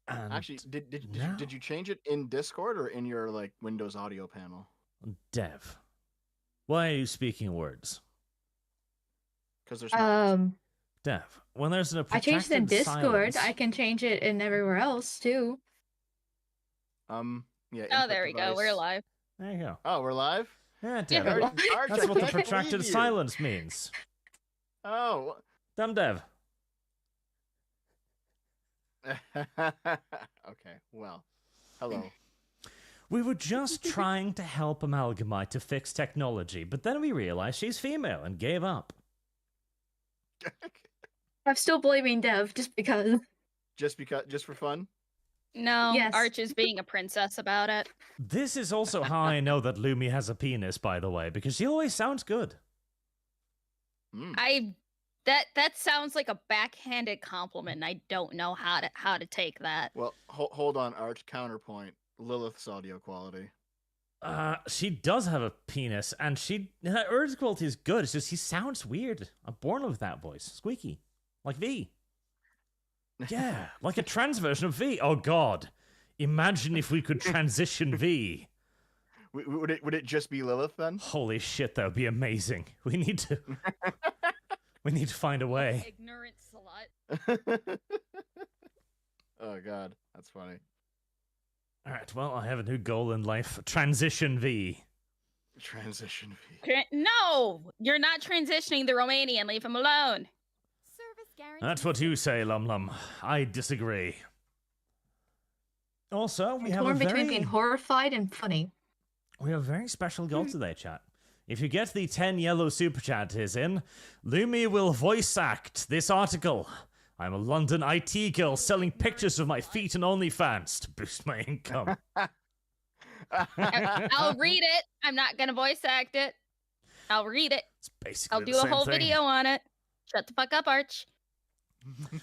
And Actually, did you change it in Discord or in your like Windows audio panel? Dev, why are you speaking words? Because there's Dev, when there's a I changed it in protracted Discord. silence, I can change it in everywhere else too. Yeah. Oh, there we go. We're live. there you go. Oh, we're live. Yeah, Dev. Yeah. Arch, That's I what the can't protracted believe you. silence means. Oh. Dumb Dev. Okay. Well, hello. We were just trying to help Amalgamyte to fix technology, but then we realized she's female and gave up. I'm still blaming Dev just because. Just for fun. No, Yes. Arch is being a princess about it. This is also how I know that Lumi has a penis, by the way, because she always sounds good. That sounds like a backhanded compliment. And I don't know how to take that. Well, hold on, Arch. Counterpoint. Lilith's audio quality. She does have a penis, and her urge quality is good. It's just he sounds weird. I'm born with that voice, squeaky, like V. Yeah, like a trans version of V. Oh God, imagine if we could transition V. Would it just be Lilith then? Holy shit, that would be amazing. We need to find a way. Ignorant slut. Oh God, that's funny. All right, well, I have a new goal in life: transition V. Transition V. No, you're not transitioning the Romanian. Leave him alone. That's what you say, Lum Lum. I disagree. Also, we have torn between being horrified and funny. We have a very special goal today, chat. If you get the 10 yellow super chat is in, Lumi will voice act this article. I'm a London IT girl selling pictures of my feet on OnlyFans to boost my income. I'll read it. I'm not gonna voice act it. I'll read it. It's basically I'll do the a same whole thing. video on it. Shut the fuck up, Arch.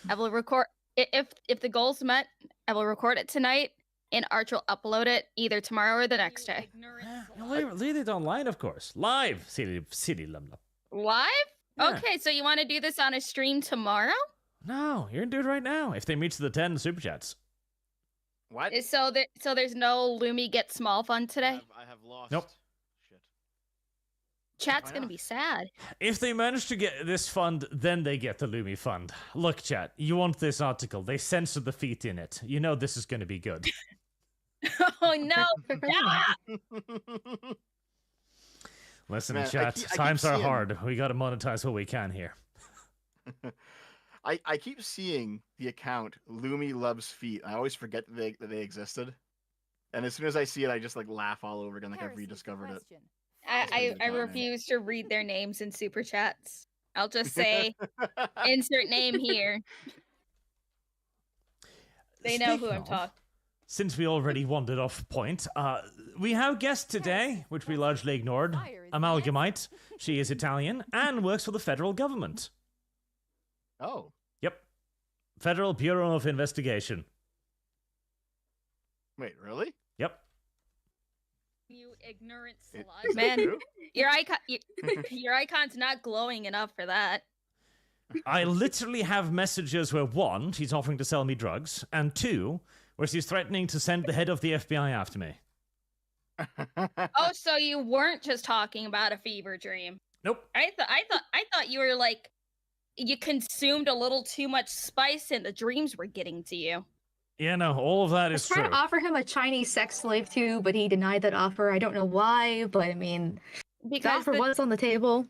I will record if the goal's met. I will record it tonight, and Arch will upload it either tomorrow or the next day. Leave it online, of course. Live, city Lum Lum. Live? Yeah. Okay, so you want to do this on a stream tomorrow? No, you're gonna do it right now. If they reach the 10 super chats. What? So there's no Lumi Get Small fun today? I have lost. Nope. Shit. Chat's Why gonna not? be sad. If they manage to get this fund, then they get the Lumi fund. Look, chat, you want this article. They censored the feet in it. You know this is gonna be good. Oh no! Ah! Listen, Man, chat, I keep times are seeing- hard. We gotta monetize what we can here. I keep seeing the account Lumi Loves Feet. I always forget that they existed. And as soon as I see it, I just like laugh all over again, like I've rediscovered it. I refuse to read their names in super chats. I'll just say insert name here. They know who Speaking I'm of, talking. Since we already wandered off point, we have guest today, which we largely ignored. Amalgamyte. She is Italian and works for the federal government. Oh, Yep. Federal Bureau of Investigation. wait, really? Yep. You ignorant Is slut. that Man, true? your icon's not glowing enough for that. I literally have messages where one, she's offering to sell me drugs, and two, where she's threatening to send the head of the FBI after me. Oh, so you weren't just talking about a fever dream. Nope. I thought you were like you consumed a little too much spice and the dreams were getting to you. Yeah, no, all of that I was is trying true. to offer him a Chinese sex slave too, but he denied that offer. I don't know why, but I mean, the Because offer was on the table.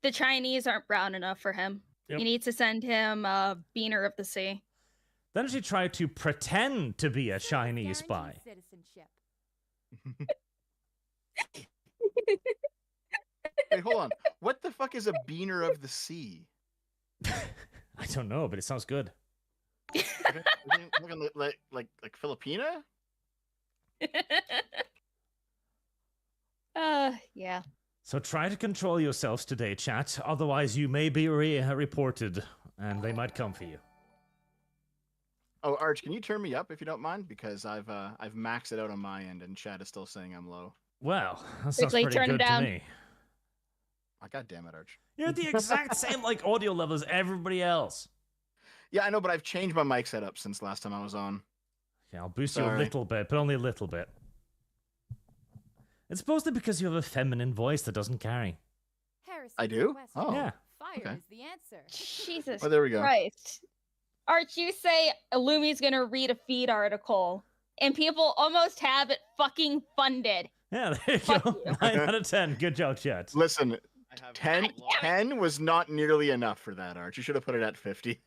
the Chinese aren't brown enough for him. Yep. You need to send him a beaner of the sea. Then she tried to pretend to be a Chinese spy. Wait, hold on. What the fuck is a beaner of the sea? I don't know, but it sounds good. Looking like Filipina? Yeah. So try to control yourselves today, chat. Otherwise, you may be reported, and they might come for you. Oh, Arch, can you turn me up if you don't mind? Because I've maxed it out on my end, and chat is still saying I'm low. Well, that sounds Quickly pretty turn good to down. me. Oh, God damn it, Arch. You're at the exact same audio level as everybody else. Yeah, I know, but I've changed my mic setup since last time I was on. Okay, I'll boost you a Sorry. little bit, but only a little bit. It's supposed to be because you have a feminine voice that doesn't carry. I do? Oh. Yeah. Fire Okay. is the answer. Jesus Oh, there we go. Christ. Arch, you say Lumi's gonna read a feed article, and people almost have it fucking funded. Yeah, there you Fuck go. you. 9 out of 10. Good job, chat. Listen, I have 10, 10 was not nearly enough for that, Arch. You should have put it at 50.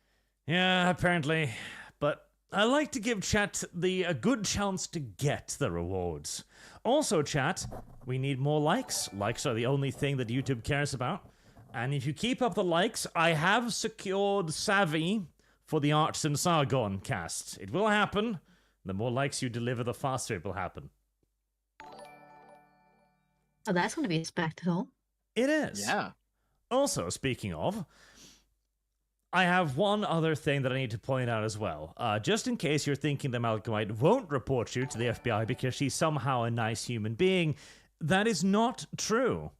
Yeah, apparently. But I like to give chat a good chance to get the rewards. Also, chat, we need more likes. Likes are the only thing that YouTube cares about. And if you keep up the likes, I have secured Savvy for the Arch and Sargon cast. It will happen. The more likes you deliver, the faster it will happen. Oh, that's going to be a spectacle. It is. Yeah. Also, speaking of, I have one other thing that I need to point out as well. Just in case you're thinking the Amalgamyte won't report you to the FBI because she's somehow a nice human being, that is not true.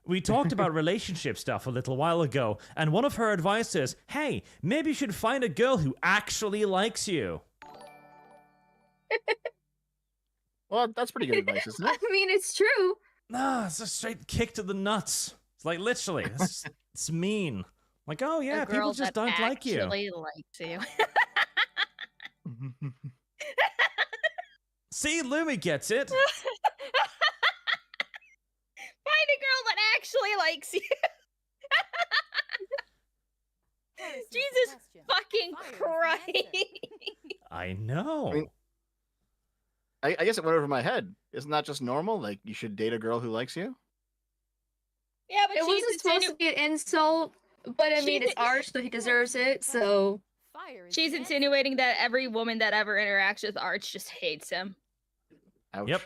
We talked about relationship stuff a little while ago, and one of her advice is, hey, maybe you should find a girl who actually likes you. Well, that's pretty good advice, isn't it? I mean, it's true. No, it's a straight kick to the nuts. It's like, literally, it's mean. Like, oh yeah, A girl people just that don't like you. actually likes you. See, Lumi gets it. Find a girl that actually likes you. Jesus fucking Christ. I know. I mean, I guess it went over my head. Isn't that just normal? Like, you should date a girl who likes you? Yeah, but It wasn't supposed to be an insult, but I mean, it's Arch, so he deserves it, so... she's insinuating that every woman that ever interacts with Arch just hates him. Ouch. Yep.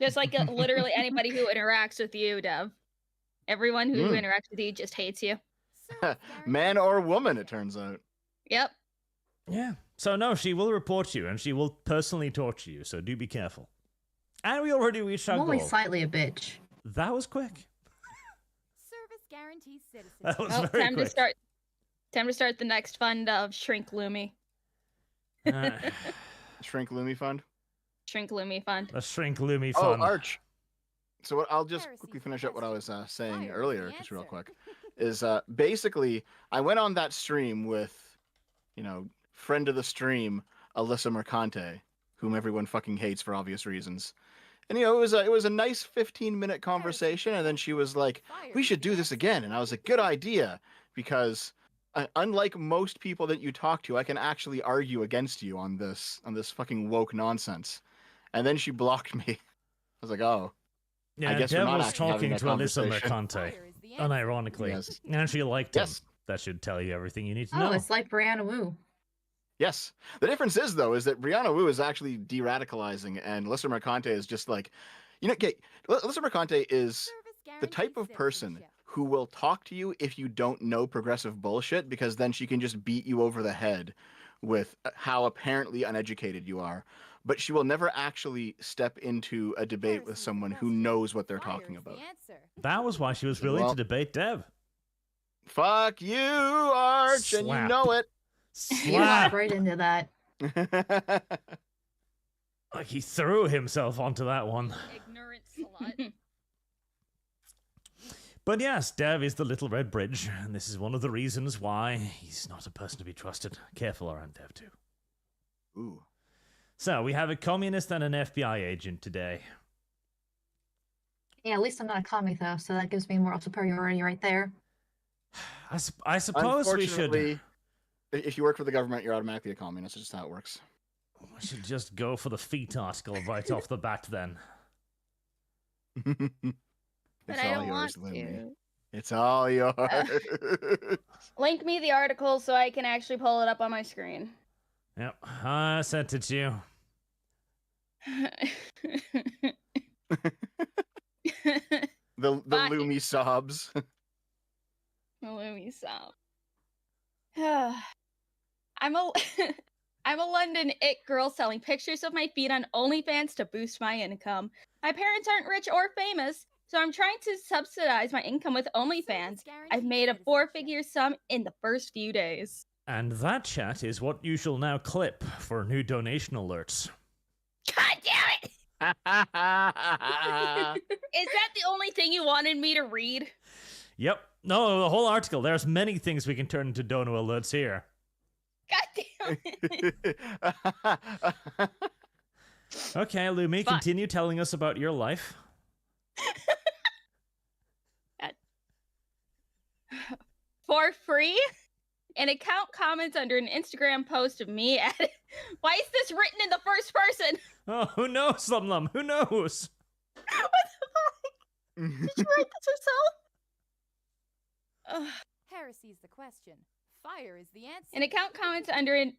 Just like literally anybody who interacts with you, Dev. Everyone who interacts with you just hates you. Man or woman, it turns out. Yep. Yeah. So no, she will report you, and she will personally torture you, so do be careful. And we already reached our I'm only goal. slightly a bitch. That was quick. Service guarantees citizenship. That was Well, very time quick. to start. Time to start the next fund of Shrink Lumi. Shrink Lumi Fund. Shrink Lumi fund. The Shrink Lumi Oh, fun. Arch. So I'll just quickly finish up what I was saying earlier, just real quick. Is basically, I went on that stream with, friend of the stream, Alyssa Mercante, whom everyone fucking hates for obvious reasons. And it was a nice 15-minute conversation, and then she was like, "We should do this again," and I was like, "Good idea," because unlike most people that you talk to, I can actually argue against you on this fucking woke nonsense. And then she blocked me. I was like, "Oh, Yeah, I guess we're Dev not was actually having talking that to Alyssa conversation." Mercante, unironically. Yes. And she liked him. Yes. That should tell you everything you need to Oh, know. it's like Brianna Wu. Yes. The difference is, though, is that Brianna Wu is actually de-radicalizing, and Alyssa Mercante is just like, Alyssa Mercante is the type of person who will talk to you if you don't know progressive bullshit, because then she can just beat you over the head with how apparently uneducated you are. But she will never actually step into a debate with someone who knows what they're talking about. That was why she was willing Well- to debate Dev. Fuck you, Arch, and you Slap. know it. You walked Slap! right into that. Like he threw himself onto that one. Ignorant slut. But yes, Dev is the little red bridge, and this is one of the reasons why he's not a person to be trusted. Careful around Dev too. Ooh. So we have a communist and an FBI agent today. Yeah, at least I'm not a comic, though, so that gives me moral superiority right there. I suppose we should. Unfortunately, if you work for the government, you're automatically a communist. That's just how it works. We should just go for the feet article right off the bat then. But It's I all don't yours, want Lumi. to. It's all yours. Link me the article so I can actually pull it up on my screen. Yep, I sent it to you. the Fine. Lumi sobs. Lumi stop. I'm a I'm a London it girl selling pictures of my feet on OnlyFans to boost my income. My parents aren't rich or famous, so I'm trying to subsidize my income with OnlyFans. I've made a 4-figure sum in the first few days. And that chat is what you shall now clip for new donation alerts. God damn it! Is that the only thing you wanted me to read? Yep. No, the whole article. There's many things we can turn into dono alerts here. God damn it! Okay, Lumi, Fuck. continue telling us about your life. For free? An account comments under an Instagram post of me at Why is this written in the first person? Oh, who knows, Lum? Who knows? What the fuck? Did you write this yourself? Ugh. Heresy is the question. Fire is the answer. An account comments under an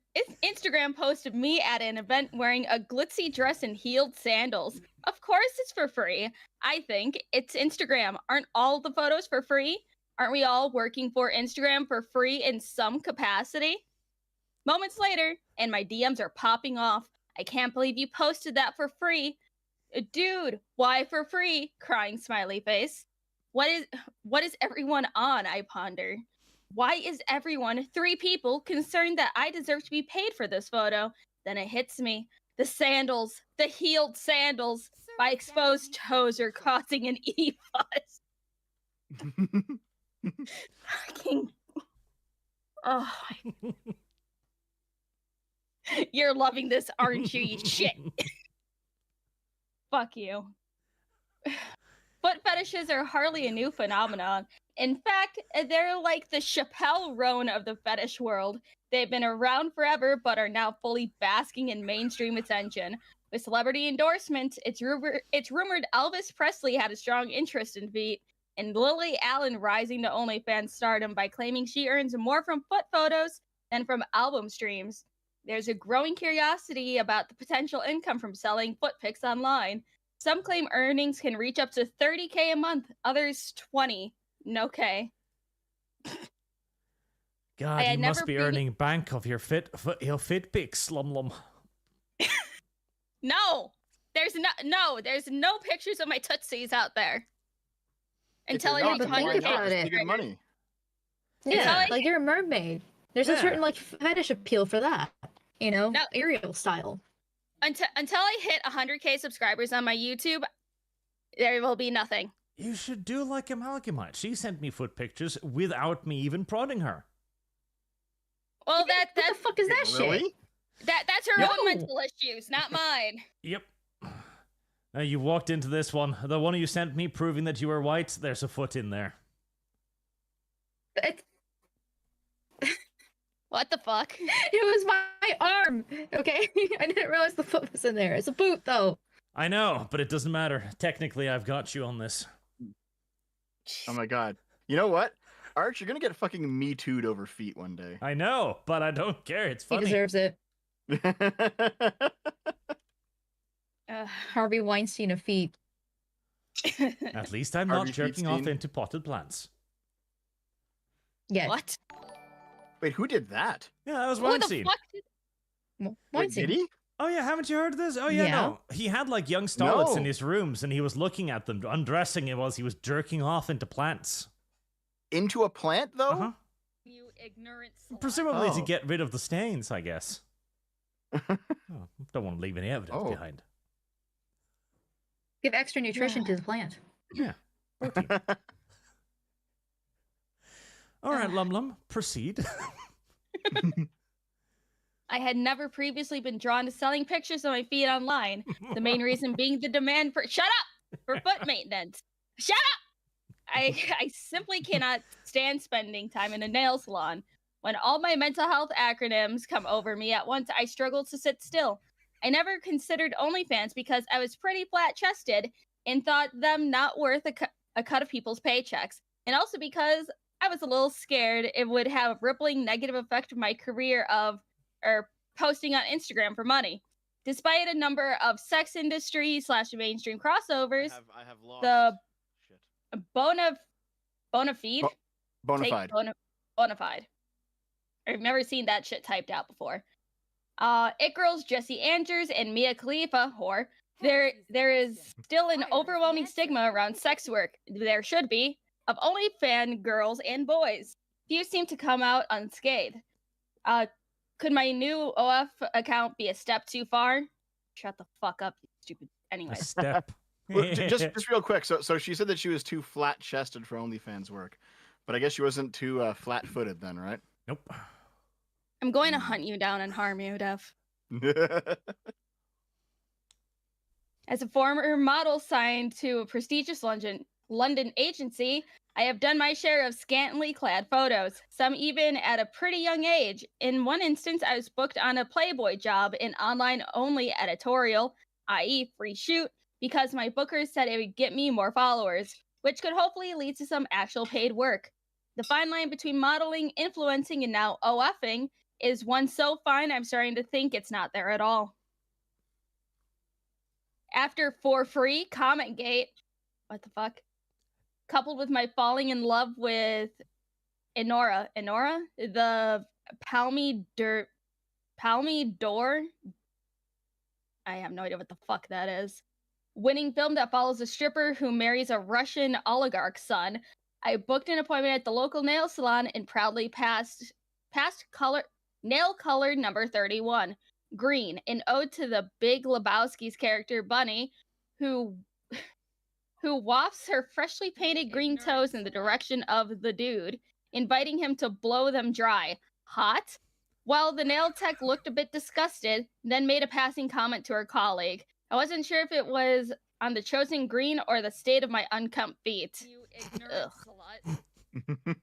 Instagram post of me at an event wearing a glitzy dress and heeled sandals. Of course it's for free. I think it's Instagram. Aren't all the photos for free? Aren't we all working for Instagram for free in some capacity? Moments later, and my DMs are popping off. I can't believe you posted that for free. Dude, why for free? Crying smiley face. What is everyone on, I ponder. Why is everyone, 3 people, concerned that I deserve to be paid for this photo? Then it hits me. The sandals, the heeled sandals, my exposed toes are causing an e-fuzz. Fucking... Oh. You're loving this, aren't you, you shit? Fuck you. Foot fetishes are hardly a new phenomenon. In fact, they're like the Chappelle Roan of the fetish world. They've been around forever, but are now fully basking in mainstream attention. With celebrity endorsements, it's rumored Elvis Presley had a strong interest in feet, and Lily Allen rising to OnlyFans stardom by claiming she earns more from foot photos than from album streams. There's a growing curiosity about the potential income from selling foot pics online. Some claim earnings can reach up to $30K a month, others 20. No K. God, you must be earning bank of your fit pics, Lum. No, there's no pictures of my tootsies out there. Until I reach 100K. You get money. Yeah, like you're a mermaid. There's a certain like fetish appeal for that. You know, Ariel style. Until I hit 100K subscribers on my YouTube, there will be nothing. You should do like Amalgamyte. She sent me foot pictures without me even prodding her. Well, what the fuck is that really? shit? That's her own mental issues, not mine. Yep. You walked into this one. The one you sent me proving that you were white, there's a foot in there. What the fuck? It was my arm, okay? I didn't realize the foot was in there. It's a boot, though. I know, but it doesn't matter. Technically, I've got you on this. Oh my god. You know what? Arch, you're gonna get fucking Me Too'd over feet one day. I know, but I don't care. It's funny. He deserves it. Harvey Weinstein of feet. At least I'm not jerking off into potted plants. Yeah. What? Wait, who did that? Yeah, that was Who the Weinstein. fuck Wait, Weinstein. did he? Oh yeah, haven't you heard of this? Oh yeah, Yeah. no. He had like young starlets No. in his rooms and he was looking at them, undressing it while he was jerking off into plants. Into a plant, though? Uh-huh. You ignorant slut. Presumably to Oh. get rid of the stains, I guess. Oh, don't want to leave any evidence Oh. behind. Give extra nutrition to the plant. Yeah. Protein. All right, Lum, proceed. I had never previously been drawn to selling pictures of my feet online. The main reason being the demand for for foot maintenance. Shut up! I simply cannot stand spending time in a nail salon. When all my mental health acronyms come over me at once, I struggle to sit still. I never considered OnlyFans because I was pretty flat-chested and thought them not worth a cut of people's paychecks. And also because I was a little scared it would have a rippling negative effect on my career of posting on Instagram for money. Despite a number of sex industry / mainstream crossovers, I have lost. the Shit. Bonafide? Bonafide. Bonafide. I've never seen that shit typed out before. It Girls, Jesse Andrews, and Mia Khalifa, whore. There is still an overwhelming stigma around sex work. There should be, of OnlyFans girls and boys. Few seem to come out unscathed. Could my new OF account be a step too far? Shut the fuck up, you stupid. Anyway. A step. Well, just real quick. So she said that she was too flat-chested for OnlyFans work, but I guess she wasn't too flat-footed then, right? Nope. I'm going to hunt you down and harm you, Dev. As a former model signed to a prestigious London agency, I have done my share of scantily clad photos, some even at a pretty young age. In one instance, I was booked on a Playboy job in online-only editorial, i.e. free shoot, because my bookers said it would get me more followers, which could hopefully lead to some actual paid work. The fine line between modeling, influencing, and now OFing is one so fine I'm starting to think it's not there at all. After For Free, Commentgate, what the fuck? Coupled with my falling in love with Enora, the Palmy Door, I have no idea what the fuck that is. Winning film that follows a stripper who marries a Russian oligarch's son. I booked an appointment at the local nail salon and proudly passed nail color number 31, green, an ode to the Big Lebowski's character Bunny, who wafts her freshly painted green toes in the direction of the dude, inviting him to blow them dry. Hot? Well, the nail tech looked a bit disgusted, then made a passing comment to her colleague. I wasn't sure if it was on the chosen green or the state of my unkempt feet. You ignorant slut.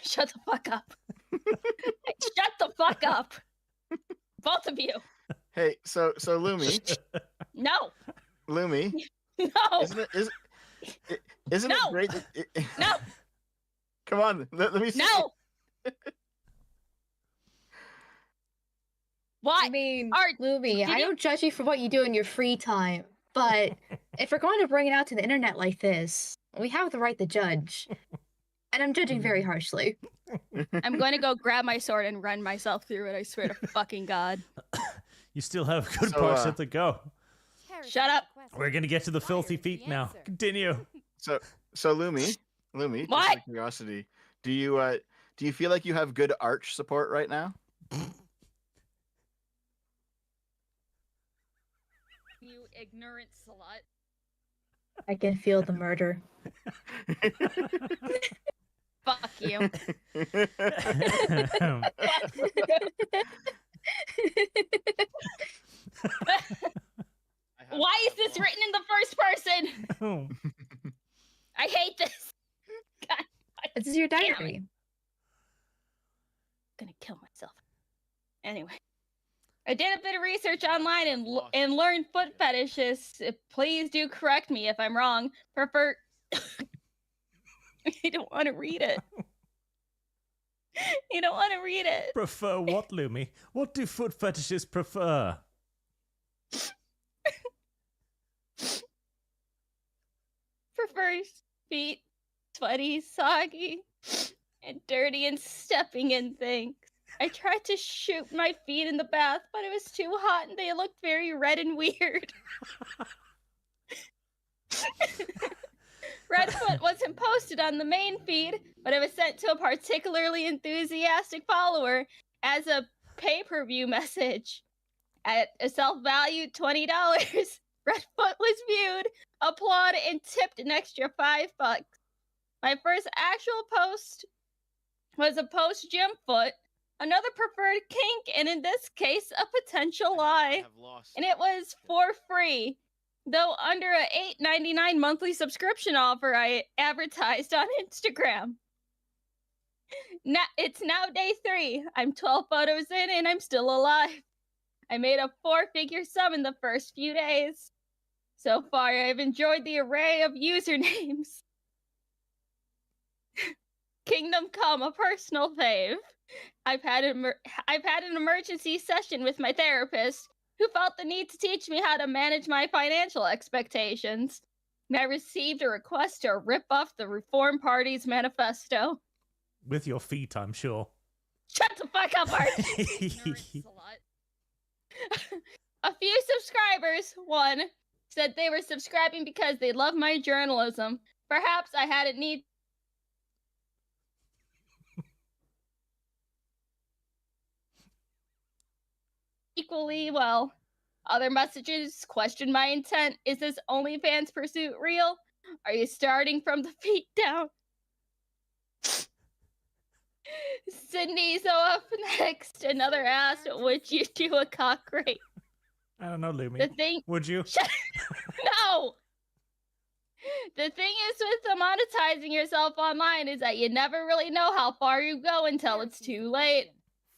Shut the fuck up. Shut the fuck up. Both of you. Hey, so Lumi. No. Lumi. No. Isn't it great that No. Come on, let me see. No. What? I mean, Art, Lumi, I don't judge you for what you do in your free time, but if we're going to bring it out to the internet like this, we have the right to judge. And I'm judging very harshly. I'm going to go grab my sword and run myself through it, I swear to fucking God. You still have good parts to go. Shut up. We're going to get to the filthy feet now. Continue. So Lumi, What? just out of curiosity, do you feel like you have good arch support right now? You ignorant slut. I can feel the murder. Fuck you. Why is this written in the first person? I hate this. God, This is your diary. I'm gonna kill myself. Anyway. I did a bit of research online and learned foot fetishes. Please do correct me if I'm wrong. Prefer... I don't want to read it. You don't want to read it. Prefer what, Lumi? What do foot fetishes prefer? Prefers feet sweaty, soggy, and dirty and stepping in things. I tried to shoot my feet in the bath, but it was too hot and they looked very red and weird. Redfoot wasn't posted on the main feed, but it was sent to a particularly enthusiastic follower as a pay-per-view message. At a self-valued $20, Redfoot was viewed, applauded, and tipped an extra $5. My first actual post was a post-gym foot, another preferred kink, and in this case, a potential lie. And it was for free. Though under a $8.99 monthly subscription offer I advertised on Instagram. It's now day 3. I'm 12 photos in and I'm still alive. I made a 4-figure sum in the first few days. So far, I've enjoyed the array of usernames. Kingdom Come, a personal fave. I've had an emergency session with my therapist, who felt the need to teach me how to manage my financial expectations. I received a request to rip off the Reform Party's manifesto. With your feet, I'm sure. Shut the fuck up, Arch! A few subscribers, one, said they were subscribing because they love my journalism. Perhaps I had a need. equally well. Other messages question my intent. Is this OnlyFans pursuit real? Are you starting from the feet down? Sydney's up next. Another asked, would you do a cock rape? I don't know, Lumi. The thing... Would you? No! The thing is with monetizing yourself online is that you never really know how far you go until it's too late.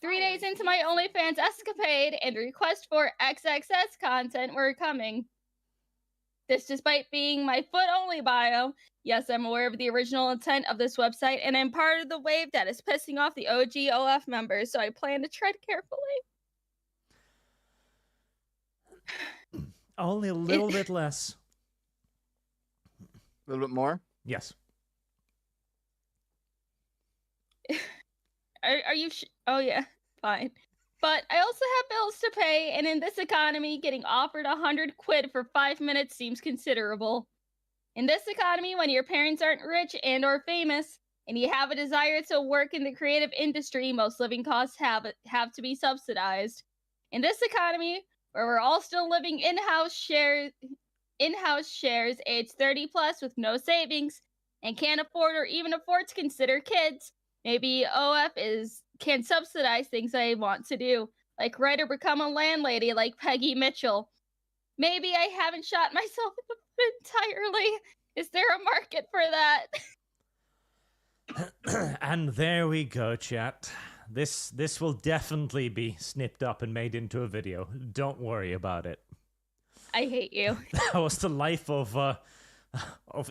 3 days into my OnlyFans escapade and request for XXS content were coming. This despite being my foot-only bio. Yes, I'm aware of the original intent of this website, and I'm part of the wave that is pissing off the OG OF members, so I plan to tread carefully. Only a little bit less. A little bit more? Yes. Are you oh yeah, fine. But I also have bills to pay, and in this economy, getting offered 100 quid for 5 minutes seems considerable. In this economy, when your parents aren't rich and or famous, and you have a desire to work in the creative industry, most living costs have to be subsidized. In this economy, where we're all still living in-house shares aged 30 plus with no savings, and can't afford or even afford to consider kids, maybe OF can subsidize things I want to do, like write or become a landlady like Peggy Mitchell. Maybe I haven't shot myself entirely. Is there a market for that? And there we go, chat. This will definitely be snipped up and made into a video. Don't worry about it. I hate you. That was the life of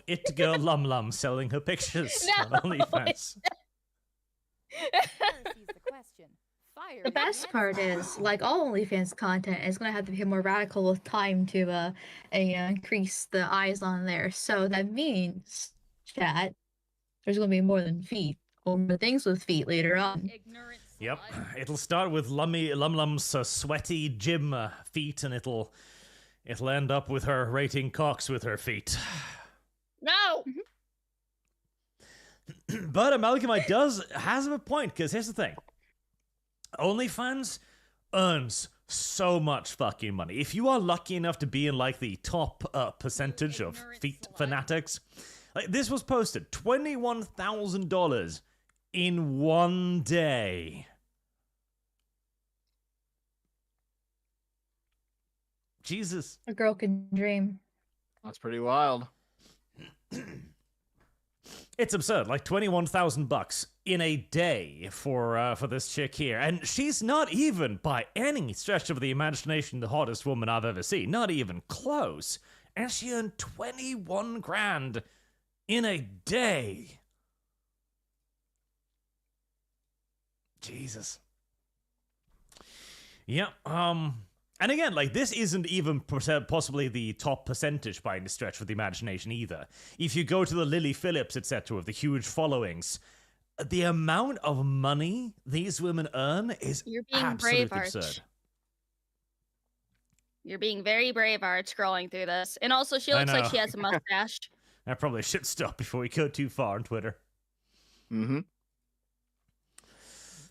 It Girl Lum Lum selling her pictures on OnlyFans. The best part is, like all OnlyFans content, is going to have to be more radical with time to increase the eyes on there. So that means, chat, there's going to be more than feet, or more things with feet later on. Yep, it'll start with Lum Lum's sweaty gym feet, and it'll end up with her rating cocks with her feet. No! But Amalgamyte has a point, because here's the thing. OnlyFans earns so much fucking money. If you are lucky enough to be in like the top percentage of feet fanatics, like this was posted $21,000 in one day. Jesus. A girl can dream. That's pretty wild. It's absurd, like $21,000 in a day for this chick here, and she's not even by any stretch of the imagination the hottest woman I've ever seen, not even close. And she earned 21 grand in a day. Jesus. Yeah. And again, like, this isn't even possibly the top percentage by any stretch of the imagination either. If you go to the Lily Phillips, etc., with the huge followings, the amount of money these women earn is absolutely absurd. You're being very brave, Arch, scrolling through this. And also, she looks like she has a mustache. I probably should stop before we go too far on Twitter. Mm-hmm.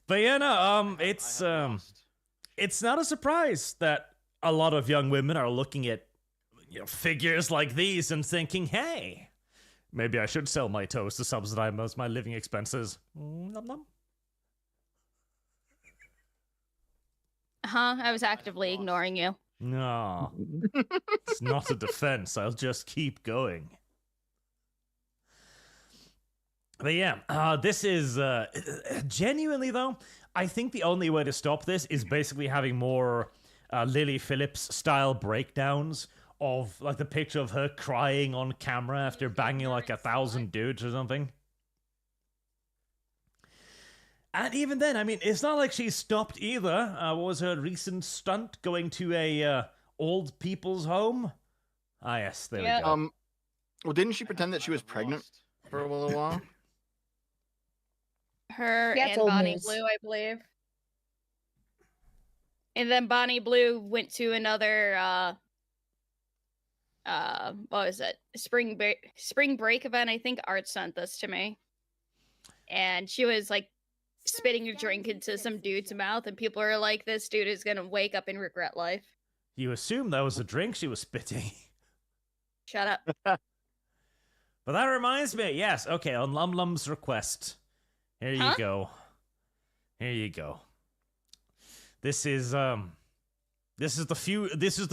But yeah, no, it's not a surprise that a lot of young women are looking at figures like these and thinking, hey, maybe I should sell my toes to subsidize my living expenses. Nom nom. I was actively ignoring you. No, it's not a defense. I'll just keep going. But yeah, this is genuinely though. I think the only way to stop this is basically having more Lily Phillips style breakdowns of like the picture of her crying on camera after banging like 1,000 dudes or something. And even then, I mean, it's not like she's stopped either. What was her recent stunt going to a old people's home? Ah, yes, there we go. Well, didn't she pretend that she was pregnant for a little while? Her and Bonnie Blue, I believe. And then Bonnie Blue went to another what was it? Spring break event. I think Art sent this to me. And she was like spitting your drink into some dude's mouth, and people are like, "This dude is gonna wake up and regret life." You assume that was a drink she was spitting. Shut up. But that reminds me, yes, okay, on Lum Lum's request. Here you go. Here you go. This is the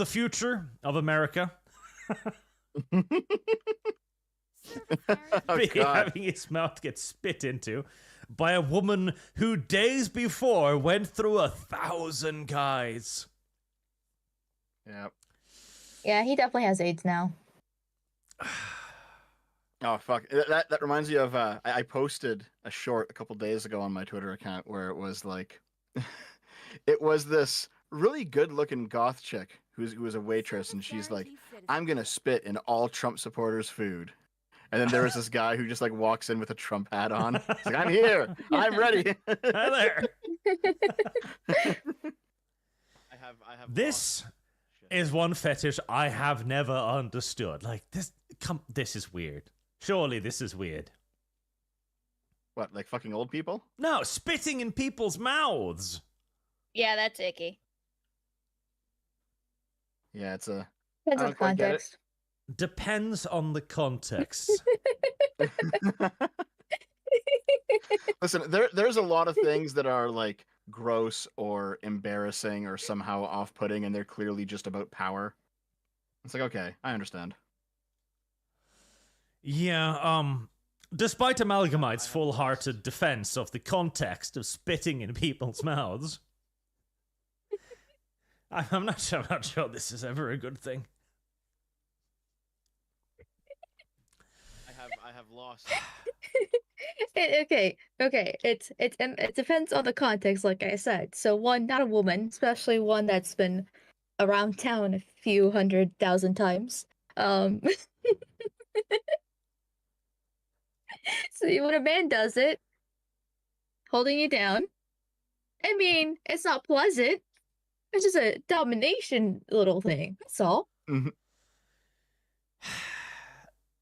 future of America. Having his mouth get spit into by a woman who days before went through 1,000 guys. Yep. Yeah, he definitely has AIDS now. Oh fuck! That reminds me of I posted a short a couple days ago on my Twitter account where it was like, it was this really good-looking goth chick who was a waitress, and she's like, "I'm gonna spit in all Trump supporters' food," and then there was this guy who just like walks in with a Trump hat on. He's like, "I'm here, I'm ready." Hi there. I have. This is one fetish I have never understood. Like this is weird. Surely this is weird. What, like fucking old people? No, spitting in people's mouths. Yeah, that's icky. Yeah, it's a. Depends on context. Depends on the context. Listen, there's a lot of things that are like gross or embarrassing or somehow off-putting, and they're clearly just about power. It's like, okay, I understand. Yeah, despite Amalgamyte's full-hearted defense of the context of spitting in people's mouths, I'm not sure this is ever a good thing. I have lost. Okay. It depends on the context, like I said. So one, not a woman, especially one that's been around town a few 100,000 times. So when a man does it, holding you down, I mean, it's not pleasant. It's just a domination little thing. That's all. Mm-hmm.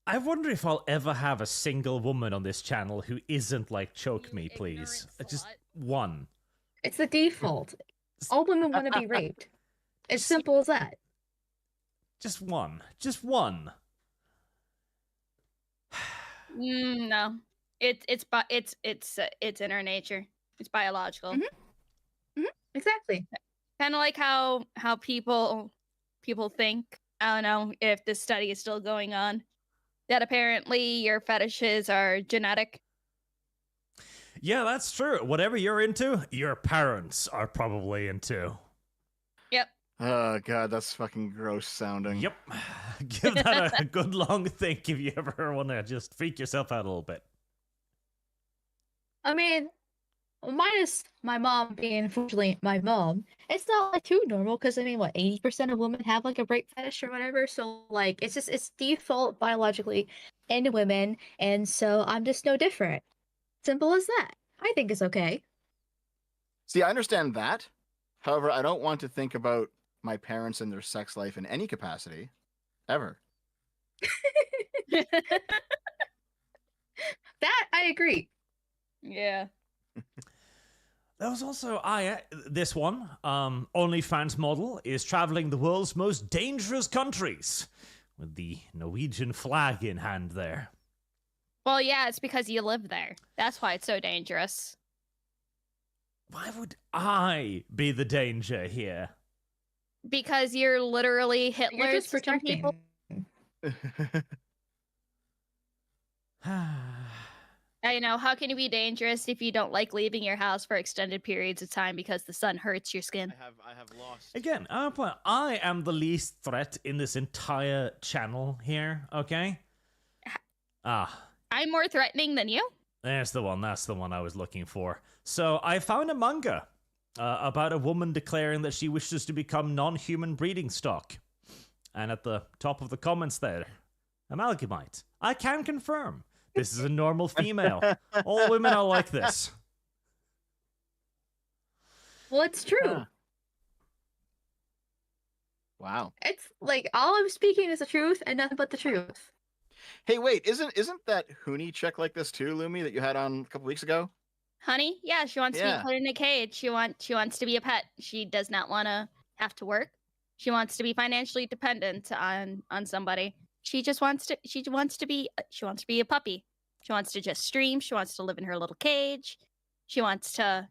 I wonder if I'll ever have a single woman on this channel who isn't like, choke me, please. Just one. It's the default. All women want to be raped. It's simple as that. Just one. Just one. No, it's in our nature. It's biological. Mm-hmm. Exactly. Kind of like how people think. I don't know if this study is still going on, that apparently your fetishes are genetic. Yeah, that's true. Whatever you're into, your parents are probably into. Yep. Oh god, that's fucking gross sounding. Yep. Give that a good long think if you ever want to just freak yourself out a little bit. I mean, minus my mom being unfortunately my mom, it's not like too normal because I mean, what, 80% of women have like a rape fetish or whatever. So like, it's default biologically in women, and so I'm just no different. Simple as that. I think it's okay. See, I understand that. However, I don't want to think about my parents and their sex life in any capacity, ever. That I agree. Yeah. There was also this one. OnlyFans model is traveling the world's most dangerous countries with the Norwegian flag in hand there. Well, yeah, it's because you live there. That's why it's so dangerous. Why would I be the danger here? Because you're literally Hitler. You're just protecting people. I know. How can you be dangerous if you don't like leaving your house for extended periods of time because the sun hurts your skin? I have lost. Again, I am the least threat in this entire channel here, okay? I'm more threatening than you? That's the one I was looking for. So I found a manga about a woman declaring that she wishes to become non-human breeding stock. And at the top of the comments there, Amalgamyte. I can confirm. This is a normal female. All women are like this. Well, it's true. Wow. It's like all I'm speaking is the truth and nothing but the truth. Hey, wait, isn't that Hoonie chick like this too, Lumi, that you had on a couple weeks ago? honey. Yeah, she wants to Yeah. be put in a cage. She wants to be a pet. She does not want to have to work. She wants to be financially dependent on somebody. She wants to be a puppy. She wants to just stream. She wants to live in her little cage. She wants to,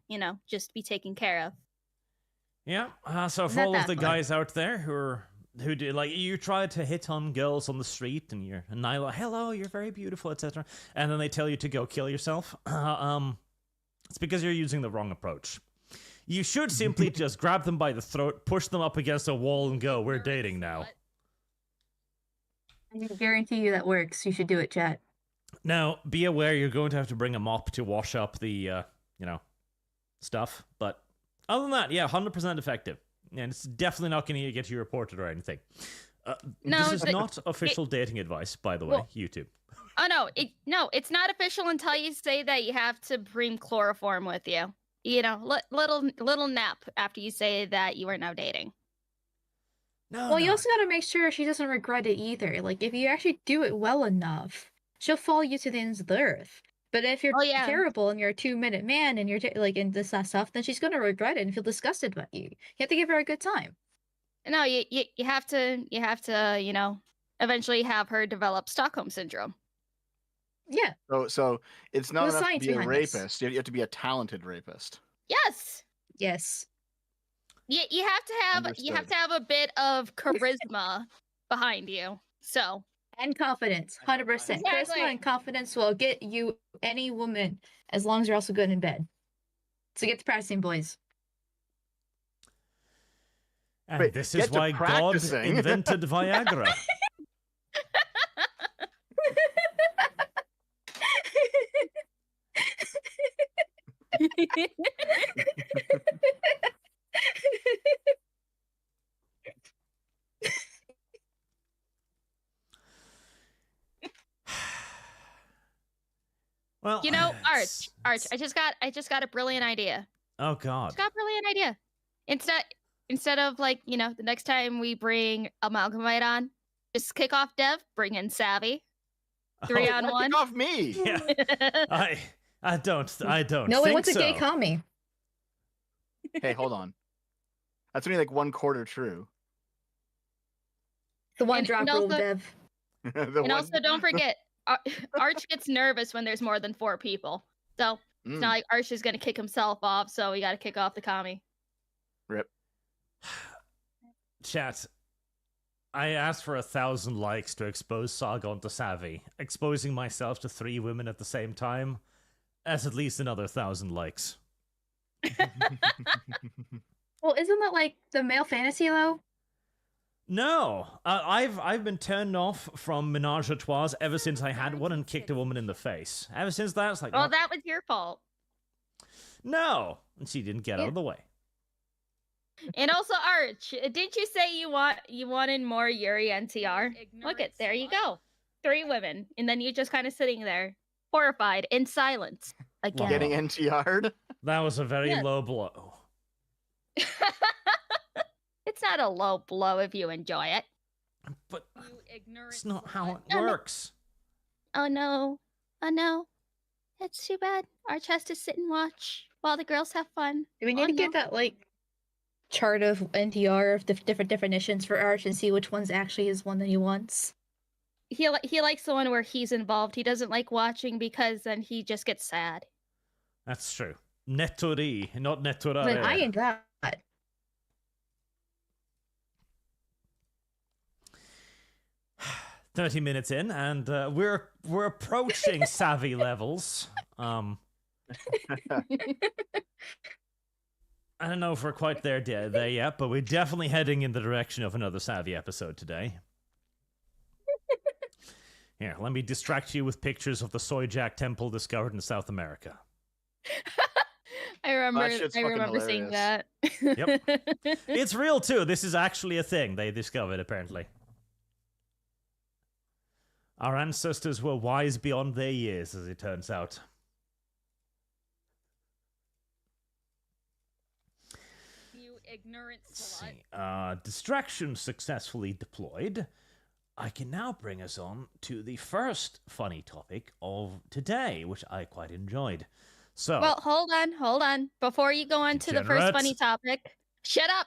just be taken care of. Yeah. So for all of the guys out there who do, like, you try to hit on girls on the street and you're Nyla, hello, you're very beautiful, etc., and then they tell you to go kill yourself. It's because you're using the wrong approach. You should simply just grab them by the throat, push them up against a wall, and go, we're dating now. I can guarantee you that works. You should do it, chat. Now, be aware you're going to have to bring a mop to wash up the, stuff. But other than that, yeah, 100% effective. And it's definitely not going to get you reported or anything. This is not official dating advice, by the way, YouTube. Oh, no, it's not official until you say that you have to bring chloroform with you. Little nap after you say that you are now dating. You also gotta make sure she doesn't regret it either. Like, if you actually do it well enough, she'll follow you to the ends of the earth. But if you're terrible and you're a 2-minute man and you're and this and stuff, then she's gonna regret it and feel disgusted about you. You have to give her a good time. No, you have to eventually have her develop Stockholm syndrome. Yeah. So it's not enough to be a rapist. You have to be a talented rapist. Yes. Yes. You have to have a bit of charisma behind you. So. And confidence, 100%. Exactly. Charisma and confidence will get you any woman, as long as you're also good in bed. So get to practicing, boys. And wait, this is why God invented Viagra. Well, Arch, I just got a brilliant idea. Oh God. I just got a brilliant idea. Instead of the next time we bring Amalgamyte on, just kick off Dev, bring in Savvy. 3-on-1. Kick off me. Yeah. I don't No one wants so. a gay commie. Hey, hold on. That's only like 1/4 true. The one drop rule, Dev. Also, don't forget, Arch gets nervous when there's more than 4 people. So it's not like Arch is going to kick himself off, so we got to kick off the commie. Rip. Chat, I asked for 1,000 likes to expose Sargon to Savvy. Exposing myself to 3 women at the same time, that's at least another 1,000 likes. Well, isn't that like the male fantasy though? No, I've been turned off from menage a trois ever since I had one and kicked a woman in the face. Ever since that, it's like, well, that was your fault. No, and she didn't get out of the way. And also, Arch, didn't you say you wanted more Yuri NTR? Look at there you go, 3 women, and then you just kind of sitting there, horrified in silence again. Getting NTR'd? That was a very low blow. It's not a low blow if you enjoy it. But it's not how it works. Oh no. It's too bad. Arch has to sit and watch while the girls have fun. Do we need to get that chart of NTR of different definitions for Arch and see which one's actually is one that he wants? He likes the one where he's involved. He doesn't like watching because then he just gets sad. That's true. Nettori, not nettorare. But I ain't that. 30 minutes in, and we're approaching savvy levels. I don't know if we're quite there yet, but we're definitely heading in the direction of another savvy episode today. Here, let me distract you with pictures of the Soy Jack Temple discovered in South America. I remember seeing that. Yep. It's real too. This is actually a thing they discovered, apparently. Our ancestors were wise beyond their years, as it turns out. You ignorant slut. Distraction successfully deployed. I can now bring us on to the first funny topic of today, which I quite enjoyed. So. Well, hold on. Before you go on to the first funny topic, shut up.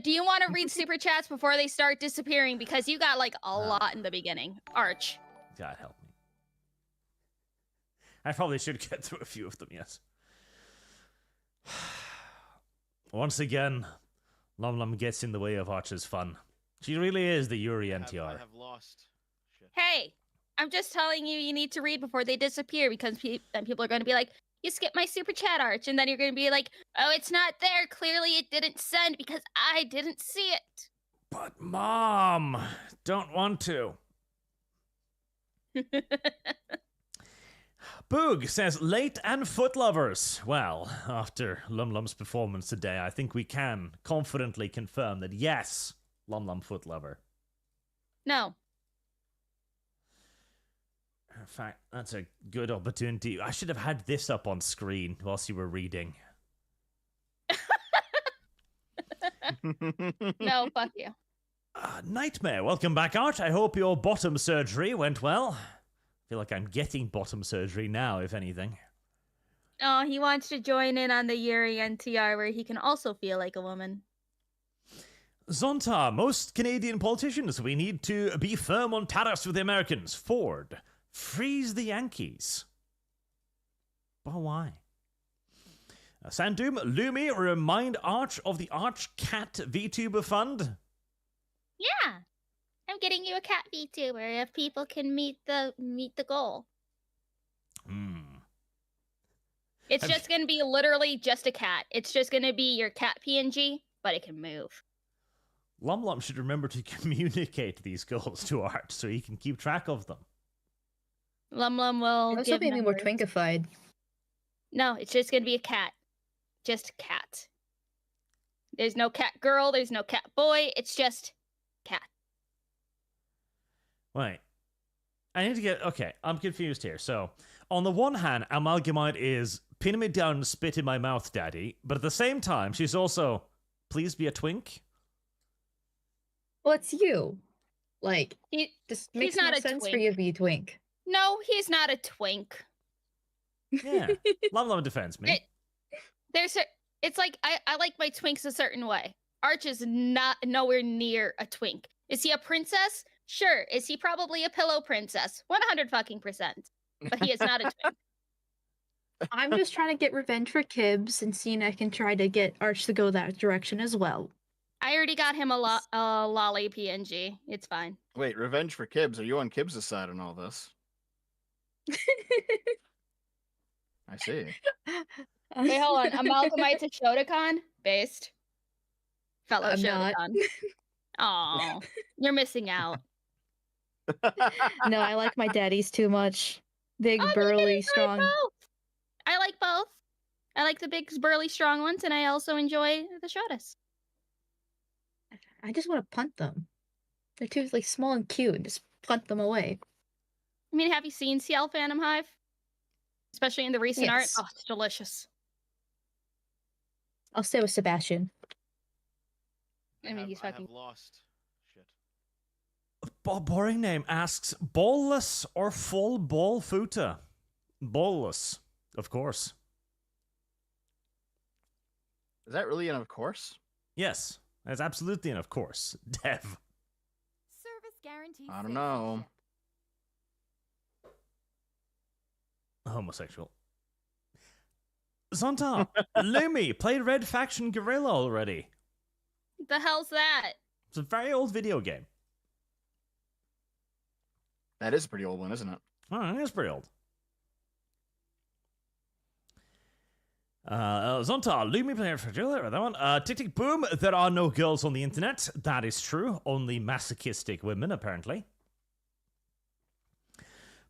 Do you want to read super chats before they start disappearing? Because you got like a lot in the beginning. Arch. God help me. I probably should get through a few of them, yes. Once again, Lum gets in the way of Arch's fun. She really is the Yuri NTR. I have lost. Shit. Hey, I'm just telling you need to read before they disappear, because then people are going to be like, you skipped my super chat, Arch, and then you're going to be like, oh, it's not there. Clearly it didn't send because I didn't see it. But Mom, don't want to. Boog says, late and foot lovers. Well, after Lum's performance today, I think we can confidently confirm that yes, Lum foot lover. No. In fact, that's a good opportunity. I should have had this up on screen whilst you were reading. No, fuck you. Nightmare, welcome back, Arch. I hope your bottom surgery went well. I feel like I'm getting bottom surgery now, if anything. Oh, he wants to join in on the Yuri NTR where he can also feel like a woman. Zonta, most Canadian politicians, we need to be firm on tariffs with the Americans. Ford, freeze the Yankees. But why? Sandoom, Lumi, remind Arch of the ArchCat VTuber fund. Yeah, I'm getting you a cat VTuber if people can meet the goal. It's just gonna be literally just a cat. It's just gonna be your cat PNG, but it can move. Lum should remember to communicate these goals to Arch so he can keep track of them. Lum will That's give something more twinkified. No, it's just gonna be a cat. Just a cat. There's no cat girl, there's no cat boy, it's just cat. Wait. I need to get... Okay, I'm confused here. So, on the one hand, Amalgamyte is pin me down and spit in my mouth, daddy. But at the same time, she's also, please be a twink. Well, it's you. Like, He's makes not no a sense for twink. you to be a twink. No, he's not a twink. Yeah. Lum defends me. It's like I like my twinks a certain way. Arch is not nowhere near a twink. Is he a princess? Sure. Is he probably a pillow princess? 100%. But he is not a twink. I'm just trying to get revenge for Kibbs and seeing I can try to get Arch to go that direction as well. I already got him a lolly PNG. It's fine. Wait, revenge for Kibbs. Are you on Kibbs' side in all this? I see. Wait, hold on. Amalgamyte to Shotokan? Based. Fellow I'm not. Shotokan. Aw, you're missing out. No, I like my daddies too much. Big, burly, strong. I like both. I like the big, burly, strong ones, and I also enjoy the Shotas. I just want to punt them. They're too like small and cute. Just punt them away. I mean, have you seen CL Phantom Hive? Especially in the recent art. Yes. Oh, it's delicious. I'll stay with Sebastian. I mean, he's fucking... I have lost. Shit. Boring name asks, ballless or full ball futa? Ballless, of course. Is that really an of course? Yes, that's absolutely an of course. Dev. Service guaranteed. I don't know. Homosexual. Zonta, Lumi, played Red Faction Guerrilla already. The hell's that? It's a very old video game. That is a pretty old one, isn't it? Oh, it is pretty old. Zonta, Lumi played for that one. Tick Tick Boom, there are no girls on the internet. That is true. Only masochistic women, apparently.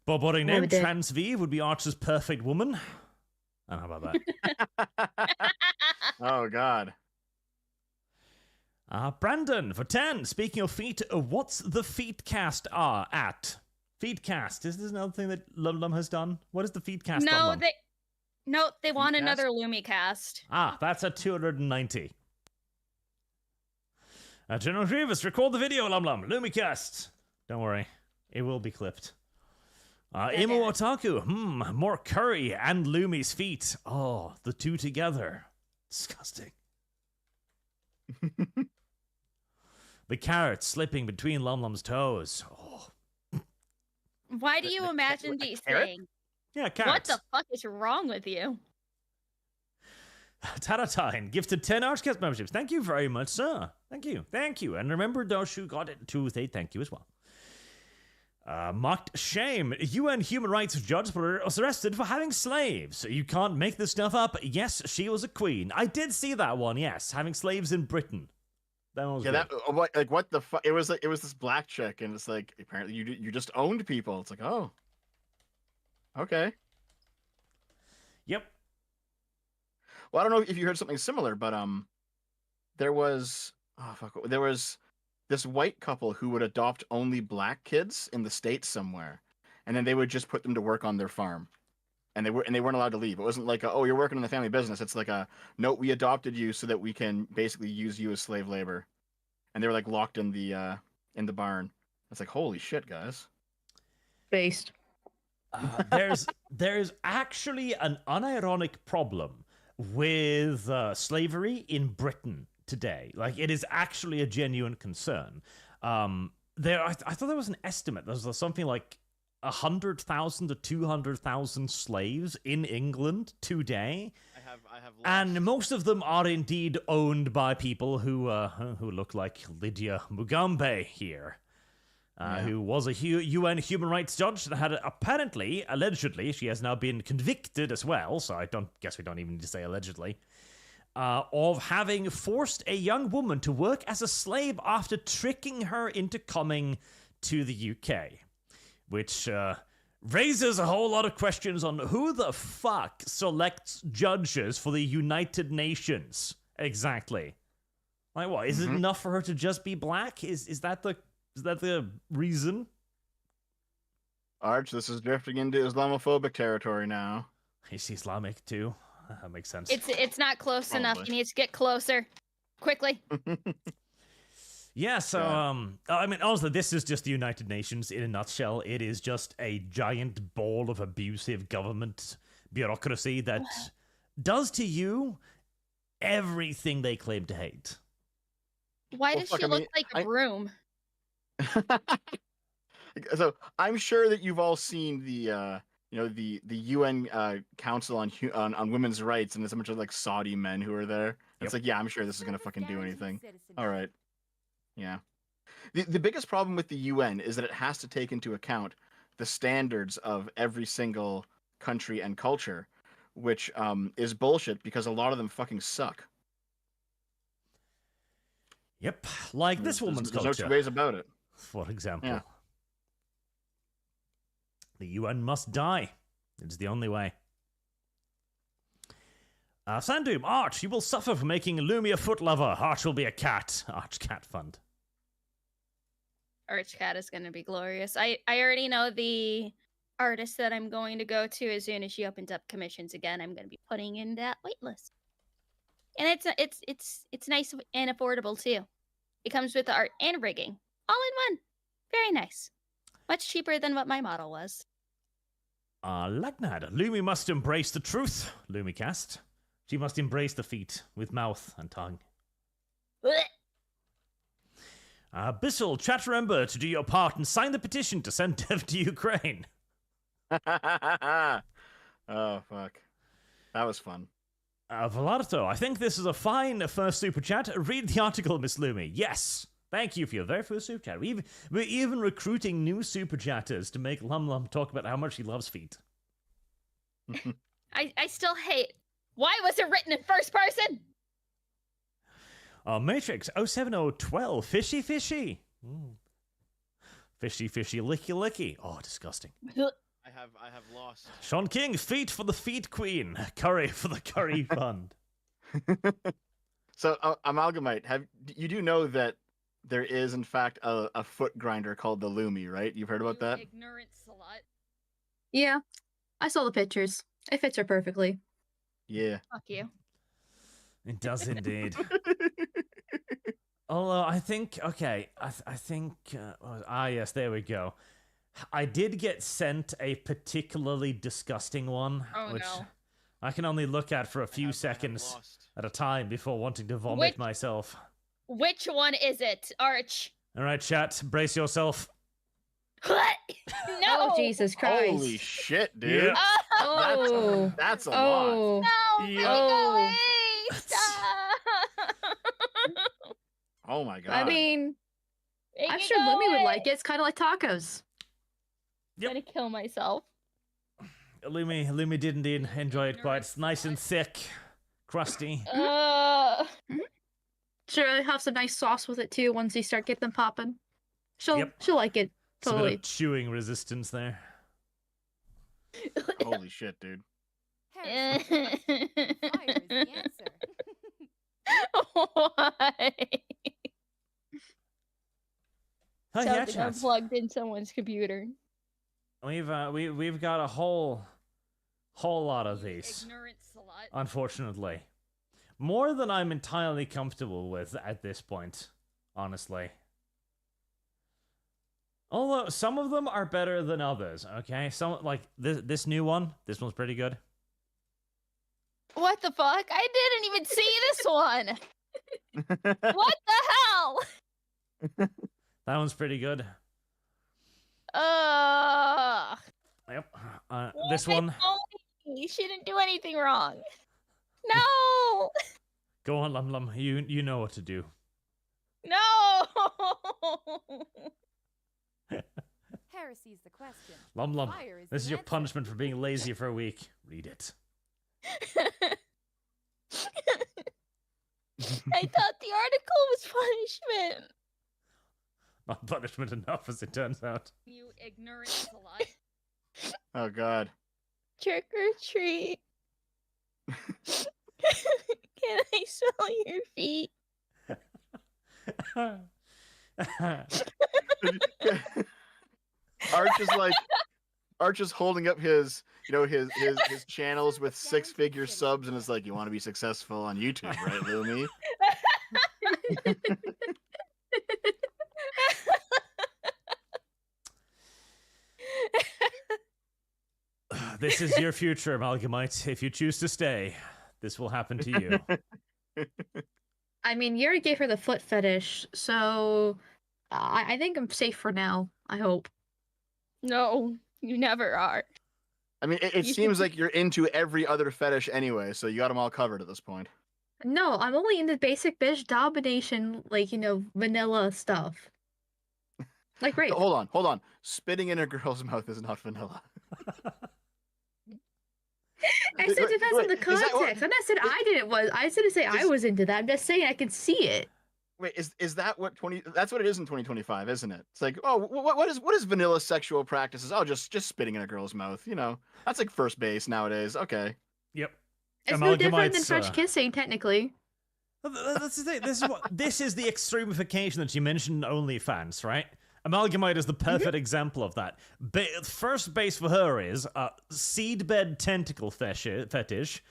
Boring name, Trans V would be Archer's perfect woman. I don't know about that. Oh, God. Brandon, for 10. Speaking of feet, what's the feetcast at? Feetcast. Is this another thing that Lum has done? What is the feetcast? No, they want another Lumicast. That's at 290. General Grievous, record the video, Lum. Lumicast. Don't worry. It will be clipped. Imo Otaku, more curry and Lumi's feet. Oh, the two together. Disgusting. The carrot slipping between Lum Lum's toes. Oh. Why do you imagine these things? Yeah, carrots. What the fuck is wrong with you? Taratine gifted 10 ArchCast memberships. Thank you very much, sir. Thank you. Thank you. And remember those who got it to say thank you as well. Mocked shame. UN human rights judge was arrested for having slaves. You can't make this stuff up. Yes, she was a queen. I did see that one, yes. Having slaves in Britain. That was what the fuck? It was this black chick, and it's like, apparently you just owned people. It's like, oh. Okay. Yep. Well, I don't know if you heard something similar, but there was this white couple who would adopt only black kids in the States somewhere, and then they would just put them to work on their farm, and they weren't allowed to leave. It wasn't like you're working in the family business. It's like no, we adopted you so that we can basically use you as slave labor, and they were like locked in the barn. It's like, holy shit, guys. Based. There's actually an unironic problem with slavery in Britain today. Like, it is actually a genuine concern. I thought there was an estimate. There was something like 100,000 to 200,000 slaves in England today. I have and most of them are indeed owned by people who look like Lydia Mugambe here. Who was a UN human rights judge that had allegedly, she has now been convicted as well, so I guess we don't even need to say allegedly, of having forced a young woman to work as a slave after tricking her into coming to the UK. Which raises a whole lot of questions on who the fuck selects judges for the United Nations, exactly. Like, what, is it enough for her to just be black? Is that the reason? Arch, this is drifting into Islamophobic territory now. He's Islamic too. That makes sense. It's not close enough. You need to get closer. Quickly. Yeah, so, I mean, honestly, this is just the United Nations in a nutshell. It is just a giant ball of abusive government bureaucracy that does to you everything they claim to hate. Why does she look like a broom? So I'm sure that you've all seen the UN Council on Women's Rights, and there's a bunch of like Saudi men who are there. It's like, yeah, I'm sure this is gonna fucking do anything. All right, yeah. The biggest problem with the UN is that it has to take into account the standards of every single country and culture, which is bullshit because a lot of them fucking suck. Yep, like this woman's culture. There's no two ways about it. For example, the UN must die. It's the only way. Sandoom, Arch, you will suffer for making Lumi a foot lover. Arch will be a cat. Arch Cat Fund. ArchCat is going to be glorious. I already know the artist that I'm going to go to as soon as she opens up commissions again. I'm going to be putting in that waitlist. And it's nice and affordable too. It comes with the art and rigging. All in one. Very nice. Much cheaper than what my model was. Lagnad, Lumi must embrace the truth, Lumicast. She must embrace the feet with mouth and tongue. Bissell, Chatterember to do your part and sign the petition to send Dev to Ukraine. Oh, fuck. That was fun. Velarto, I think this is a fine first super chat. Read the article, Miss Lumi. Yes. Thank you for your very first super chat. We're even recruiting new super chatters to make Lum Lum talk about how much he loves feet. I still hate. Why was it written in first person? Matrix 07012. Fishy fishy. Fishy fishy licky licky. Oh, disgusting. I have lost. Sean King, feet for the feet queen. Curry for the curry fund. So, Amalgamyte, you do know that there is, in fact, a foot grinder called the Lumi, right? You've heard about that? Ignorant slut. Yeah, I saw the pictures. It fits her perfectly. Yeah. Fuck you. It does indeed. Although I think, okay, I think, yes, there we go. I did get sent a particularly disgusting one, which no. I can only look at for a few seconds at a time before wanting to vomit myself. Which one is it, Arch? All right, chat, brace yourself. No! Oh, Jesus Christ. Holy shit, dude. Yeah. Oh. That's a lot. Oh. No! Yeah. Take Oh. away! Stop! Oh my god. I mean, Take I'm it sure Lumi would away! like it. It's kind of like tacos. Yep. I'm gonna kill myself. Lumi did indeed enjoy it quite. It's nice and thick, crusty. Sure, have some nice sauce with it too once you start getting them popping. She'll like it. It's a bit Totally. of chewing resistance there. Holy shit, dude. Harrison, fire is the answer. Why? Oh, yeah, Something chat. unplugged in someone's computer. We've got a whole lot of these, Ignorant slut. unfortunately. More than I'm entirely comfortable with at this point, honestly. Although some of them are better than others, okay? Some like this new one, this one's pretty good. What the fuck? I didn't even see this one. What the hell? That one's pretty good. Yep. This one. She didn't do anything wrong. No. Go on, Lum Lum. You know what to do. No. Heresy's the question. Lum Lum. Fire is This the is your answer. punishment for being lazy for a week. Read it. I thought the article was punishment. Not punishment enough, as it turns out. You ignorant slut. Oh god. Trick or treat. Can I smell your feet? Arch is holding up his his channels with 6-figure subs and is like, you want to be successful on YouTube, right, Lumi? This is your future, Amalgamyte. If you choose to stay, this will happen to you. I mean, Yuri gave her the foot fetish, so I think I'm safe for now. I hope. No, you never are. I mean, it seems like you're into every other fetish anyway, so you got them all covered at this point. No, I'm only into basic bitch domination, like, vanilla stuff. Like rape. Hold on. Spitting in a girl's mouth is not vanilla. I said depends on the Wait, is that what- context. I'm not saying I didn't was. I didn't say I was into that. I'm just saying I can see it. Wait, is that what that's what it is in 2025, isn't it? It's like, oh, what is vanilla sexual practices? Oh, just spitting in a girl's mouth, That's like first base nowadays. Okay. Yep. It's no different than Amalgamyte's, French kissing, technically. That's the thing. This is the extremification that you mentioned in OnlyFans, right? Amalgamyte is the perfect example of that. First base for her is seedbed tentacle fetish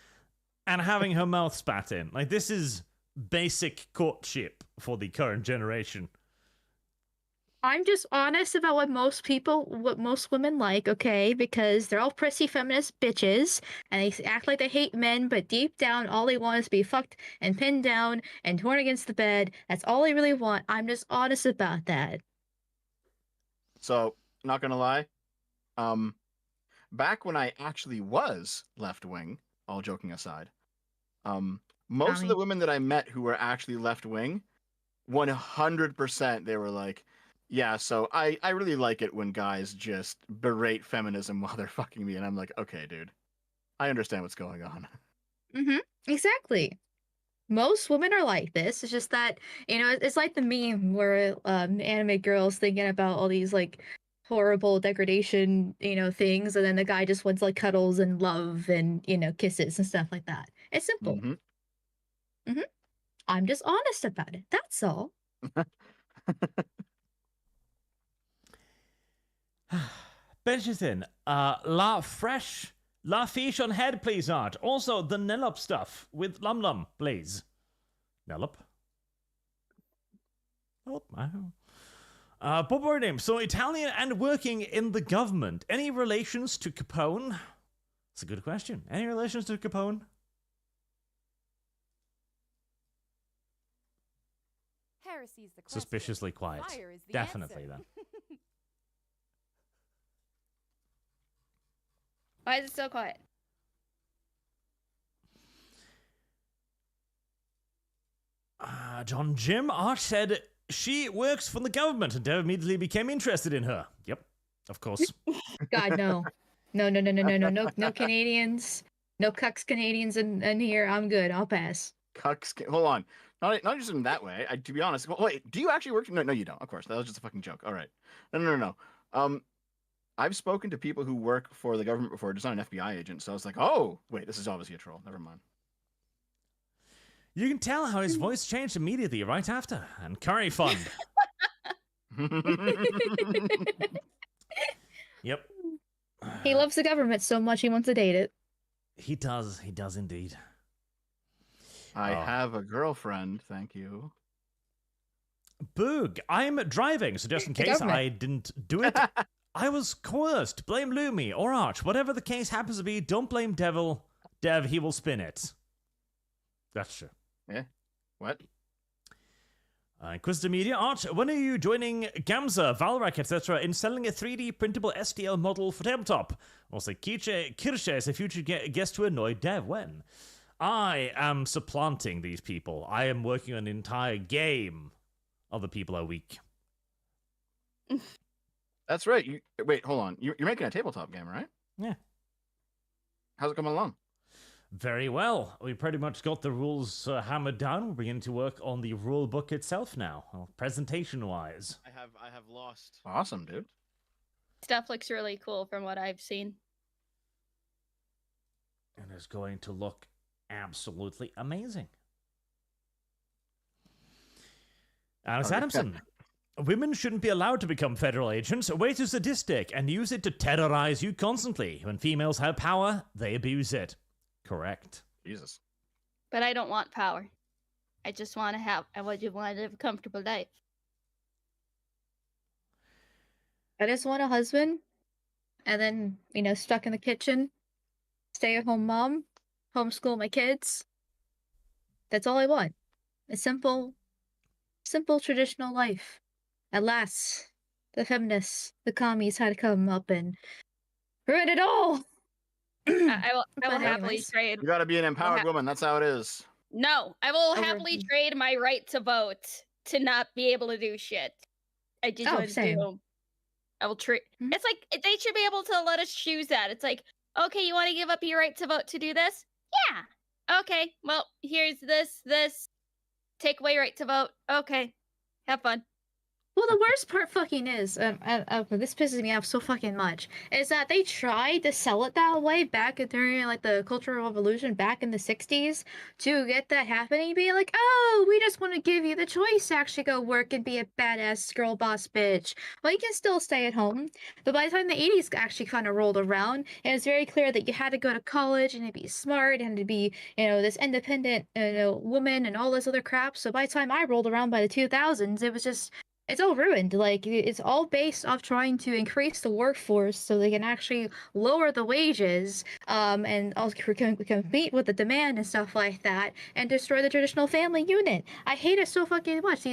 and having her mouth spat in. Like, this is basic courtship for the current generation. I'm just honest about what most women like, okay? Because they're all prissy feminist bitches, and they act like they hate men, but deep down, all they want is to be fucked and pinned down and torn against the bed. That's all they really want. I'm just honest about that. So, not gonna lie, back when I actually was left wing, all joking aside, most of the women that I met who were actually left wing, 100% they were like, yeah, so I really like it when guys just berate feminism while they're fucking me, and I'm like, okay, dude, I understand what's going on. Exactly. Most women are like this. It's just that, it's like the meme where anime girls thinking about all these like horrible degradation, things, and then the guy just wants like cuddles and love and, kisses and stuff like that. It's simple. I'm just honest about it. That's all. Benches in. La fiche on head, please, Art. Also, the Nellup stuff with Lum Lum, please. Nellup. Bob Burnham, so Italian and working in the government. Any relations to Capone? That's a good question. Any relations to Capone? Heresy's the question. Suspiciously quiet. Fire is the Definitely, answer. then. Why is it so quiet? John Jim Arch said she works for the government, and Dev immediately became interested in her. Yep, of course. God, no. No Canadians. No cucks Canadians in here. I'm good. I'll pass. Cucks. Hold on. Not just in that way. To be honest. Wait, do you actually work? No, you don't. Of course, that was just a fucking joke. All right. No. I've spoken to people who work for the government before, just not an FBI agent. So I was like, oh, wait, this is obviously a troll. Never mind. You can tell how his voice changed immediately right after. And curry fund. Yep. He loves the government so much he wants to date it. He does indeed. I have a girlfriend, thank you. Boog, I'm driving, so just in case I didn't do it, I was coerced. Blame Lumi or Arch. Whatever the case happens to be, don't blame Dev, he will spin it. That's true. Yeah? What? Inquisitor Media, Arch, when are you joining Gamza, Valrak, etc. in selling a 3D printable STL model for tabletop? Also, Kirsche is a future guest to annoy Dev. When? I am supplanting these people. I am working on an entire game. Other people are weak. That's right. Wait, hold on. You're making a tabletop game, right? Yeah. How's it coming along? Very well. We pretty much got the rules hammered down. We're beginning to work on the rule book itself now, presentation-wise. I have lost. Awesome, dude. Stuff looks really cool from what I've seen. And it's going to look absolutely amazing. Alex Adamson. Women shouldn't be allowed to become federal agents. Way too sadistic and use it to terrorize you constantly. When females have power, they abuse it. Correct. Jesus. But I don't want power. I just want to live a comfortable life. I just want a husband, and then, stuck in the kitchen, stay-at-home mom, homeschool my kids. That's all I want. A simple, traditional life. Alas, the feminists, the commies had to come up and ruin it all! I will happily trade. You gotta be an empowered woman. That's how it is. No, I will happily trade my right to vote to not be able to do shit. I just want same. to. I will trade. It's like they should be able to let us choose that. It's like, okay, you want to give up your right to vote to do this? Yeah. Okay. Well, here's this. Take away right to vote. Okay. Have fun. Well, the worst part fucking is, this pisses me off so fucking much, is that they tried to sell it that way back during, the Cultural Revolution back in the 60s to get that happening, being like, oh, we just want to give you the choice to actually go work and be a badass girl boss bitch. Well, you can still stay at home. But by the time the 80s actually kind of rolled around, it was very clear that you had to go to college and to be smart and to be, this independent, woman and all this other crap. So by the time I rolled around by the 2000s, it was just... It's all ruined. It's all based off trying to increase the workforce so they can actually lower the wages, and also compete with the demand and stuff like that, and destroy the traditional family unit. I hate it so fucking much.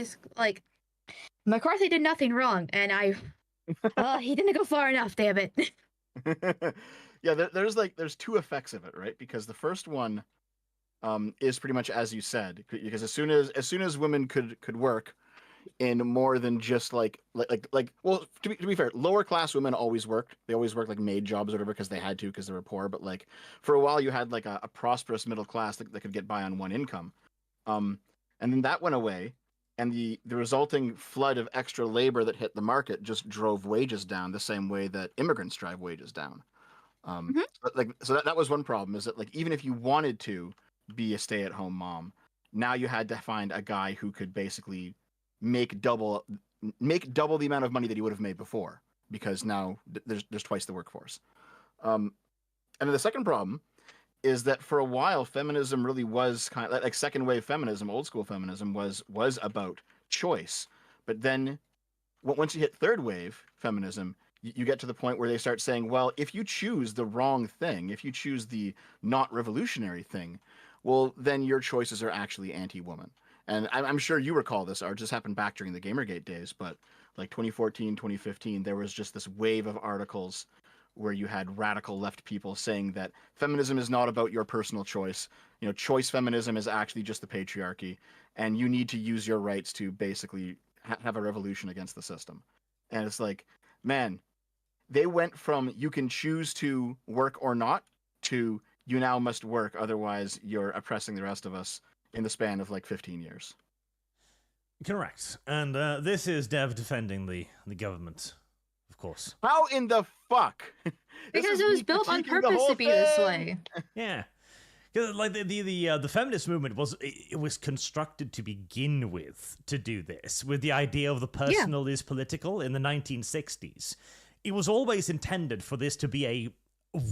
McCarthy did nothing wrong, and he didn't go far enough, damn it. Yeah, there's two effects of it, right? Because the first one is pretty much as you said, because as soon as women could work in more than just well, to be fair, lower class women always worked. They always worked maid jobs or whatever because they had to, because they were poor. But for a while you had a prosperous middle class that could get by on one income, and then that went away, and the resulting flood of extra labor that hit the market just drove wages down the same way that immigrants drive wages down. So that was one problem, is that even if you wanted to be a stay-at-home mom, now you had to find a guy who could basically make double the amount of money that he would have made before, because now there's twice the workforce. And then the second problem is that for a while feminism really was kind of second wave feminism, old school feminism was about choice, but then once you hit third wave feminism, you get to the point where they start saying, well, if you choose the wrong thing, if you choose the not revolutionary thing, well, then your choices are actually anti-woman. And I'm sure you recall this, or it just happened back during the Gamergate days, but like 2014, 2015, there was just this wave of articles where you had radical left people saying that feminism is not about your personal choice. You know, choice feminism is actually just the patriarchy, and you need to use your rights to basically have a revolution against the system. And it's like, man, they went from you can choose to work or not to you now must work, otherwise you're oppressing the rest of us in the span of like 15 years. Correct. And this is Dev defending the government, of course. How in the fuck? Because it was built on purpose to be this way. Yeah. Like the feminist movement was constructed to begin with to do this, with the idea of the personal is political in the 1960s. It was always intended for this to be a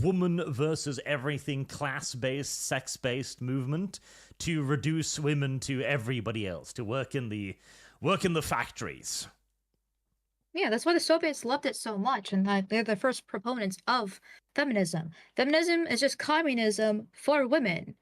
woman versus everything, class-based, sex-based movement to reduce women to everybody else, to work in the factories. Yeah, that's why the Soviets loved it so much, and they're the first proponents of feminism. Feminism is just communism for women.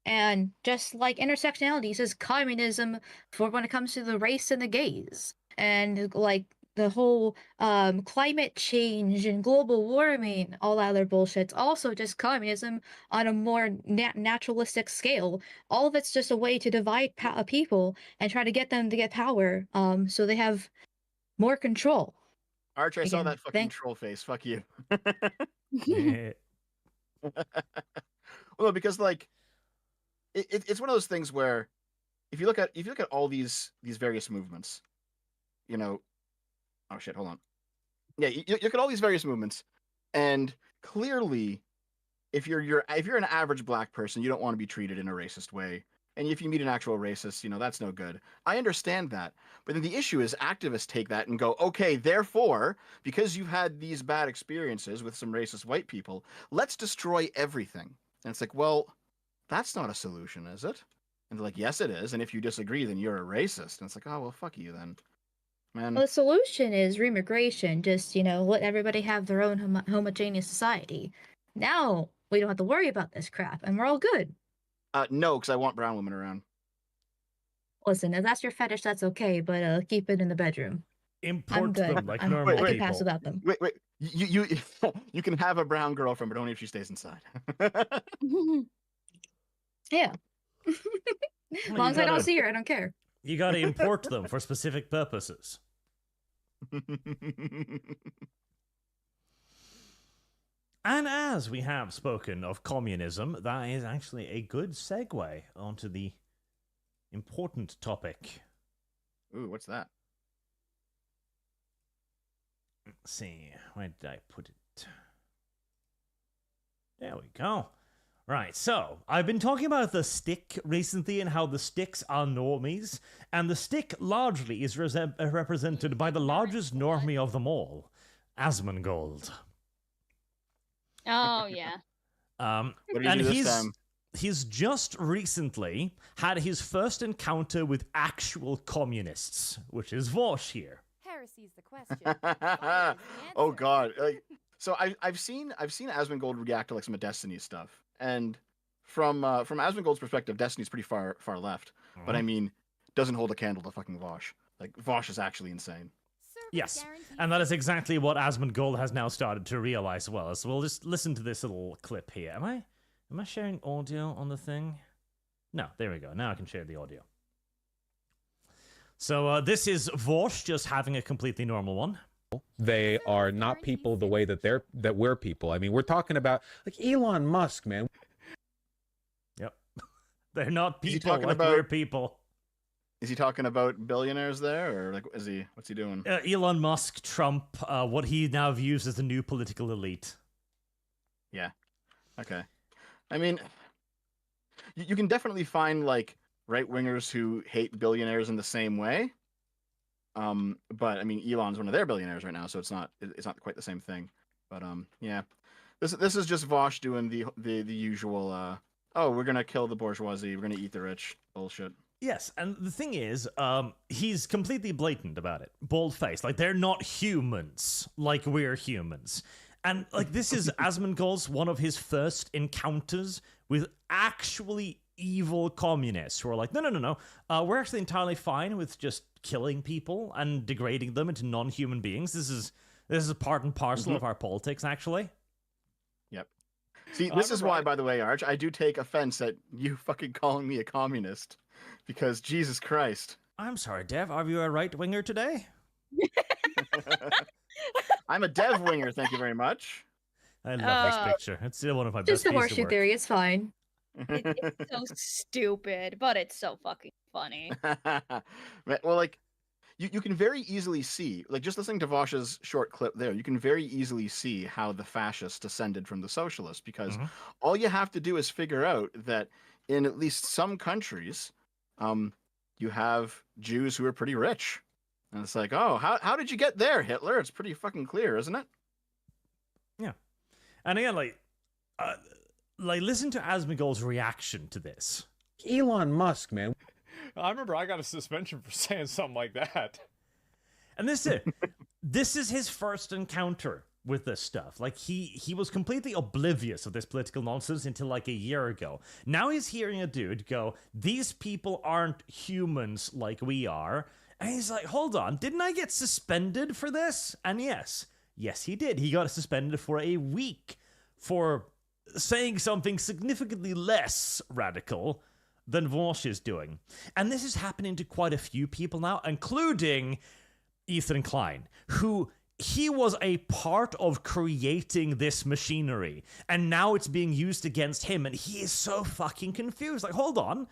And just like intersectionality is communism for when it comes to the race and the gays. And like the whole climate change and global warming, all that other bullshit's also just communism on a more naturalistic scale. All of it's just a way to divide people and try to get them to get power, so they have more control. Arch, I saw that fucking troll face. Fuck you. Yeah. Well, because like it's one of those things where if you look at all these various movements, you know, oh shit, hold on. Yeah, you look at all these various movements, and clearly, if you're an average black person, you don't want to be treated in a racist way. And if you meet an actual racist, you know, that's no good. I understand that. But then the issue is activists take that and go, okay, therefore, because you've had these bad experiences with some racist white people, let's destroy everything. And it's like, well, that's not a solution, is it? And they're like, yes, it is. And if you disagree, then you're a racist. And it's like, oh, well, fuck you then. Man. Well, the solution is remigration. Just, you know, let everybody have their own homogeneous society. Now we don't have to worry about this crap, and we're all good. No, because I want brown women around. Listen, if that's your fetish, that's okay, but keep it in the bedroom. Import them like normal people. I can pass without them. Wait. You can have a brown girlfriend, but only if she stays inside. Yeah. As long as I don't see her, I don't care. You gotta import them for specific purposes. And as we have spoken of communism, that is actually a good segue onto the important topic. Ooh, what's that? Let's see, where did I put it? There we go. Right, so I've been talking about the stick recently and how the sticks are normies, and the stick largely is represented by the largest normie of them all, Asmongold. Oh, yeah. What did he do this time? He's just recently had his first encounter with actual communists, which is Vosh here. Heresy's the question. The Oh God! Like, so I've seen Asmongold react to like some of Destiny's stuff, and from Asmongold's perspective, Destiny's pretty far left. Mm-hmm. But I mean, doesn't hold a candle to fucking Vosh. Like Vosh is actually insane. Yes, and that is exactly what Asmongold has now started to realize as well. So we'll just listen to this little clip here. Am I sharing audio on the thing? No, there we go. Now I can share the audio. So this is Vosh just having a completely normal one. They are not people the way that we're people. I mean, we're talking about like Elon Musk, man. Yep. They're not people like we're people. Is he talking about billionaires there, or like what's he doing? Elon Musk, Trump, what he now views as the new political elite. Yeah. Okay. I mean, you can definitely find like right-wingers who hate billionaires in the same way. But I mean, Elon's one of their billionaires right now, so it's not quite the same thing. But yeah, this is just Vosh doing the usual. Oh, we're gonna kill the bourgeoisie. We're gonna eat the rich bullshit. Yes, and the thing is, he's completely blatant about it. Bold-faced. Like, they're not humans like we're humans. And, like, this is Asmongold's one of his first encounters with actually evil communists who are like, no. We're actually entirely fine with just killing people and degrading them into non-human beings. This is part and parcel of our politics, actually. Yep. See, this is why, by the way, Arch, I do take offense at you fucking calling me a communist. Because Jesus Christ. I'm sorry, Dev. Are you a right-winger today? I'm a dev winger, thank you very much. I love this picture. It's still one of my best Just a pieces of horseshoe work. theory. It's fine. It's so stupid, but it's so fucking funny. Well, like, you can very easily see, like, just listening to Vosh's short clip there, you can very easily see how the fascists descended from the socialists, because all you have to do is figure out that in at least some countries, you have Jews who are pretty rich. And it's like, oh, how did you get there, Hitler? It's pretty fucking clear, isn't it? Yeah. And again, like listen to Asmongold's reaction to this. Elon Musk, man. I remember I got a suspension for saying something like that. And this is his first encounter with this stuff. Like, he was completely oblivious of this political nonsense until like a year ago. Now he's hearing a dude go, these people aren't humans like we are. And he's like, hold on, didn't I get suspended for this? And yes, he did. He got suspended for a week for saying something significantly less radical than Vosh is doing. And this is happening to quite a few people now, including Ethan Klein, who he was a part of creating this machinery, and now it's being used against him, and he is so fucking confused. Like, hold on.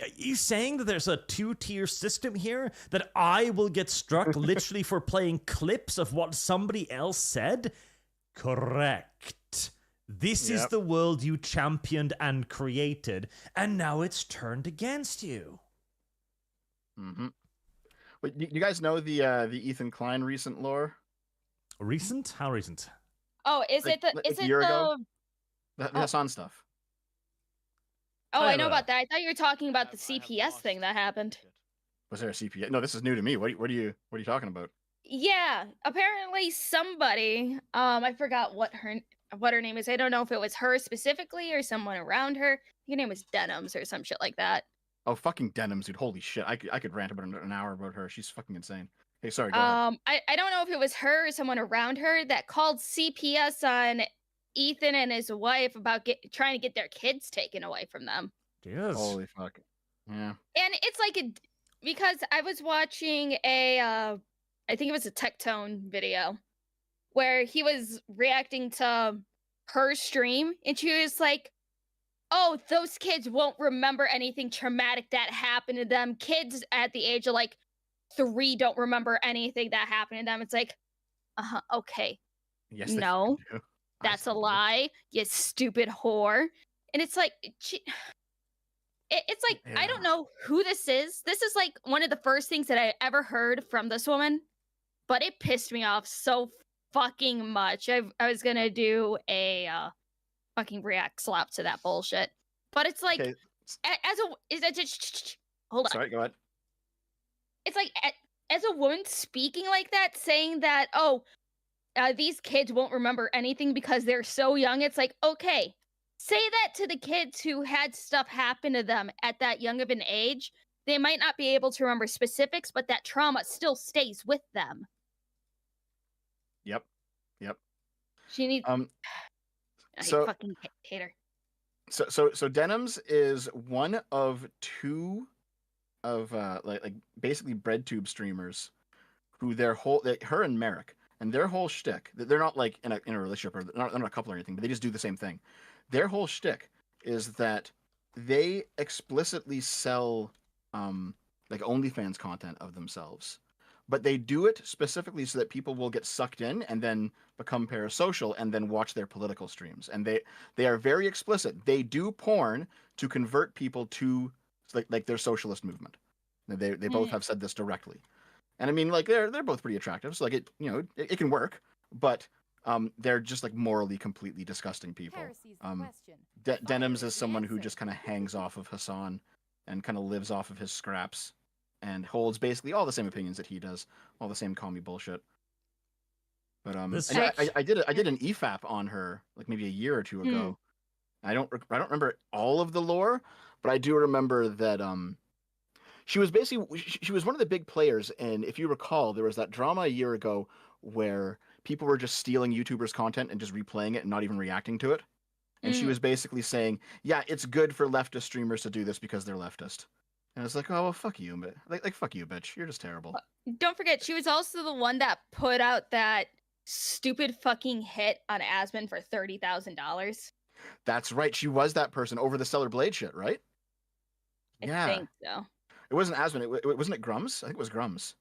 Are you saying that there's a two-tier system here? That I will get struck literally for playing clips of what somebody else said? Correct. This is the world you championed and created, and now it's turned against you. Wait, you guys know the Ethan Klein recent lore? Recent? How recent? Oh, is it a year ago? The Hassan stuff. Oh, I know about that. I thought you were talking about the CPS thing that happened. Was there a CPS? No, this is new to me. What are you talking about? Yeah, apparently somebody, I forgot what her name is. I don't know if it was her specifically or someone around her. Her name was Denims or some shit like that. Oh, fucking Denims, dude. Holy shit. I could rant about an hour about her. She's fucking insane. Hey, sorry, go ahead. I don't know if it was her or someone around her that called CPS on Ethan and his wife about trying to get their kids taken away from them. Yes. Holy fuck. Yeah. And it's like because I was watching I think it was a Tectone video where he was reacting to her stream, and she was like, oh, those kids won't remember anything traumatic that happened to them. Kids at the age of like 3 don't remember anything that happened to them. It's like, okay. Yes, no, that's a lie, you stupid whore. And it's like, it's like, I don't know who this is. This is like one of the first things that I ever heard from this woman, but it pissed me off so fucking much. I was gonna do a fucking react slap to that bullshit, but it's like, hold on. Sorry, go ahead. It's like, as a woman speaking like that, saying that, these kids won't remember anything because they're so young. It's like, okay, say that to the kids who had stuff happen to them at that young of an age. They might not be able to remember specifics, but that trauma still stays with them. Yep. She needs. I fucking hate her. So Denims is one of 2 of like basically bread tube streamers who her and Merrick, and their whole shtick, they're not like in a relationship, or they're not a couple or anything, but they just do the same thing. Their whole shtick is that they explicitly sell like OnlyFans content of themselves, but they do it specifically so that people will get sucked in and then become parasocial and then watch their political streams. And they are very explicit. They do porn to convert people to like their socialist movement. They both have said this directly. And I mean, like, they're both pretty attractive, so like it can work, but they're just like morally completely disgusting people. Denims is someone who just kind of hangs off of Hassan and kind of lives off of his scraps and holds basically all the same opinions that he does, all the same commie bullshit. But I did an EFAP on her like maybe a year or two ago. I don't remember all of the lore, but I do remember that she was one of the big players, and if you recall, there was that drama a year ago where people were just stealing YouTubers' content and just replaying it and not even reacting to it. And she was basically saying, yeah, it's good for leftist streamers to do this because they're leftist. And I was like, oh, well, fuck you, like fuck you, bitch. You're just terrible. Don't forget, she was also the one that put out that stupid fucking hit on Asmon for $30,000. That's right. She was that person over the Stellar Blade shit, right? I think so. It wasn't Asmon. Wasn't it Grums? I think it was Grums.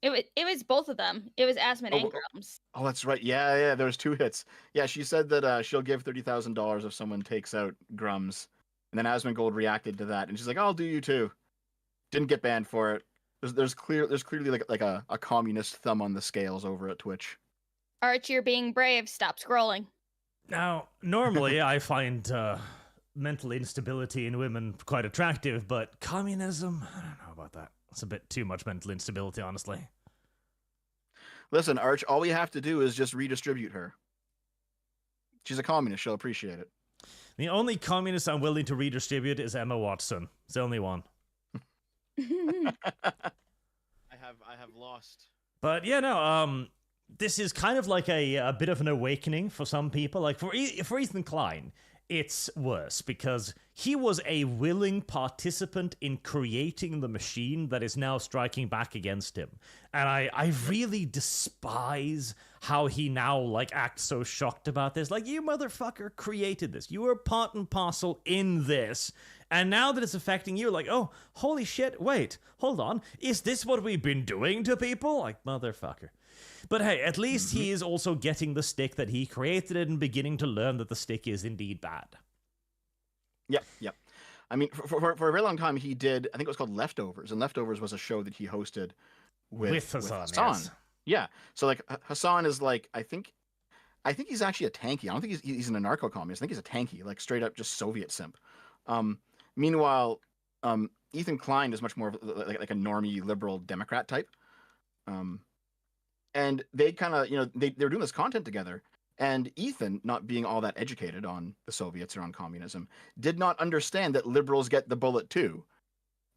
It was both of them. It was Asmon and Grums. Oh, that's right. Yeah. There was 2 hits. Yeah, she said that she'll give $30,000 if someone takes out Grums, and then Asmongold reacted to that, and she's like, "I'll do you too." Didn't get banned for it. There's clearly like a communist thumb on the scales over at Twitch. Arch, you're being brave. Stop scrolling. Now, normally I find mental instability in women quite attractive, but communism, I don't know about that. It's a bit too much mental instability, honestly. Listen, Arch, all we have to do is just redistribute her. She's a communist. She'll appreciate it. The only communist I'm willing to redistribute is Emma Watson. It's the only one. I have lost. But yeah, no, this is kind of like a bit of an awakening for some people. Like for Ethan Klein, it's worse because he was a willing participant in creating the machine that is now striking back against him. And I really despise how he now like acts so shocked about this. Like, you motherfucker created this. You were part and parcel in this. And now that it's affecting you, like, oh, holy shit, wait, hold on. Is this what we've been doing to people? Like, motherfucker. But hey, at least he is also getting the stick that he created and beginning to learn that the stick is indeed bad. Yep. I mean, for a very long time, he did, I think it was called Leftovers, and Leftovers was a show that he hosted with Hassan. Yes. Yeah. So, like, Hassan is, like, I think he's actually a tanky. I don't think he's an anarcho-communist. I think he's a tanky, like, straight-up just Soviet simp. Meanwhile, Ethan Klein is much more of like a normie liberal Democrat type. And they kind of, they were doing this content together. And Ethan, not being all that educated on the Soviets or on communism, did not understand that liberals get the bullet too.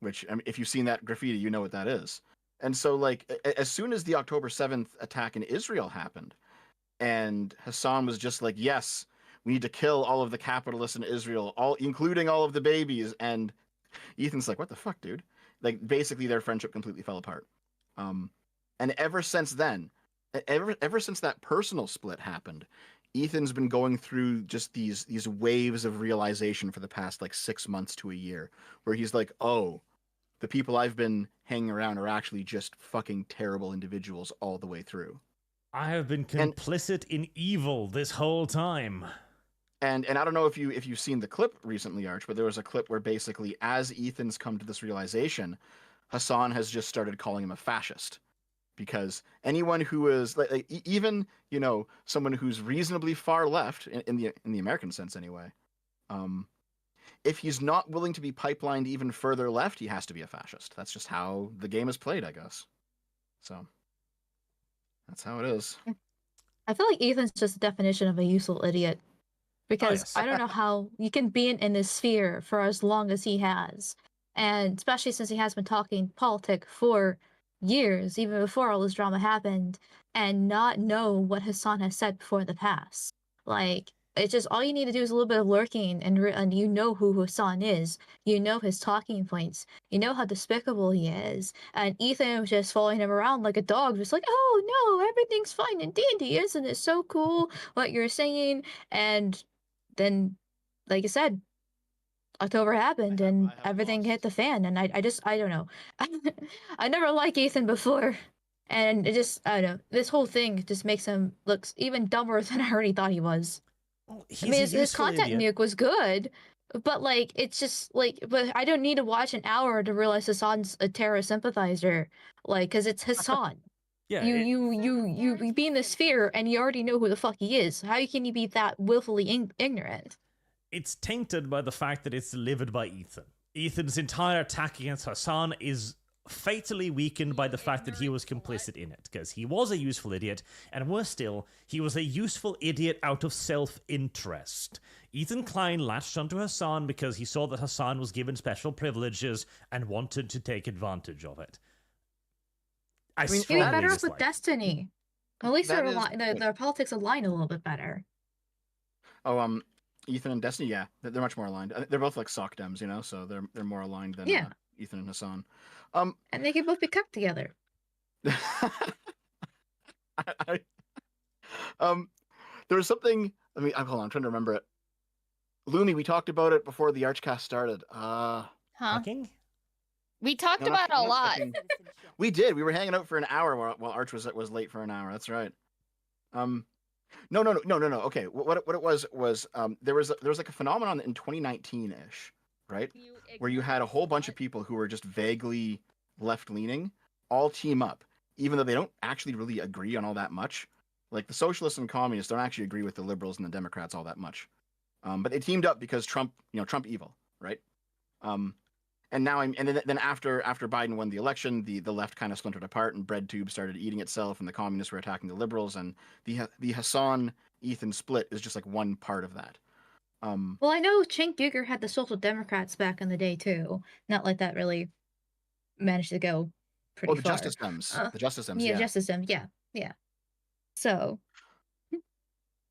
Which, I mean, if you've seen that graffiti, you know what that is. And so, like, as soon as the October 7th attack in Israel happened, and Hassan was just like, yes, we need to kill all of the capitalists in Israel, including all of the babies. And Ethan's like, what the fuck, dude? Like, basically, their friendship completely fell apart. And ever since then, ever since that personal split happened, Ethan's been going through just these waves of realization for the past, like, 6 months to a year, where he's like, oh, the people I've been hanging around are actually just fucking terrible individuals all the way through. I have been complicit in evil this whole time. And I don't know if you've seen the clip recently, Arch, but there was a clip where basically, as Ethan's come to this realization, Hassan has just started calling him a fascist. Because anyone who is like even someone who's reasonably far left in the American sense anyway, if he's not willing to be pipelined even further left, he has to be a fascist. That's just how the game is played, I guess. So that's how it is. I feel like Ethan's just the definition of a useful idiot. Because I don't know how you can be in this sphere for as long as he has. And especially since he has been talking politics for years, even before all this drama happened, and not know what Hassan has said before in the past. Like, it's just all you need to do is a little bit of lurking, and you know who Hassan is. You know his talking points. You know how despicable he is. And Ethan was just following him around like a dog, just like, oh no, everything's fine and dandy, isn't it so cool what you're saying? And then, like I said, October happened and everything hit the fan, and I don't know. I never liked Ethan before, and I don't know. This whole thing just makes him look even dumber than I already thought he was. Well, I mean, his content nuke was good, but like, it's just like, but I don't need to watch an hour to realize Hassan's a terrorist sympathizer, like, because it's Hassan. Yeah, you be in the sphere and you already know who the fuck he is. How can you be that willfully ignorant? It's tainted by the fact that it's delivered by Ethan. Ethan's entire attack against Hassan is fatally weakened by the fact that he was complicit in it, because he was a useful idiot, and worse still, he was a useful idiot out of self-interest. Ethan Klein latched onto Hassan because he saw that Hassan was given special privileges and wanted to take advantage of it. He'd be better off with Destiny. At least their politics align a little bit better. Oh, Ethan and Destiny, yeah, they're much more aligned. They're both like sock dems, you know, so they're more aligned than Ethan and Hassan. And they can both be kept together. There was something. Hold on, I'm trying to remember it. Lumi, we talked about it before the ArchCast started. Fucking? We talked about it a lot. We did. We were hanging out for an hour while Arch was late for an hour. That's right. No. Okay, what it was there was like a phenomenon in 2019-ish, right? Where you had a whole bunch of people who were just vaguely left-leaning all team up, even though they don't actually really agree on all that much. Like the socialists and communists don't actually agree with the liberals and the Democrats all that much. But they teamed up because Trump evil, right? And now then after Biden won the election, the left kind of splintered apart and bread tube started eating itself, and the communists were attacking the liberals, and the Hassan Ethan split is just like one part of that. Well, I know Cenk Uygur had the Social Democrats back in the day too. Not like that really managed to go pretty far. The Justice Dems. The Justice Dems. Yeah, Justice Dems. Yeah. So.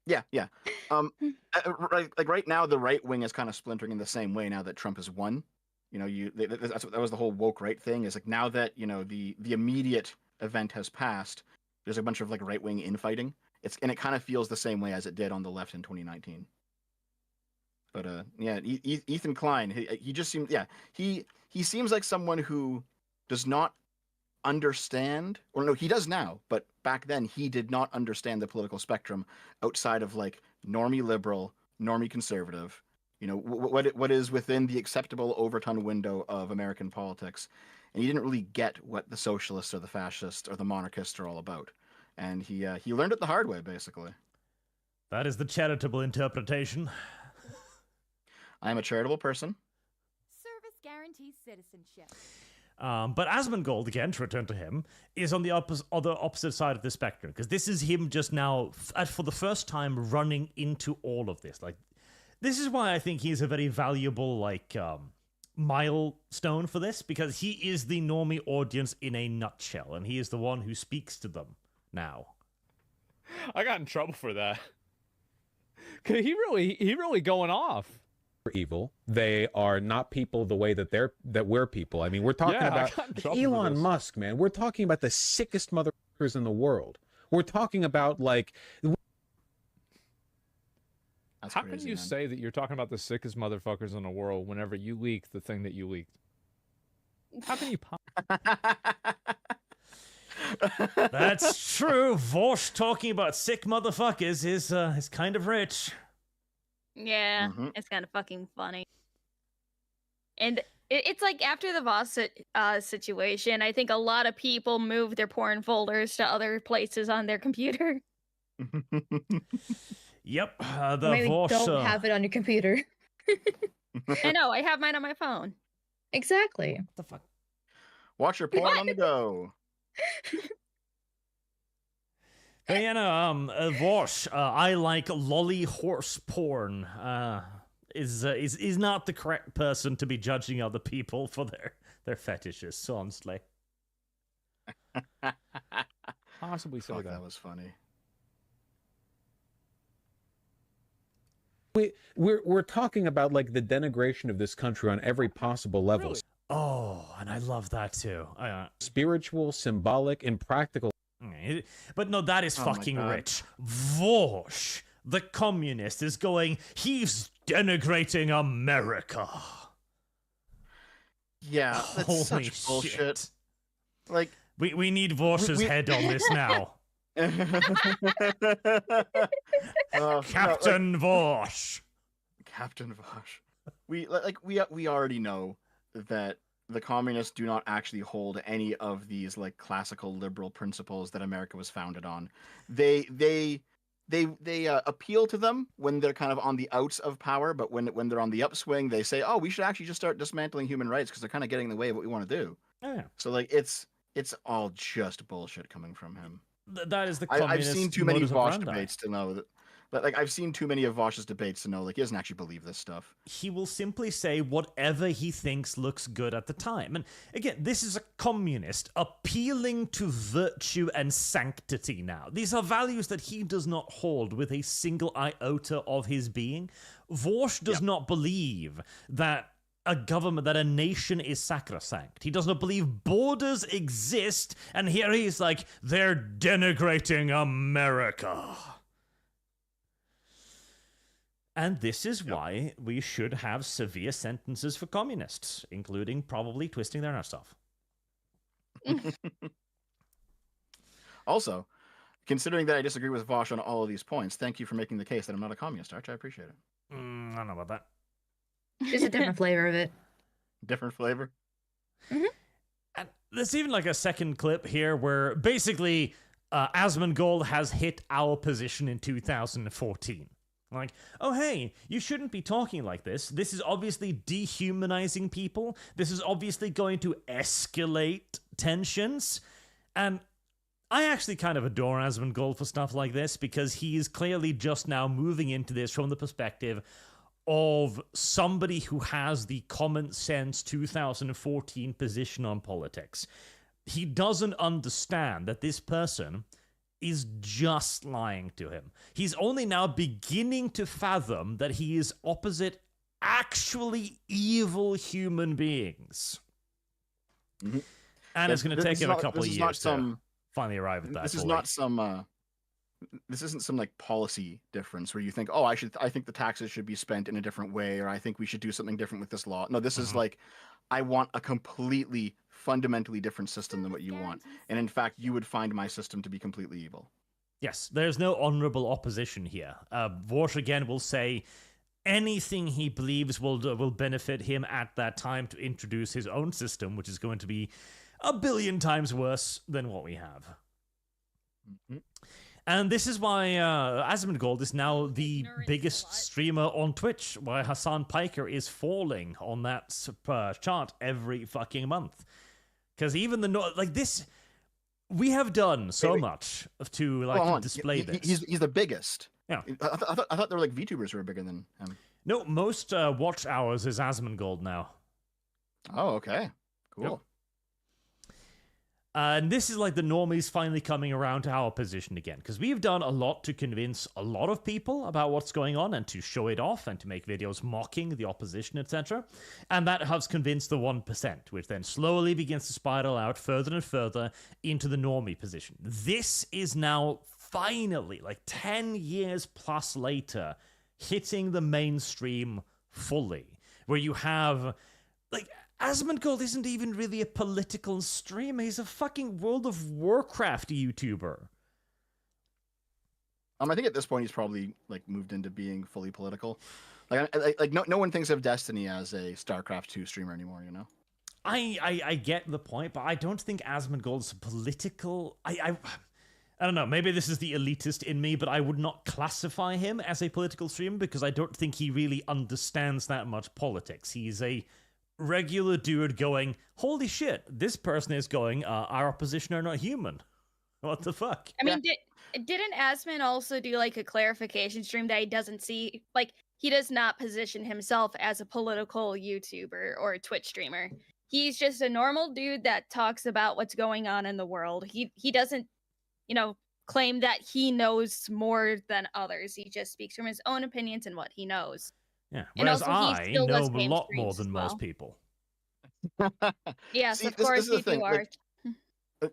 Yeah. Right now, the right wing is kind of splintering in the same way now that Trump has won. You know, that was the whole woke right thing. Is like now that the immediate event has passed, there's a bunch of like right wing infighting. And it kind of feels the same way as it did on the left in 2019. But Ethan Klein, he just seems he seems like someone who does not understand, or no, he does now, but back then he did not understand the political spectrum outside of like normie liberal, normie conservative. You know, what is within the acceptable overton window of American politics, and he didn't really get what the socialists or the fascists or the monarchists are all about, and he learned it the hard way, basically. That is the charitable interpretation. I am a charitable person. Service guarantees citizenship. But Asmongold, again, to return to him, is on the opposite side of the spectrum, because this is him just now, for the first time, running into all of this. Like, this is why I think he's a very valuable, like, milestone for this, because he is the normie audience in a nutshell, and he is the one who speaks to them now. I got in trouble for that. Cause he really going off. Evil. They are not people the way that we're people. I mean, we're talking about Elon Musk, man. We're talking about the sickest motherfuckers in the world. We're talking about like. How can you say that you're talking about the sickest motherfuckers in the world whenever you leak the thing that you leaked? How can you? That's true. Vosh talking about sick motherfuckers is kind of rich. Yeah, It's kind of fucking funny. And it's like after the Voss situation, I think a lot of people moved their porn folders to other places on their computer. Yep, Maybe Vosh, don't have it on your computer. I know, I have mine on my phone. Exactly. What the fuck? Watch your porn on the go. But Vosh, I like lolly horse porn. Is not the correct person to be judging other people for their fetishes, honestly. Possibly so. That was funny. We're talking about like the denigration of this country on every possible level. Really? Oh, and I love that too. Spiritual, symbolic, and practical. But no, that is fucking rich. Vosh, the communist, is going, he's denigrating America. Yeah, that's Holy such bullshit. Shit. Like, we need Vosh's head on this now. Captain Vosh. Captain Vosh. We already know that the communists do not actually hold any of these like classical liberal principles that America was founded on. They they appeal to them when they're kind of on the outs of power, but when they're on the upswing, they say, "Oh, we should actually just start dismantling human rights because they're kind of getting in the way of what we want to do." Yeah. So like it's all just bullshit coming from him. That is the I've seen too many Vosh operandi. debates to know that. Like I've seen too many of Vosh's debates to know like he doesn't actually believe this stuff. He will simply say whatever he thinks looks good at the time. And again, this is a communist appealing to virtue and sanctity now. These are values that he does not hold with a single iota of his being. Vosh does not believe that a government, that a nation is sacrosanct. He does not believe borders exist, and here he's like, they're denigrating America. And this is why we should have severe sentences for communists, including probably twisting their nuts off. Also, considering that I disagree with Vosh on all of these points, thank you for making the case that I'm not a communist, Arch. I appreciate it. I don't know about that. Just a different flavor of it. Different flavor? Mm-hmm. And there's even like a second clip here where basically Asmongold has hit our position in 2014. Like, oh, hey, you shouldn't be talking like this. This is obviously dehumanizing people. This is obviously going to escalate tensions. And I actually kind of adore Asmongold for stuff like this because he is clearly just now moving into this from the perspective of somebody who has the common sense 2014 position on politics. He doesn't understand that this person is just lying to him. He's only now beginning to fathom that he is opposite actually evil human beings. Mm-hmm. And it's going to take him a couple of years to finally arrive at that. This is not some this isn't some like policy difference where you think, oh, I think the taxes should be spent in a different way, or I think we should do something different with this law. No, this is like, I want a completely fundamentally different system than what you want. And in fact, you would find my system to be completely evil. Yes, there's no honorable opposition here. Vosh again will say anything he believes will benefit him at that time to introduce his own system, which is going to be a billion times worse than what we have. Mm-hmm. And this is why Asmongold is now the biggest streamer on Twitch, why Hassan Piker is falling on that chart every fucking month. Because even this, we have done so much to display this. He's the biggest. Yeah. I thought there were like VTubers who were bigger than him. No, most watch hours is Asmongold now. Oh, okay. Cool. Yep. And this is like the normies finally coming around to our position again, because we've done a lot to convince a lot of people about what's going on and to show it off and to make videos mocking the opposition, etc. And that has convinced the 1%, which then slowly begins to spiral out further and further into the normie position. This is now finally, like 10 years plus later, hitting the mainstream fully, where you have, like, Asmongold isn't even really a political streamer. He's a fucking World of Warcraft YouTuber. I think at this point he's probably like moved into being fully political. Like no one thinks of Destiny as a StarCraft 2 streamer anymore, you know? I get the point, but I don't think Asmongold's political. I don't know, maybe this is the elitist in me, but I would not classify him as a political streamer because I don't think he really understands that much politics. He's a regular dude going, holy shit, this person is going, our opposition are not human. What the fuck? I mean, didn't Asmon also do like a clarification stream that he doesn't see, like, he does not position himself as a political YouTuber or a Twitch streamer. He's just a normal dude that talks about what's going on in the world. He doesn't, claim that he knows more than others. He just speaks from his own opinions and what he knows. Yeah, whereas I know a lot more than most people. Yes, of course you do, Arch.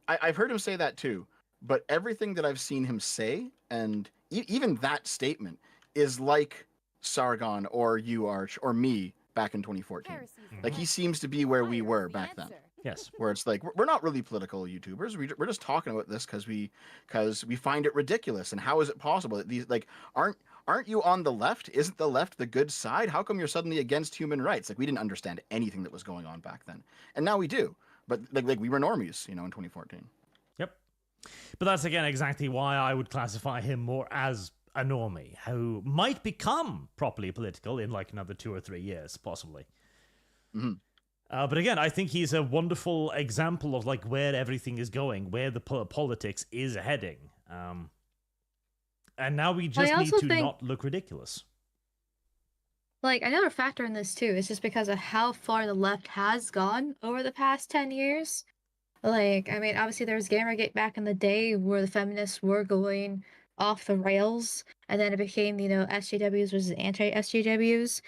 I've heard him say that too, but everything that I've seen him say, and even that statement, is like Sargon or you, Arch, or me back in 2014. Like, he seems to be where we were back then. Yes. Where it's like, we're not really political YouTubers. We're just talking about this because we find it ridiculous. And how is it possible that these, like, aren't you on the left? Isn't the left the good side? How come you're suddenly against human rights? Like, we didn't understand anything that was going on back then. And now we do. But like we were normies, in 2014. Yep. But that's, again, exactly why I would classify him more as a normie who might become properly political in like another 2 or 3 years, possibly. Mm-hmm. But again, I think he's a wonderful example of like where everything is going, where the politics is heading. And now we just need to not look ridiculous. Like, another factor in this too is just because of how far the left has gone over the past 10 years. Like, I mean, obviously there was Gamergate back in the day where the feminists were going off the rails, and then it became, SJWs versus anti-SJWs.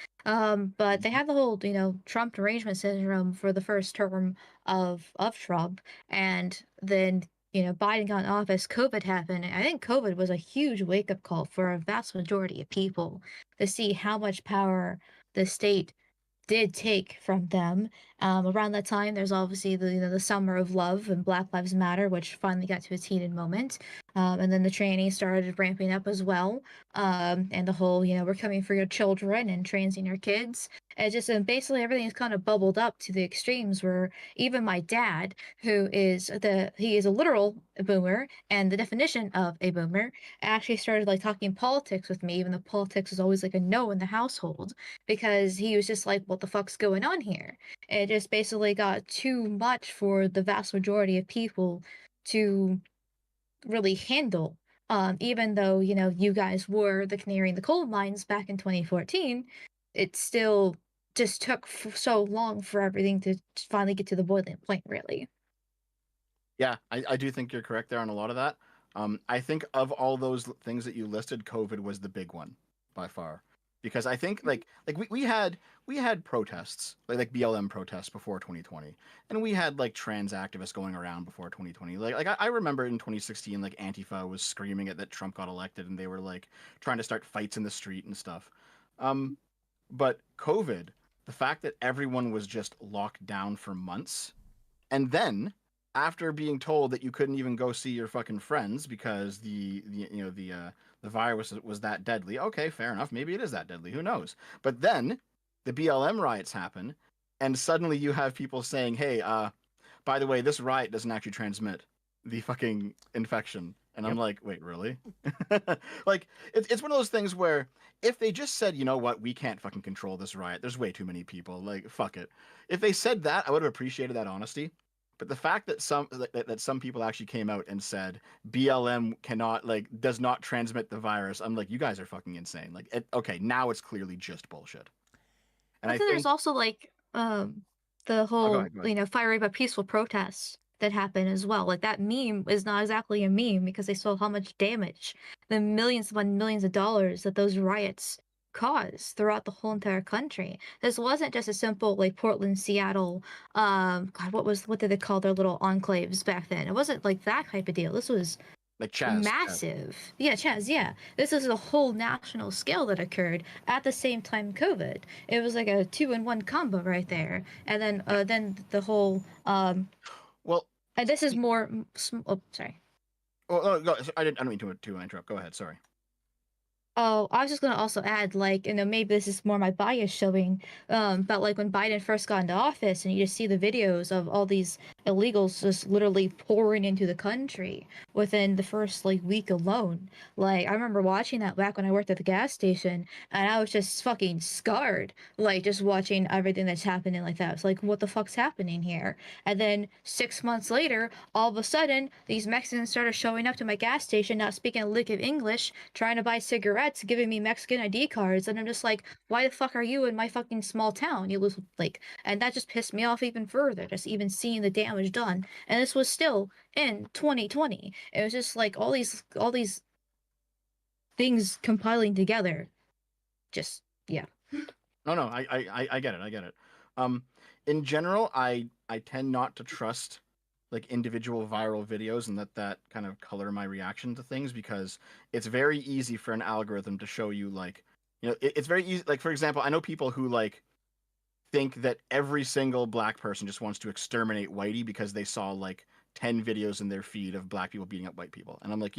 But they had the whole, Trump derangement syndrome for the first term of Trump, and then, Biden got in office, COVID happened. And I think COVID was a huge wake-up call for a vast majority of people to see how much power the state did take from them. Around that time, there's obviously the Summer of Love and Black Lives Matter, which finally got to its heated moment. And then the training started ramping up as well. And the whole, we're coming for your children and transing your kids. And just basically everything's kind of bubbled up to the extremes where even my dad, he is a literal boomer and the definition of a boomer, actually started like talking politics with me, even though politics was always like a no in the household, because he was just like, what the fuck's going on here? It just basically got too much for the vast majority of people to really handle. Even though, you guys were the canary in the coal mines back in 2014, it still just took so long for everything to finally get to the boiling point, really. Yeah, I do think you're correct there on a lot of that. I think of all those things that you listed, COVID was the big one by far. Because I think like we had protests, like BLM protests before 2020, and we had like trans activists going around before 2020. Like I remember in 2016, like Antifa was screaming that Trump got elected, and they were like trying to start fights in the street and stuff. But COVID, the fact that everyone was just locked down for months, and then after being told that you couldn't even go see your fucking friends because the virus was that deadly. Okay, fair enough. Maybe it is that deadly. Who knows? But then the BLM riots happen, and suddenly you have people saying, hey, by the way, this riot doesn't actually transmit the fucking infection. And I'm like, wait, really? Like, it's one of those things where if they just said, you know what, we can't fucking control this riot. There's way too many people. Like, fuck it. If they said that, I would have appreciated that honesty. But the fact that some people actually came out and said BLM does not transmit the virus, I'm like, you guys are fucking insane. Like, okay, now it's clearly just bullshit. And I think there's also like the whole go ahead. fiery but peaceful protests that happen as well. Like, that meme is not exactly a meme because they saw how much damage, the millions upon millions of dollars that those riots caused throughout the whole entire country. This wasn't just a simple like Portland, Seattle, God, what did they call their little enclaves back then? It wasn't like that type of deal. This was like Chaz. Massive. Yeah, Chaz, yeah. This is a whole national scale that occurred at the same time COVID. It was like a 2-in-1 combo right there. And then the whole well, and this is more oh, sorry. Oh, no, I don't mean to interrupt. Go ahead, sorry. Oh, I was just gonna also add, like, maybe this is more my bias showing, but like when Biden first got into office and you just see the videos of all these illegals just literally pouring into the country within the first like week alone. Like, I remember watching that back when I worked at the gas station, and I was just fucking scarred, like just watching everything that's happening like that. It's like, what the fuck's happening here? And then 6 months later, all of a sudden, these Mexicans started showing up to my gas station, not speaking a lick of English, trying to buy cigarettes, giving me Mexican ID cards, and I'm just like, why the fuck are you in my fucking small town? You lose, like, and that just pissed me off even further, just even seeing the damage done. And this was still in 2020. It was just like all these things compiling together. Just yeah. No, I get it. In general, I tend not to trust like individual viral videos and that kind of color my reaction to things, because it's very easy for an algorithm to show you like, it's very easy. Like, for example, I know people who like think that every single black person just wants to exterminate whitey because they saw like 10 videos in their feed of black people beating up white people. And I'm like,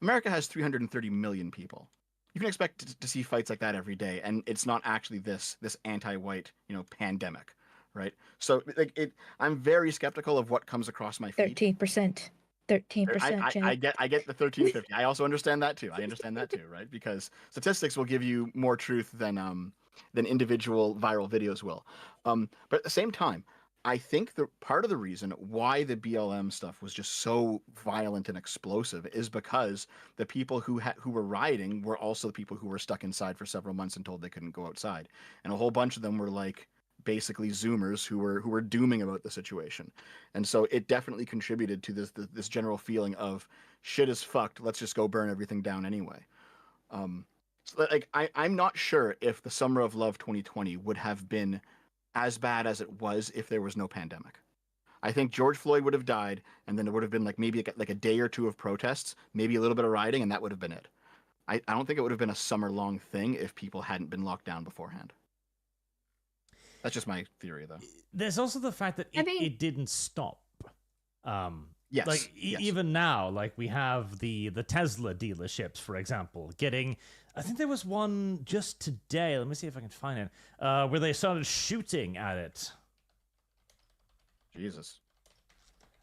America has 330 million people. You can expect to see fights like that every day, and it's not actually this anti-white, pandemic. Right, so like I'm very skeptical of what comes across my feed. 13%. 13%. I get the 1350. I also understand that too. Right? Because statistics will give you more truth than individual viral videos will. But at the same time, I think the part of the reason why the BLM stuff was just so violent and explosive is because the people who were rioting were also the people who were stuck inside for several months and told they couldn't go outside, and a whole bunch of them were like basically Zoomers who were dooming about the situation, and so it definitely contributed to this general feeling of shit is fucked. Let's just go burn everything down anyway. So like I'm not sure if the Summer of Love 2020 would have been as bad as it was if there was no pandemic. I think George Floyd would have died, and then there would have been like maybe like a day or two of protests, maybe a little bit of rioting, and that would have been it. I don't think it would have been a summer-long thing if people hadn't been locked down beforehand. That's just my theory, though. There's also the fact that it didn't stop. Yes. Like yes. Even now, like we have the Tesla dealerships, for example, getting. I think there was one just today. Let me see if I can find it. Where they started shooting at it. Jesus.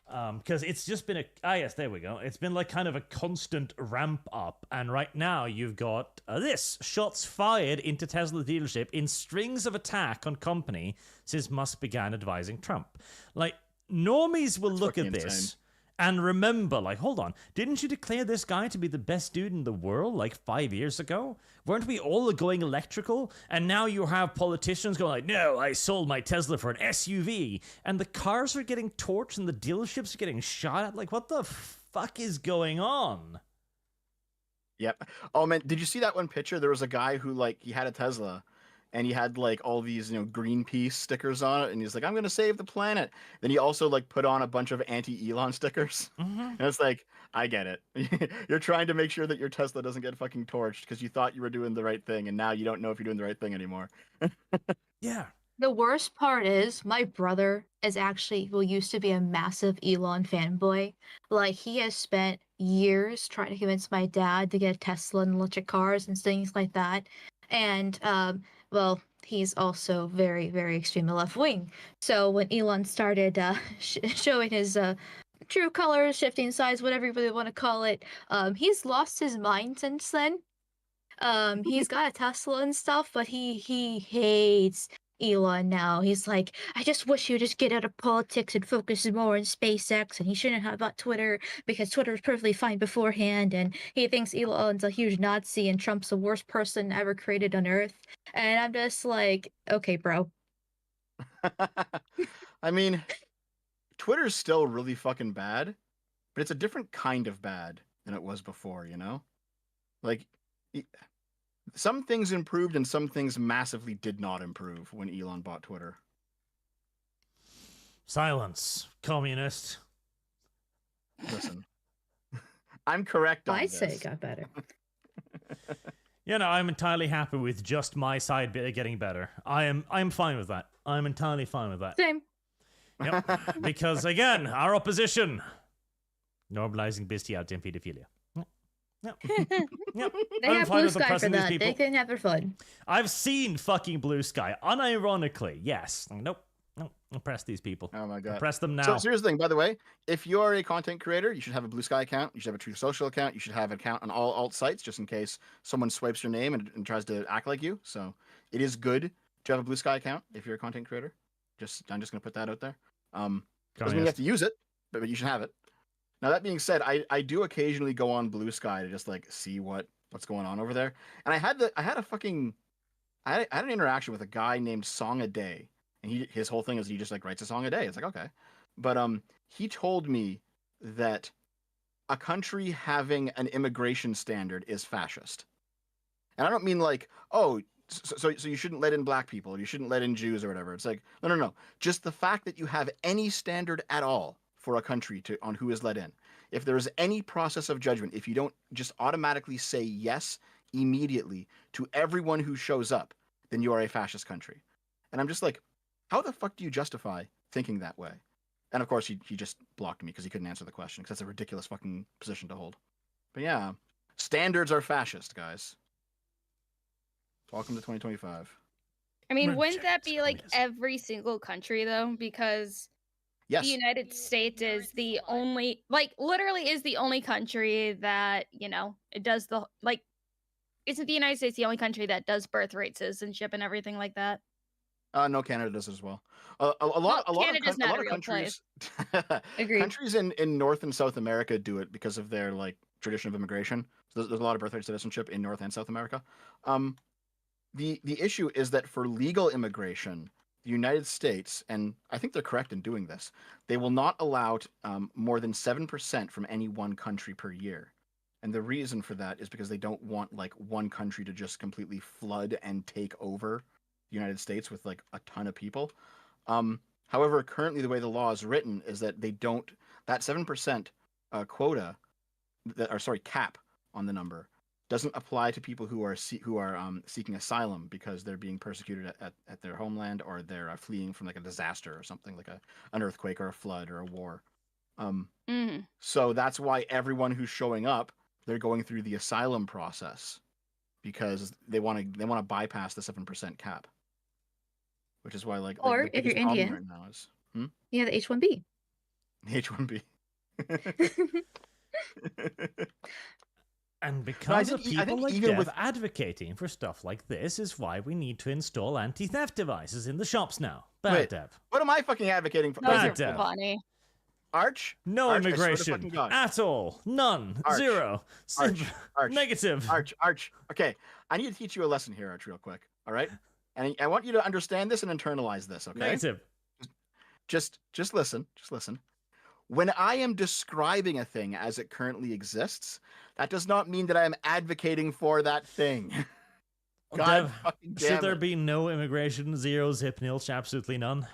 Because it's just been yes, there we go. It's been like kind of a constant ramp up, and right now you've got this shots fired into Tesla dealership in strings of attack on company since Musk began advising Trump. Like normies will look at this. Insane. And remember, like, hold on, didn't you declare this guy to be the best dude in the world like 5 years ago? Weren't we all going electrical? And now you have politicians going like, no, I sold my Tesla for an SUV. And the cars are getting torched and the dealerships are getting shot at. Like, what the fuck is going on? Yep. Oh, man, did you see that one picture? There was a guy who, like, he had a Tesla. And he had like all these, Greenpeace stickers on it, and he's like, "I'm gonna save the planet." Then he also like put on a bunch of anti-Elon stickers, and it's like, I get it. You're trying to make sure that your Tesla doesn't get fucking torched because you thought you were doing the right thing, and now you don't know if you're doing the right thing anymore. Yeah. The worst part is my brother used to be a massive Elon fanboy. Like he has spent years trying to convince my dad to get a Tesla and electric cars and things like that, and well, he's also very, very extremely left-wing. So when Elon started showing his true colors, shifting sides, whatever you really want to call it, he's lost his mind since then. He's got a Tesla and stuff, but he hates Elon now. He's like, I just wish he would just get out of politics and focus more on SpaceX, and he shouldn't have about Twitter because Twitter was perfectly fine beforehand, and he thinks Elon's a huge Nazi and Trump's the worst person ever created on Earth. And I'm just like, okay, bro. I mean, Twitter's still really fucking bad, but it's a different kind of bad than it was before, Like, some things improved and some things massively did not improve when Elon bought Twitter. Silence, communist. Listen, I'm correct on this. I say it got better. I'm entirely happy with just my side bit getting better. I'm fine with that. I'm entirely fine with that. Same. Yep. Because again, our opposition normalizing bestiality and pedophilia. Yep. Yep. They have Blue Sky for that. They can have their fun. I've seen fucking Blue Sky, unironically. Yes. Nope. Oppress these people. Oh my god. Oppress them now. So here's the thing, by the way, if you're a content creator, you should have a Blue Sky account. You should have a True Social account. You should have an account on all alt sites, just in case someone swipes your name and tries to act like you. So it is good to have a Blue Sky account if you're a content creator. I'm just gonna put that out there. Doesn't mean you have to use it, but you should have it. Now that being said, I do occasionally go on Blue Sky to just like see what's going on over there. And I had an interaction with a guy named Song a Day, and his whole thing is he just like writes a song a day. It's like, okay, but he told me that a country having an immigration standard is fascist, and I don't mean like, oh, so you shouldn't let in black people, or you shouldn't let in Jews or whatever. It's like no, just the fact that you have any standard at all for a country on who is let in. If there is any process of judgment, if you don't just automatically say yes immediately to everyone who shows up, then you are a fascist country. And I'm just like, how the fuck do you justify thinking that way? And of course, he just blocked me because he couldn't answer the question, because that's a ridiculous fucking position to hold. But yeah, standards are fascist, guys. Welcome to 2025. I mean, wouldn't that be like every single country though? Because Yes. The United States is the only, like, literally is the only country that, you know, it does the, like, isn't the United States the only country that does birthright citizenship and everything like that? No, Canada does as well. A lot of countries, countries in North and South America do it because of their like tradition of immigration. So there's a lot of birthright citizenship in North and South America. The issue is that for legal immigration, the United States, and I think they're correct in doing this, they will not allow more than 7% from any one country per year. And the reason for that is because they don't want like one country to just completely flood and take over the United States with like a ton of people. However, currently the way the law is written is that they don't, that 7% quota, cap on the number, doesn't apply to people who are seeking asylum because they're being persecuted at their homeland, or they're fleeing from like a disaster or something, like an earthquake or a flood or a war. So that's why everyone who's showing up, they're going through the asylum process because they want to bypass the 7% cap, which is why like or if you're Indian right now is yeah, the H-1B. H-1B. And because of people like Dev advocating for stuff like this is why we need to install anti-theft devices in the shops now. Bad Dev. What am I fucking advocating for? Bad Dev. Funny. Arch? No Arch, immigration at all. None. Arch. Zero. Arch. Negative. Arch. Okay, I need to teach you a lesson here, Arch, real quick. All right? And I want you to understand this and internalize this, okay? Negative. Just listen. Just listen. When I am describing a thing as it currently exists, that does not mean that I am advocating for that thing. God fucking damn should there be no immigration? Zero, zip, nilch, absolutely none?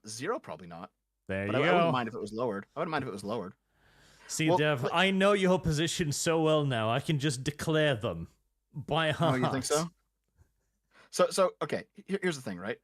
Zero, probably not. There but you go. I wouldn't mind if it was lowered. See, Dev, I know your position so well now. I can just declare them by heart. Oh, you think so? So okay, here's the thing, right?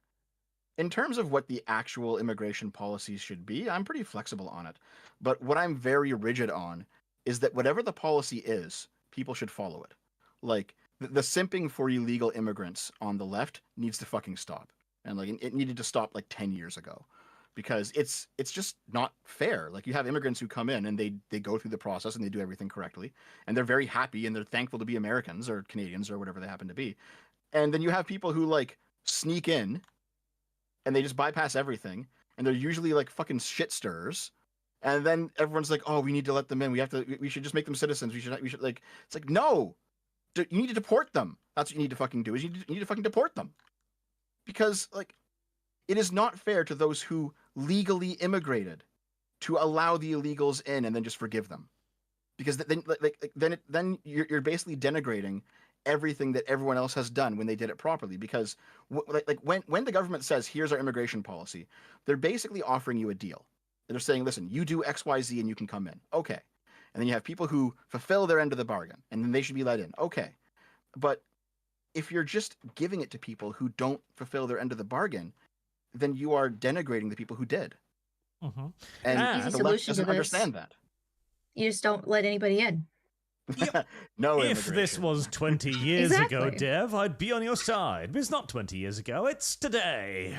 In terms of what the actual immigration policies should be, I'm pretty flexible on it. But what I'm very rigid on is that whatever the policy is, people should follow it. Like, the simping for illegal immigrants on the left needs to fucking stop. And like it needed to stop like 10 years ago. Because it's just not fair. Like, you have immigrants who come in and they go through the process and they do everything correctly. And they're very happy and they're thankful to be Americans or Canadians or whatever they happen to be. And then you have people who like sneak in and they just bypass everything, and they're usually like fucking shit stirrers. And then everyone's like, "Oh, we need to let them in. We should just make them citizens. We should like." It's like, no, you need to deport them. That's what you need to fucking do. Is you need to fucking deport them, because like, it is not fair to those who legally immigrated to allow the illegals in and then just forgive them, because then you're basically denigrating everything that everyone else has done when they did it properly. Because when the government says, here's our immigration policy, they're basically offering you a deal. They're saying, listen, you do XYZ and you can come in. Okay. And then you have people who fulfill their end of the bargain and then they should be let in. Okay. But if you're just giving it to people who don't fulfill their end of the bargain, then you are denigrating the people who did. Mm-hmm. And easy the left solution doesn't to this. understand that. You just don't let anybody in. No, if this was 20 years ago, Exactly. Dev, I'd be on your side. But it's not 20 years ago, it's today.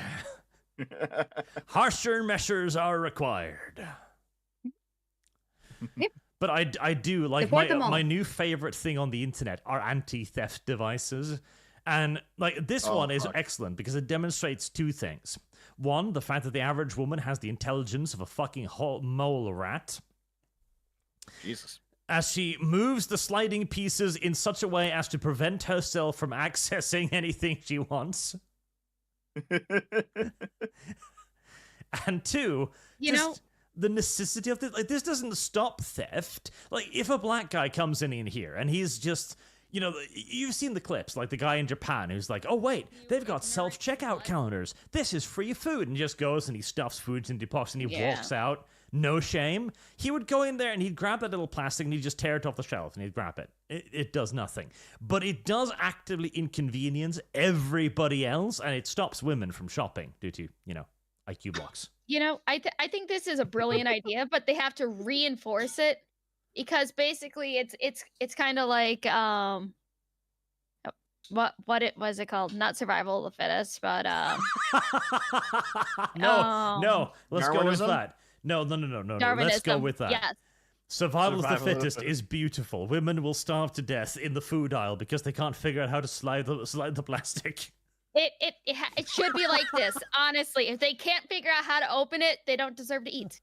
Harsher measures are required. Yep. But I do like Support them all. my new favorite thing on the internet are anti-theft devices. And like this one is excellent because it demonstrates two things. One, the fact that the average woman has the intelligence of a fucking mole rat. Jesus. As she moves the sliding pieces in such a way as to prevent herself from accessing anything she wants. And two, the necessity of this. Like, this doesn't stop theft. Like, if a black guy comes in here and he's just, you've seen the clips, like the guy in Japan who's like, oh wait, they've got self-checkout counters. This is free food, and he just goes and he stuffs foods into the box and he walks out. No shame. He would go in there and he'd grab that little plastic and he'd just tear it off the shelf and he'd grab it. It does nothing. But it does actively inconvenience everybody else, and it stops women from shopping due to, IQ blocks. I think this is a brilliant idea, but they have to reinforce it because basically it's kind of like what was it called? Not survival of the fittest, but no. Let's go with Darwinism? that. No. Let's Darwinism. go with that. Yes. Survival of the fittest is beautiful. Women will starve to death in the food aisle because they can't figure out how to slide the plastic. It should be like this. Honestly, if they can't figure out how to open it, they don't deserve to eat.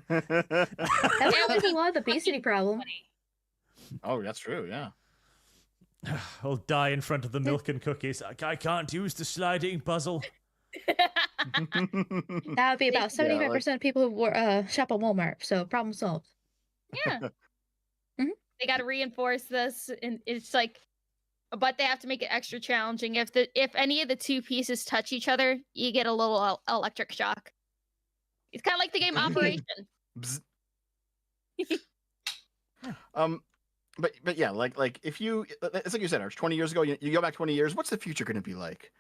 That would be a lot of the obesity problem. Oh, that's true. Yeah. I'll die in front of the milk and cookies. I can't use the sliding puzzle. That would be about 75% of people who shop at Walmart. So problem solved. Yeah. They got to reinforce this, and it's like, but they have to make it extra challenging. If any of the two pieces touch each other, you get a little electric shock. It's kind of like the game Operation. But yeah, like if you, it's like you said, Arch, 20 years ago, you go back 20 years, what's the future going to be like?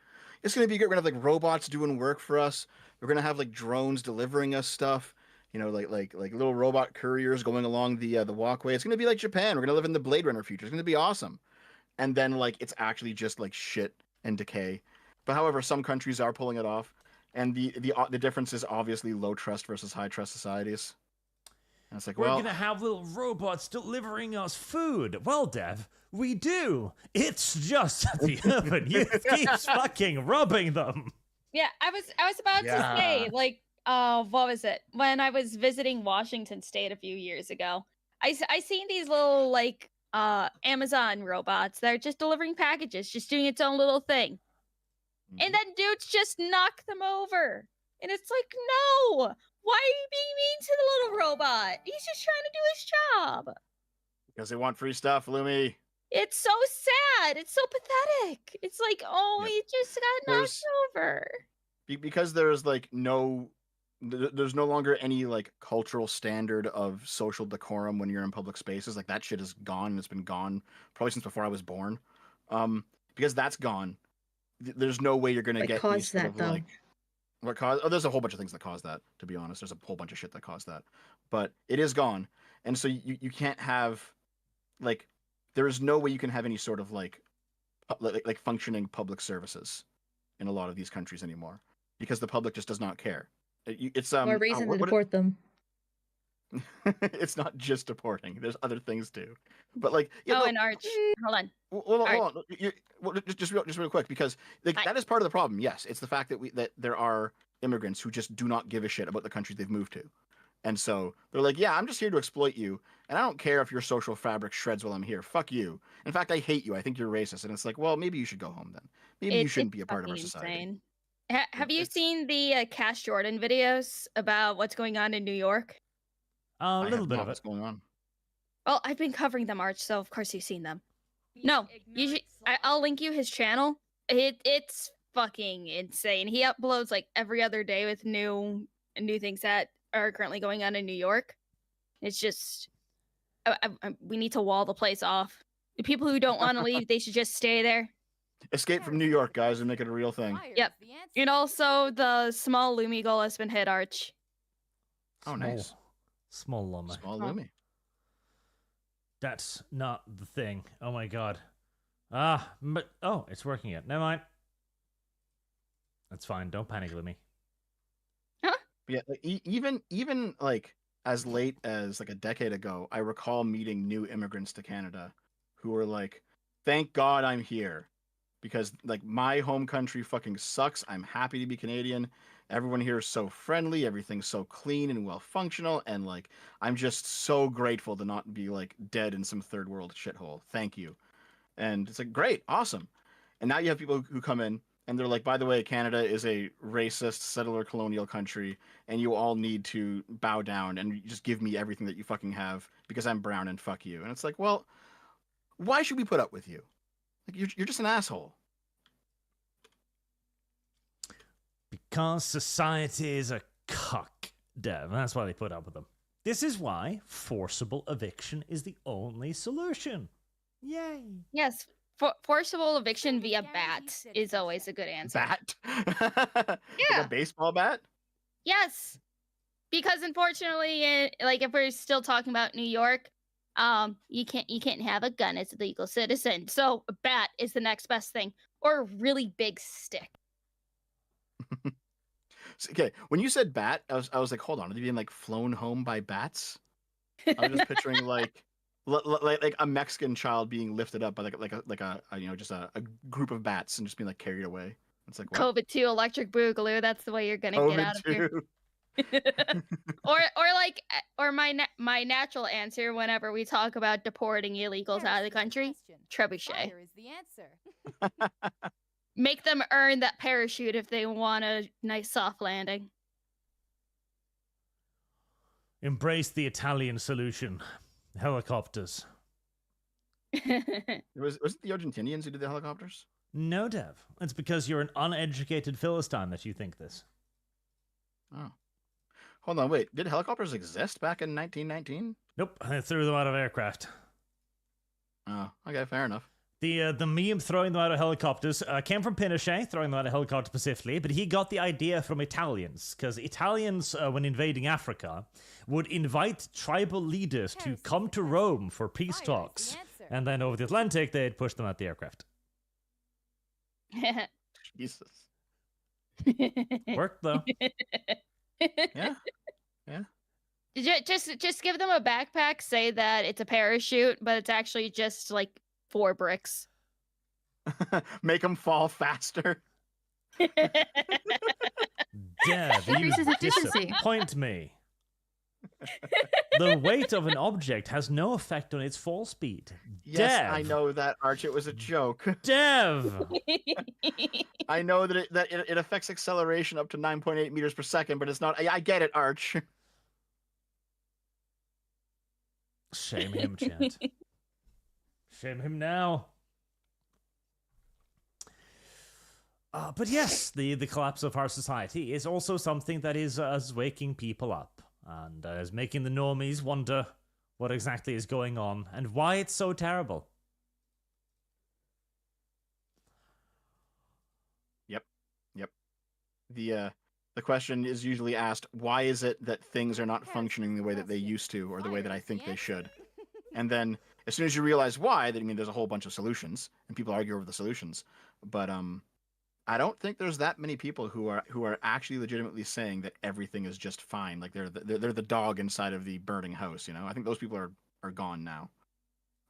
It's going to be great. We're going to have like robots doing work for us. We're going to have like drones delivering us stuff. You know, like little robot couriers going along the walkway. It's going to be like Japan. We're going to live in the Blade Runner future. It's going to be awesome. And then like it's actually just like shit and decay. But however, some countries are pulling it off, and the difference is obviously low trust versus high trust societies. And it's like, we're gonna have little robots delivering us food. Well, Dev, we do. It's just that the urban youth keeps fucking robbing them. Yeah, I was about to say, like, what was it? When I was visiting Washington State a few years ago, I seen these little like Amazon robots that are just delivering packages, just doing its own little thing. And then dudes just knock them over. And it's like, no, why are you being mean to the little robot? He's just trying to do his job. Because they want free stuff, Lumi. It's so sad. It's so pathetic. It's like, oh, he just got knocked over. Because there's like there's no longer any like cultural standard of social decorum when you're in public spaces. Like that shit is gone, and it's been gone probably since before I was born. Because that's gone. There's no way you're gonna get any sort of like what caused. Oh, there's a whole bunch of things that cause that. To be honest, there's a whole bunch of shit that caused that. But it is gone, and so you can't have like there is no way you can have any sort of like functioning public services in a lot of these countries anymore because the public just does not care. It's more reason to deport them. It's not just deporting. There's other things too. But like, and Arch, hold on. Hold on. Just real quick, because like, that is part of the problem. Yes, it's the fact that there are immigrants who just do not give a shit about the country they've moved to, and so they're like, yeah, I'm just here to exploit you, and I don't care if your social fabric shreds while I'm here. Fuck you. In fact, I hate you. I think you're racist. And it's like, well, maybe you should go home then. Maybe you shouldn't be a part of our society. Insane. Have you seen the Cash Jordan videos about what's going on in New York? A little bit of what's going on. Well, I've been covering them, Arch, so of course you've seen them. No, you should, I'll link you his channel. It's fucking insane. He uploads like every other day with new things that are currently going on in New York. It's just, we need to wall the place off. The people who don't want to leave, they should just stay there. Escape from New York, guys, and make it a real thing. Yep. And also, the small Lumi goal has been hit, Arch. Oh, nice. Small Lumi. Small Lumi. That's not the thing. Oh my god. But it's working yet. Never mind. That's fine. Don't panic, Lumi. Huh? Yeah, like, even like as late as like a decade ago, I recall meeting new immigrants to Canada who were like, "Thank God I'm here." Because like my home country fucking sucks. I'm happy to be Canadian. Everyone here is so friendly. Everything's so clean and well functional. And like, I'm just so grateful to not be like dead in some third world shithole. Thank you. And it's like, great, awesome. And now you have people who come in and they're like, by the way, Canada is a racist settler colonial country and you all need to bow down and just give me everything that you fucking have because I'm brown and fuck you. And it's like, well, why should we put up with you? Like, you're just an asshole. Because society is a cuck, Dev. That's why they put up with them. This is why forcible eviction is the only solution. Yay. Yes, forcible eviction via bat is always a good answer. Bat? Yeah. Like a baseball bat? Yes. Because unfortunately, like if we're still talking about New York, You can't have a gun as a legal citizen. So a bat is the next best thing, or a really big stick. Okay, when you said bat, I was like, hold on, are they being like flown home by bats? I was just picturing like a Mexican child being lifted up by like a you know, just a group of bats and just being like carried away. It's like, what? COVID-2 electric boogaloo. That's the way you're gonna get out of here. or my natural answer whenever we talk about deporting illegals out of the country, trebuchet. Fire is the answer. Make them earn that parachute if they want a nice soft landing. Embrace the Italian solution. Helicopters. Was it the Argentinians who did the helicopters? No, Dev. It's because you're an uneducated Philistine that you think this. Oh. Hold on, wait. Did helicopters exist back in 1919? Nope, they threw them out of aircraft. Oh, okay, fair enough. The meme throwing them out of helicopters came from Pinochet, throwing them out of helicopters specifically, but he got the idea from Italians, because Italians, when invading Africa, would invite tribal leaders to come to Rome for peace talks, and then over the Atlantic, they'd push them out the aircraft. Jesus. Worked, though. Yeah. Yeah. Just give them a backpack, say that it's a parachute, but it's actually just like 4 bricks. Make them fall faster. Dev, you disappoint me. The weight of an object has no effect on its fall speed. Yes, Dev. I know that, Arch. It was a joke. Dev! I know that it affects acceleration up to 9.8 meters per second, but it's not. I get it, Arch. Shame him, chat. Shame him now. But yes, the collapse of our society is also something that is waking people up and is making the normies wonder what exactly is going on and why it's so terrible. Yep. The question is usually asked, why is it that things are not functioning the way that they used to or the way that I think they should? And then as soon as you realize why, then there's a whole bunch of solutions and people argue over the solutions. But I don't think there's that many people who are actually legitimately saying that everything is just fine. Like they're the dog inside of the burning house, you know? I think those people are gone now.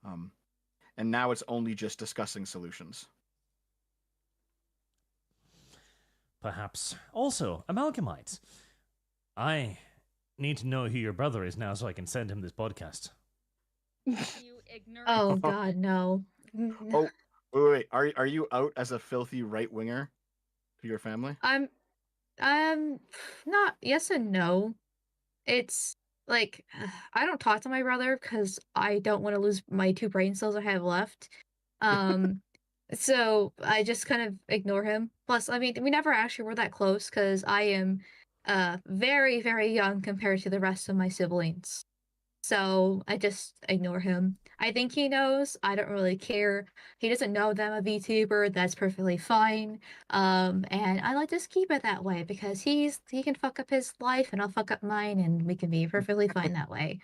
And now it's only just discussing solutions. Perhaps. Also, Amalgamyte. I need to know who your brother is now so I can send him this podcast. You ignorant. Oh God, no. Oh, wait. Are you out as a filthy right winger to your family? I'm not. Yes and no. It's like I don't talk to my brother because I don't want to lose my 2 brain cells I have left. So I just kind of ignore him. Plus, I mean, we never actually were that close because I am very, very young compared to the rest of my siblings. So I just ignore him. I think he knows. I don't really care. He doesn't know that I'm a VTuber. That's perfectly fine. And I like just keep it that way because he can fuck up his life and I'll fuck up mine and we can be perfectly fine that way.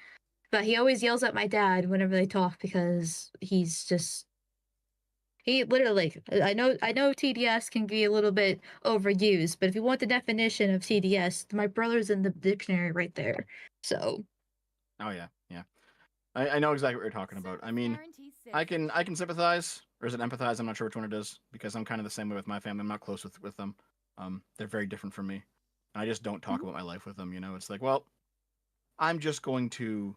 But he always yells at my dad whenever they talk because he literally, I know TDS can be a little bit overused, but if you want the definition of TDS, my brother's in the dictionary right there. So. Oh yeah. I know exactly what you're talking about. I mean, I can sympathize, or is it empathize? I'm not sure which one it is, because I'm kind of the same way with my family. I'm not close with them. They're very different from me. And I just don't talk about my life with them. You know, it's like, well, I'm just going to,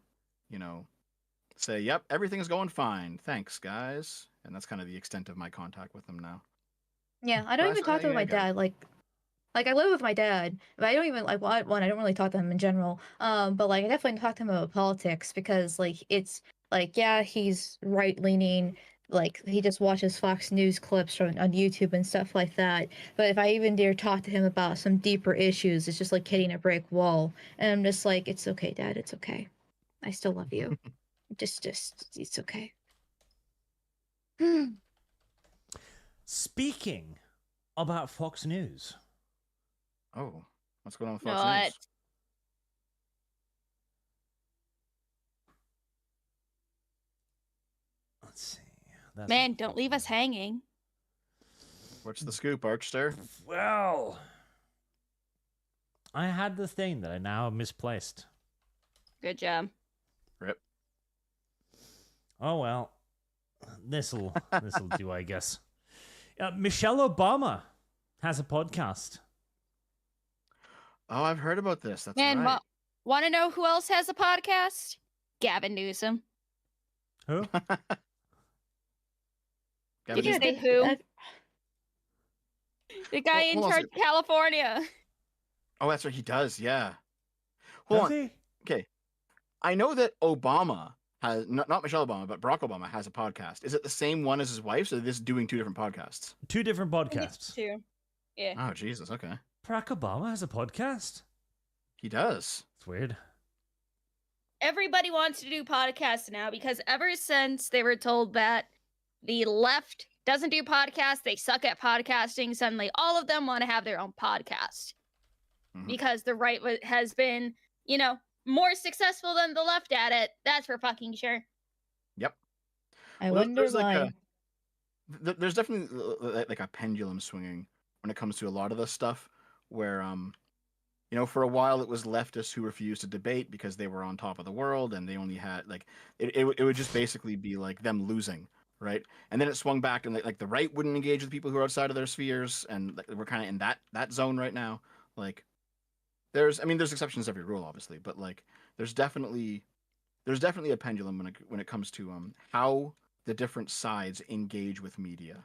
say, yep, everything's going fine. Thanks, guys. And that's kind of the extent of my contact with them now. Yeah, I don't even talk to my dad. Like I live with my dad, but I don't even I don't really talk to him in general. But I definitely talk to him about politics because it's yeah, he's right leaning. He just watches Fox News clips on YouTube and stuff like that. But if I even dare talk to him about some deeper issues, it's just like hitting a brick wall. And I'm just like, it's okay, Dad, it's okay. I still love you. just it's okay. Speaking about Fox News. Oh, what's going on with Fox News? Man, don't leave us hanging. What's the scoop, Archster? Well, I had the thing that I now misplaced. Good job. Rip. Oh well, this'll do, I guess. Michelle Obama has a podcast. Oh, I've heard about this. That's Man, right. Want to know who else has a podcast? Gavin Newsom. Who? Did you say who? The guy in charge of California. Oh, that's right. He does. Yeah. Hold on. Okay. I know that Obama has not Michelle Obama, but Barack Obama has a podcast. Is it the same one as his wife? So they're just doing two different podcasts. Two different podcasts. Two. Yeah. Oh Jesus. Okay. Barack Obama has a podcast. He does. It's weird. Everybody wants to do podcasts now because ever since they were told that the left doesn't do podcasts, they suck at podcasting, suddenly all of them want to have their own podcast. Because the right has been, more successful than the left at it. That's for fucking sure. Yep. I wonder why. There's definitely like a pendulum swinging when it comes to a lot of this stuff where, for a while it was leftists who refused to debate because they were on top of the world and they only had it would just basically be like them losing. Right. And then it swung back and like the right wouldn't engage with people who are outside of their spheres. And we're kind of in that zone right now. Like there's exceptions to every rule, obviously, but like there's definitely a pendulum when it comes to how the different sides engage with media.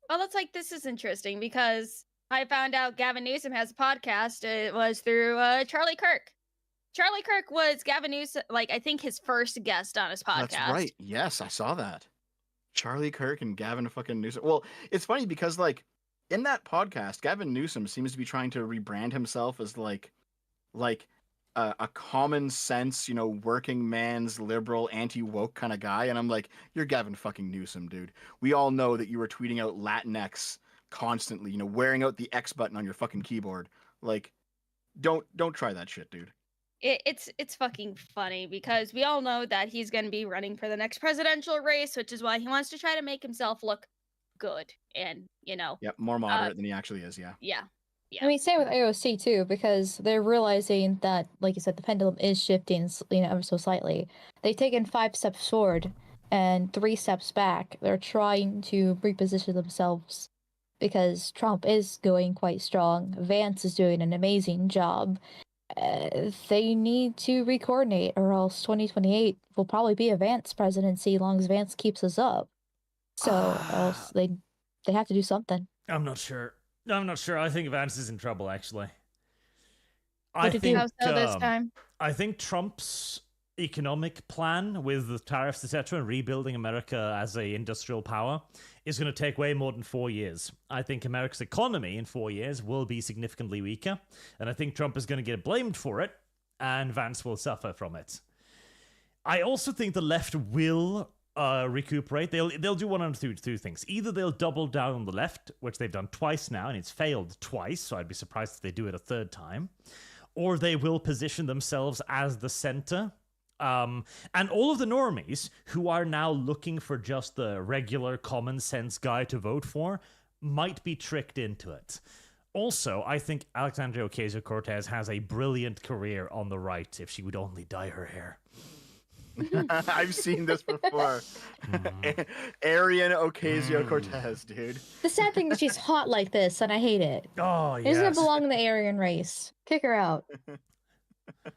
Well, this is interesting because I found out Gavin Newsom has a podcast. It was through Charlie Kirk. Charlie Kirk was Gavin Newsom, I think his first guest on his podcast. That's right. Yes, I saw that. Charlie Kirk and Gavin fucking Newsom. Well, it's funny because in that podcast, Gavin Newsom seems to be trying to rebrand himself as a common sense, working man's liberal anti-woke kind of guy. And I'm like, you're Gavin fucking Newsom, dude. We all know that you were tweeting out Latinx constantly, wearing out the X button on your fucking keyboard. Like, don't try that shit, dude. It's fucking funny because we all know that he's going to be running for the next presidential race, which is why he wants to try to make himself look good and, more moderate than he actually is, yeah. Yeah. I mean, same with AOC too, because they're realizing that, like you said, the pendulum is shifting, ever so slightly. They've taken 5 steps forward and 3 steps back. They're trying to reposition themselves because Trump is going quite strong. Vance is doing an amazing job. They need to recoordinate, or else 2028 will probably be a Vance presidency as long as Vance keeps us up. So, else they have to do something. I'm not sure. I think Vance is in trouble, actually. How so this time? I think Trump's economic plan with the tariffs, etc., and rebuilding America as a industrial power is going to take way more than 4 years. I think America's economy in 4 years will be significantly weaker, and I think Trump is going to get blamed for it, and Vance will suffer from it. I also think the left will recuperate. They'll do one of two things. Either they'll double down on the left, which they've done twice now, and it's failed twice, so I'd be surprised if they do it a third time, or they will position themselves as the center. And all of the normies who are now looking for just the regular common sense guy to vote for might be tricked into it. Also, I think Alexandria Ocasio-Cortez has a brilliant career on the right if she would only dye her hair. I've seen this before. Aryan Ocasio-Cortez, dude. The sad thing is she's hot like this, and I hate it. Oh, yes. She doesn't belong in the Aryan race. Kick her out.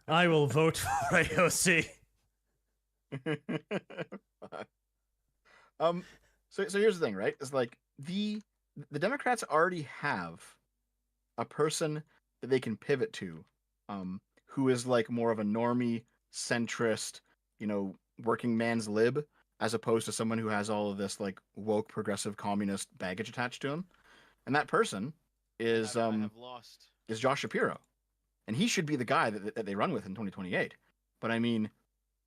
I will vote for AOC. So here's the thing, right? It's like the Democrats already have a person that they can pivot to, who is more of a normie, centrist, working man's lib, as opposed to someone who has all of this woke progressive communist baggage attached to him. And that person is Josh Shapiro. And he should be the guy that they run with in 2028. But I mean,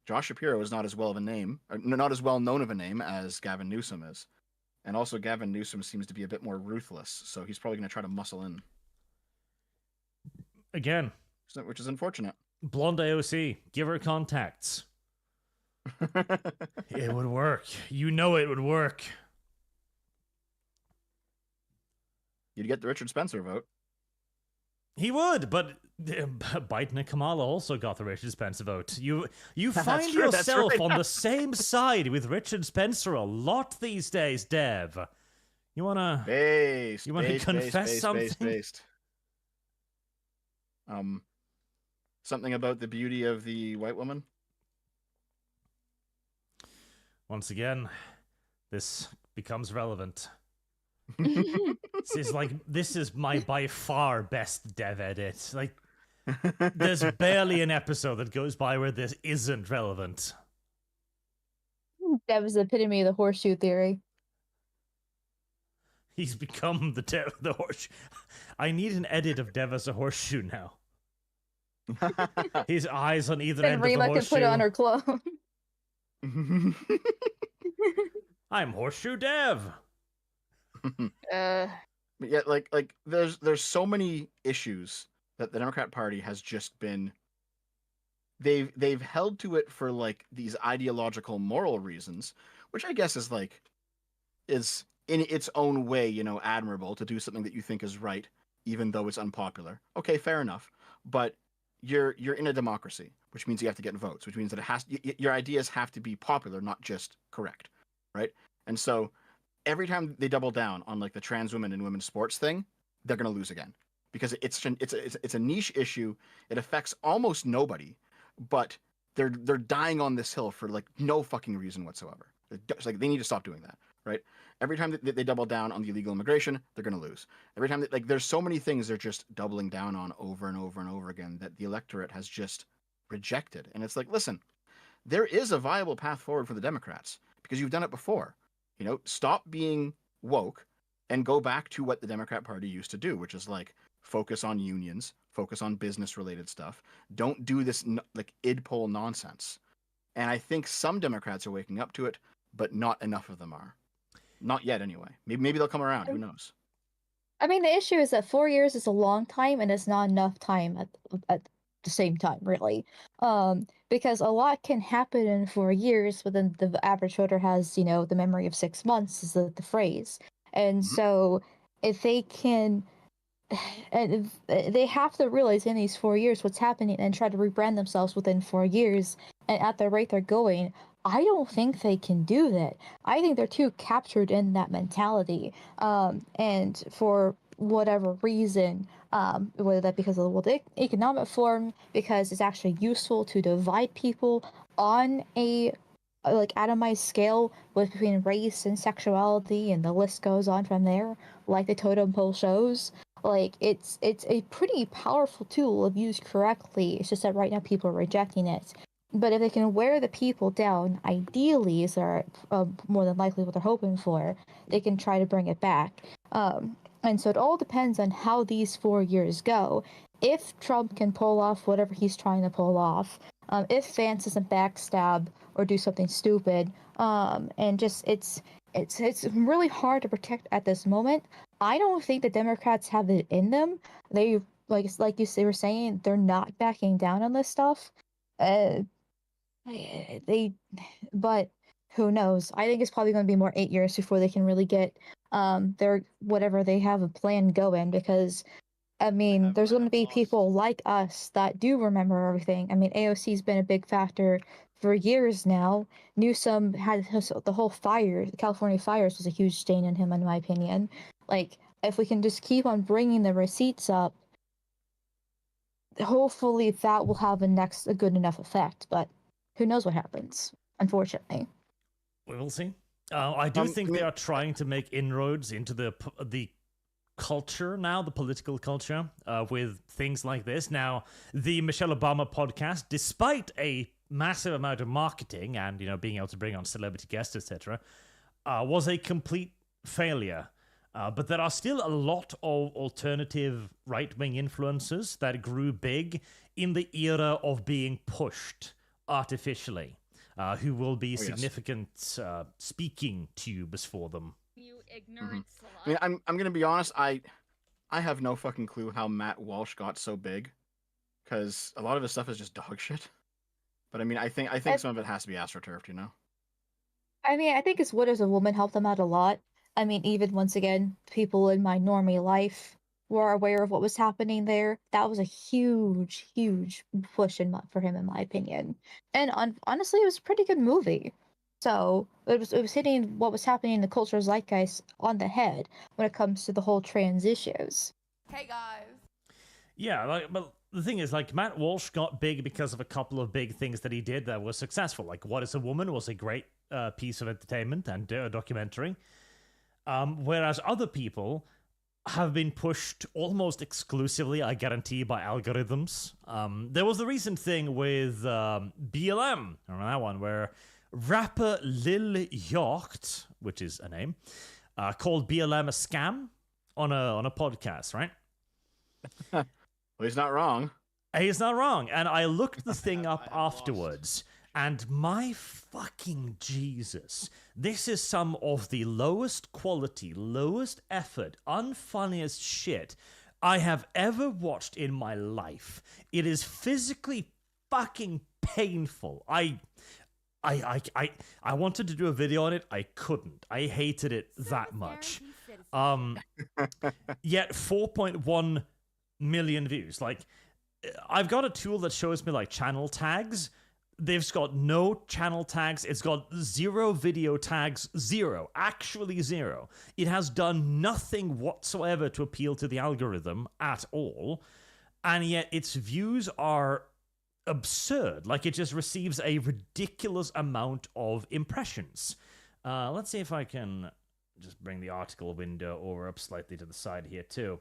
Josh Shapiro is not as well of a name, or not as well known of a name as Gavin Newsom is. And also Gavin Newsom seems to be a bit more ruthless, so he's probably going to try to muscle in. Again. Which is unfortunate. Blonde AOC, give her contacts. It would work. You know it would work. You'd get the Richard Spencer vote. He would, but Biden and Kamala also got the Richard Spencer vote. You find yourself on the same side with Richard Spencer a lot these days, Dev. You wanna confess something? Something about the beauty of the white woman. Once again, this becomes relevant. This is my by far best Dev edit. Like, there's barely an episode that goes by where this isn't relevant. Dev is the epitome of the horseshoe theory. He's become the horseshoe. I need an edit of Dev as a horseshoe now. His eyes on either end of the horseshoe. Can put on her clothes. I'm Horseshoe Dev. But yeah, like there's so many issues that the Democrat Party has just been. They've held to it for like these ideological moral reasons, which I guess is in its own way, you know, admirable to do something that you think is right, even though it's unpopular. Okay, fair enough. But you're in a democracy, which means you have to get votes, which means that your ideas have to be popular, not just correct, right? And so every time they double down on like the trans women and women's sports thing, they're gonna lose again because it's a niche issue. It affects almost nobody, but they're dying on this hill for like no fucking reason whatsoever. It's like they need to stop doing that, right? Every time that they double down on the illegal immigration, they're gonna lose. Every time that there's so many things they're just doubling down on over and over and over again that the electorate has just rejected. And it's like, listen, there is a viable path forward for the Democrats because you've done it before. You know, stop being woke and go back to what the Democrat Party used to do, which is like focus on unions, focus on business related stuff. Don't do this like id poll nonsense. And I think some Democrats are waking up to it, but not enough of them are. Not yet, anyway. Maybe they'll come around. Who knows? I mean, the issue is that 4 years is a long time, and it's not enough time at the same time, really. Because a lot can happen in 4 years, but then the average voter has, you know, the memory of 6 months is the phrase. And so if they can, and they have to realize in these 4 years what's happening and try to rebrand themselves within 4 years. And at the rate they're going, I don't think they can do that. I think they're too captured in that mentality. And for whatever reason, whether that because of the economic form, because it's actually useful to divide people on a like atomized scale between race and sexuality, and the list goes on from there, like the totem pole shows. Like it's a pretty powerful tool if used correctly. It's just that right now people are rejecting it. But if they can wear the people down, ideally, is more than likely what they're hoping for, they can try to bring it back. And so it all depends on how these 4 years go. If Trump can pull off whatever he's trying to pull off, if Vance doesn't backstab or do something stupid, and just it's really hard to protect at this moment. I don't think the Democrats have it in them. They like you were saying, they're not backing down on this stuff. But who knows? I think it's probably going to be more 8 years before they can really get their whatever they have a plan going, because I mean there's going to be people like us that do remember everything. I mean, AOC's been a big factor for years now. Newsom had the whole fire, the California fires was a huge stain in him, in my opinion. Like, if we can just keep on bringing the receipts up, hopefully that will have a good enough effect. But who knows what happens, unfortunately. We will see. I do think they are trying to make inroads into the culture now, the political culture, with things like this. Now, the Michelle Obama podcast, despite a massive amount of marketing and, you know, being able to bring on celebrity guests, etc., was a complete failure. But there are still a lot of alternative right-wing influencers that grew big in the era of being pushed artificially, who will be significant speaking tubes for them. You ignorant slut. I mean, I'm gonna be honest. I have no fucking clue how Matt Walsh got so big, because a lot of his stuff is just dog shit. But I mean, I think some of it has to be astroturfed, you know. I mean, I think his Wood as a woman helped him out a lot. I mean, even once again, people in my normie life were aware of what was happening there. That was a huge, huge push for him, in my opinion. And honestly, it was a pretty good movie. So it was hitting what was happening in the cultural zeitgeist on the head when it comes to the whole trans issues. Hey guys. Yeah, but the thing is, Matt Walsh got big because of a couple of big things that he did that was successful. Like What is a Woman was a great piece of entertainment and documentary. Whereas other people have been pushed almost exclusively, I guarantee, by algorithms. There was the recent thing with BLM, remember that one, where rapper Lil Yacht, which is a name, called BLM a scam on a podcast, right? Well, he's not wrong. He's not wrong. And I looked the thing up afterwards, and my fucking Jesus, this is some of the lowest quality, lowest effort, unfunniest shit I have ever watched in my life. It is physically fucking painful. I wanted to do a video on it. I couldn't. I hated it that much. Yet 4.1 million views. I've got a tool that shows me channel tags. They've got no channel tags. It's got 0 video tags. 0. Actually 0. It has done nothing whatsoever to appeal to the algorithm at all. And yet its views are absurd. It just receives a ridiculous amount of impressions. Let's see if I can just bring the article window over up slightly to the side here too.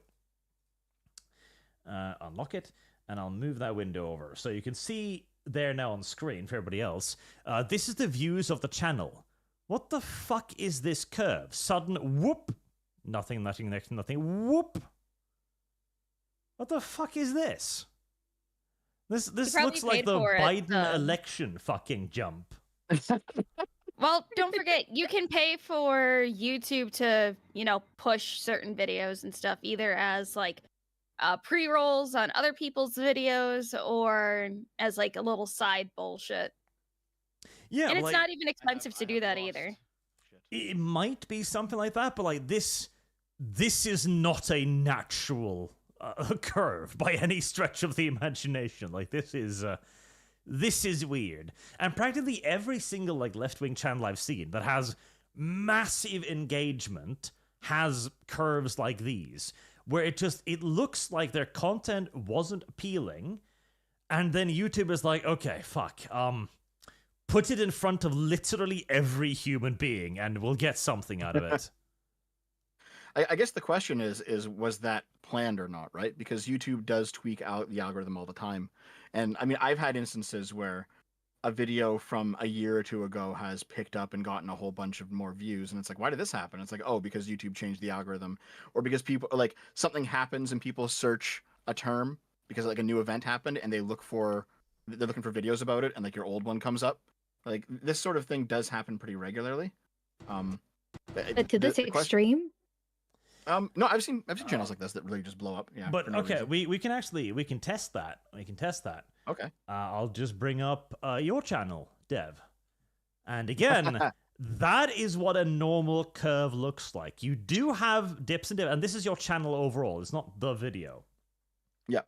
Unlock it, and I'll move that window over so you can see there now on screen for everybody else. This is the views of the channel. What the fuck is this curve? Sudden whoop. Nothing, whoop. What the fuck is this? This looks like the Biden election fucking jump. Well, don't forget, you can pay for YouTube to, push certain videos and stuff, either as pre-rolls on other people's videos or as a little side bullshit. Yeah, and it's not even expensive to do that either. It might be something like that, but this is not a natural curve by any stretch of the imagination. This is weird. And practically every single left-wing channel I've seen that has massive engagement has curves like these, where it looks like their content wasn't appealing, and then YouTube is like, okay, fuck, put it in front of literally every human being and we'll get something out of it. I guess the question is was that planned or not, right? Because YouTube does tweak out the algorithm all the time. And I mean, I've had instances where a video from a year or two ago has picked up and gotten a whole bunch of more views. And it's like, why did this happen? It's like, oh, because YouTube changed the algorithm. Or because people, something happens and people search a term because a new event happened and they're looking for videos about it, and your old one comes up. This sort of thing does happen pretty regularly. To this extreme? No, I've seen channels like this that really just blow up. Yeah. But okay, we can test that. We can test that. Okay. I'll just bring up your channel, Dev. And again, that is what a normal curve looks like. You do have dips and dips, and this is your channel overall. It's not the video. Yeah.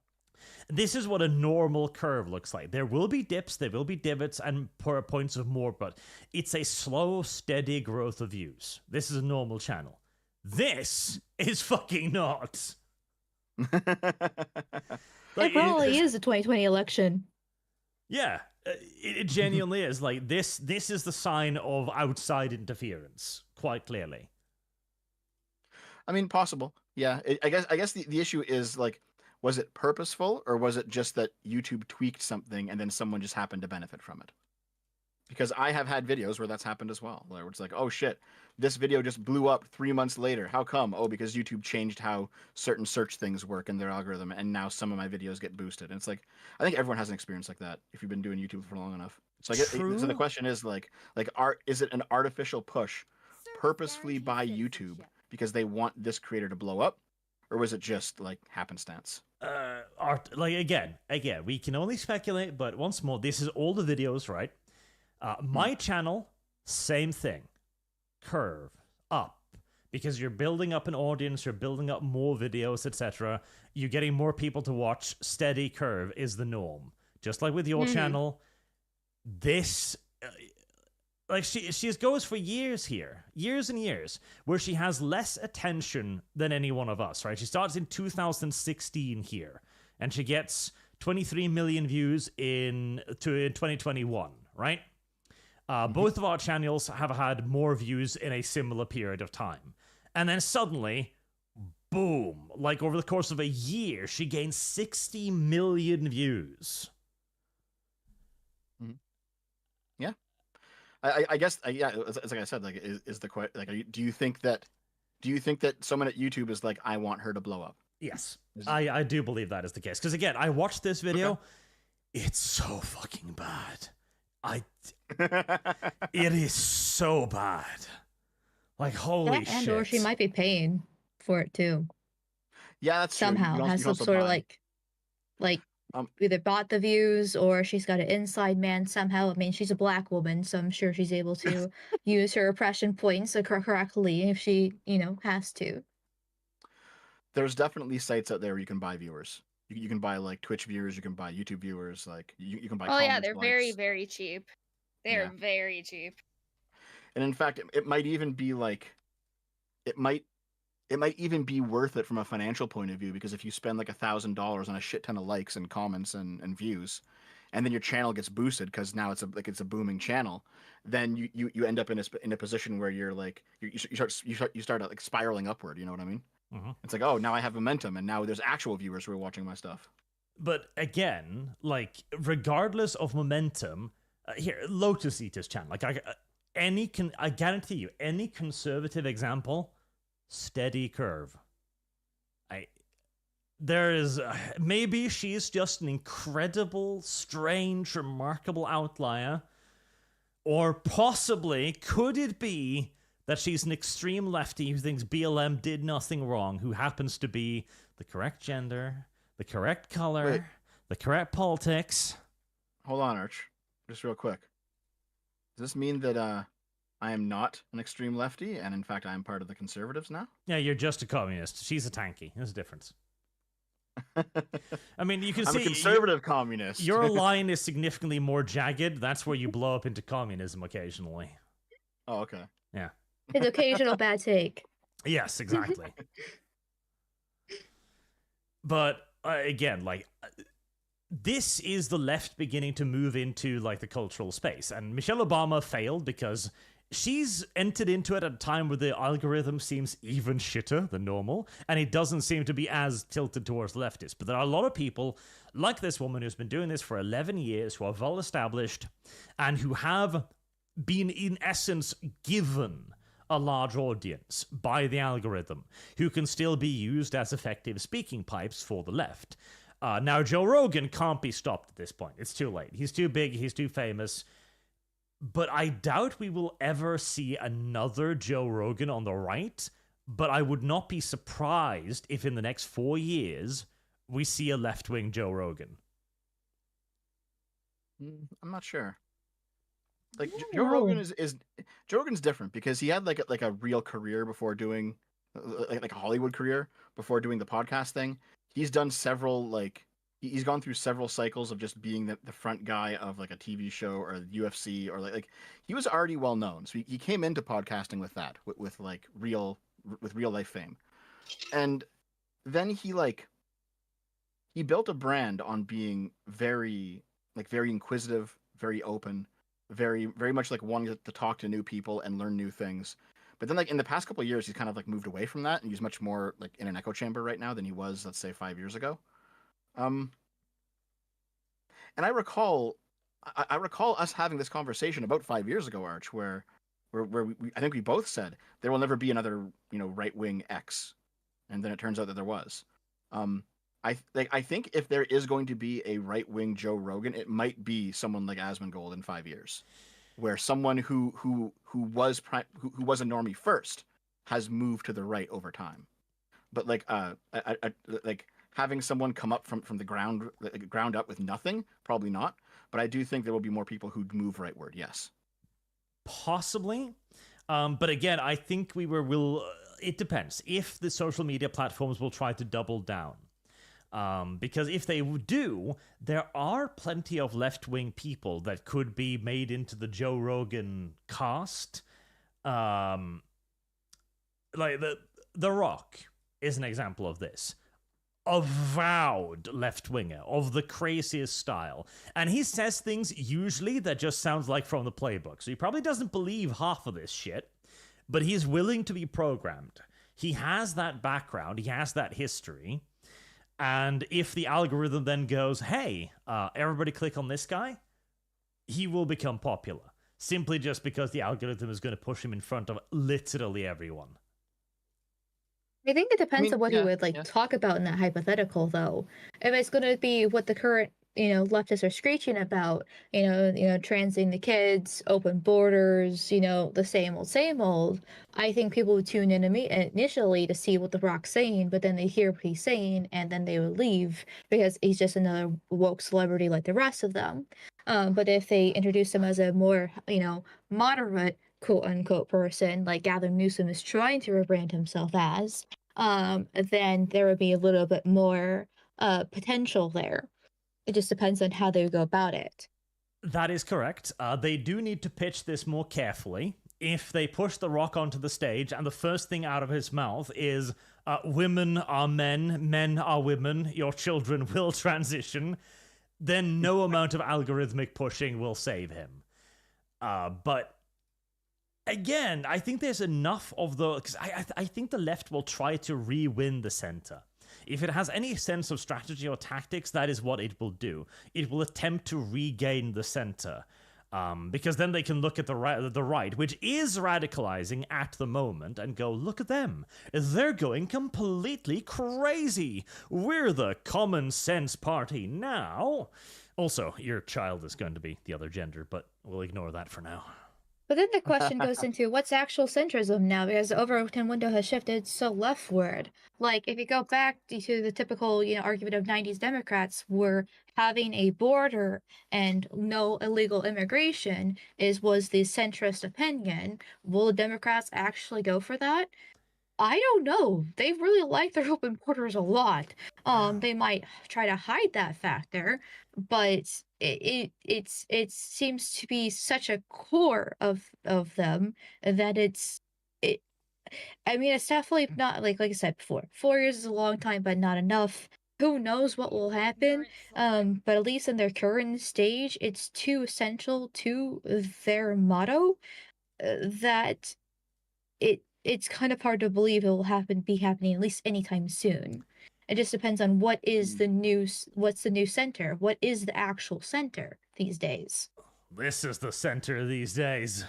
This is what a normal curve looks like. There will be dips, there will be divots, and points of more, but it's a slow, steady growth of views. This is a normal channel. This is fucking not. It probably is the 2020 election. Yeah, it genuinely is. This is the sign of outside interference, quite clearly. I mean, possible. Yeah, I guess the issue is was it purposeful, or was it just that YouTube tweaked something and then someone just happened to benefit from it? Because I have had videos where that's happened as well, where it's oh shit, this video just blew up 3 months later. How come? Oh, because YouTube changed how certain search things work in their algorithm, and now some of my videos get boosted. And it's I think everyone has an experience like that if you've been doing YouTube for long enough. So so the question is is it an artificial push purposefully by YouTube because they want this creator to blow up, or was it just happenstance? art, like again, we can only speculate, but once more, this is all the videos, right? My channel, same thing. Curve up, because you're building up an audience, you're building up more videos, etc. You're getting more people to watch. Steady curve is the norm. Just like with your channel, this, like she goes for years here, years and years, where she has less attention than any one of us, right? She starts in 2016 here, and she gets 23 million views in 2021, right? Both of our channels have had more views in a similar period of time. And then suddenly, boom, like over the course of a year, she gained 60 million views. Yeah. I guess, yeah, it's like I said, like, is the question, like, do you think that someone at YouTube is like, I want her to blow up? Yes, I do believe that is the case. Because again, I watched this video. Okay. It's so fucking bad. It is so bad. Like, holy shit. And or she might be paying for it too. Yeah, that's somehow true. Has some sort of like either bought the views or she's got an inside man somehow. I mean, she's a black woman, so I'm sure she's able to use her oppression points correctly if she, has to. There's definitely sites out there where you can buy viewers. You can buy like Twitch viewers, you can buy YouTube viewers, like you can buy. Oh yeah, they're very, very cheap. They're very cheap. And in fact, it might even be like, it might even be worth it from a financial point of view, because if you spend like $1,000 on a shit ton of likes and comments and views, and then your channel gets boosted because now it's a booming channel, then you end up in a position where you're like you start like spiraling upward. You know what I mean? Mm-hmm. It's like, oh, now I have momentum, and now there's actual viewers who are watching my stuff. But again, like, regardless of momentum, here, Lotus Eater's channel, like, I guarantee you, any conservative example, steady curve. There is, maybe she's just an incredible, strange, remarkable outlier, or possibly, could it be that she's an extreme lefty who thinks BLM did nothing wrong, who happens to be the correct gender, the correct color, the correct politics? Hold on, Arch. Just real quick. Does this mean that I am not an extreme lefty, and in fact I am part of the conservatives now? Yeah, you're just a communist. She's a tanky. There's a difference. I mean, you can see... I'm a conservative communist. Your line is significantly more jagged. That's where you blow up into communism occasionally. Oh, okay. Yeah. His occasional bad take. Yes, exactly. But again, like, this is the left beginning to move into like the cultural space, and Michelle Obama failed because she's entered into it at a time where the algorithm seems even shitter than normal, and it doesn't seem to be as tilted towards leftists. But there are a lot of people like this woman who's been doing this for 11 years, who are well established, and who have been in essence given a large audience by the algorithm, who can still be used as effective speaking pipes for the left. Now, Joe Rogan can't be stopped at this point. It's too late. He's too big. He's too famous. But I doubt we will ever see another Joe Rogan on the right. But I would not be surprised if in the next 4 years we see a left-wing Joe Rogan. I'm not sure. Like, Joe Rogan Joe Rogan's different because he had like a real career before doing like a Hollywood career before doing the podcast thing. He's done several, like, he's gone through several cycles of just being the front guy of like a TV show or UFC, or like he was already well known. So he came into podcasting with that, with real life fame. And then he built a brand on being very inquisitive, very open, very, very much like wanting to talk to new people and learn new things. But then, like, in the past couple of years, he's kind of like moved away from that, and he's much more like in an echo chamber right now than he was, let's say, 5 years ago. And I recall us having this conversation about 5 years ago, Arch, where I think we both said there will never be another, right wing X, and then it turns out that there was. I think if there is going to be a right wing Joe Rogan, it might be someone like Asmongold in 5 years, where someone who was a normie first has moved to the right over time. But like having someone come up from the ground up with nothing, probably not. But I do think there will be more people who move rightward. Yes, possibly. But again, I think it depends if the social media platforms will try to double down. Because if they do, there are plenty of left-wing people that could be made into the Joe Rogan cast. Like the Rock is an example of this. Avowed left-winger of the craziest style. And he says things usually that just sounds like from the playbook. So he probably doesn't believe half of this shit, but he's willing to be programmed. He has that background. He has that history. And if the algorithm then goes, hey, everybody click on this guy, he will become popular. Simply just because the algorithm is going to push him in front of literally everyone. I think it depends on what he would talk about in that hypothetical, though. If it's going to be what the current, leftists are screeching about, transing the kids, open borders, the same old, I think people would tune in initially to see what The Rock's saying, but then they hear what he's saying, and then they would leave because he's just another woke celebrity like the rest of them. But if they introduce him as a more, moderate, quote-unquote person, like Gavin Newsom is trying to rebrand himself as, then there would be a little bit more potential there. It just depends on how they go about it. That is correct. They do need to pitch this more carefully. If they push The Rock onto the stage and the first thing out of his mouth is, women are men, men are women, your children will transition, then no amount of algorithmic pushing will save him. But again, I think there's enough of because I think the left will try to re-win the center. If it has any sense of strategy or tactics, that is what it will do. It will attempt to regain the center. Because then they can look at the right, which is radicalizing at the moment, and go, look at them. They're going completely crazy. We're the common sense party now. Also, your child is going to be the other gender, but we'll ignore that for now. But then the question goes into what's actual centrism now, because the Overton window has shifted so leftward. Like, if you go back to the typical, argument of 90s Democrats, were having a border and no illegal immigration was the centrist opinion. Will the Democrats actually go for that? I don't know. They really like their open borders a lot. They might try to hide that factor, but it seems to be such a core of them that it's definitely not like I said before. 4 years is a long time, but not enough. Who knows what will happen? But at least in their current stage, it's too essential to their motto that it's kind of hard to believe it will be happening at least anytime soon. It just depends on what's the new center? What is the actual center these days? This is the center these days.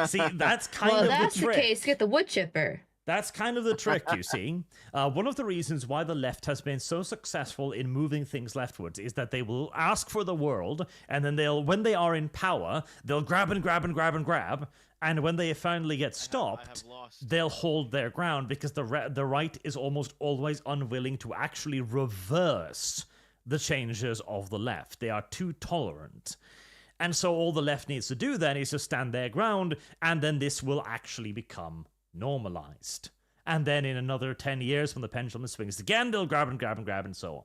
See, that's kind of the trick. Well, that's the case. Get the wood chipper. That's kind of the trick, you see. One of the reasons why the left has been so successful in moving things leftwards is that they will ask for the world, and then when they are in power, they'll grab and grab and grab and grab, and when they finally get stopped, they'll hold their ground because the right is almost always unwilling to actually reverse the changes of the left. They are too tolerant. And so all the left needs to do then is to stand their ground, and then this will actually become normalized. And then in another 10 years, when the pendulum swings again, they'll grab and grab and grab and so on.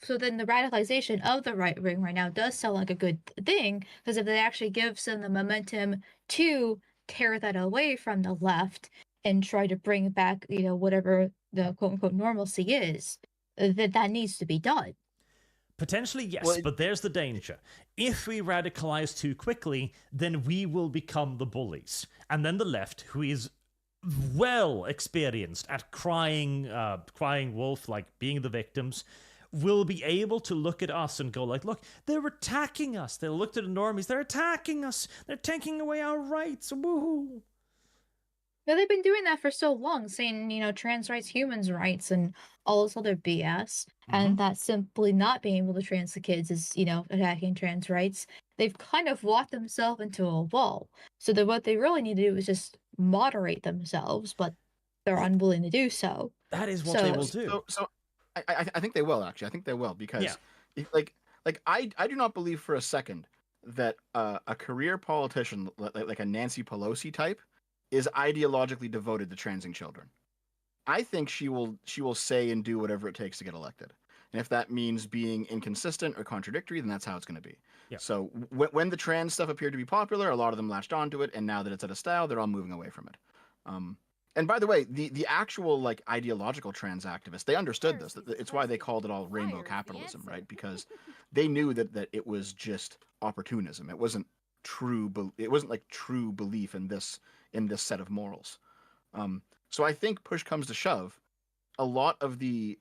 So then the radicalization of the right wing right now does sound like a good thing, because if it actually gives them the momentum to tear that away from the left and try to bring back, whatever the quote unquote normalcy is, that needs to be done. Potentially, yes, but there's the danger. If we radicalize too quickly, then we will become the bullies. And then the left, who is well experienced at crying wolf, like being the victims, will be able to look at us and go like, look, they're attacking us. They'll look to the normies, they're attacking us. They're taking away our rights. Woohoo. Yeah, they've been doing that for so long, saying, trans rights, humans rights, and all this other BS. And that simply not being able to trans the kids is, attacking trans rights. They've kind of walked themselves into a wall. So what they really need to do is just moderate themselves, but they're unwilling to do so. That is what they will do. So I think they will, actually. I think they will, because I do not believe for a second that a career politician like a Nancy Pelosi type is ideologically devoted to transing children. I think she will say and do whatever it takes to get elected. And if that means being inconsistent or contradictory, then that's how it's going to be. Yeah. So when the trans stuff appeared to be popular, a lot of them latched onto it, and now that it's out of style, they're all moving away from it. And by the way, the actual like ideological trans activists, they understood this. It's why they called it all rainbow capitalism, right? Because they knew that it was just opportunism. It wasn't true. It wasn't like true belief in this set of morals. So I think push comes to shove, a lot of the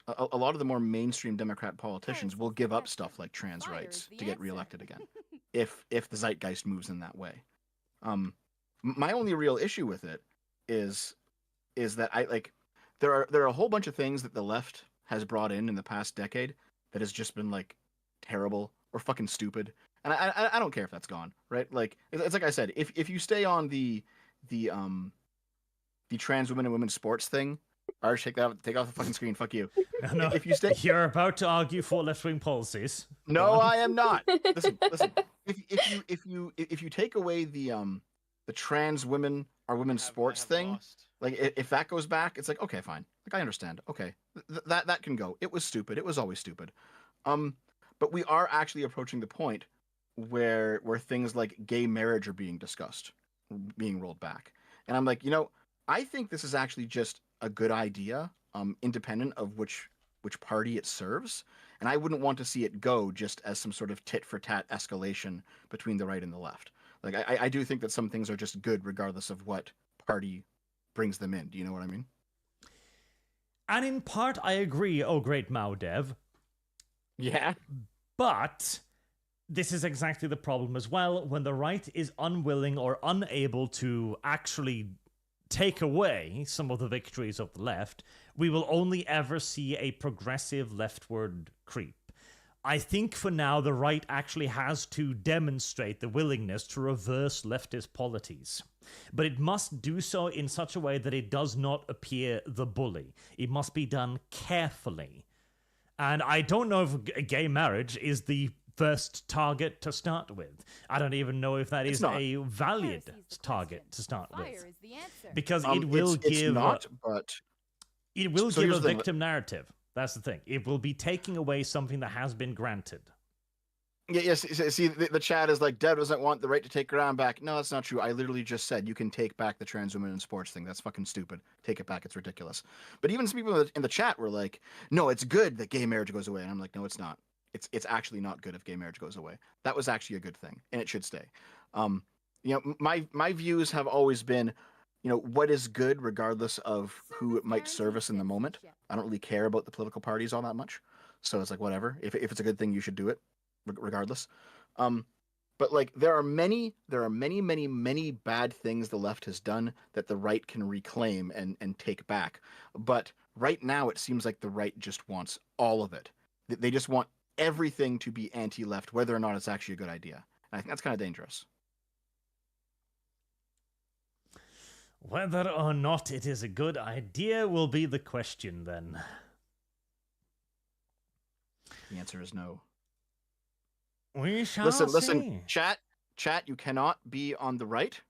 more mainstream Democrat politicians will give up stuff like trans rights to get reelected again, if the zeitgeist moves in that way. My only real issue with it is that there are a whole bunch of things that the left has brought in the past decade that has just been like terrible or fucking stupid, and I don't care if that's gone, right? Like it's like I said, if you stay on the trans women and women's sports thing, Arch, take off the fucking screen. Fuck you. No, if you stay, you're about to argue for left-wing policies. No, I am not. Listen. If you take away the trans women or women's sports thing, like if that goes back, it's like, okay, fine. Like I understand. Okay, that can go. It was stupid. It was always stupid. But we are actually approaching the point where things like gay marriage are being discussed, being rolled back, and I'm like, I think this is actually just a good idea, independent of which party it serves, and I wouldn't want to see it go just as some sort of tit-for-tat escalation between the right and the left. Like I do think that some things are just good regardless of what party brings them in. Do you know what I mean? And in part, I agree, oh great Mao Dev. Yeah. But this is exactly the problem as well, when the right is unwilling or unable to actually take away some of the victories of the left, we will only ever see a progressive leftward creep. I think for now the right actually has to demonstrate the willingness to reverse leftist polities. But it must do so in such a way that it does not appear the bully. It must be done carefully. And I don't know if gay marriage is the first target to start with. I don't even know if that is a valid target to start with, because it will give a victim narrative. That's the thing. It will be taking away something that has been granted. Yes. See, the chat is like, Dev doesn't want the right to take ground back. No, that's not true. I literally just said you can take back the trans women in sports thing. That's fucking stupid. Take it back. It's ridiculous. But even some people in the chat were like, no, it's good that gay marriage goes away. And I'm like, no, it's not. It's actually not good if gay marriage goes away. That was actually a good thing, and it should stay. My views have always been, what is good regardless of who it might service in the moment. I don't really care about the political parties all that much, so it's like whatever. If it's a good thing, you should do it, regardless. But like there are many bad things the left has done that the right can reclaim and take back. But right now, it seems like the right just wants all of it. They just want everything to be anti-left, whether or not it's actually a good idea. And I think that's kind of dangerous. Whether or not it is a good idea will be the question, then. The answer is no. We shall see. Listen, chat, you cannot be on the right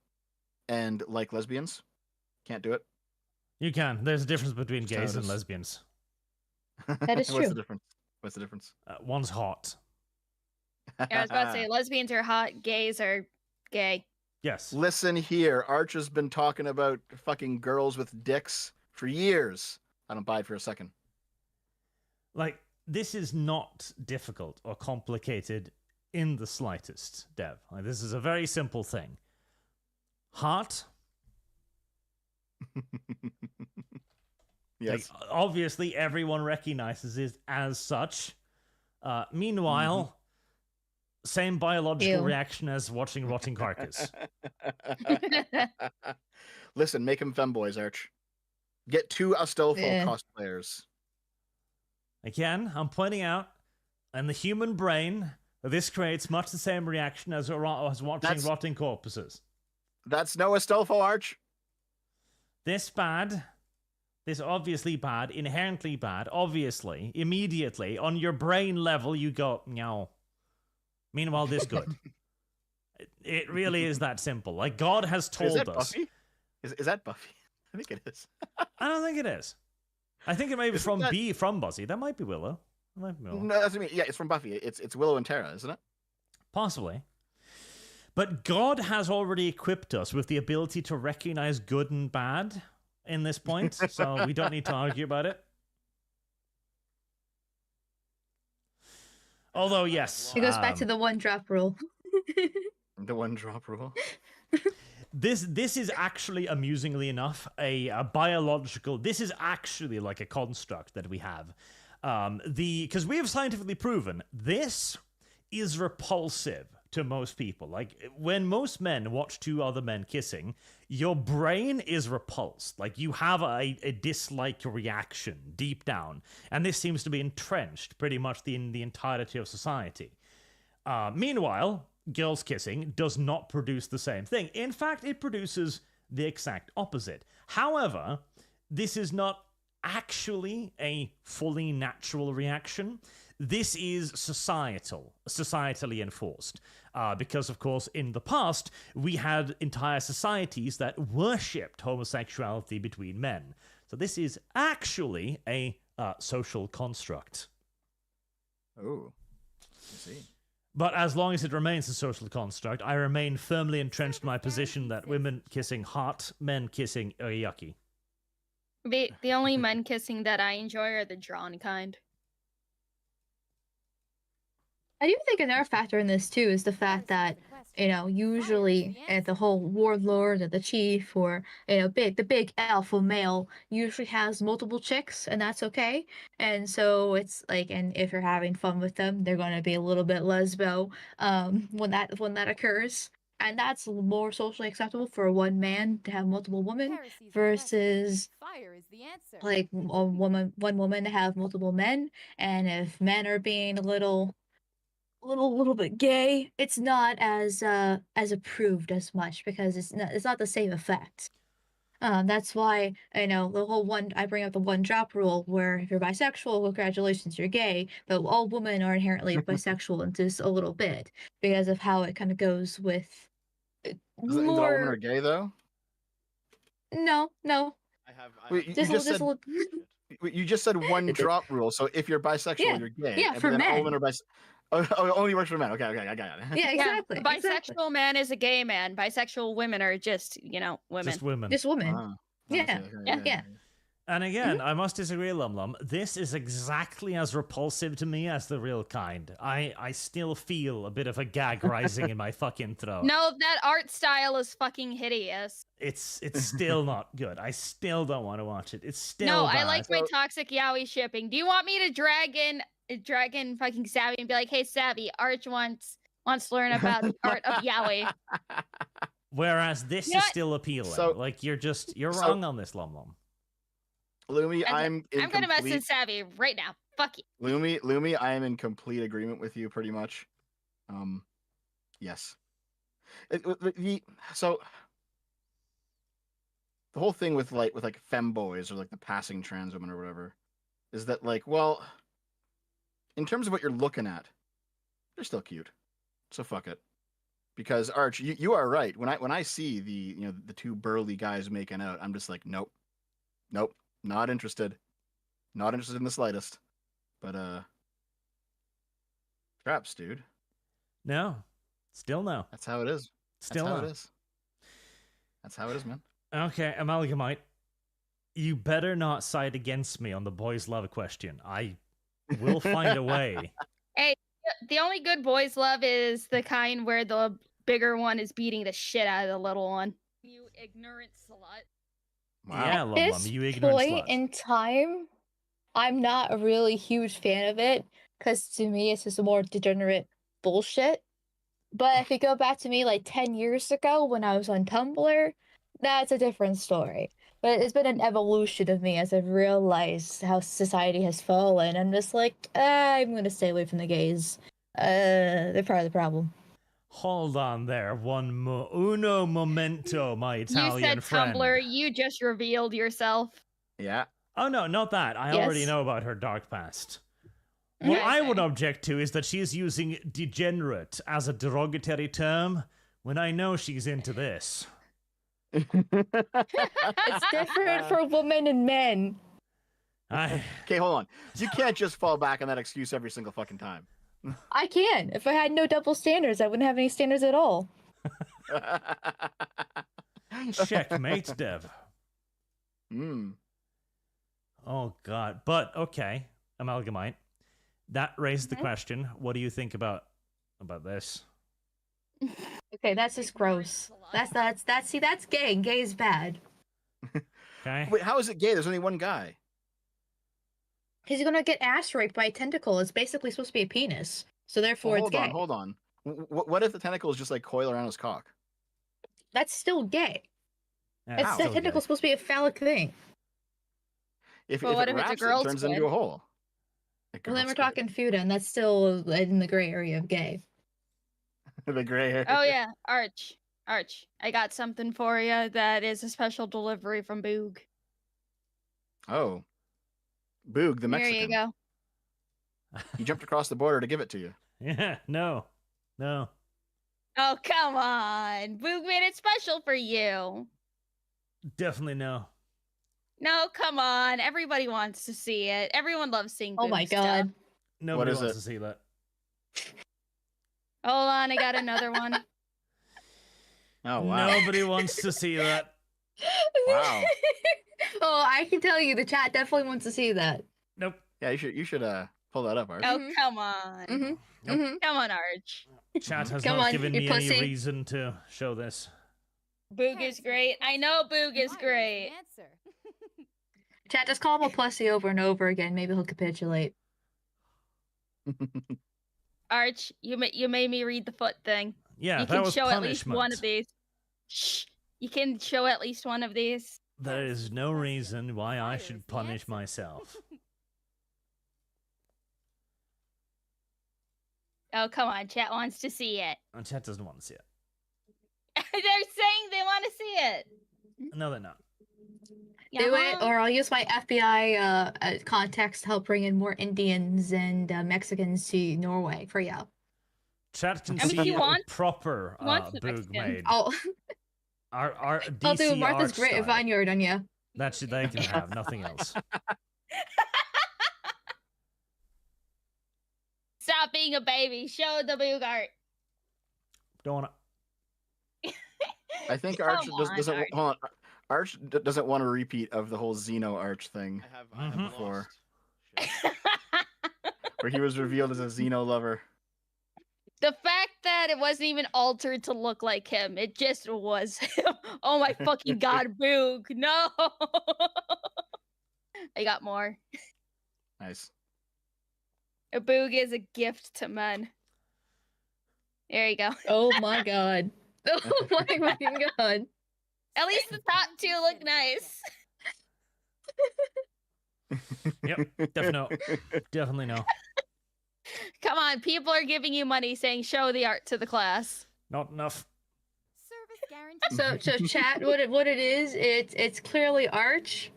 and like lesbians. Can't do it. You can. There's a difference between gays and lesbians. That is true. What's the difference? One's hot. Yeah, I was about to say, lesbians are hot, gays are gay. Yes. Listen here, Arch has been talking about fucking girls with dicks for years. I don't buy it for a second. Like, this is not difficult or complicated in the slightest, Dev. Like, this is a very simple thing. Hot. Yes. Like, obviously, everyone recognizes it as such. Meanwhile, same biological reaction as watching rotting carcass. Listen, make them femboys, Arch. Get 2 Astolfo cosplayers. Again, I'm pointing out, in the human brain, this creates much the same reaction as watching rotting corpses. That's no Astolfo, Arch. This bad. This obviously bad, inherently bad, obviously, immediately, on your brain level, you go, no. Meanwhile, this good. It really is that simple. Like, God has told is that us. Buffy? Is that Buffy? I think it is. I don't think it is. I think it may be from Buffy. That might be Willow. No, that's what I mean. Yeah, it's from Buffy. It's Willow and Tara, isn't it? Possibly. But God has already equipped us with the ability to recognize good and bad in this point, so we don't need to argue about it. Although, yes. It goes back to the one drop rule. The one drop rule. This is actually, amusingly enough, a biological... This is actually like a construct that we have. Because we have scientifically proven this is repulsive to most people. Like, when most men watch two other men kissing, your brain is repulsed. Like, you have a dislike reaction deep down. And this seems to be entrenched pretty much in the entirety of society. Meanwhile, girls kissing does not produce the same thing. In fact, it produces the exact opposite. However, this is not actually a fully natural reaction. This is societally enforced. Because, of course, in the past, we had entire societies that worshipped homosexuality between men. So this is actually a social construct. Oh, I see. But as long as it remains a social construct, I remain firmly entrenched in my position that women kissing hot, men kissing are yucky. The only men kissing that I enjoy are the drawn kind. I do think another factor in this too is the fact that, you know, usually the whole warlord or the chief or, you know, the big alpha male usually has multiple chicks, and that's okay. And so it's like, and if you're having fun with them, they're going to be a little bit lesbo when that occurs. And that's more socially acceptable for one man to have multiple women versus like one woman to have multiple men. And if men are being a little bit gay, it's not as approved as much because it's not the same effect. That's why, you know, I bring up the one drop rule, where if you're bisexual, congratulations, you're gay, but all women are inherently bisexual and just a little bit because of how it kind of goes with Does that mean that all women are gay though? No. You just said one drop rule. So if you're bisexual, you're gay. Yeah, for men. All women are bisexual. Oh, it only works for men. Okay, I got it. Yeah, exactly. Bisexual man is a gay man. Bisexual women are just, you know, women. Just women. Just women. Yeah. And again, I must disagree, Lum. This is exactly as repulsive to me as the real kind. I still feel a bit of a gag rising in my fucking throat. No, that art style is fucking hideous. It's still not good. I still don't want to watch it. It's still No, bad. I like my toxic yaoi shipping. Do you want me to drag in fucking Savvy and be like, hey Savvy, Arch wants to learn about the art of yaoi. Whereas this is still appealing. So, like you're wrong on this, Lum. Lumi, I'm gonna message Savvy right now. Fuck you. Lumi, I am in complete agreement with you pretty much. Yes. So the whole thing with femboys or like the passing trans women or whatever is that like, well, in terms of what you're looking at, they're still cute. So fuck it. Because Arch, you are right. When I see the two burly guys making out, I'm just like, nope, not interested. Not interested in the slightest. But traps, dude. No. Still no. That's how it is. Still That's how no. it is. That's how it is, man. Okay, Amalgamyte. You better not side against me on the boys' love question. I will find a way. Hey, the only good boys love is the kind where the bigger one is beating the shit out of the little one. You ignorant slut. Wow. Yeah, At Lum, this you ignorant point slut. in time, I'm not a really huge fan of it because to me it's just a more degenerate bullshit. But if you go back to me like 10 years ago when I was on Tumblr, that's a different story. But it's been an evolution of me as I've realized how society has fallen. I'm just like, I'm gonna stay away from the gays. They're part of the problem. Hold on there. Uno momento, my Italian You said friend. Tumblr, you just revealed yourself. Yeah. Oh no, not that. I already know about her dark past. What I would object to is that she's using degenerate as a derogatory term when I know she's into this. It's different for women and men. Okay, hold on. You can't just fall back on that excuse every single fucking time. I can. If I had no double standards, I wouldn't have any standards at all. Checkmate, Dev. Hmm. Oh God. But okay, Amalgamyte. That raised the question. What do you think about this? Okay, that's just gross. That's gay. Gay is bad. Okay. Wait, how is it gay? There's only one guy. He's gonna get ass raped by a tentacle. It's basically supposed to be a penis, so therefore it's gay. Hold on. What if the tentacles just like coil around his cock? That's still gay. Yeah, The tentacle's supposed to be a phallic thing. If what it if it's a wraps, girl's it turns squid? into a hole. Well, then we're talking fuda, and that's still in the gray area of gay. The gray hair. Oh yeah, Arch. I got something for you that is a special delivery from Boog. Oh. Boog, the Mexican. Here you go. He jumped across the border to give it to you. Yeah. No. Oh, come on. Boog made it special for you. Definitely no. No, come on. Everybody wants to see it. Everyone loves seeing Boog Oh my stuff. god. Nobody is wants it? to see that. Hold on, I got another one. Oh wow. Nobody wants to see that. Wow. Oh, I can tell you, the chat definitely wants to see that. Nope. Yeah, you should pull that up, Arch. Oh, come on. Come on, Arch. Chat has Come not on, given you me pussy. any reason to show this. Boog is great. I know Boog is great. Chat, just call him a pussy over and over again. Maybe he'll capitulate. Arch, you made me read the foot thing. Yeah, You that can was show punishment. at least one of these. Shh. You can show at least one of these. There is no reason why I should punish myself. Oh, come on. Chat wants to see it. And chat doesn't want to see it. They're saying they want to see it. No, they're not. Do it, or I'll use my FBI contacts to help bring in more Indians and Mexicans to Norway for you. Chat can I mean, see he wants- proper wants the Boog Mexican. made. I'll DC I'll do Martha's art Great style. Vineyard on you. That should they can have, nothing else. Stop being a baby. Show the Boog art. Don't want to. I think Come Arch on, doesn't. Arch. Hold on. Arch doesn't want a repeat of the whole Xeno Arch thing. I have before. Where he was revealed as a Xeno lover. The fact that it wasn't even altered to look like him, it just was him. Oh my fucking god, Boog. No. I got more. Nice. A Boog is a gift to men. There you go. Oh my god. Oh my fucking god. At least the top two look nice. Yep, definitely no. Come on, people are giving you money saying show the art to the class. Not enough. Service guarantee. So chat, what it is, it's clearly Arch,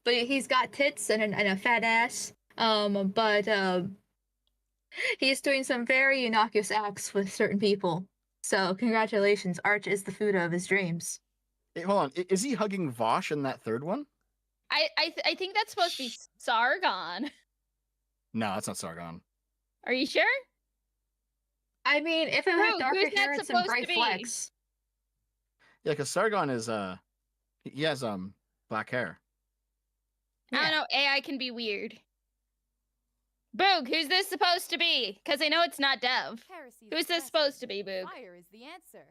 but he's got tits and a fat ass. But he's doing some very innocuous acts with certain people. So congratulations, Arch is the food of his dreams. Hey, hold on. Is he hugging Vosh in that third one? I think that's supposed to be Sargon. No, that's not Sargon. Are you sure? I mean, if it had Who- darker who's that hair and some supposed bright to be? flex. Yeah, because Sargon is he has black hair. I don't know. AI can be weird. Boog, who's this supposed to be? Because I know it's not Dev. Heresy's Who's this best. supposed to be, Boog? Fire is the answer.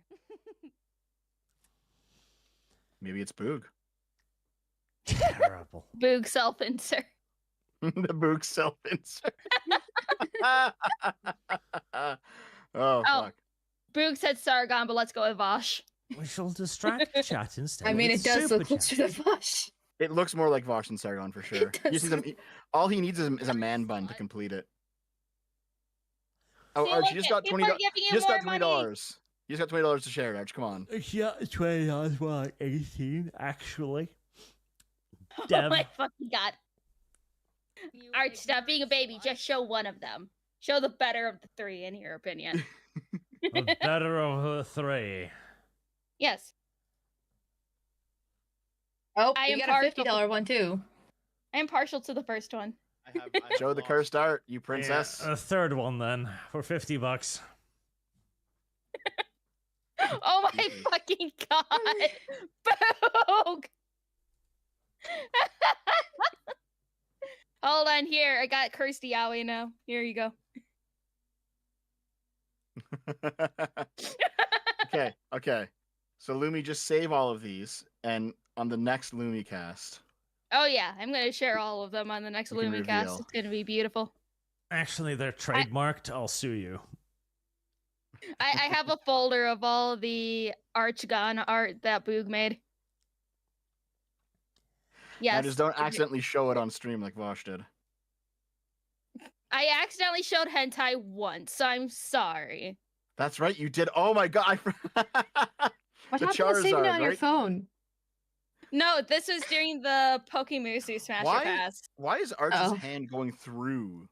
Maybe it's Boog. Terrible. Boog self-insert. The Boog self-insert. Oh, fuck. Boog said Sargon, but let's go with Vosh. We shall distract chat instead. I mean, with it does look Super closer Chat. to Vosh. It looks more like Vosh than Sargon for sure. It He just does. needs all he needs is a man bun to complete it. Oh, See, Arch, look you just at- got people $20. are giving You you just got more $20. You just got $20 to share, Arch. Come on. Yeah, $20 more like 18 actually. Dev. Oh my fucking god. Arch, stop being a baby. Just show one of them. Show the better of the three, in your opinion. The better of the three. Yes. Oh, I you am got a partial. $50 one too. I am partial to the first one. Show the cursed art, you princess. Yeah, a third one then for $50. Oh my fucking god! Boog! Hold on, here. I got cursed yaoi now. Here you go. Okay. So Lumi, just save all of these, and on the next Lumi cast. Oh yeah, I'm gonna share all of them on the next You can Lumicast. reveal. It's gonna be beautiful. Actually, they're trademarked. I'll sue you. I have a folder of all the ArchCast art that Boog made. Yes. Now just don't accidentally show it on stream like Vosh did. I accidentally showed hentai once, so I'm sorry. That's right, you did. Oh my god. What The happened to saving it Charizard, on your right? phone? No, this was during the Pokemusu Smasher Pass. Why is Arch's hand going through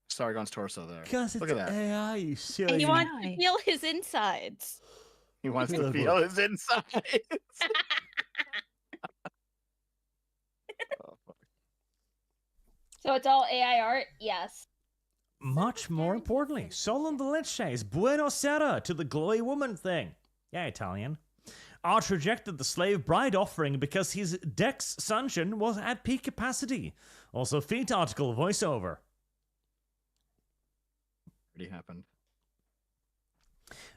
Sargon's torso there? Because Look it's at that. AI, you silly. And he wants to feel his insides. He wants to feel his insides. So it's all AI art? Yes. Much more importantly, Solon the Leche's Buonasera to the glowy woman thing. Yeah, Italian. Arch rejected the slave bride offering because his Dex Sunshine was at peak capacity. Also, feet article voiceover. Already happened.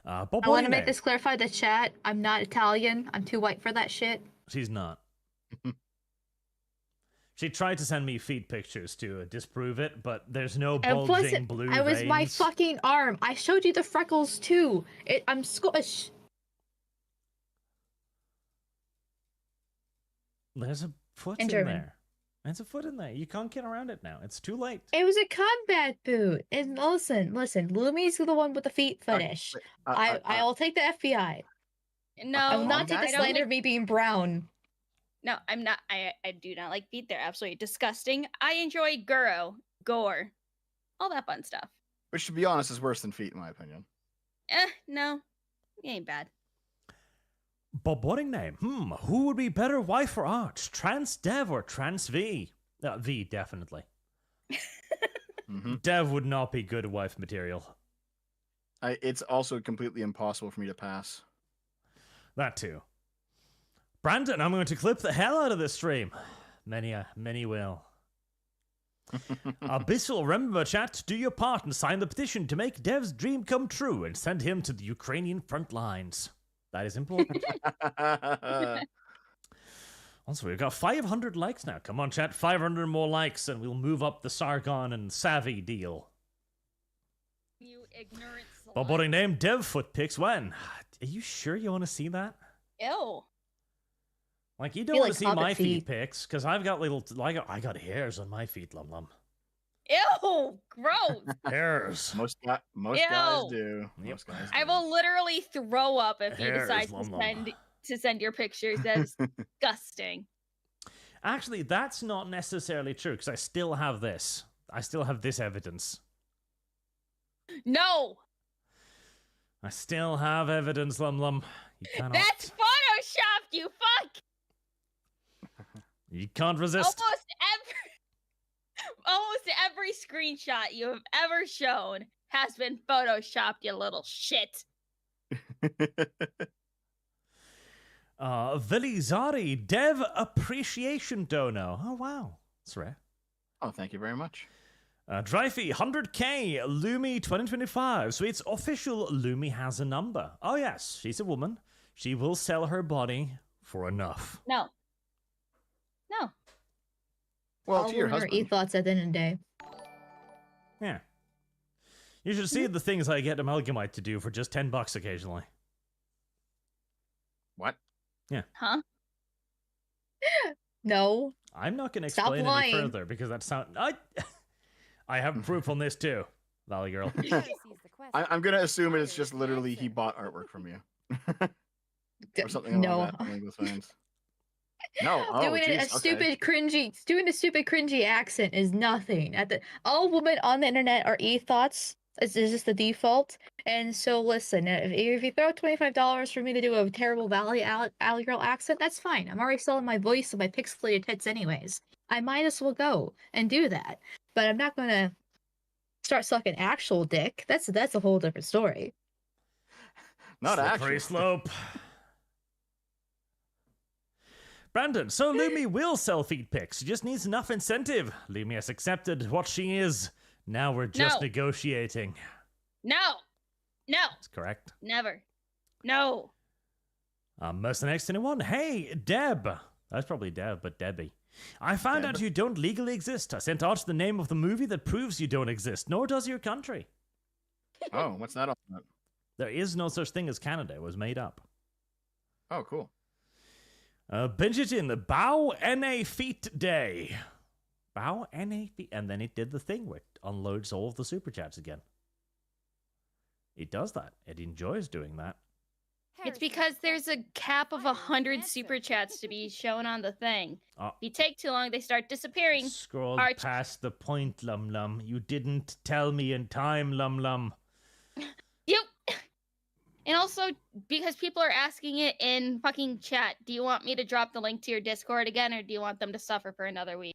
Bob I want to Boyne. make this clarify the chat. I'm not Italian. I'm too white for that shit. She's not. She tried to send me feet pictures to disprove it, but there's no bulging blue I was veins. my fucking arm. I showed you the freckles too. I'm squish. There's a foot In in German. there. There's a foot in there. You can't get around it now. It's too late. It was a combat boot. And listen. Lumi's the one with the feet fetish. I'll take the FBI. No, I will not take I the don't slander of me being brown. No, I'm not. I do not like feet. They're absolutely disgusting. I enjoy gore, all that fun stuff. Which, to be honest, is worse than feet, in my opinion. No, it ain't bad. Bob Boring name. Who would be better wife for Arch? Trans Dev or Trans V? V, definitely. Dev would not be good wife material. It's also completely impossible for me to pass. That too. Brandon, I'm going to clip the hell out of this stream. Many will. Abyssal, remember chat, do your part and sign the petition to make Dev's dream come true and send him to the Ukrainian front lines. That is important. Also, we've got 500 likes now. Come on, chat, 500 more likes and we'll move up the Sargon and Savvy deal. You ignorant slut. But what a name, Dev foot pics when? Are you sure you want to see that? Ew. Like, you don't Feel want like to see hobbit my feet feet. pics, because I've got little, I got hairs on my feet, Lum. Ew, gross. Hairs. Most guys do. Most guys do. I will literally throw up if you Hairs, decide Lum. to send your pictures. That's disgusting. Actually, that's not necessarily true, because I still have this. I still have this evidence. No, I still have evidence, Lum. You cannot. that's photoshopped. You fuck. You can't resist. Almost every screenshot you have ever shown has been photoshopped. You little shit. Velizari, Dev Appreciation Dono. Oh, wow. That's rare. Oh, thank you very much. Dryfee, 100k, Lumi 2025. So it's official, Lumi has a number. Oh, yes, she's a woman. She will sell her body for enough. No. Well, All to your women are husband. ethos at the end of the day. Yeah. You should see the things I get Amalgamyte to do for just $10 occasionally. What? Yeah. Huh? No. I'm not going to Stop explain any lying. further because that sound. I have proof on this too, Valley Girl. I'm going to assume it's just literally he bought artwork from you. Or something along No. that along those lines. No, doing stupid cringy accent is nothing. All women on the internet are e-thoughts. It's just the default. And so listen, if you throw $25 for me to do a terrible Valley Alley Girl accent, that's fine. I'm already selling my voice and my pixelated tits anyways. I might as well go and do that. But I'm not gonna start sucking actual dick. That's a whole different story. Not Slippery slope. Brandon, so Lumi will sell feed pics. She just needs enough incentive. Lumi has accepted what she is. Now we're just negotiating. No. That's correct. Never. No. Mercenaries anyone? Hey, Deb. That's probably Deb, but Debbie. I found out you don't legally exist. I sent Arch the name of the movie that proves you don't exist, nor does your country. Oh, what's that all about? There is no such thing as Canada. It was made up. Oh, cool. Binge it in the Bow NA Feet Day. Bow NA Feet. And then it did the thing where it unloads all of the super chats again. It does that. It enjoys doing that. It's because there's a cap of 100 super chats to be shown on the thing. If you take too long, they start disappearing. Scroll past the point, Lum Lum. You didn't tell me in time, Lum Lum. And also, because people are asking it in fucking chat, do you want me to drop the link to your Discord again, or do you want them to suffer for another week?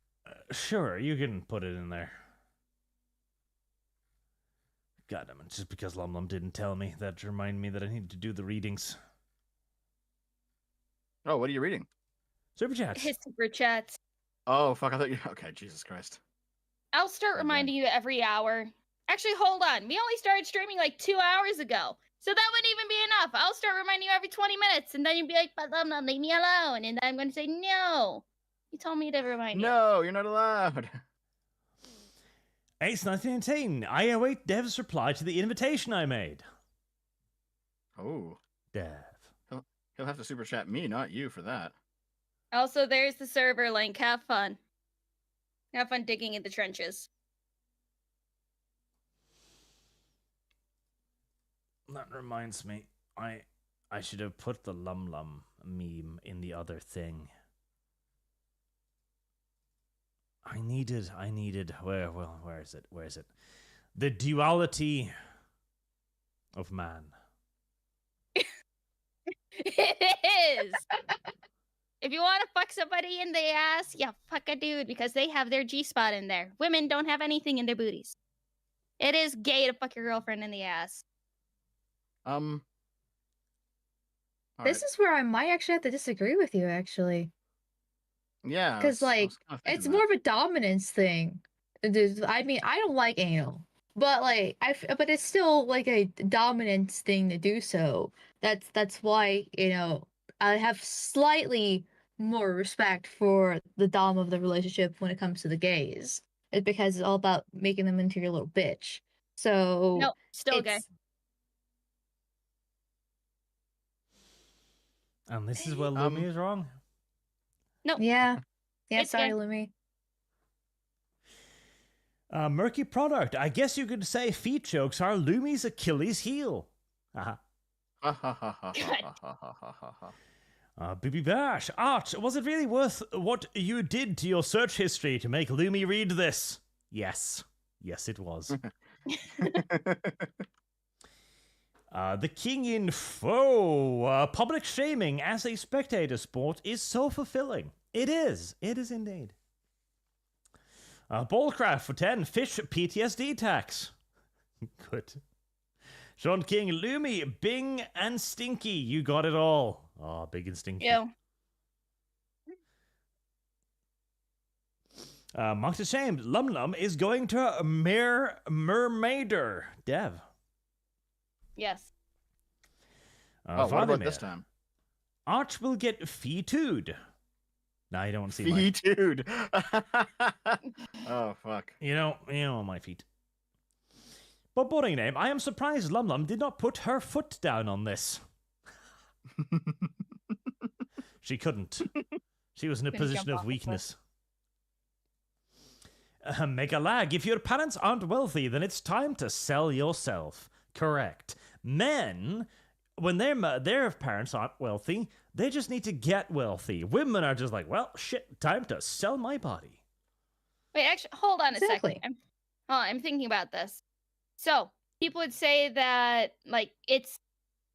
Sure, you can put it in there. God damn it, just because Lum Lum didn't tell me, that reminded me that I need to do the readings. Oh, what are you reading? Super chats. His super chats. Oh, fuck, I thought you... Okay, Jesus Christ. I'll start reminding you every hour. Actually, hold on. We only started streaming like 2 hours ago. So that wouldn't even be enough. I'll start reminding you every 20 minutes, and then you'd be like, but Lum Lum, leave me alone. And then I'm going to say, no. You told me to remind you. No, you're not allowed. Ace 1918. I await Dev's reply to the invitation I made. Oh. Dev. He'll have to super chat me, not you, for that. Also, there's the server link. Have fun. Have fun digging in the trenches. That reminds me, I should have put the Lum Lum meme in the other thing. I needed, where is it? The duality of man. It is! If you want to fuck somebody in the ass, yeah, fuck a dude, because they have their G-spot in there. Women don't have anything in their booties. It is gay to fuck your girlfriend in the ass. This is where I might actually have to disagree with you, actually. Yeah. Because, like, it's more of a dominance thing. I mean, I don't like anal. But, like, but it's still, like, a dominance thing to do so. That's why, you know, I have slightly more respect for the dom of the relationship when it comes to the gays. It's because it's all about making them into your little bitch. So... No, still gay. And this is where Lumi is wrong? No. Yeah. Yeah, It's sorry, gay. Lumi. Murky product. I guess you could say feet jokes are Lumi's Achilles heel. BB Bash. Arch, was it really worth what you did to your search history to make Lumi read this? Yes. Yes, it was. The King in Foe. Public shaming as a spectator sport is so fulfilling. It is. It is indeed. Ballcraft for 10. Fish PTSD tax. Good. Sean King, Lumi, Bing, and Stinky. You got it all. Oh, Big and Stinky. Ew. Mocked Ashamed. Lum Lum is going to Mermaider. Dev. Yes. What about this time? Arch will get featured. Now you don't want to see featured. Oh fuck. You know my feet. But boarding name. I am surprised Lum Lum did not put her foot down on this. She couldn't. She was in a position of weakness. Mega lag. If your parents aren't wealthy, then it's time to sell yourself. Correct. Men when their parents aren't wealthy, they just need to get wealthy. Women are just like, well, shit, time to sell my body. Wait, actually, hold on a second. I'm thinking about this. So people would say that like it's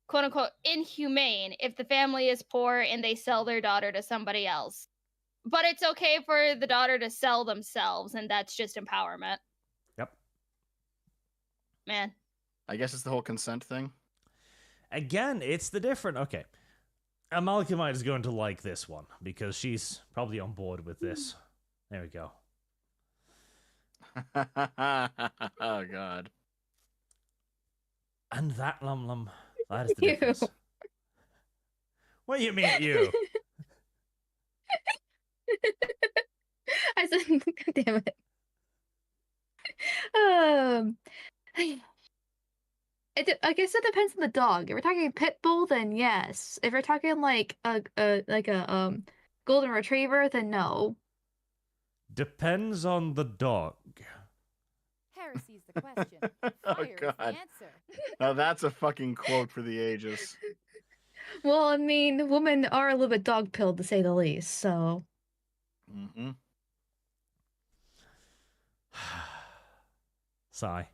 quote unquote inhumane if the family is poor and they sell their daughter to somebody else. But it's okay for the daughter to sell themselves, and that's just empowerment. Yep. Man. I guess it's the whole consent thing. Again, it's the different... Okay. Amalgamyte is going to like this one, because she's probably on board with this. There we go. Oh, God. And that, Lum. That is the difference. What do you mean, you? I said, damn it. I guess it depends on the dog. If we're talking pit bull, then yes. If we're talking like a golden retriever, then no. Depends on the dog. Heresy's the question. Oh, Fire is God. the answer. Now that's a fucking quote for the ages. Well, I mean, women are a little bit dog-pilled, to say the least, so... Mm-hmm. Sigh.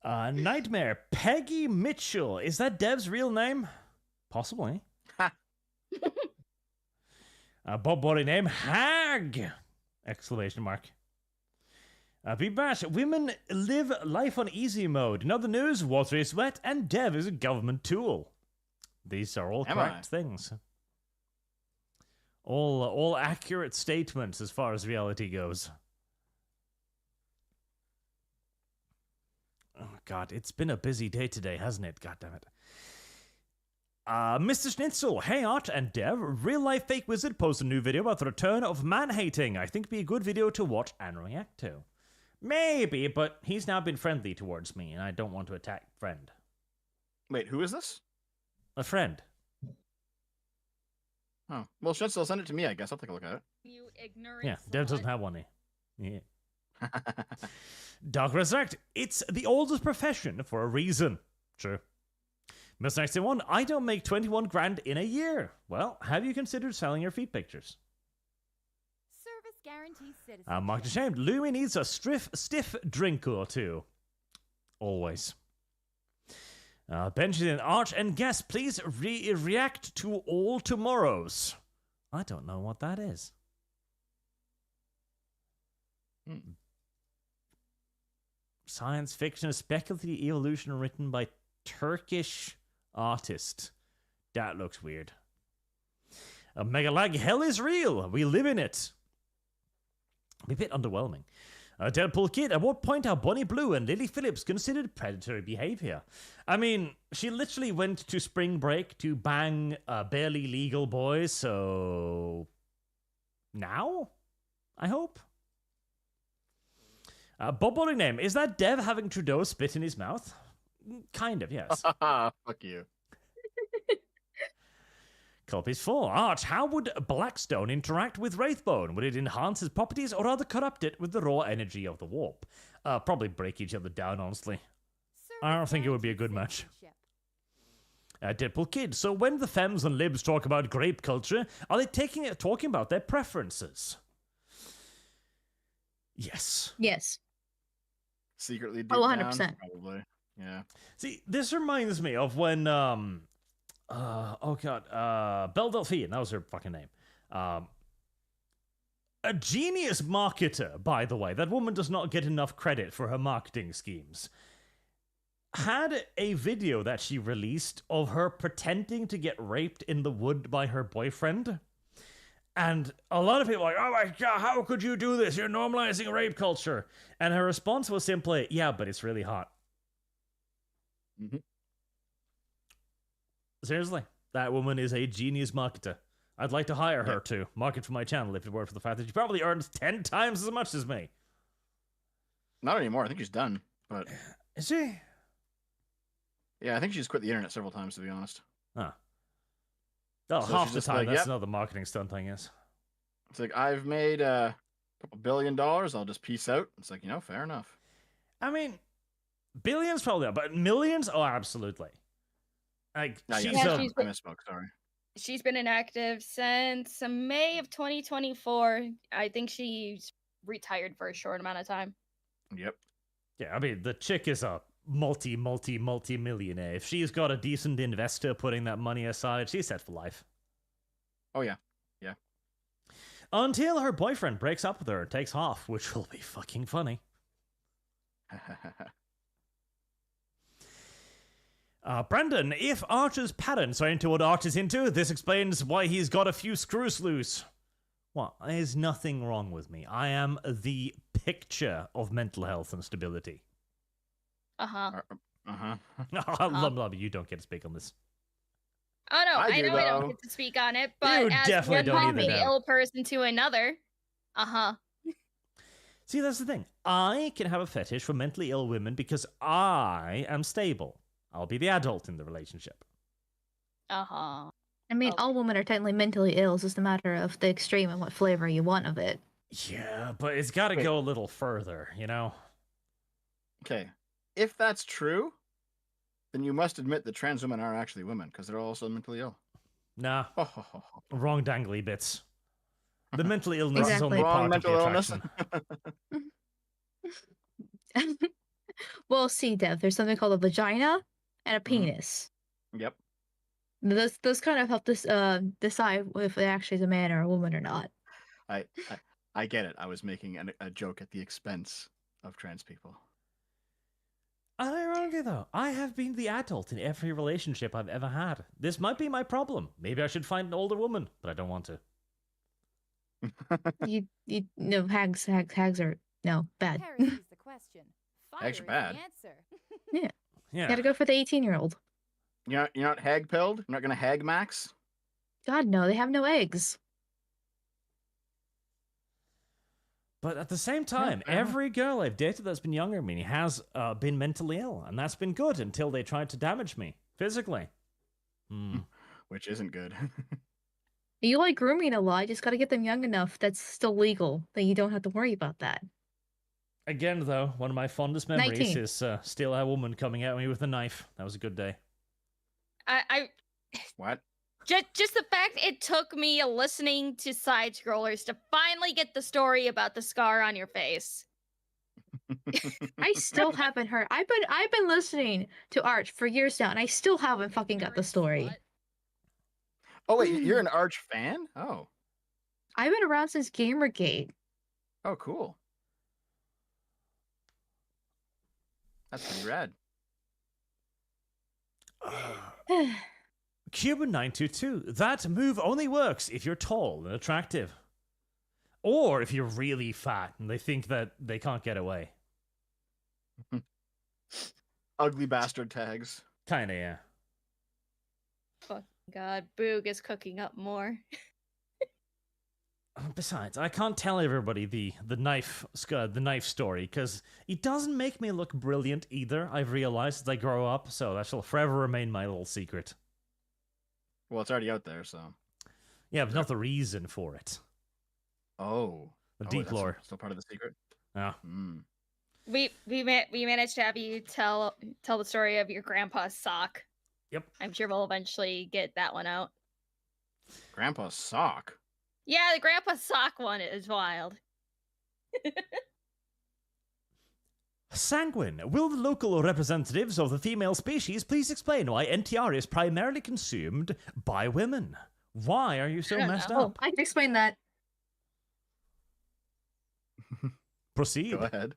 Nightmare. Peggy Mitchell. Is that Dev's real name? Possibly. Bob body name. Hag! Exclamation mark. B-Bash. Women live life on easy mode. In other news, water is wet and Dev is a government tool. These are all correct things. All accurate statements as far as reality goes. Oh, God, it's been a busy day today, hasn't it? God damn it. Mr. Schnitzel, hey Art and Dev, real-life fake wizard posted a new video about the return of man-hating. I think it'd be a good video to watch and react to. Maybe, but he's now been friendly towards me, and I don't want to attack friend. Wait, who is this? A friend. Oh, well, Schnitzel, send it to me, I guess. I'll take a look at it. You ignorant Yeah, Dev doesn't have one. Yeah. Oh, Dark Resurrect, it's the oldest profession for a reason. True. Mr. 91, I don't make 21 grand in a year. Well, have you considered selling your feet pictures? Service guarantees citizenship. Mark ashamed. Lumi needs a stiff drink or two. Always. Benjamin, Arch, and guest, please react to all tomorrows. I don't know what that is. Science fiction, speculative evolution written by Turkish artist. That looks weird. Mega lag, hell is real. We live in it. A bit underwhelming. Deadpool Kid, at what point are Bonnie Blue and Lily Phillips considered predatory behavior? I mean, she literally went to spring break to bang barely legal boys, so... Now? I hope? Bob Bowling name, is that Dev having Trudeau spit in his mouth? Kind of, yes. Fuck you. Copies 4. Arch, how would Blackstone interact with Wraithbone? Would it enhance his properties or rather corrupt it with the raw energy of the warp? Probably break each other down, honestly. I don't think it would be a good match. Deadpool Kid, so when the femmes and libs talk about grape culture, are they talking about their preferences? Yes. Yes. Secretly deep 100%. down, probably. Yeah. See, this reminds me of when, Belle Delphine, that was her fucking name. A genius marketer, by the way. That woman does not get enough credit for her marketing schemes. Had a video that she released of her pretending to get raped in the wood by her boyfriend. And a lot of people are like, oh my God, how could you do this? You're normalizing rape culture. And her response was simply, yeah, but it's really hot. Mm-hmm. Seriously, that woman is a genius marketer. I'd like to hire her to market for my channel if it weren't for the fact that she probably earns 10 times as much as me. Not anymore. I think she's done. But is she? Yeah, I think she's quit the internet several times, to be honest. Huh. Oh, So half she's the just time, like, that's yep. another marketing stunt, I guess. It's like, I've made a couple $1 billion. I'll just peace out. It's like, fair enough. I mean, Billions probably, but millions? Oh, absolutely. Like No, she's yeah, a, I misspoke. Sorry. She's been inactive since May of 2024. I think she's retired for a short amount of time. Yep. yeah. I mean, the chick is a multi-millionaire. If she's got a decent investor putting that money aside, she's set for life. Oh yeah. Until her boyfriend breaks up with her and takes off, which will be fucking funny. Brendan, if Archer's parents are into what Archer's into, this explains why he's got a few screws loose. Well, there's nothing wrong with me. I am the picture of mental health and stability. You don't get to speak on this. Oh no, I know I don't though. get to speak on it, but You as definitely one don't either, mentally no. ill person to another, See, that's the thing. I can have a fetish for mentally ill women because I am stable. I'll be the adult in the relationship. I mean, all women are technically mentally ill. It's just a matter of the extreme and what flavor you want of it. Yeah, but it's got to go a little further, you know? Okay. If that's true, then you must admit that trans women are actually women because they're also mentally ill. Nah. Wrong dangly bits. The mental illness is only Wrong part of the mental illness. attraction. Well, see, Dev, there's something called a vagina and a penis. Yep. Those kind of help us decide if it actually is a man or a woman or not. I get it. I was making a joke at the expense of trans people. Unironically, though, I have been the adult in every relationship I've ever had. This might be my problem. Maybe I should find an older woman, but I don't want to. you no hags are no bad. Heresy's the question. Fire Hags are is bad. the answer. Yeah. Yeah. You gotta go for the 18-year-old. You're not hag pilled? You're not gonna hag max? God no, they have no eggs. But at the same time, every girl I've dated that's been younger than me has been mentally ill, and that's been good until they tried to damage me physically. Which isn't good. You like grooming a lot, you just gotta get them young enough that's still legal, that you don't have to worry about that. Again, though, one of my fondest memories 19. is still a woman coming at me with a knife. That was a good day. What? Just the fact it took me listening to side scrollers to finally get the story about the scar on your face. I still haven't heard. I've been listening to Arch for years now, and I still haven't fucking got the story. Oh wait, you're an Arch fan? Oh. I've been around since Gamergate. Oh, cool. That's pretty rad. Cuban922. That move only works if you're tall and attractive. Or if you're really fat and they think that they can't get away. Ugly bastard tags. Kinda, yeah. Fuck God, Boog is cooking up more. Besides, I can't tell everybody the knife story because it doesn't make me look brilliant either. I've realized as I grow up, so that shall forever remain my little secret. Well, it's already out there, so. Yeah, but not the reason for it. Oh. The deep that's lore. Still part of the secret. Yeah. We managed to have you tell the story of your grandpa's sock. Yep. I'm sure we'll eventually get that one out. Grandpa's sock. Yeah, the grandpa's sock one is wild. Sanguine, will the local representatives of the female species please explain why NTR is primarily consumed by women? Why are you so messed Oh, up? I can explain that. Proceed. Go ahead.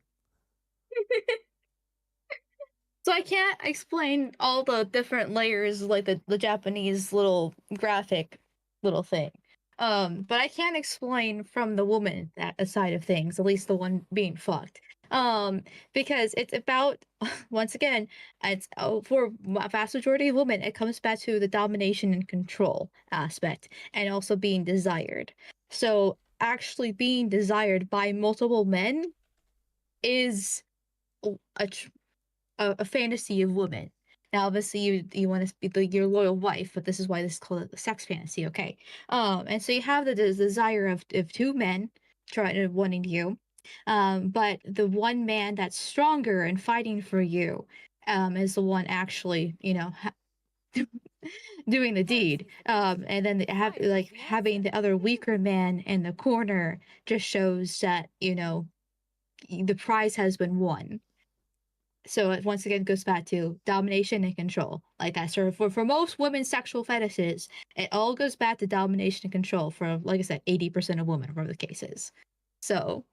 So I can't explain all the different layers, like the Japanese little graphic little thing. But I can explain from the woman that side of things, at least the one being fucked. Because it's about, once again, it's for a vast majority of women, it comes back to the domination and control aspect, and also being desired. So actually being desired by multiple men is a fantasy of women. Now, obviously, you want to be your loyal wife, but this is why this is called a sex fantasy, okay? And so you have the desire of two men wanting you, But the one man that's stronger and fighting for you is the one actually, doing the deed. And then having the other weaker man in the corner just shows that, the prize has been won. So it once again goes back to domination and control. Like that sort of for most women's sexual fetishes, it all goes back to domination and control for, like I said, 80% of women for the cases. So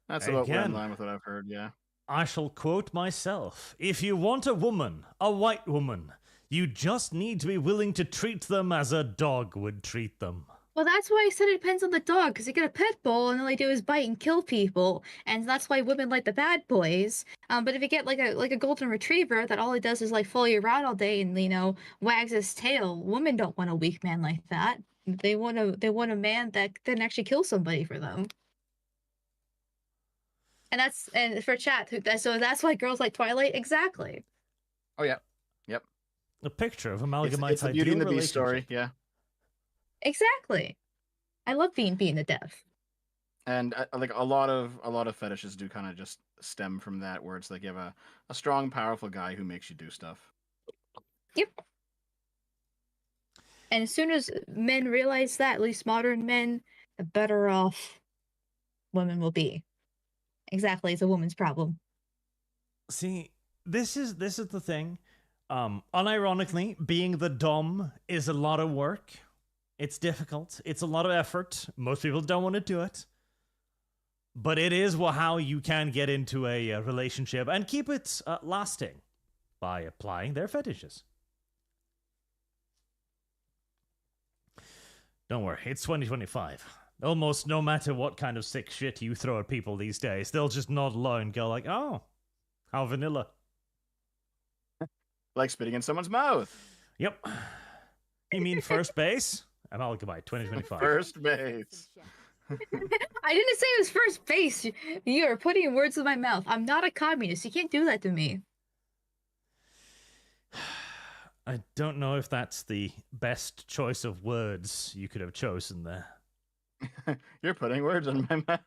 that's about in line with what I've heard, yeah. I shall quote myself. If you want a woman, a white woman, you just need to be willing to treat them as a dog would treat them. Well, that's why I said it depends on the dog, because you get a pit bull and all they do is bite and kill people, and that's why women like the bad boys. But if you get like a golden retriever that all it does is like follow you around all day and wags his tail, women don't want a weak man like that. They want a man that can actually kill somebody for them. And for chat, so that's why girls like Twilight, exactly. Oh yeah, yep. A picture of Amalgamyte's it's a Beauty and the Beast story, yeah. Exactly. I love being the deaf. And like a lot of fetishes do kind of just stem from that, where it's like you have a strong, powerful guy who makes you do stuff. Yep. And as soon as men realize that, at least modern men, the better off women will be. Exactly, it's a woman's problem. See, this is the thing. Unironically, being the dom is a lot of work. It's difficult. It's a lot of effort. Most people don't want to do it. But it is how you can get into a relationship and keep it lasting by applying their fetishes. Don't worry, it's 2025. Almost no matter what kind of sick shit you throw at people these days, they'll just nod low and go like, oh, how vanilla. Like spitting in someone's mouth. Yep. You mean first base? Amalgamyte 2025. First base. I didn't say it was first base. You are putting words in my mouth. I'm not a communist. You can't do that to me. I don't know if that's the best choice of words you could have chosen there. You're putting words in my mouth.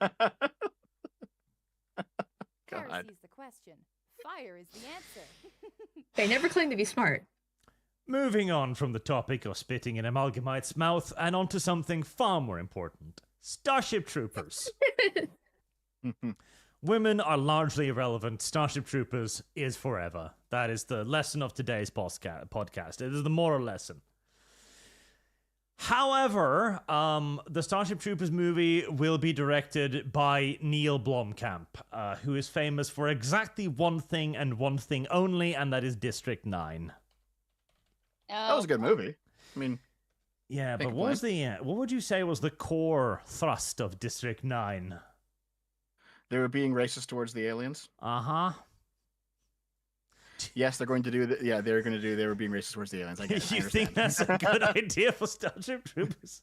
God. Heresy's the question. Fire is the answer. They never claim to be smart. Moving on from the topic of spitting in Amalgamyte's mouth and onto something far more important. Starship Troopers. Women are largely irrelevant. Starship Troopers is forever. That is the lesson of today's podcast. It is the moral lesson. However, the Starship Troopers movie will be directed by Neill Blomkamp, who is famous for exactly one thing and one thing only, and that is District 9. That was a good movie. I mean, yeah, but what would you say was the core thrust of District 9? They were being racist towards the aliens. Uh-huh. Yes, they're going to do that. Yeah, they were being racist towards the aliens. I guess. You think that's a good idea for Starship Troopers?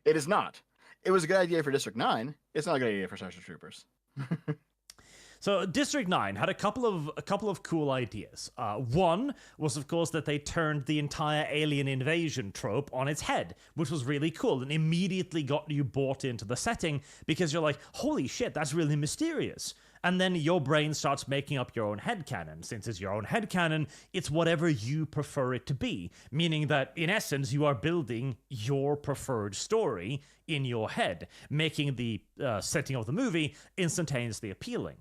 It is not. It was a good idea for District 9. It's not a good idea for Starship Troopers. So District 9 had a couple of cool ideas. One was, of course, that they turned the entire alien invasion trope on its head, which was really cool and immediately got you bought into the setting because you're like, holy shit, that's really mysterious. And then your brain starts making up your own headcanon. Since it's your own headcanon, it's whatever you prefer it to be, meaning that, in essence, you are building your preferred story in your head, making the setting of the movie instantaneously appealing.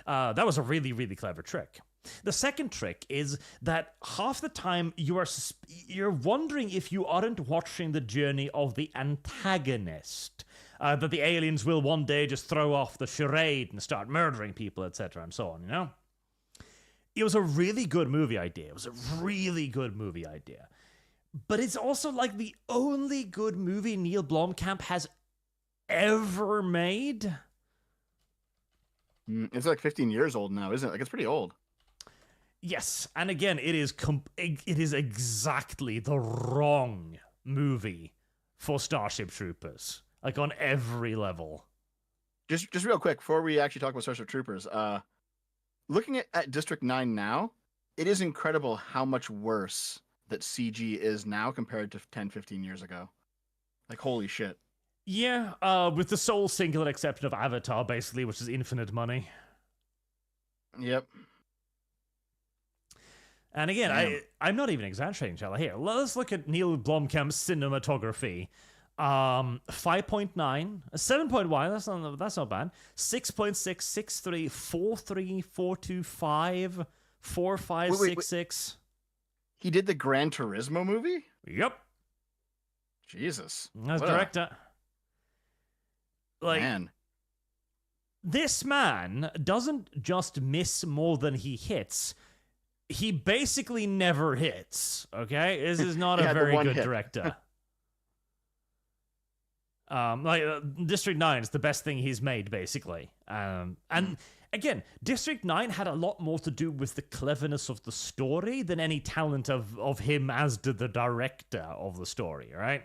That was a really, really clever trick. The second trick is that half the time you're wondering if you aren't watching the journey of the antagonist. That the aliens will one day just throw off the charade and start murdering people, etc., and so on, you know? It was a really good movie idea. But it's also like the only good movie Neill Blomkamp has ever made. It's like 15 years old now, isn't it? Like, it's pretty old. Yes, and again, it is exactly the wrong movie for Starship Troopers. Like, on every level. Just real quick, before we actually talk about Starship Troopers, looking at District 9 now, it is incredible how much worse that CG is now compared to 10, 15 years ago. Like, holy shit. Yeah, with the sole singular exception of Avatar, basically, which is infinite money. Yep. And again, I'm not even exaggerating, Charlie. Here, let's look at Neill Blomkamp's cinematography. 5.9, 7.1, that's not bad. 6.6, 6.3, 4.3, 4.2, 5, 4.5, He did the Gran Turismo movie? Yep. Jesus. As director. Like, man. This man doesn't just miss more than he hits. He basically never hits, okay? This is not a very good director. District 9 is the best thing he's made, basically. And again, District 9 had a lot more to do with the cleverness of the story than any talent of him as the director of the story, right?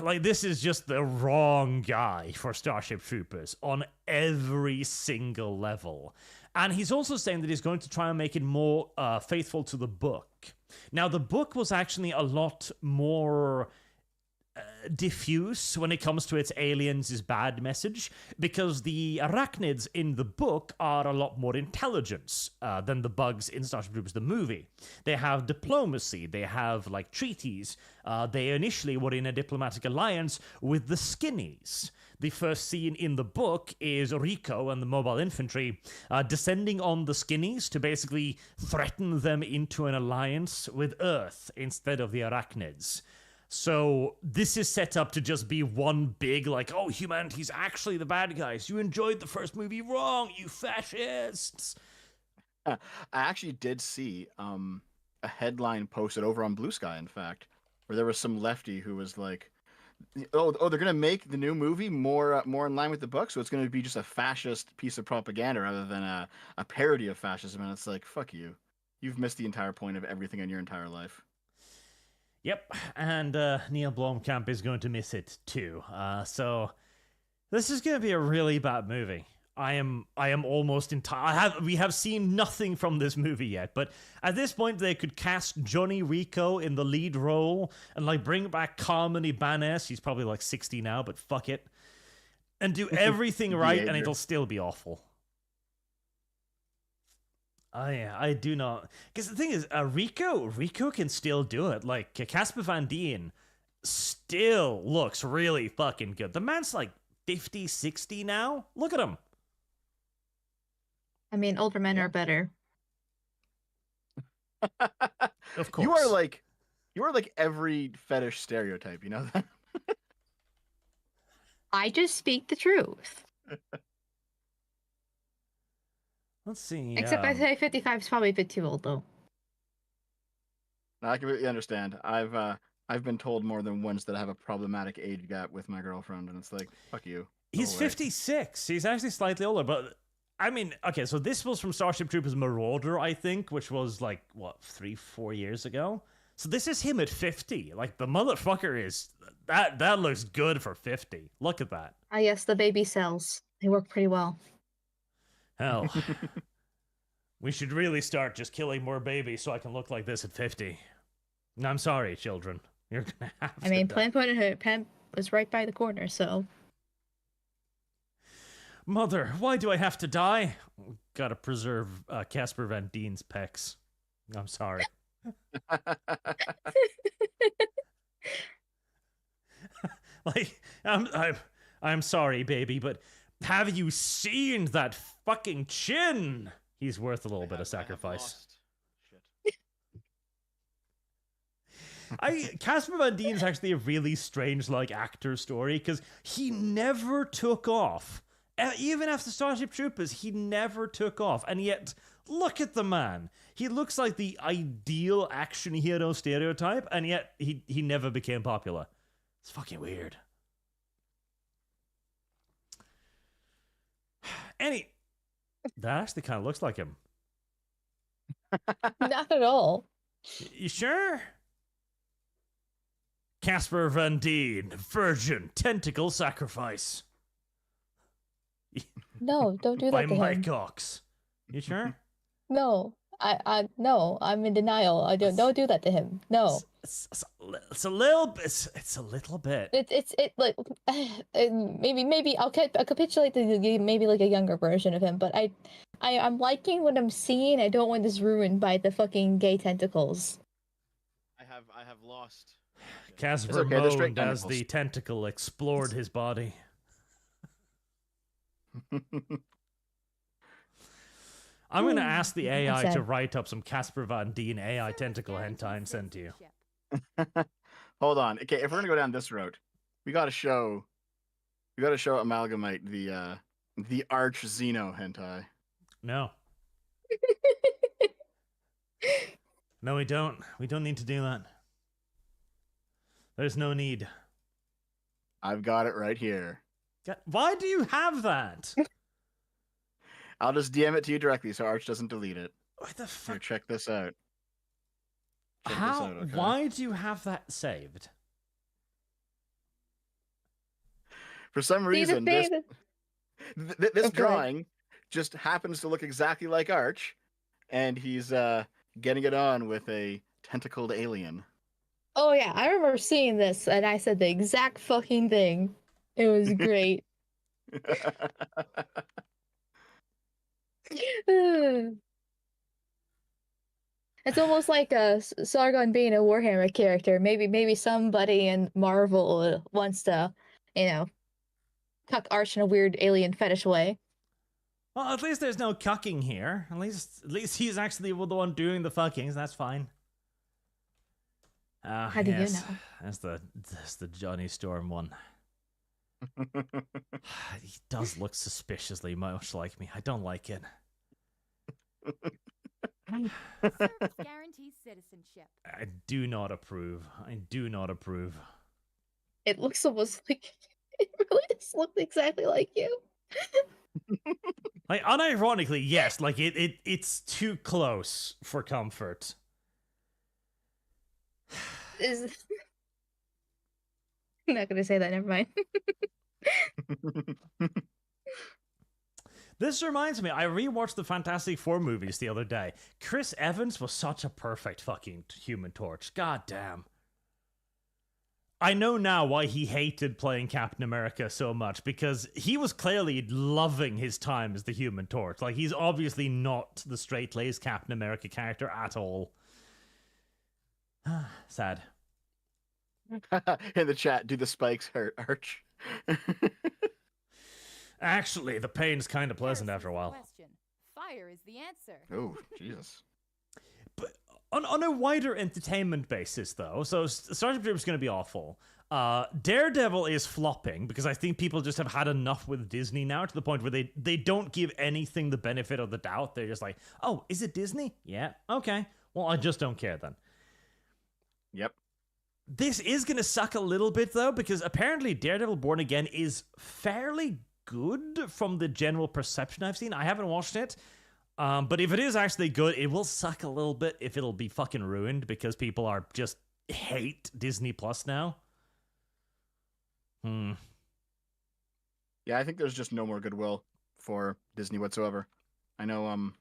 Like, this is just the wrong guy for Starship Troopers on every single level. And he's also saying that he's going to try and make it more faithful to the book. Now, the book was actually a lot more diffuse when it comes to its aliens is bad message, because the arachnids in the book are a lot more intelligent than the bugs in Starship Troopers the movie. They have diplomacy, they have like treaties. They initially were in a diplomatic alliance with the Skinnies. The first scene in the book is Rico and the mobile infantry descending on the Skinnies to basically threaten them into an alliance with Earth instead of the arachnids. So this is set up to just be one big, like, oh, humanity's actually the bad guys. You enjoyed the first movie wrong, you fascists. I actually did see a headline posted over on Blue Sky, in fact, where there was some lefty who was like, oh, they're gonna make the new movie more in line with the book, so it's gonna be just a fascist piece of propaganda rather than a parody of fascism. And it's like, fuck you. You've missed the entire point of everything in your entire life. Yep, and Neill Blomkamp is going to miss it too. So this is going to be a really bad movie. I am almost we have seen nothing from this movie yet, but at this point they could cast Johnny Rico in the lead role and like bring back Carmen Ibanez. He's probably like 60 now, but fuck it, and do everything right, and it'll still be awful. I do not. Because the thing is, Rico can still do it. Like, Casper Van Dien still looks really fucking good. The man's like 50, 60 now. Look at him. I mean, older men are better. Of course. You are like every fetish stereotype, you know that? I just speak the truth. Let's see. Except I say 55 is probably a bit too old, though. I completely understand. I've been told more than once that I have a problematic age gap with my girlfriend, and it's like, fuck you. He's 56. He's actually slightly older, but I mean, okay, so this was from Starship Troopers Marauder, I think, which was like, what, 3-4 years ago? So this is him at 50. Like, the motherfucker is... That looks good for 50. Look at that. Ah, yes, the baby cells. They work pretty well. Hell. We should really start just killing more babies so I can look like this at 50. No, I'm sorry, children. You're gonna have to. I mean, Planned Parenthood was right by the corner, so... Mother, why do I have to die? Gotta preserve Casper Van Dien's pecs. I'm sorry. Like, I'm sorry, baby, but have you seen that fucking chin? He's worth a little bit of sacrifice. Casper Van Dien's actually a really strange, like, actor story, because he never took off. Even after Starship Troopers, he never took off. And yet, look at the man. He looks like the ideal action hero stereotype, and yet he never became popular. It's fucking weird. That actually kind of looks like him. Not at all. You sure? Casper Van Dien, virgin, tentacle sacrifice. No, don't do that to him. By Mike Cox. You sure? No, no, I'm in denial. Don't do that to him. No. It's a little bit. It's a little bit. It's like maybe I'll capitulate to maybe like a younger version of him, but I'm liking what I'm seeing. I don't want this ruined by the fucking gay tentacles. I have lost. Casper moaned as the tentacle explored his body. I'm going to ask the AI to write up some Casper Van Dien AI tentacle hentai and send to you. Hold on. Okay, if we're gonna go down this road, we gotta show Amalgamyte the Arch Xeno hentai. No. No, we don't. We don't need to do that. There's no need. I've got it right here. Why do you have that? I'll just DM it to you directly so Arch doesn't delete it. What the fuck? Here, check this out. How? Okay? Why do you have that saved? For some reason, this drawing just happens to look exactly like Arch, and he's getting it on with a tentacled alien. Oh yeah, I remember seeing this, and I said the exact fucking thing. It was great. It's almost like Sargon being a Warhammer character. Maybe somebody in Marvel wants to, cuck Arch in a weird alien fetish way. Well, at least there's no cucking here. At least he's actually the one doing the fucking, so that's fine. How do you know? That's the Johnny Storm one. He does look suspiciously much like me. I don't like it. Guarantees citizenship. I do not approve. I do not approve. It looks almost like it really does look exactly like you. Like unironically, yes. Like it's too close for comfort. I'm not gonna say that. Never mind. This reminds me, I rewatched the Fantastic Four movies the other day. Chris Evans was such a perfect fucking Human Torch. God damn. I know now why he hated playing Captain America so much, because he was clearly loving his time as the Human Torch. Like, he's obviously not the straight-laced Captain America character at all. Sad. In the chat, do the spikes hurt, Arch? Actually, the pain's kind of pleasant after a while. Fire is the answer. Oh, Jesus. But on a wider entertainment basis, though, so Starship Troopers is going to be awful. Daredevil is flopping because I think people just have had enough with Disney now to the point where they don't give anything the benefit of the doubt. They're just like, oh, is it Disney? Yeah, okay. Well, I just don't care then. Yep. This is going to suck a little bit, though, because apparently Daredevil Born Again is fairly good from the general perception I've seen. I haven't watched it, but if it is actually good, it will suck a little bit if it'll be fucking ruined because people are just hate Disney Plus now. Yeah, I think there's just no more goodwill for Disney whatsoever. I know,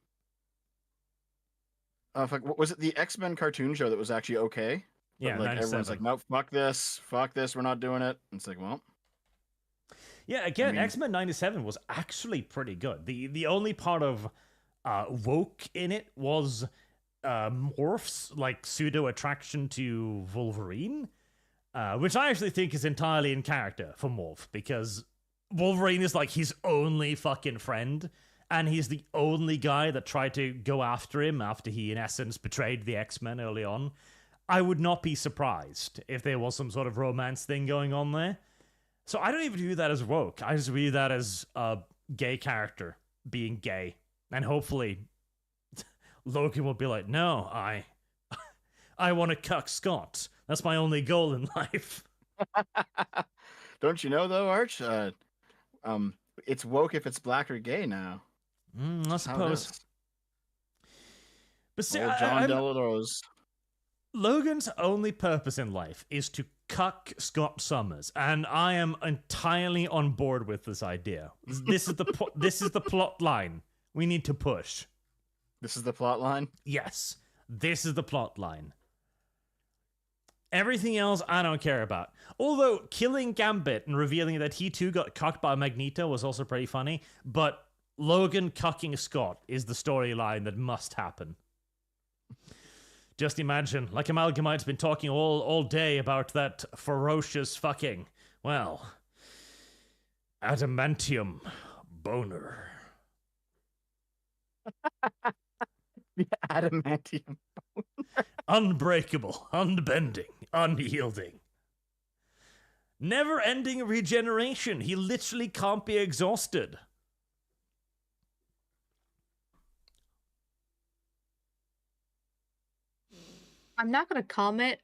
was it the X-Men cartoon show that was actually okay? Yeah, like everyone's like, no, fuck this, we're not doing it. And it's like, well. Yeah, again, X-Men 97 was actually pretty good. The only part of woke in it was Morph's like pseudo attraction to Wolverine, which I actually think is entirely in character for Morph, because Wolverine is like his only fucking friend, and he's the only guy that tried to go after him after he in essence betrayed the X-Men early on. I would not be surprised if there was some sort of romance thing going on there. So I don't even view that as woke. I just view that as a gay character being gay. And hopefully Logan will be like, no, I want to cuck Scott. That's my only goal in life. Don't you know, though, Arch? It's woke if it's black or gay now. I suppose. But see, John Delarose. Logan's only purpose in life is to cuck Scott Summers, and I am entirely on board with this idea. This is the plot line we need to push. This is the plot line? Yes, this is the plot line. Everything else, I don't care about. Although, killing Gambit and revealing that he too got cucked by Magneto was also pretty funny, but Logan cucking Scott is the storyline that must happen. Just imagine, like Amalgamite's been talking all day about that ferocious fucking, well, adamantium boner. The adamantium boner. Unbreakable, unbending, unyielding. Never-ending regeneration. He literally can't be exhausted. I'm not gonna comment.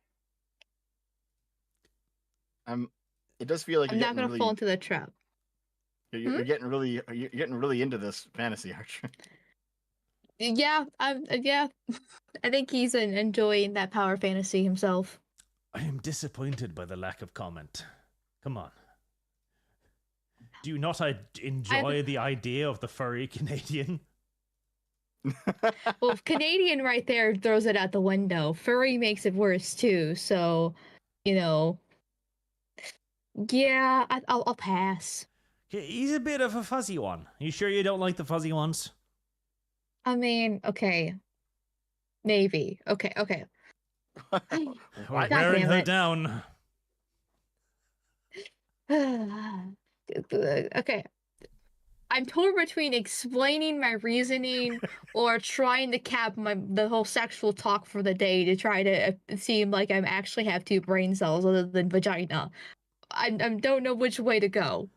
It does feel like I'm not gonna fall into the trap. You're getting really into this fantasy, aren't you? Yeah, yeah. I think he's enjoying that power fantasy himself. I am disappointed by the lack of comment. Come on. Do you not enjoy the idea of the furry Canadian? Well, Canadian right there throws it out the window. Furry makes it worse too. So, you know, yeah, I'll pass. He's a bit of a fuzzy one. You sure you don't like the fuzzy ones? I mean, okay, maybe. Okay. We're wearing her down. Okay. I'm torn between explaining my reasoning or trying to cap the whole sexual talk for the day to try to seem like I actually have 2 brain cells other than vagina. I don't know which way to go.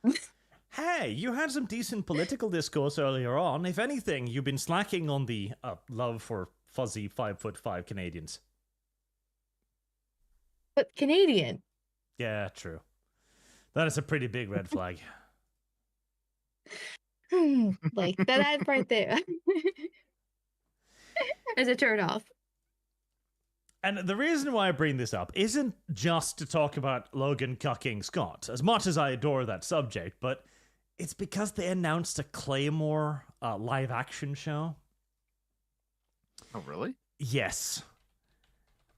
Hey, you had some decent political discourse earlier on. If anything, you've been slacking on the love for fuzzy 5'5" Canadians. But Canadian. Yeah, true. That is a pretty big red flag. Like that right there is a turn off. And the reason why I bring this up isn't just to talk about Logan cucking Scott, as much as I adore that subject, but it's because they announced a Claymore live action show. Oh, really? Yes.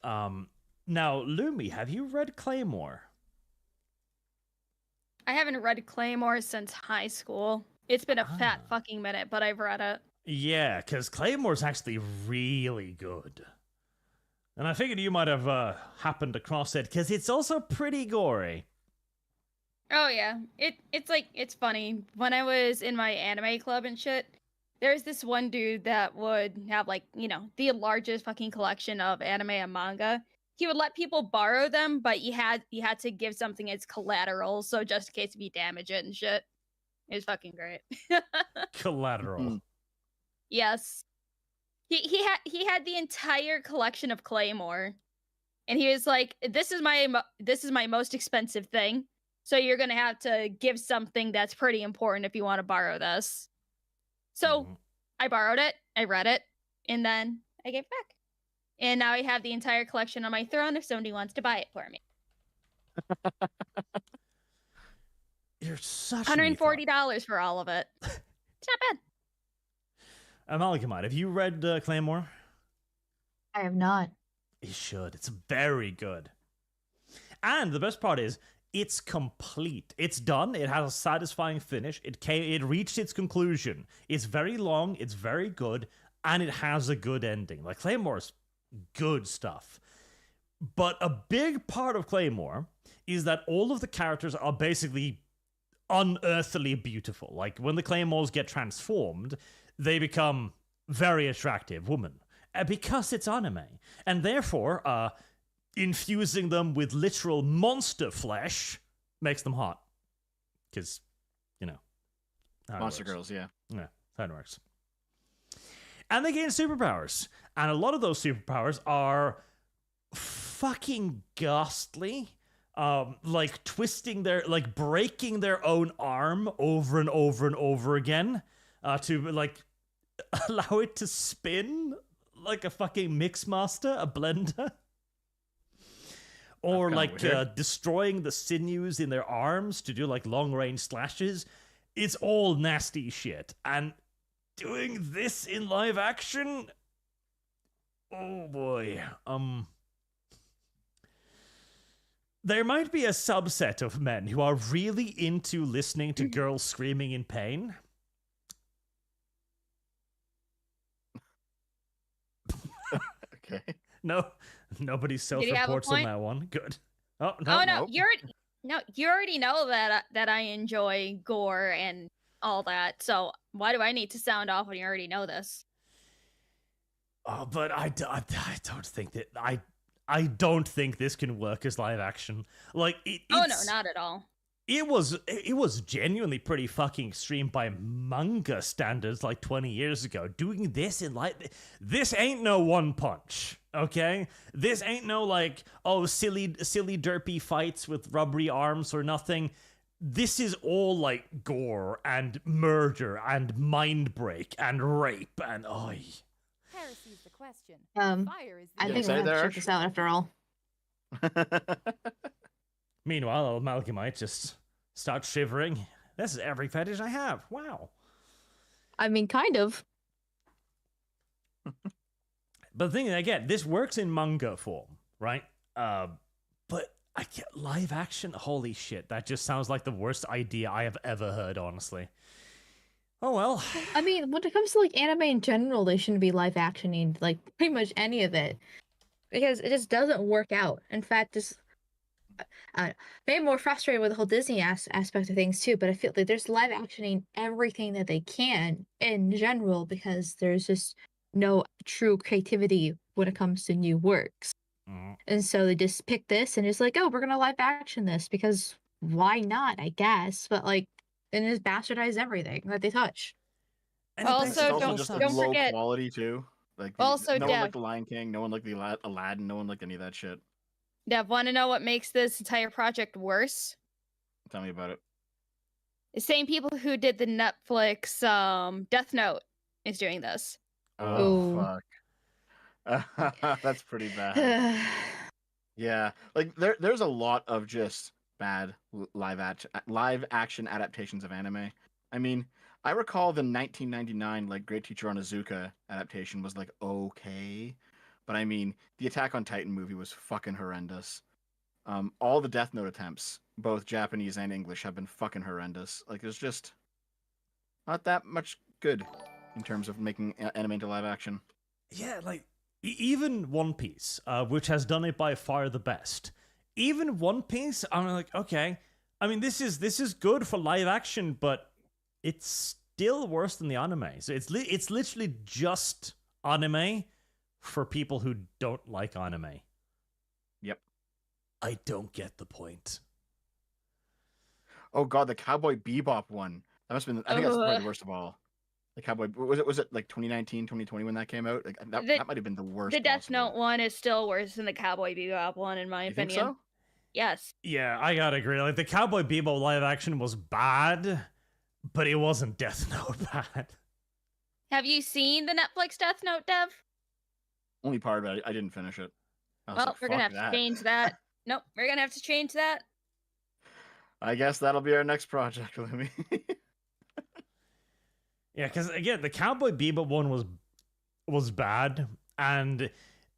Now, Lumi, have you read Claymore? I haven't read Claymore since high school. It's been a fat fucking minute, but I've read it. Yeah, because Claymore's actually really good. And I figured you might have happened across it, because it's also pretty gory. Oh yeah, it's funny. When I was in my anime club and shit, there's this one dude that would have the largest fucking collection of anime and manga. He would let people borrow them, but you had to give something as collateral, so just in case if you damage it and shit. It was fucking great. Collateral. Yes. He had the entire collection of Claymore. And he was like, this is my most expensive thing. So you're going to have to give something that's pretty important if you want to borrow this. So I borrowed it, I read it, and then I gave it back. And now I have the entire collection on my throne if somebody wants to buy it for me. You're such $140 for all of it. It's not bad. Amalgamyte, have you read Claymore? I have not. You should. It's very good. And the best part is, it's complete. It's done. It has a satisfying finish. It reached its conclusion. It's very long. It's very good. And it has a good ending. Like, Claymore's good stuff. But a big part of Claymore is that all of the characters are basically unearthly beautiful. Like, when the Claymores get transformed, they become very attractive women. Because it's anime. And therefore, infusing them with literal monster flesh makes them hot. Because, monster girls, yeah. Yeah, that works. And they gain superpowers. And a lot of those superpowers are fucking ghastly. Like breaking their own arm over and over and over again to allow it to spin like a fucking mixmaster, a blender. Or destroying the sinews in their arms to do long range slashes. It's all nasty shit. And doing this in live action, oh boy. There might be a subset of men who are really into listening to girls screaming in pain. Okay. No, nobody self-reports on that one. Good. Oh no. Oh no, you already know that I enjoy gore and all that. So why do I need to sound off when you already know this? Oh, but I don't think that I don't think this can work as live action. Like oh no, not at all. It was genuinely pretty fucking extreme by manga standards like 20 years ago. Doing this in this ain't no One Punch, okay? This ain't no like, oh, silly derpy fights with rubbery arms or nothing. This is all like gore and murder and mind break and rape and oi. Heresy's the question. Fire is the I think we'll have to check this out after all. Meanwhile, Amalgamyte just starts shivering. This is every fetish I have. Wow. I mean, kind of. But the thing, again, this works in manga form, right? But I get live action. Holy shit, that just sounds like the worst idea I have ever heard, honestly. Oh well. I mean, when it comes to like anime in general, they shouldn't be live actioning like pretty much any of it because it just doesn't work out. In fact, just maybe more frustrated with the whole Disney aspect of things too. But I feel like there's live actioning everything that they can in general because there's just no true creativity when it comes to new works. And so they just pick this and it's like, oh, we're gonna live action this because why not? I guess, but like. And just bastardize everything that they touch. And also don't low forget quality too. Like also, no one liked the Lion King, no one liked the Aladdin, no one liked any of that shit. Dev, want to know what makes this entire project worse? Tell me about it. The same people who did the Netflix Death Note is doing this. Oh fuck, that's pretty bad. Yeah, like there's a lot of just bad live action adaptations of anime. I mean, I recall the 1999 like Great Teacher Onizuka adaptation was like okay, but I mean the Attack on Titan movie was fucking horrendous. All the Death Note attempts, both Japanese and English, have been fucking horrendous. Like there's just not that much good in terms of making anime into live action. Yeah, like even One Piece, which has done it by far the best. Even One Piece, I'm like, okay. I mean, this is good for live action, but it's still worse than the anime. So it's literally just anime for people who don't like anime. Yep. I don't get the point. Oh god, the Cowboy Bebop one. That must have been. I think that's probably the worst of all. The Cowboy was it like 2019, 2020 when that came out? Like that might have been the worst. The Death Note one is still worse than the Cowboy Bebop one, in my opinion. Think so? Yes. Yeah, I gotta agree. Like the Cowboy Bebop live action was bad, but it wasn't Death Note bad. Have you seen the Netflix Death Note, Dev? Only part of it. I didn't finish it. Well, we're gonna have to change that. Nope, we're gonna have to change that. I guess that'll be our next project, Lumi. Yeah, because again, the Cowboy Bebop one was bad, and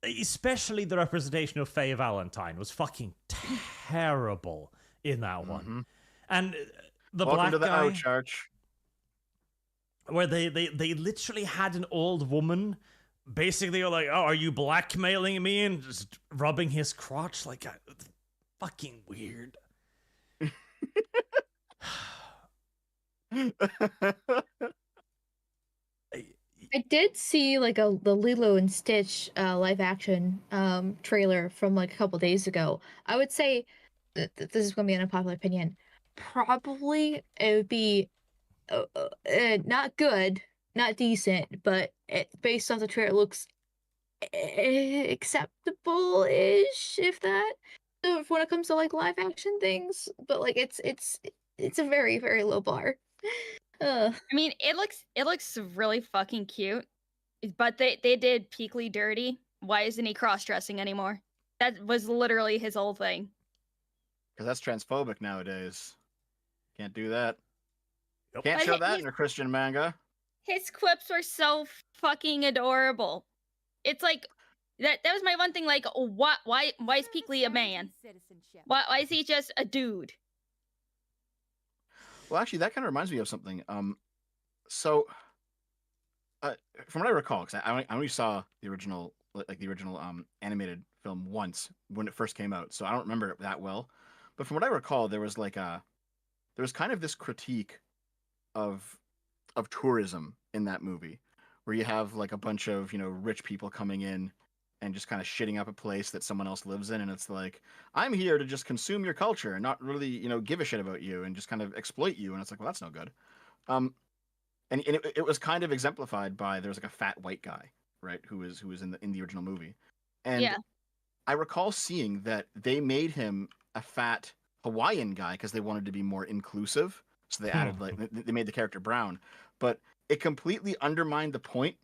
especially the representation of Faye Valentine was fucking terrible in that one. And the Welcome black to the guy, Arch. where they literally had an old woman basically like, oh, are you blackmailing me, and just rubbing his crotch like fucking weird. I did see like the Lilo and Stitch live action trailer from like a couple days ago. I would say this is going to be an unpopular opinion. Probably it would be not good, not decent, but based off the trailer, it looks acceptable-ish, if that. So when it comes to like live action things, but like it's a very, very low bar. I mean, it looks really fucking cute, but they did Peekly dirty. Why isn't he cross-dressing anymore? That was literally his whole thing. Because that's transphobic nowadays. Can't do that. Yep. Can't show that in a Christian manga. His quips were so fucking adorable. It's like That was my one thing. Like, what? Why is Peakley a man? Why is he just a dude? Well, actually, that kind of reminds me of something. So, from what I recall, because I only saw the original, animated film once when it first came out, so I don't remember it that well. But from what I recall, there was kind of this critique of tourism in that movie, where you have like a bunch of rich people coming in and just kind of shitting up a place that someone else lives in, and it's like, I'm here to just consume your culture and not really give a shit about you and just kind of exploit you, and it's like, well, that's no good. And it was kind of exemplified by, there was like a fat white guy, right, who was in the original movie, and yeah. I recall seeing that they made him a fat Hawaiian guy because they wanted to be more inclusive, so they added they made the character brown, but it completely undermined the point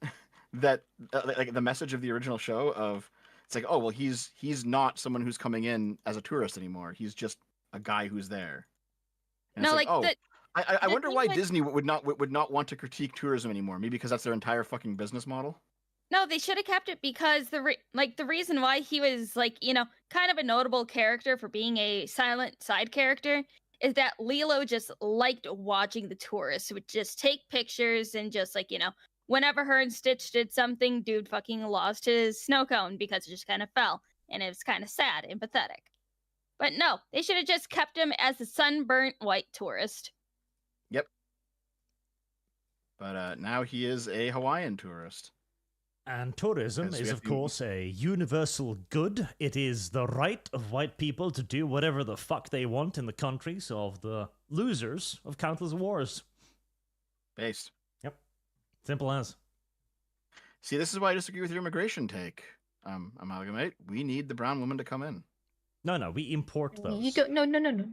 that like the message of the original show of, it's like, oh well, he's not someone who's coming in as a tourist anymore, he's just a guy who's there. And no, it's like, I wonder why Disney would not want to critique tourism anymore. Maybe because that's their entire fucking business model. No, they should have kept it because the reason why he was like, kind of a notable character for being a silent side character is that Lilo just liked watching the tourists, would just take pictures and just like, whenever her and Stitch did something, dude fucking lost his snow cone because it just kind of fell, and it was kind of sad and pathetic. But no, they should have just kept him as a sunburnt white tourist. Yep. But now he is a Hawaiian tourist. And tourism is, of course, a universal good. It is the right of white people to do whatever the fuck they want in the countries of the losers of countless wars. Based. Yep. Simple as. See, this is why I disagree with your immigration take, Amalgamyte. We need the brown woman to come in. No, we import those. You don't. No.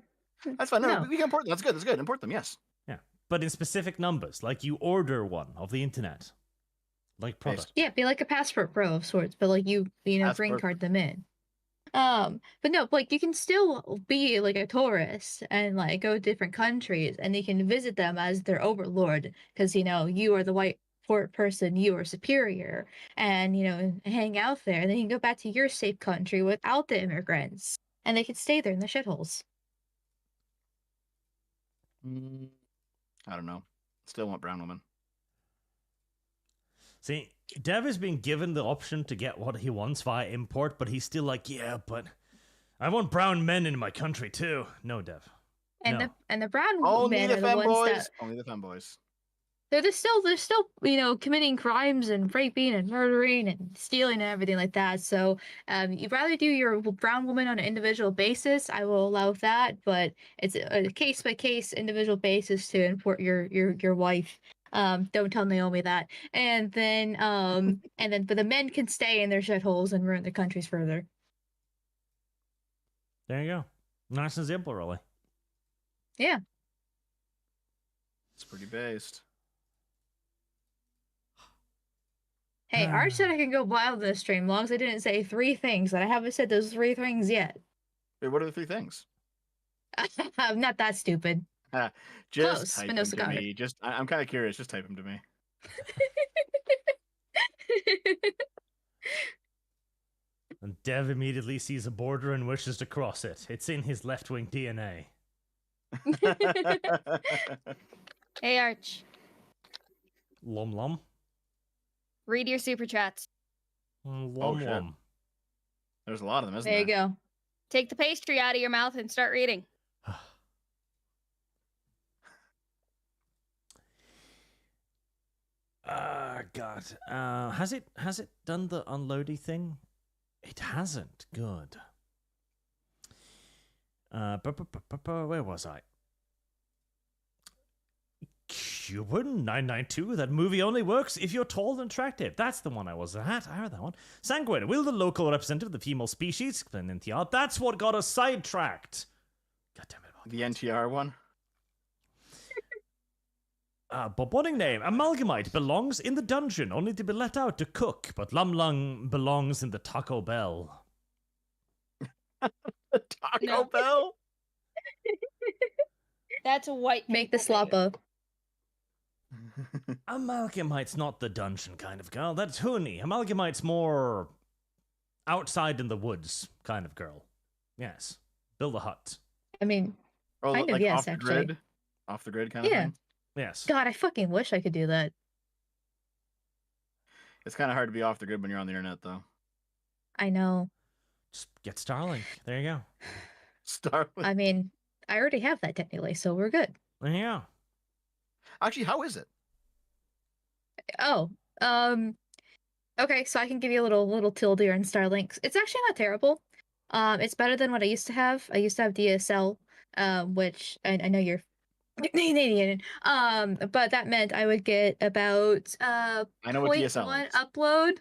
That's fine. No, we can import them. That's good. Import them, yes. Yeah, but in specific numbers, like you order one of the internet. Like product. Yeah, be like a passport pro of sorts, but like you green card them in. But no, like you can still be like a tourist and like go to different countries, and you can visit them as their overlord because you are the white person, you are superior, and hang out there, and then you can go back to your safe country without the immigrants, and they can stay there in the shitholes. I don't know. Still want brown woman. See, Dev is being given the option to get what he wants via import, but he's still like, yeah, but I want brown men in my country too. No, Dev. And no. the brown men are the ones that only the femboys. They're still committing crimes and raping and murdering and stealing and everything like that. So you'd rather do your brown woman on an individual basis, I will allow that, but it's a case by case individual basis to import your wife. Don't tell Naomi that. And then but the men can stay in their shitholes and ruin the countries further. There you go. Nice and simple, really. Yeah. It's pretty based. Hey, Arch said I can go wild this stream, long as I didn't say 3 things, and I haven't said those 3 things yet. Wait, what are the 3 things? I'm not that stupid. Just close, type but no them cigar. to me. I'm kind of curious. Just type them to me. And Dev immediately sees a border and wishes to cross it. It's in his left-wing DNA. Hey, Arch. Lom. Read your super chats. Lom. There's a lot of them, isn't there? There You go. Take the pastry out of your mouth and start reading. God. Has it done the unloady thing? It hasn't. Good. Where was I? Cuban 992. That movie only works if you're tall and attractive. That's the one I was at. I heard that one. Sanguine. Will the local representative of the female species explain NTR? That's what got us sidetracked. God damn it. The NTR one? But what name? Amalgamyte belongs in the dungeon, only to be let out to cook, but Lum Lung belongs in the Taco Bell. Taco Bell? That's a white. Make the slop up. Amalgamyte's not the dungeon kind of girl. That's Huni. Amalgamyte's more outside in the woods kind of girl. Yes. Build a hut. I mean, kind of, like yes, off the actually. grid? Off the grid kind of thing? Yes. God, I fucking wish I could do that. It's kind of hard to be off the grid when you're on the internet, though. I know. Just get Starlink. There you go. Starlink. I mean, I already have that technically, so we're good. There you go. Actually, how is it? Oh, okay, so I can give you a little tilde on Starlink. It's actually not terrible. It's better than what I used to have. I used to have DSL, which I know you're Canadian. But that meant I would get about I know what DSL 0.1 is. upload,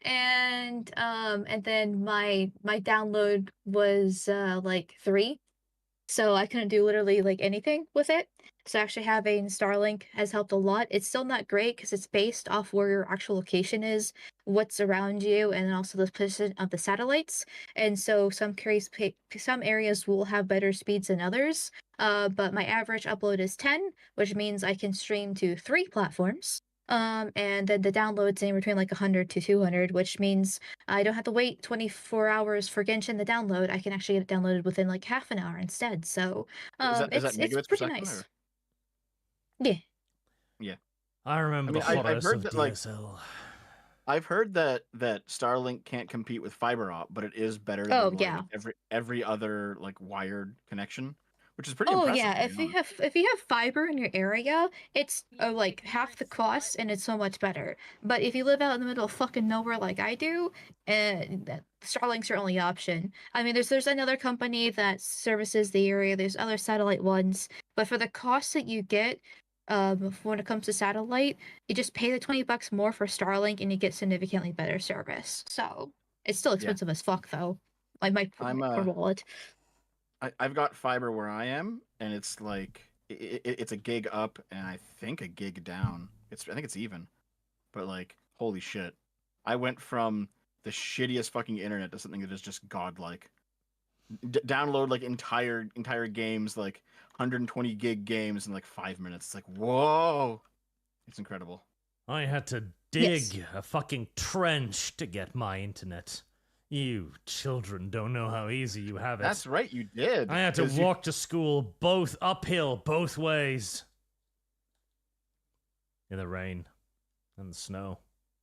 and then my download was like 3. So I couldn't do literally like anything with it. So actually having Starlink has helped a lot. It's still not great because it's based off where your actual location is, what's around you, and also the position of the satellites. And so some areas will have better speeds than others. But my average upload is 10, which means I can stream to 3 platforms. And then the download's in between like 100 to 200, which means I don't have to wait 24 hours for Genshin to download. I can actually get it downloaded within like half an hour instead. So Is that it's megabits per pretty second? nice. Or? Yeah. Yeah. I remember the horrors of DSL. I've heard that Starlink can't compete with fiber op, but it is better than like, every other like wired connection, which is pretty impressive. Yeah, if you have fiber in your area, it's like half the cost and it's so much better. But if you live out in the middle of fucking nowhere like I do, Starlink's your only option. I mean, there's another company that services the area. There's other satellite ones, but for the cost that you get, when it comes to satellite, you just pay the $20 more for Starlink and you get significantly better service. So it's still expensive as fuck though. Like my poor wallet. I've got fiber where I am, and it's like it's a gig up and I think a gig down. I think it's even, but like holy shit, I went from the shittiest fucking internet to something that is just godlike. Download like entire games, like 120 gig games in like 5 minutes. It's like whoa, it's incredible. I had to dig a fucking trench to get my internet. You children don't know how easy you have it. That's right, you did. I had to walk to school both uphill, both ways. In the rain, and the snow,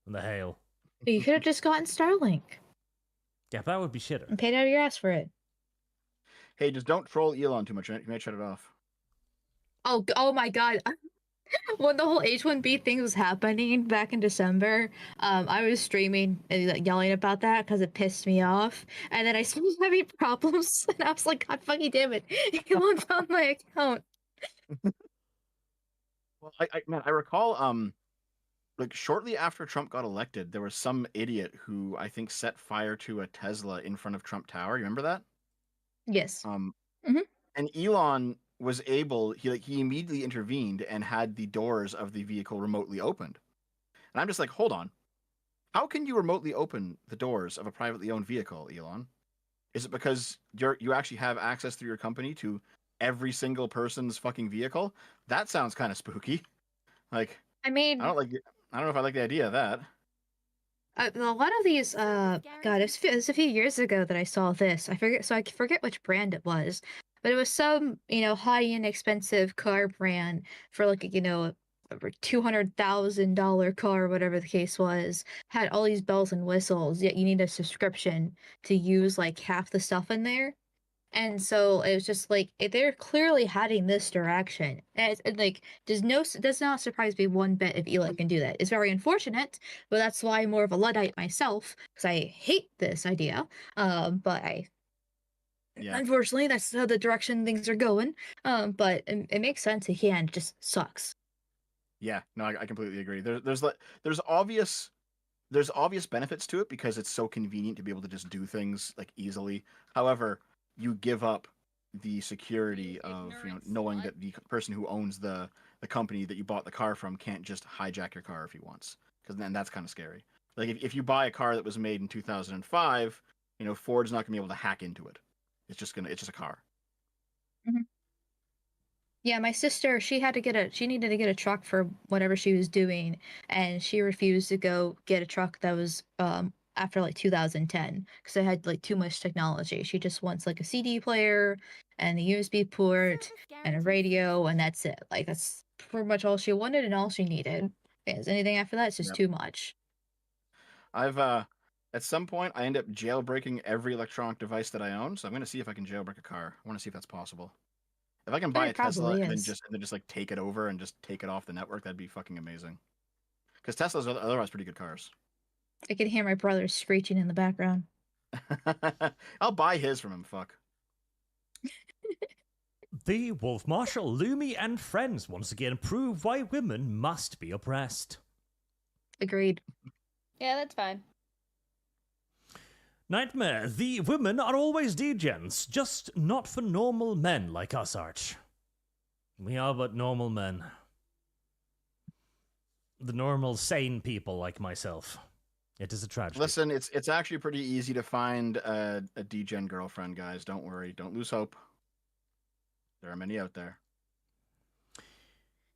and the hail. You could have just gotten Starlink. Yeah, that would be shitter. And paid out of your ass for it. Hey, just don't troll Elon too much. You might shut it off. Oh my god. When the whole H1B thing was happening back in December, I was streaming and yelling about that because it pissed me off. And then I started having problems, and I was like, God fucking damn it. Elon found my account. Well, I recall, like shortly after Trump got elected, there was some idiot who I think set fire to a Tesla in front of Trump Tower. You remember that? Yes. And Elon was able, he immediately intervened and had the doors of the vehicle remotely opened. And I'm just like, hold on. How can you remotely open the doors of a privately owned vehicle, Elon? Is it because you actually have access through your company to every single person's fucking vehicle? That sounds kind of spooky. Like, I mean, I don't know if I like the idea of that. A lot of these, God, it was a few years ago that I saw this. I forget which brand it was, but it was some, high-end expensive car brand for like, over $200,000 car, whatever the case was, had all these bells and whistles, yet you need a subscription to use like half the stuff in there. And so it was just like they're clearly heading this direction. And it's like does not surprise me one bit if Elon can do that. It's very unfortunate, but that's why I'm more of a Luddite myself, because I hate this idea. But unfortunately that's how the direction things are going. But it makes sense. He can. It just sucks. Yeah, no, I completely agree. There's obvious benefits to it because it's so convenient to be able to just do things like easily. However, you give up the security of knowing that the person who owns the company that you bought the car from can't just hijack your car if he wants, because then that's kind of scary. Like if you buy a car that was made in 2005, Ford's not gonna be able to hack into it. It's just a car. Mm-hmm. Yeah, my sister, she needed to get a truck for whatever she was doing, and she refused to go get a truck that was after like 2010 because I had like too much technology. She just wants like a CD player and a USB port and a radio, and that's it. Like that's pretty much all she wanted and all she needed. Because anything after that is just too much. I've at some point I end up jailbreaking every electronic device that I own, so I'm gonna see if I can jailbreak a car. I want to see if that's possible. If I can buy a Tesla and then just like take it over and just take it off the network, that'd be fucking amazing. Because Teslas are otherwise pretty good cars. I can hear my brother screeching in the background. I'll buy his from him. Fuck. The Wolf Marshal, Lumi, and friends once again prove why women must be oppressed. Agreed. Yeah, that's fine. Nightmare, the women are always degens, just not for normal men like us, Arch. We are but normal men. The normal, sane people like myself. It is a tragedy. Listen, it's actually pretty easy to find a degen girlfriend, guys. Don't worry. Don't lose hope. There are many out there.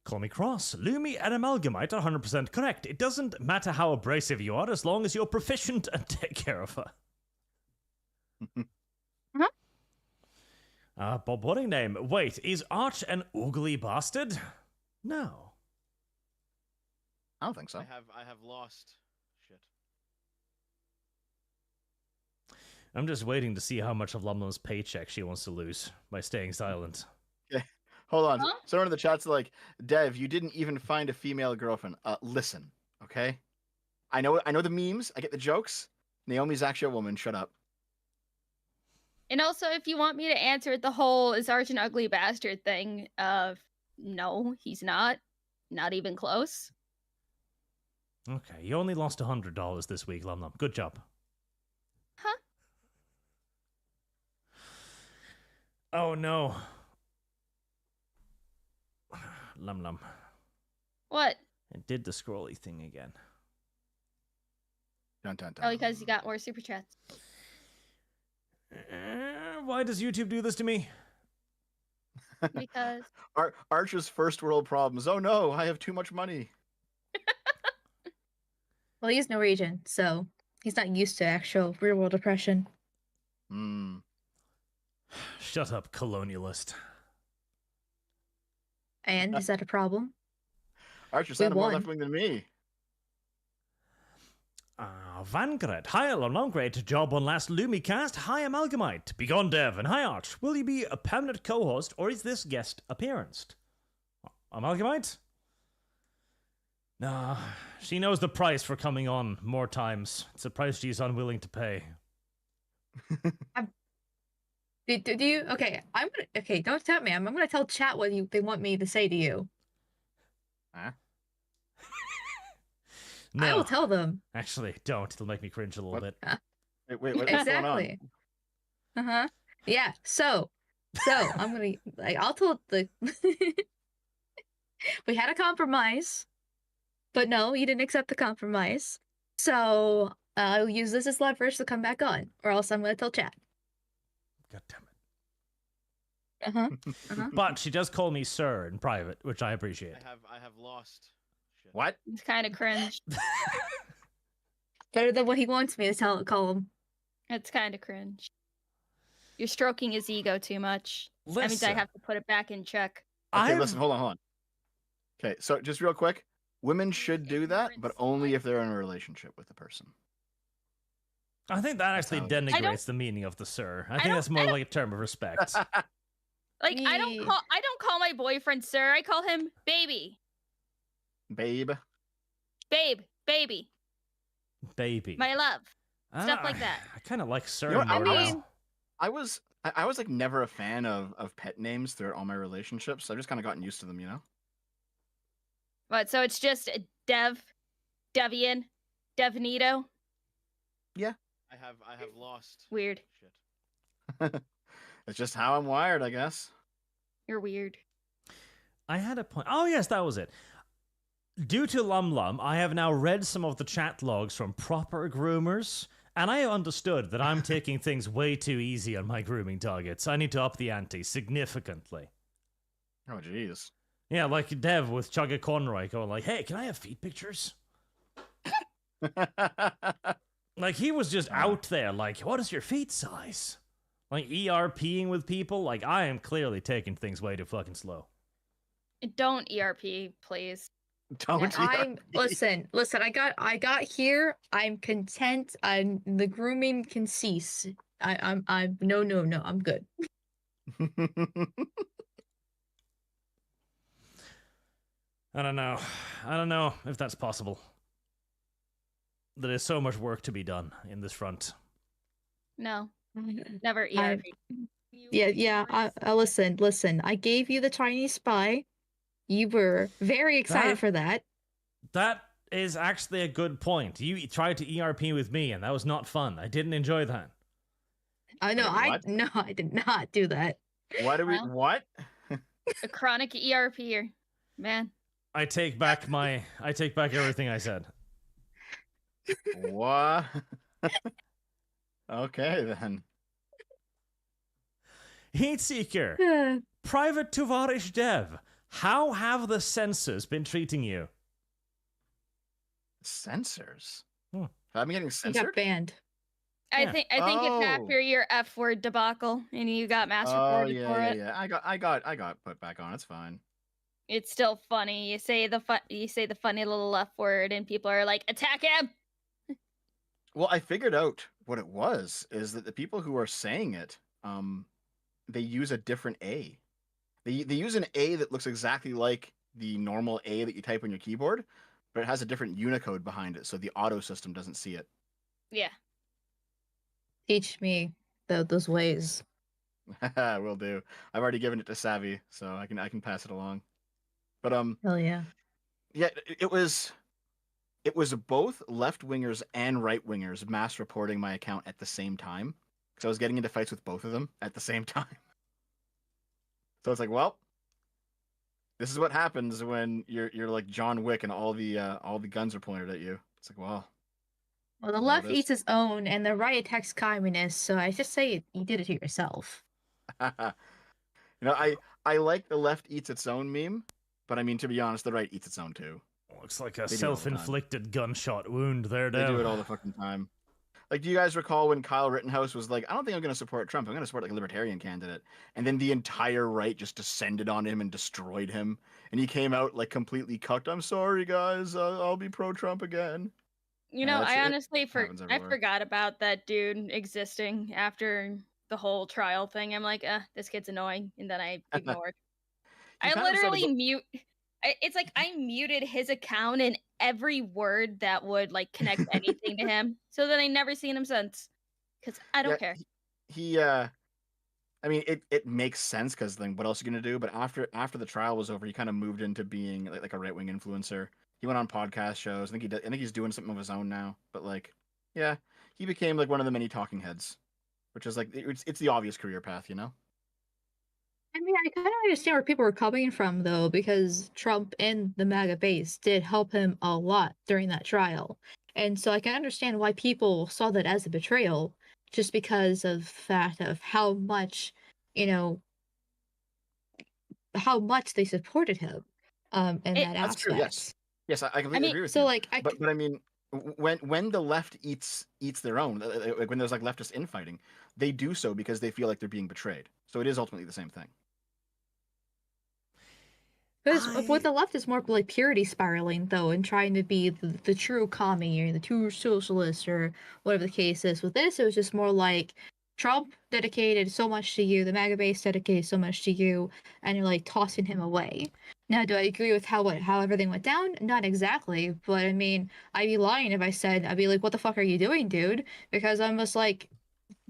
Call me cross. Lumi and Amalgamyte are 100% correct. It doesn't matter how abrasive you are as long as you're proficient and take care of her. Bob, what a name. Wait, is Arch an ugly bastard? No. I don't think so. I have lost shit. I'm just waiting to see how much of Lumlum's paycheck she wants to lose by staying silent. Okay, hold on. Huh? Someone in the chat's like, Dev, you didn't even find a female girlfriend. Listen, okay? I know the memes. I get the jokes. Naomi's actually a woman. Shut up. And also, if you want me to answer the whole is Arch an ugly bastard thing, no, he's not. Not even close. Okay, you only lost $100 this week, Lumlum. Good job. Huh? Oh, no. Lumlum. What? It did the scrolly thing again. Dun, dun, dun. Oh, because you got more super chats. Why does YouTube do this to me? Because Arch's first world problems. Oh no, I have too much money. Well, he's Norwegian, so he's not used to actual real world oppression. Shut up, colonialist. And is that a problem? Archer sounded more left wing than me. Vanguard. Hi, Lumlum. Great job on last Lumicast. Hi, Amalgamyte. Begone, Dev. And hi, Arch. Will you be a permanent co-host, or is this guest appearance? Amalgamyte? Nah, she knows the price for coming on more times. It's a price she's unwilling to pay. Do you? Okay, okay, don't tell me. I'm gonna tell chat what they want me to say to you. Huh? No. I will tell them. Actually, don't. It'll make me cringe a little bit. Wait, what's exactly. Going on? Yeah. So I'm gonna I'll tell the. We had a compromise, but no, you didn't accept the compromise. So I'll use this as leverage to come back on, or else I'm gonna tell chat. God damn it. But she does call me sir in private, which I appreciate. I have lost. Shit. What? It's kind of cringe. Better than what he wants me to call him. It's kind of cringe. You're stroking his ego too much. Listen, that means I have to put it back in check. Okay, listen, hold on. Okay, so just real quick, women should do that, but only if they're in a relationship with the person. I think that actually denigrates the meaning of the sir. I think that's more like a term of respect. Like I don't call my boyfriend sir. I call him baby. Babe. Babe. Baby. Baby. My love. Stuff like that. I kind of like sir. You know, I was like never a fan of pet names throughout all my relationships. So I've just kind of gotten used to them, you know. What? So it's just Dev, Devian, Devnito. Yeah. I have lost. Weird. Shit. It's just how I'm wired, I guess. You're weird. I had a point. Oh, yes, that was it. Due to Lumlum, I have now read some of the chat logs from proper groomers, and I understood that I'm taking things way too easy on my grooming targets. I need to up the ante significantly. Oh, jeez. Yeah, like Dev with Chugga Conroy going like, hey, can I have feet pictures? Like, Like, he was just out there, like, what is your feet size? Like, ERPing with people? Like, I am clearly taking things way too fucking slow. Don't ERP, please. Don't ERP. Listen, I got here. I'm content. The grooming can cease. I'm no, I'm good. I don't know if that's possible. There is so much work to be done in this front. No, never ERP. Listen. I gave you the tiny spy. You were very excited for that. That is actually a good point. You tried to ERP with me, and that was not fun. I didn't enjoy that. I did not do that. What do we? What? A chronic ERPer, man. I take back everything I said. What? Okay then. Heatseeker, Private Tovarish Dev, how have the censors been treating you? Censors? I'm getting censored? You got banned. I think it's after your F word debacle and you got mass reported for it. Yeah. I got put back on. It's fine. It's still funny. You say the funny little F word and people are like, attack him. Well, I figured out what it was, is that the people who are saying it, they use a different A. They use an A that looks exactly like the normal A that you type on your keyboard, but it has a different Unicode behind it, so the auto system doesn't see it. Yeah. Teach me those ways. Will do. I've already given it to Savvy, so I can pass it along. But hell yeah. Yeah, it was both left-wingers and right-wingers mass reporting my account at the same time, because I was getting into fights with both of them at the same time. So it's like, well, this is what happens when you're like John Wick and all the guns are pointed at you. It's like, well, the left eats its own and the right attacks communists, so I just say you did it to yourself. I like the left eats its own meme, but I mean, to be honest, the right eats its own too. Looks like a self-inflicted gunshot wound there, They do it all the fucking time. Like, do you guys recall when Kyle Rittenhouse was like, I don't think I'm going to support Trump. I'm going to support like a libertarian candidate. And then the entire right just descended on him and destroyed him. And he came out like completely cucked. I'm sorry, guys. I'll be pro-Trump again. You know, I honestly I forgot about that dude existing after the whole trial thing. I'm like, this kid's annoying. And then I ignored. I literally it's like I muted his account and every word that would like connect anything to him, so that I never seen him since. Because I don't care. I mean, it makes sense, because then what else are you gonna do? But after the trial was over, he kind of moved into being like a right-wing influencer. He went on podcast shows. I think he's doing something of his own now. But like, yeah, he became like one of the many talking heads, which is like it's the obvious career path, you know. I mean, I kind of understand where people were coming from, though, because Trump and the MAGA base did help him a lot during that trial. And so I can understand why people saw that as a betrayal, just because of the fact of how much, how much they supported him in that aspect. True, yes, I completely agree with you. Like, but I mean, when the left eats their own, like when there's like leftist infighting, they do so because they feel like they're being betrayed. So it is ultimately the same thing. Because with the left, it's more like purity spiraling, though, and trying to be the true commie or the true socialist or whatever the case is. With this, it was just more like Trump dedicated so much to you, the MAGA base dedicated so much to you, and you're like tossing him away. Now, do I agree with how everything went down? Not exactly, but I mean, I'd be lying if I said, I'd be like, what the fuck are you doing, dude? Because I'm just like,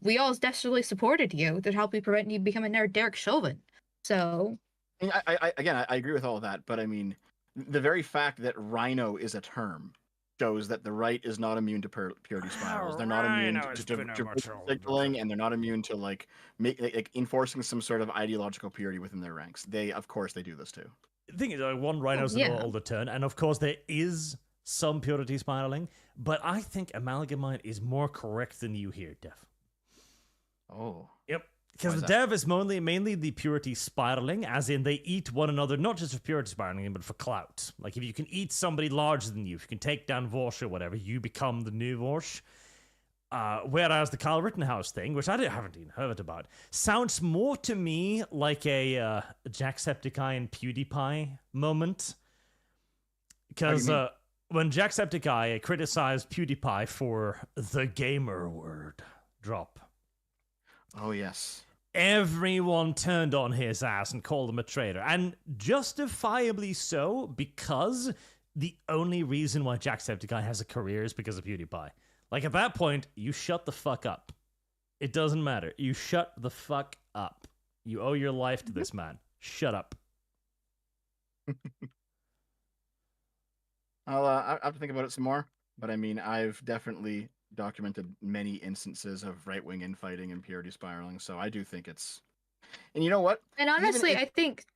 we all desperately supported you to help you prevent you becoming Derek Chauvin. So... I agree with all of that, but I mean, the very fact that rhino is a term shows that the right is not immune to purity spirals. They're not immune to signaling, and they're not immune to like enforcing some sort of ideological purity within their ranks. Of course, they do this too. The thing is, one rhino's all the turn, and of course there is some purity spiraling, but I think Amalgamyte is more correct than you here, Dev. Oh. Yep. Because the Dev is mainly the purity spiraling, as in they eat one another, not just for purity spiraling, but for clout. Like, if you can eat somebody larger than you, if you can take down Vorsh or whatever, you become the new Vorsh. Whereas the Kyle Rittenhouse thing, which I haven't even heard about, sounds more to me like a Jacksepticeye and PewDiePie moment. Because when Jacksepticeye criticized PewDiePie for the gamer word drop. Oh, yes. Everyone turned on his ass and called him a traitor. And justifiably so, because the only reason why Jacksepticeye has a career is because of PewDiePie. Like, at that point, you shut the fuck up. It doesn't matter. You shut the fuck up. You owe your life to this man. Shut up. I have to think about it some more. But I mean, I've definitely documented many instances of right-wing infighting and purity spiraling. So I do think it's... And you know what? And honestly, I think...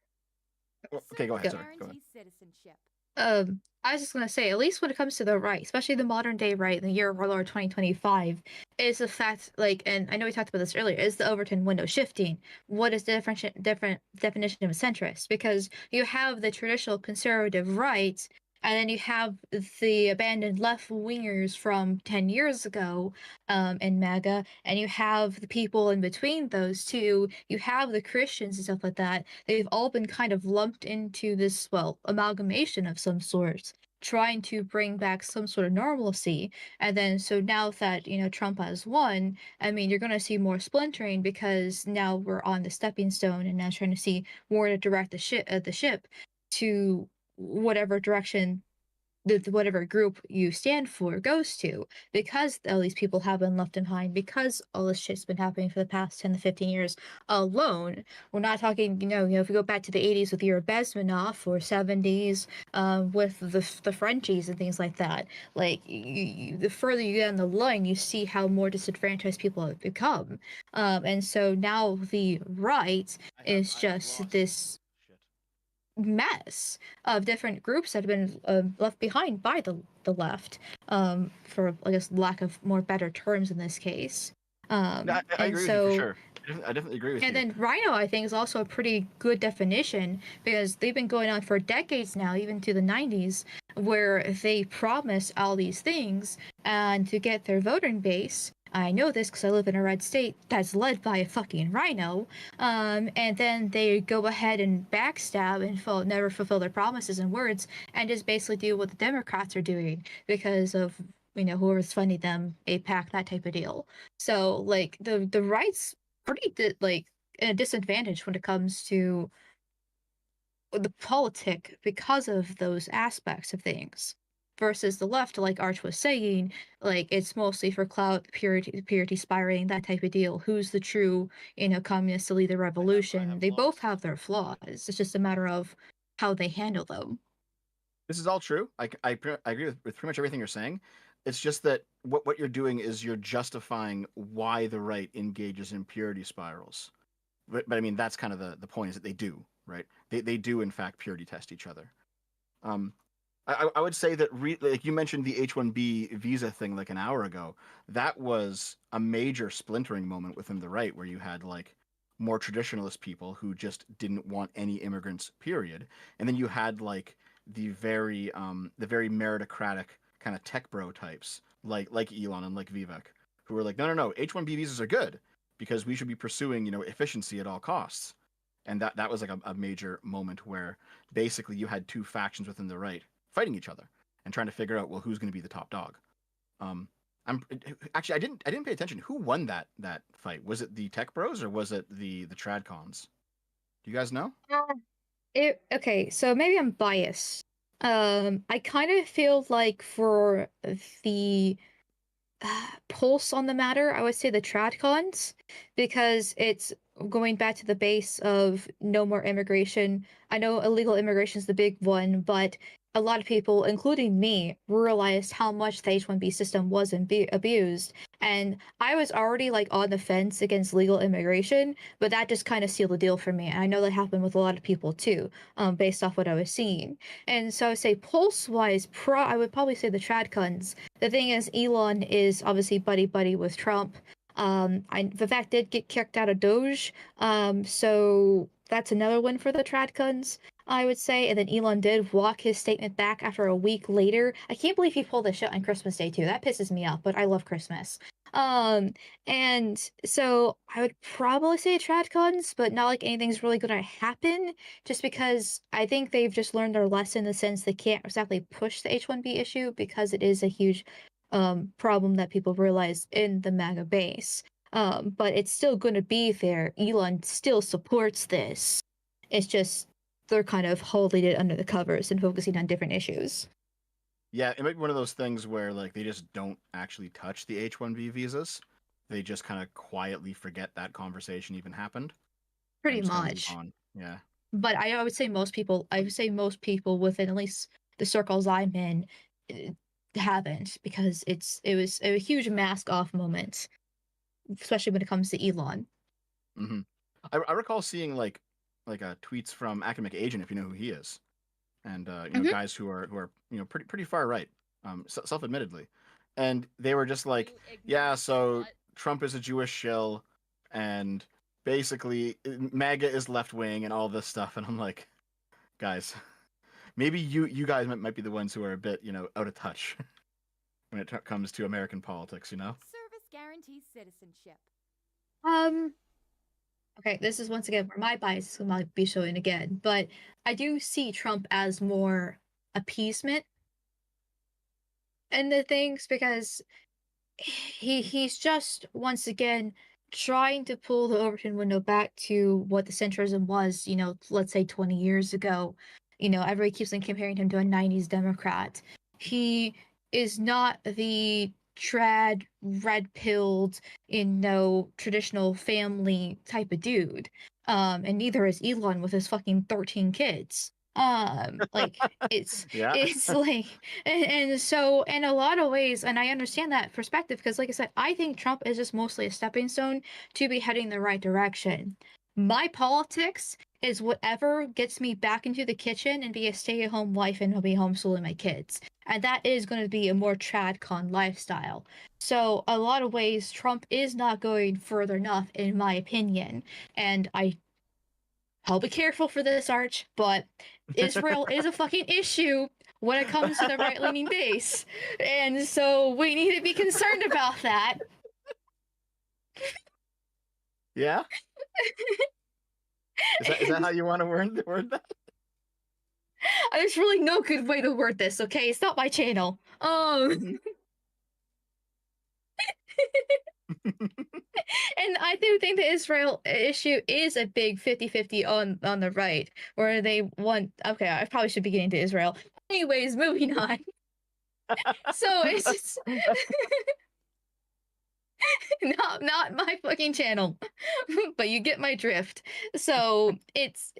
Well, okay, go ahead. Sorry. Go ahead. I was just going to say, at least when it comes to the right, especially the modern day right, in the year of our Lord 2025, is the fact, like, and I know we talked about this earlier, is the Overton window shifting. What is the different definition of a centrist? Because you have the traditional conservative right, and then you have the abandoned left-wingers from 10 years ago in MAGA, and you have the people in between those two. You have the Christians and stuff like that. They've all been kind of lumped into this, well, amalgamation of some sort, trying to bring back some sort of normalcy. And then, so now that, Trump has won, I mean, you're going to see more splintering because now we're on the stepping stone and now trying to see where to direct the ship to whatever direction whatever group you stand for goes to, because all these people have been left behind, because all this shit's been happening for the past 10 to 15 years alone. We're not talking, if we go back to the 80s with Yuri Bezmenov, or 70s with the Frenchies and things like that. Like, the further you get on the line, you see how more disadvantaged people have become. And so now the right is just this mess of different groups that have been left behind by the left, for, I guess, lack of more better terms in this case. I agree with you for sure. I definitely agree with you. And then Rhino, I think, is also a pretty good definition, because they've been going on for decades now, even to the 90s, where they promise all these things, and to get their voting base, I know this because I live in a red state that's led by a fucking rhino, and then they go ahead and backstab and never fulfill their promises and words, and just basically do what the Democrats are doing because of, whoever's funding them, AIPAC, that type of deal. So, like, the right's pretty, in a disadvantage when it comes to the politic because of those aspects of things. Versus the left, like Arch was saying, like, it's mostly for clout, purity spiraling, that type of deal. Who's the true, communist to lead the revolution? They both have their flaws. It's just a matter of how they handle them. This is all true. I agree with pretty much everything you're saying. It's just that what you're doing is you're justifying why the right engages in purity spirals. But I mean, that's kind of the point, is that they do, right? They do, in fact, purity test each other. I would say that, like you mentioned the H-1B visa thing like an hour ago, that was a major splintering moment within the right, where you had, like, more traditionalist people who just didn't want any immigrants, period. And then you had, like, the very meritocratic kind of tech bro types, like Elon and like Vivek, who were like, no, H-1B visas are good because we should be pursuing, efficiency at all costs. And that was like a major moment where basically you had two factions within the right fighting each other and trying to figure out, well, who's going to be the top dog. I didn't pay attention. Who won that fight? Was it the tech bros or was it the tradcons? Do you guys know? Okay, so maybe I'm biased. I kind of feel like for the pulse on the matter, I would say the tradcons, because it's going back to the base of no more immigration. I know illegal immigration is the big one, but a lot of people, including me, realized how much the H-1B system was abused. And I was already, like, on the fence against legal immigration, but that just kind of sealed the deal for me. And I know that happened with a lot of people too, based off what I was seeing. And so I would say pulse-wise, I would probably say the tradcons. The thing is, Elon is obviously buddy-buddy with Trump. Vivek did get kicked out of Doge, so that's another win for the tradcons, I would say. And then Elon did walk his statement back after a week later. I can't believe he pulled this shit on Christmas Day too. That pisses me off, but I love Christmas. And so I would probably say TradCons, but not like anything's really gonna happen, just because I think they've just learned their lesson in the sense they can't exactly push the H1B issue because it is a huge problem that people realize in the MAGA base. But it's still gonna be there. Elon still supports this. It's just they're kind of holding it under the covers and focusing on different issues. Yeah, it might be one of those things where like they just don't actually touch the H-1B visas. They just kind of quietly forget that conversation even happened. Pretty and just kinda much. move on. Yeah. But I would say most people, within at least the circles I'm in, haven't, because it was a huge mask off moment, especially when it comes to Elon. Mm-hmm. I recall seeing like tweets from Academic Agent, if you know who he is, and guys who are pretty far right, self-admittedly, and they were just like, yeah, so Trump is a Jewish shill, and basically MAGA is left wing and all this stuff, and I'm like, guys, maybe you guys might be the ones who are a bit out of touch when it comes to American politics, Service guarantees citizenship. Okay, this is once again where my bias might be showing again, but I do see Trump as more appeasement in the things, because he's just once again trying to pull the Overton window back to what the centrism was, let's say 20 years ago. Everybody keeps on comparing him to a 90s Democrat. He is not the trad, red-pilled, traditional family type of dude. And neither is Elon with his fucking 13 kids. Like it's Yeah. it's like, and so in a lot of ways, and I understand that perspective, because like I said, I think Trump is just mostly a stepping stone to be heading the right direction. My politics is whatever gets me back into the kitchen and be a stay-at-home wife and be homeschooling my kids. And that is going to be a more tradcon lifestyle. So a lot of ways, Trump is not going further enough, in my opinion. And I'll be careful for this, Arch, but Israel is a fucking issue when it comes to the right-leaning base. And so we need to be concerned about that. Yeah? Is that how you want to word that? There's really no good way to word this, okay? It's not my channel. And I do think the Israel issue is a big 50-50 on the right, where they want... Okay, I probably should be getting to Israel. Anyways, moving on. So it's just... not my fucking channel, but you get my drift. So it's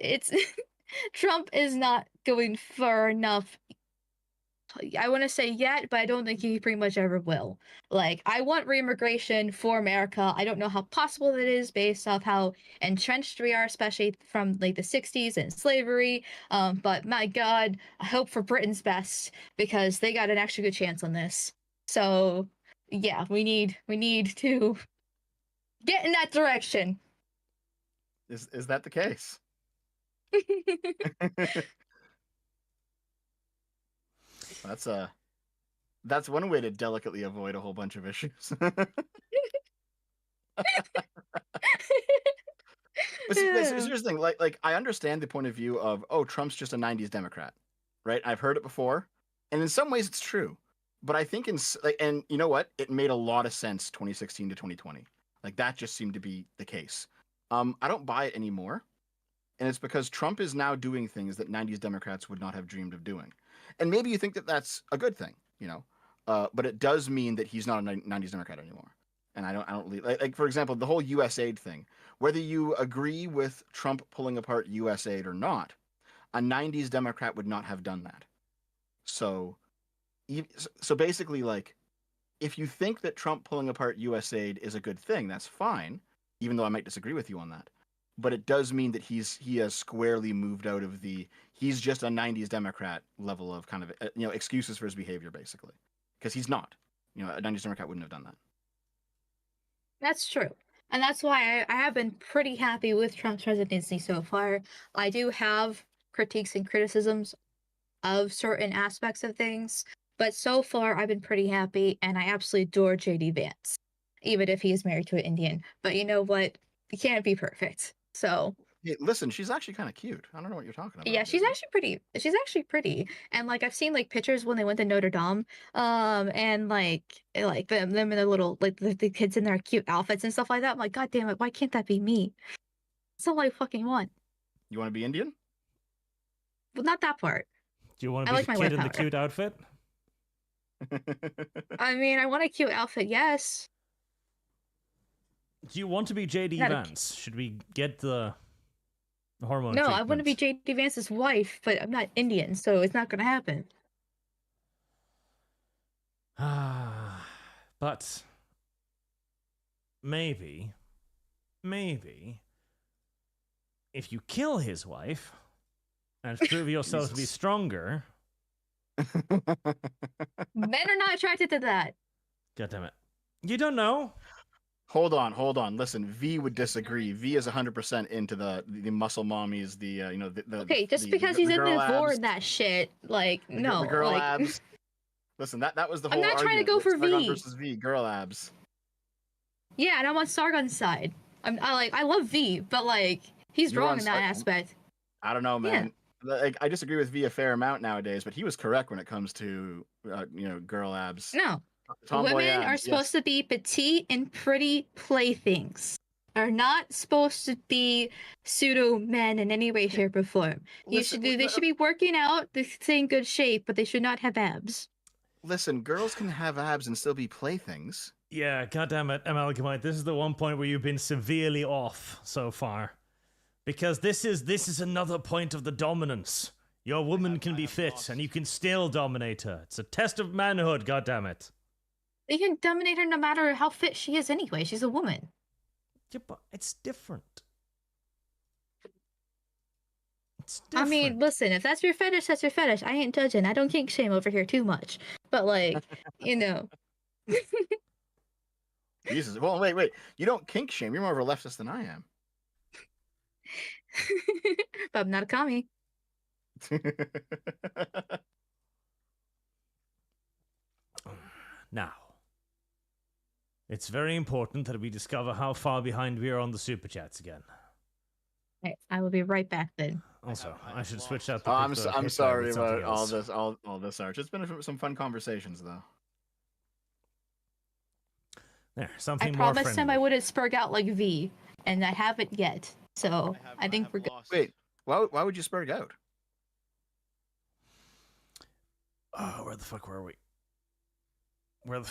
Trump is not going far enough, I want to say yet, but I don't think he pretty much ever will. Like, I want re-immigration for America. I don't know how possible that is based off how entrenched we are, especially from like the 60s and slavery. But my God, I hope for Britain's best, because they got an extra good chance on this. So yeah, we need to get in that direction. Is that the case? That's one way to delicately avoid a whole bunch of issues. But see, here's the thing. Like I understand the point of view of, oh, Trump's just a 90s Democrat, right? I've heard it before, and in some ways it's true. But I think and you know what? It made a lot of sense 2016 to 2020. Like that just seemed to be the case. I don't buy it anymore. And it's because Trump is now doing things that 90s Democrats would not have dreamed of doing. And maybe you think that that's a good thing, but it does mean that he's not a 90s Democrat anymore. And I don't really, like for example, the whole USAID thing, whether you agree with Trump pulling apart USAID or not, a 90s Democrat would not have done that. So basically, like, if you think that Trump pulling apart USAID is a good thing, that's fine, even though I might disagree with you on that. But it does mean that he has squarely moved out of he's just a 90s Democrat level of kind of excuses for his behavior, basically, because he's not. A 90s Democrat wouldn't have done that. That's true. And that's why I have been pretty happy with Trump's presidency so far. I do have critiques and criticisms of certain aspects of things, but so far I've been pretty happy, and I absolutely adore JD Vance. even if he's married to an Indian. But you know what? You can't be perfect. So Hey, listen, she's actually kind of cute. I don't know what you're talking about. yeah, she's actually pretty. She's actually pretty. And like I've seen like pictures when they went to Notre Dame, and like them in their little like the kids in their cute outfits and stuff like that. I'm like, God damn it, why can't that be me? That's all I fucking want. You want to be Indian? Well, not that part. Do you want to I be like my the kid white in the power. cute outfit? I mean, I want a cute outfit, yes. Do you want to be JD Not a- Vance? Should we get the hormone No, I want to be treatment? JD Vance's wife, but I'm not Indian, so it's not gonna happen. But maybe, if you kill his wife and prove yourself to be Jesus. stronger, Men are not attracted to that. God damn it, you don't know. Hold on. Listen, V would disagree. V is 100% into the muscle mommies, the you know the Okay, just the, because the he's in girl the vor abs, and that shit, like no, the girl like abs. Listen, that was the whole I'm not trying to argument. go for Sargon V. versus V, girl abs. yeah, and I'm on Sargon's side. I love V, but like he's You're wrong on in that Sargon? aspect. I don't know, man. Like, I disagree with V a fair amount nowadays, but he was correct when it comes to girl abs. No, Tomboy women abs, are supposed to be petite and pretty playthings. Are not supposed to be pseudo men in any way, shape, or form. They should be working out, they stay in good shape, but they should not have abs. Listen, girls can have abs and still be playthings. Yeah, goddammit, Amalgamyte, this is the one point where you've been severely off so far. Because this is another point of the dominance. Your woman can be fit, and you can still dominate her. It's a test of manhood, goddammit. You can dominate her no matter how fit she is anyway. She's a woman. Yeah, but it's different. It's I different. mean, listen, if that's your fetish, that's your fetish. I ain't judging. I don't kink shame over here too much. But like, you know. Jesus. Well, wait. You don't kink shame. You're more of a leftist than I am. But I'm not a commie. Now, it's very important that we discover how far behind we are on the Superchats again. Okay, I will be right back then. Also, I should switch out the I'm picture of I'm Hitler sorry with about something else. all this, Arch. It's been some fun conversations, though. There, I something more promised him friendly. I wouldn't spurg out like V, and I haven't yet. So I think we're good. Wait, why would you spurg out? Oh, where the fuck were we? Where the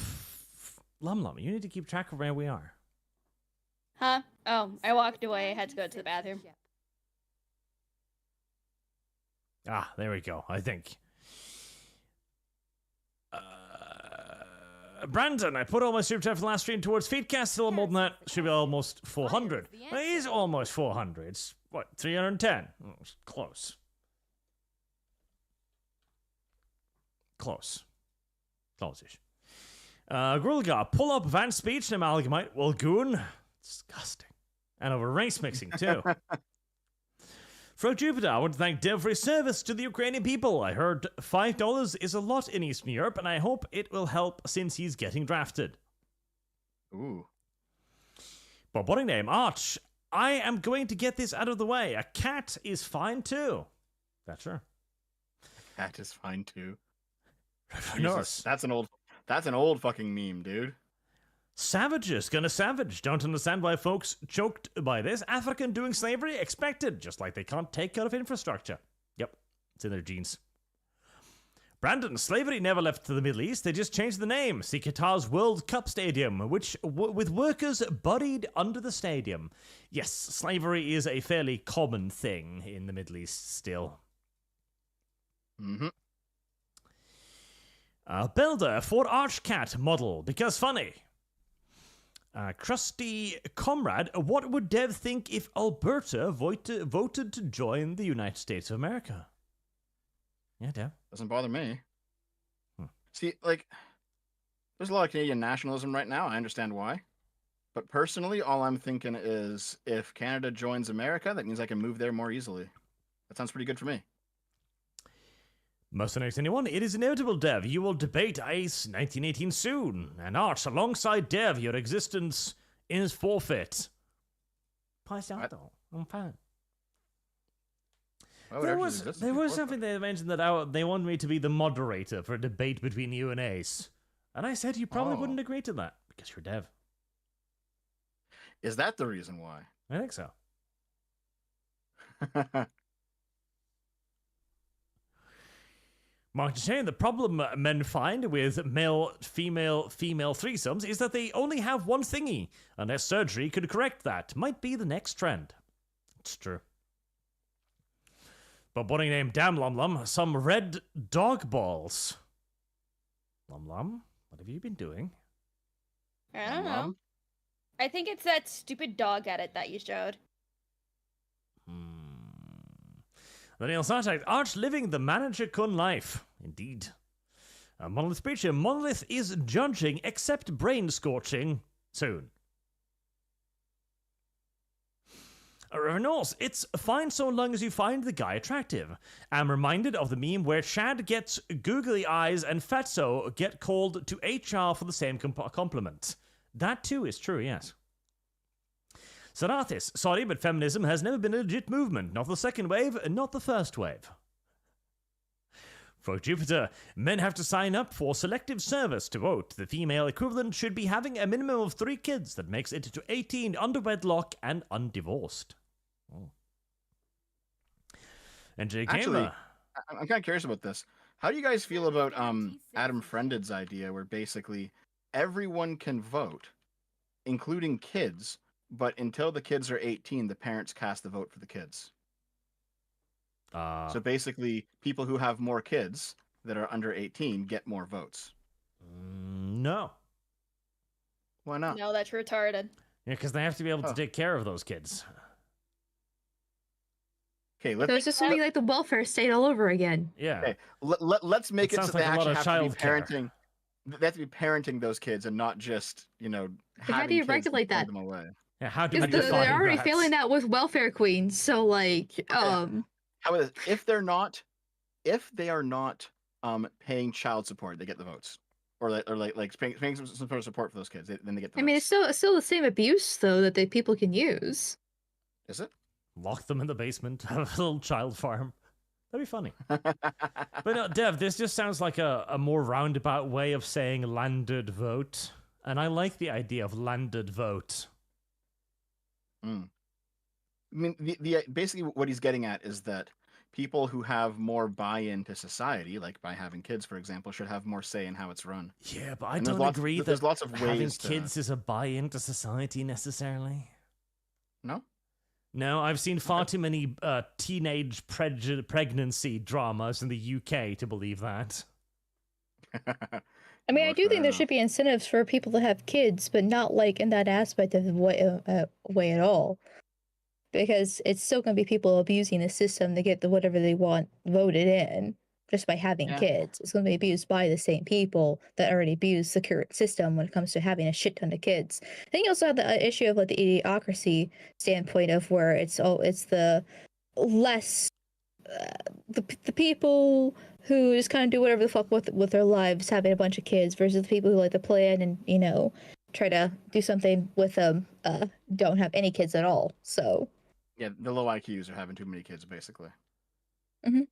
Lum, you need to keep track of where we are. Huh? Oh, I walked away. I had to go to the bathroom. Ah, there we go, I think. Brandon, I put all my super chat for the last stream towards Feedcast. Still more than that. Should be almost 400. Well, it is almost 400. It's, what, 310? Oh, it's close. Close-ish. Grulgar, pull up Vance speech and Amalgamyte. Well, goon. Disgusting. And over race mixing, too. Frog Jupiter, I want to thank Dev for his service to the Ukrainian people. I heard $5 is a lot in Eastern Europe, and I hope it will help since he's getting drafted. Ooh. But what a name, Arch. I am going to get this out of the way. A cat is fine too. That's sure. Cat is fine too. Nurse. That's an old fucking meme, dude. Savages gonna savage. Don't understand why folks choked by this. African doing slavery? Expected. Just like they can't take care of infrastructure. Yep. It's in their genes. Brandon, slavery never left to the Middle East. They just changed the name. See Qatar's World Cup Stadium, which with workers buried under the stadium. Yes, slavery is a fairly common thing in the Middle East still. Mm-hmm. Builder for ArchCast model, because funny. Crusty Comrade, what would Dev think if Alberta voted to join the United States of America? Yeah, Dev. Doesn't bother me. Hmm. See, like, there's a lot of Canadian nationalism right now. I understand why. But personally, all I'm thinking is if Canada joins America, that means I can move there more easily. That sounds pretty good for me. Mercenaries anyone? It is inevitable, Dev. You will debate ICE 1918 soon. And Arch, alongside Dev, your existence is forfeit. Passato. I'm fine. There was something they mentioned that they wanted me to be the moderator for a debate between you and Ace. And I said you probably wouldn't agree to that, because you're Dev. Is that the reason why? I think so. Mark is saying the problem men find with male-female threesomes is that they only have one thingy, unless surgery could correct that. Might be the next trend. It's true. But buddy named Damn Lum Lum, some red dog balls. Lum Lum, what have you been doing? I don't know. I think it's that stupid dog edit that you showed. The Neill Sartak, Arch living the manager kun life. Indeed. A Monolith preacher. Monolith is judging, except brain scorching, soon. Renault, it's fine so long as you find the guy attractive. I'm reminded of the meme where Chad gets googly eyes and Fatso get called to HR for the same compliment. That too is true, yes. Sarathis, sorry, but feminism has never been a legit movement. Not the second wave, not the first wave. For Jupiter, men have to sign up for selective service to vote. The female equivalent should be having a minimum of 3 kids. That makes it to 18 under wedlock and undivorced. Oh. And Jay Actually, I'm kind of curious about this. How do you guys feel about Adam Friended's idea where basically everyone can vote, including kids, but until the kids are 18, the parents cast the vote for the kids? So basically, people who have more kids that are under 18 get more votes. No. Why not? No, that's retarded. Yeah, because they have to be able to take care of those kids. Okay, so it's just something like the welfare state all over again. Yeah. Okay, let's make it so they actually have to be parenting. They have to be parenting those kids and not just, how do you regulate that? Them away. Yeah, how do we they're already failing that with welfare queens, so How is if they are not paying child support, they get the votes, or paying some sort of support for those kids, then they get the votes. I mean, it's still the same abuse though that the people can use. Is it? Lock them in the basement, have a little child farm. That'd be funny. But no, Dev, this just sounds like a more roundabout way of saying landed vote, and I like the idea of landed vote. I mean, the basically what he's getting at is that people who have more buy-in to society, like by having kids, for example, should have more say in how it's run. Yeah, but I don't agree that there's lots of having ways kids is a buy-in to society necessarily. No? No, I've seen far too many teenage pregnancy dramas in the UK to believe that. I mean, I do think there should be incentives for people to have kids, but not like in that aspect of the way at all. Because it's still going to be people abusing the system to get whatever they want voted in just by having kids. It's going to be abused by the same people that already abuse the current system when it comes to having a shit ton of kids. I think you also have the issue of like the idiocracy standpoint of where it's the less the people who just kind of do whatever the fuck with their lives, having a bunch of kids, versus the people who like to plan and try to do something with them, don't have any kids at all. So yeah, the low IQs are having too many kids, basically. Mm-hmm.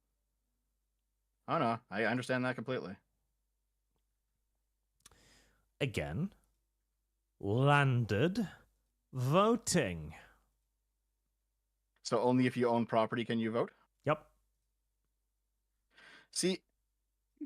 Oh no, I understand that completely. Again, landed voting. So only if you own property can you vote? Yep. See,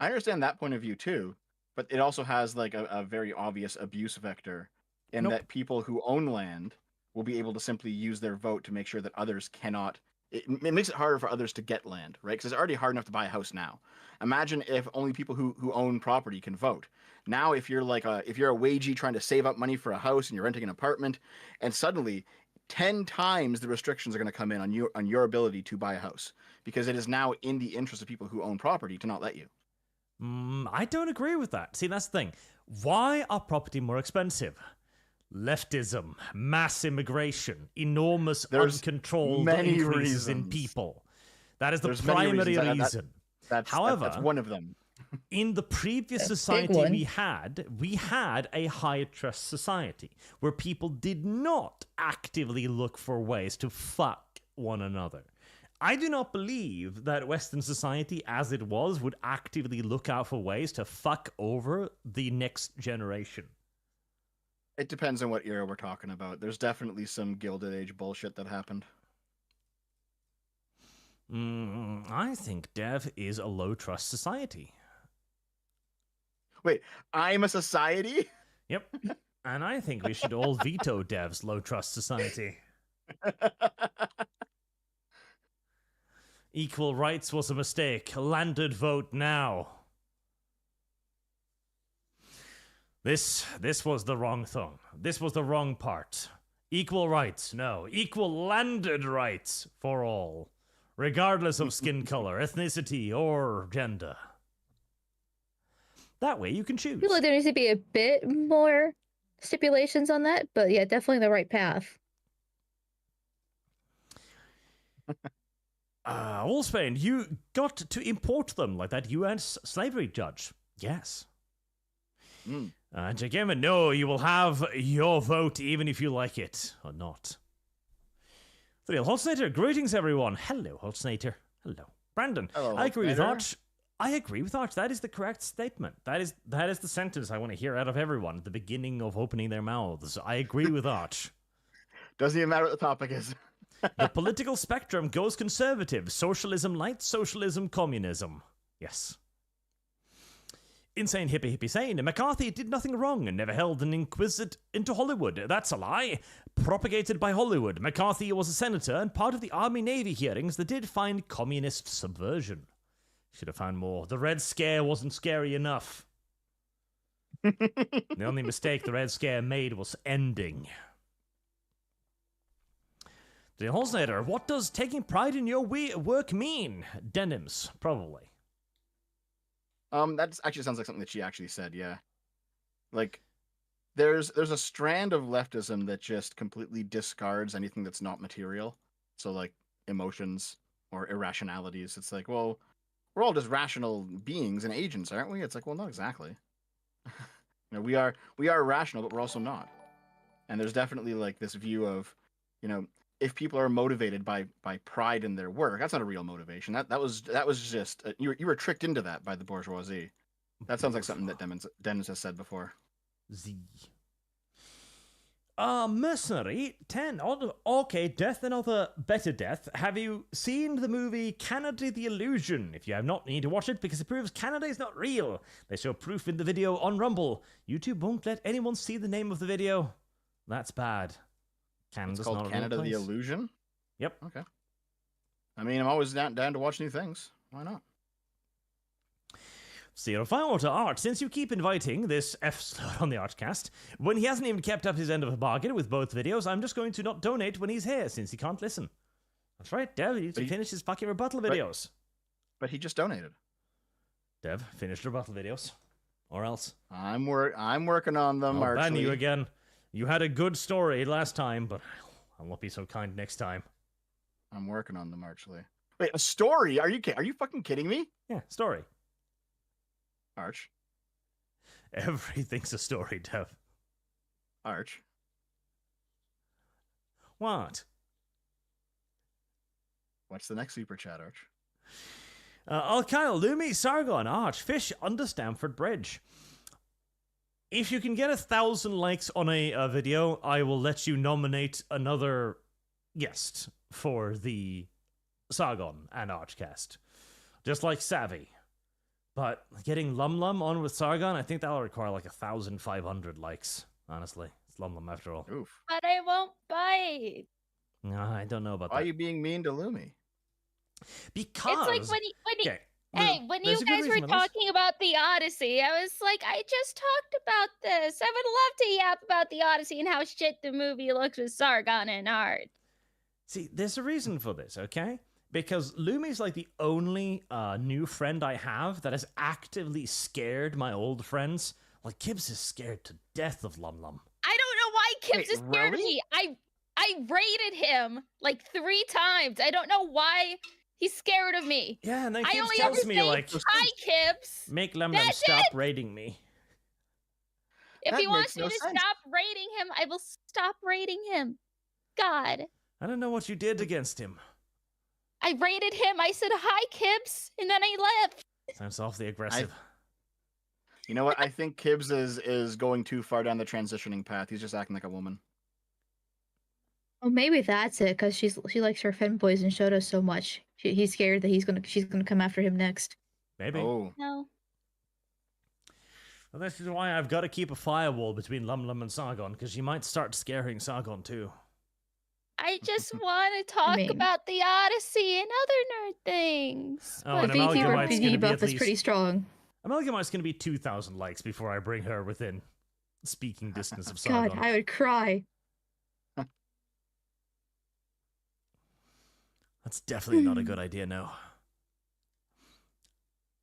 I understand that point of view too, but it also has like a very obvious abuse vector in that people who own land will be able to simply use their vote to make sure that others cannot. It makes it harder for others to get land, right? Because it's already hard enough to buy a house now. Imagine if only people who own property can vote. Now, if you're if you're a wagey trying to save up money for a house and you're renting an apartment, and suddenly 10 times the restrictions are going to come in on your ability to buy a house, because it is now in the interest of people who own property to not let you. I don't agree with that. See, that's the thing. Why are property more expensive? Leftism, mass immigration, enormous uncontrolled increases in people. That is the primary reason. However, that's one of them. In the previous society we had a high trust society where people did not actively look for ways to fuck one another. I do not believe that Western society as it was would actively look out for ways to fuck over the next generation. It depends on what era we're talking about. There's definitely some Gilded Age bullshit that happened. I think Dev is a low trust society. Wait, I'm a society? Yep. And I think we should all veto Dev's low trust society. Equal rights was a mistake. Landed vote now. This was the wrong thing. This was the wrong part. Equal rights, no. Equal landed rights for all, regardless of skin color, ethnicity, or gender. That way you can choose. I feel like there needs to be a bit more stipulations on that, but yeah, definitely the right path. Allspain, you got to import them like that US slavery judge. Yes. Jagema, no, you will have your vote even if you like it or not. Holznater, greetings everyone. Hello, Holznater. Hello. Brandon, hello, I agree with Arch. I agree with Arch. That is the correct statement. That is the sentence I want to hear out of everyone at the beginning of opening their mouths. I agree with Arch. Doesn't even matter what the topic is. The political spectrum goes conservative. Socialism light, socialism, communism. Yes. Insane hippie sane. McCarthy did nothing wrong and never held an inquisitor into Hollywood. That's a lie. Propagated by Hollywood. McCarthy was a senator and part of the Army-Navy hearings that did find communist subversion. Should have found more. The Red Scare wasn't scary enough. The only mistake the Red Scare made was ending. The Holznader, what does taking pride in your work mean? Denims, probably. That actually sounds like something that she actually said, yeah. Like, there's a strand of leftism that just completely discards anything that's not material. So, like, emotions or irrationalities. It's like, well, we're all just rational beings and agents, aren't we? It's like, well, not exactly. You know, we are rational, but we're also not. And there's definitely, like, this view of, you know, if people are motivated by pride in their work, that's not a real motivation. That was just you were tricked into that by the bourgeoisie. That sounds like something that Dennis has said before. Z. Mercenary 10. Okay, Death Another Better Death. Have you seen the movie Canada the Illusion? If you have not, you need to watch it because it proves Canada is not real. They show proof in the video on Rumble. YouTube won't let anyone see the name of the video. That's bad. Canada's it's called not a Canada real the place. Illusion? Yep. Okay. I mean, I'm always down to watch new things. Why not? Zero Firewater Art, since you keep inviting this F-slot on the ArchCast, when he hasn't even kept up his end of a bargain with both videos, I'm just going to not donate when he's here, since he can't listen. That's right, Dev, he needs to finish his fucking rebuttal videos. But he just donated. Dev, finish rebuttal videos. Or else. I'm working on them, I'll ban Archly. you again. You had a good story last time, but I'll not be so kind next time. I'm working on them, Archly. Wait, a story? Are you fucking kidding me? Yeah, story. Arch. Everything's a story, Dev. Arch. What? What's the next super chat, Arch? Kyle, Lumi, Sargon, Arch, Fish, under Stamford Bridge. If you can get 1,000 likes on a video, I will let you nominate another guest for the Sargon and ArchCast. Just like Savvy. But getting Lum Lum on with Sargon, I think that'll require like 1,500 likes. Honestly, it's Lum Lum after all. Oof. But I won't bite. No, I don't know about Why that. are you being mean to Lumi? Because It's like okay, when there's you a good guys were reason for this. talking about the Odyssey, I was like, I just talked about this. I would love to yap about the Odyssey and how shit the movie looks with Sargon and Art. See, there's a reason for this, okay? Because Lumi's like the only new friend I have that has actively scared my old friends. Like, Gibbs is scared to death of Lum Lum. I don't know why Kibbs is scared of really? me. I rated him like 3 times. I don't know why He's scared of me. Yeah, and then I Kibs only tells ever me, say, like, hi, Kibs. make Lem That's stop it. raiding me. If That he wants makes no me to sense. stop raiding him, I will stop raiding him. God. I don't know what you did against him. I raided him. I said, hi, Kibs. And then I left. Sounds awfully aggressive. You know what? I think Kibbs is going too far down the transitioning path. He's just acting like a woman. Well, maybe that's it, because she likes her femboys and Shoto so much. He's scared that she's gonna come after him next. Maybe. Oh. No. Well, this is why I've got to keep a firewall between Lum and Sargon, because she might start scaring Sargon too. I just want to talk about the Odyssey and other nerd things. Oh, and The VT Amalgamyte's going to be buff at is least... pretty strong. Amalgamyte's going to be 2,000 likes before I bring her within speaking distance of Sargon. God, I would cry. That's definitely not a good idea, no.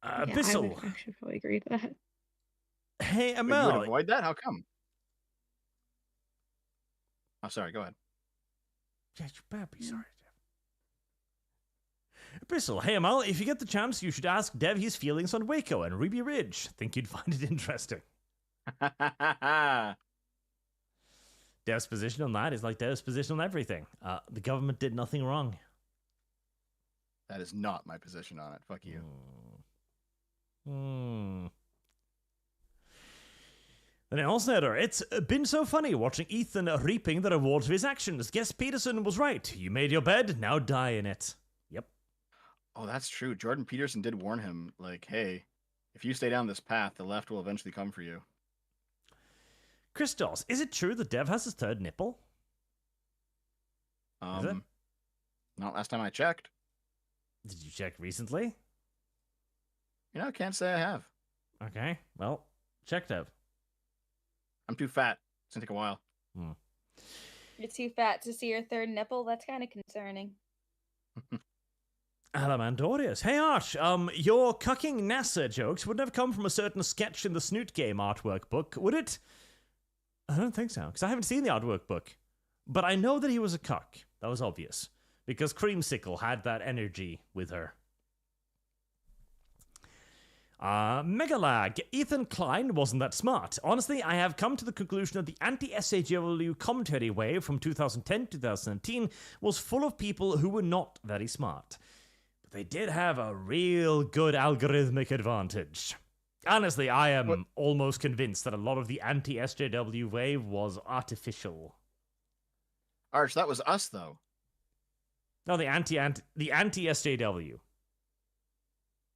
Yeah, Abyssal. I should probably agree with that. Hey, Wait, you Amel. would avoid that? How come? Oh, sorry. Go ahead. Yeah, you better be sorry, Dev. Abyssal, hey, Amel, if you get the chance, you should ask Dev his feelings on Waco and Ruby Ridge. Think you'd find it interesting. Dev's position on that is like Dev's position on everything. The government did nothing wrong. That is not my position on it. Fuck you. The Nelsnetter, it's been so funny watching Ethan reaping the rewards of his actions. Guess Peterson was right. You made your bed, now die in it. Yep. Oh, that's true. Jordan Peterson did warn him, like, hey, if you stay down this path, the left will eventually come for you. Christos, is it true that Dev has his third nipple? Is it? Not last time I checked. Did you check recently? You know, I can't say I have. Okay, well, check Dev. I'm too fat. It's gonna take a while. You're too fat to see your third nipple? That's kind of concerning. Alamandorius. Hey, Arch, your cucking NASA jokes wouldn't have come from a certain sketch in the Snoot Game artwork book, would it? I don't think so, because I haven't seen the artwork book. But I know that he was a cuck. That was obvious. Because Creamsicle had that energy with her. Megalag. Ethan Klein wasn't that smart. Honestly, I have come to the conclusion that the anti-SJW commentary wave from 2010-2019 was full of people who were not very smart. But they did have a real good algorithmic advantage. Honestly, I am almost convinced that a lot of the anti-SJW wave was artificial. Arch, that was us, though. No, the anti-SJW.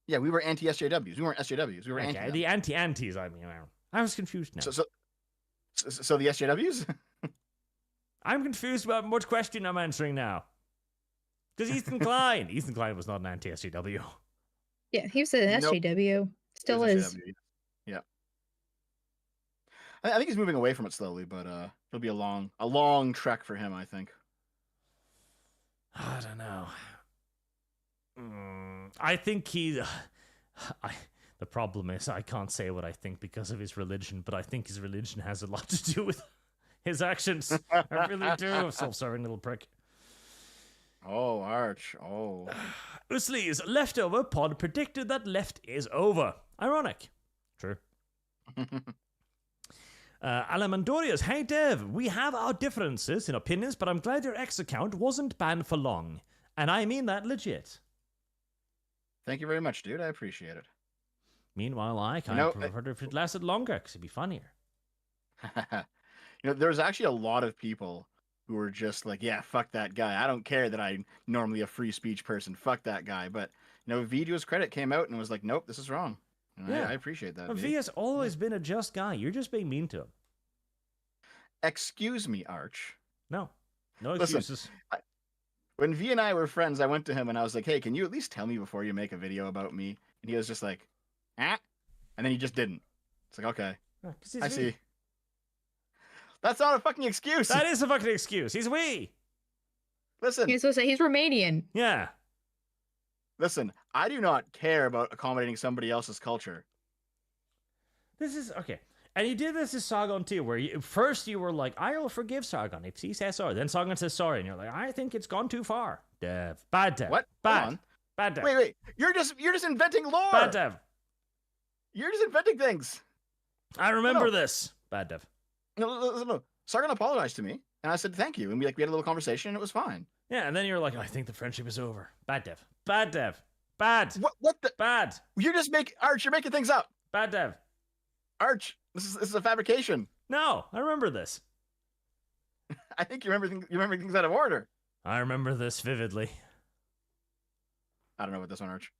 Yeah, we were anti-SJWs. We weren't SJWs. We were Okay, anti. the anti-antis, I mean. I was confused now. So the SJWs? I'm confused about what question I'm answering now. Because Ethan Klein. Ethan Klein was not an anti-SJW. Yeah, he was an SJW. Still is. SJW. Yeah. I think he's moving away from it slowly, but it'll be a long trek for him, I think. I don't know. I think the problem is I can't say what I think because of his religion, but I think his religion has a lot to do with his actions. I really do. Self-serving little prick. Oh, Arch. Oh. Usli's leftover pod predicted that left is over. Ironic. True. Alamandorius, hey Dev, we have our differences in opinions, but I'm glad your X account wasn't banned for long. And I mean that legit. Thank you very much, dude. I appreciate it. Meanwhile, I kind of prefer if it lasted longer, because it'd be funnier. There's actually a lot of people who were just like, yeah, fuck that guy. I don't care that I'm normally a free speech person. Fuck that guy. But, V to his credit came out and was like, nope, this is wrong. And I appreciate that. V has always been a just guy. You're just being mean to him. Excuse me, Arch. No excuses. Listen, when V and I were friends, I went to him and I was like, hey, can you at least tell me before you make a video about me? And he was just like, and then he just didn't. It's like, okay, I see. That's not a fucking excuse. That is a fucking excuse. He's we. Listen. He's supposed to say he's Romanian. Yeah. Listen, I do not care about accommodating somebody else's culture. This is, okay. And you did this to Sargon too, where first you were like, I will forgive Sargon if he says sorry. Then Sargon says sorry, and you're like, I think it's gone too far. Dev. Bad Dev. What? Bad. Bad Dev. Wait. You're just inventing lore. Bad Dev. You're just inventing things. I remember this. Bad Dev. No. Sargon apologized to me, and I said thank you, and we had a little conversation, and it was fine. Yeah, and then you're like, I think the friendship is over. Bad Dev. Bad Dev. Bad. What the? Bad. You're just Arch. You're making things up. Bad Dev. Arch, this is a fabrication. No, I remember this. I think you remember things out of order. I remember this vividly. I don't know about this one, Arch.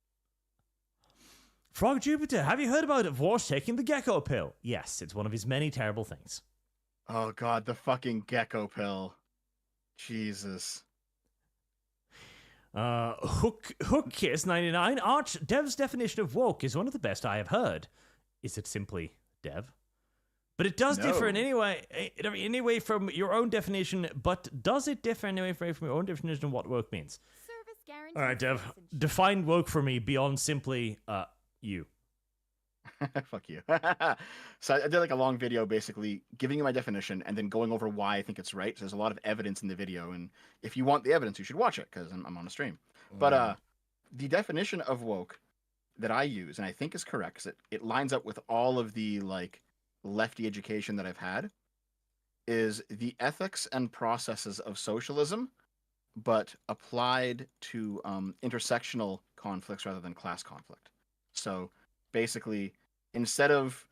Frog Jupiter, have you heard about Vorsh taking the gecko pill? Yes, it's one of his many terrible things. Oh god, the fucking gecko pill. Jesus. Hookkiss99, Arch, Dev's definition of woke is one of the best I have heard. Is it simply Dev? But it does differ in any way from your own definition, but does it differ in any way from your own definition of what woke means? All right, Dev, define woke for me beyond simply, you. Fuck you. So I did like a long video basically giving you my definition and then going over why I think it's right. So there's a lot of evidence in the video, and if you want the evidence, you should watch it because I'm on a stream. But the definition of woke that I use, and I think is correct, because it lines up with all of the like lefty education that I've had, is the ethics and processes of socialism, but applied to intersectional conflicts rather than class conflict. So basically, instead of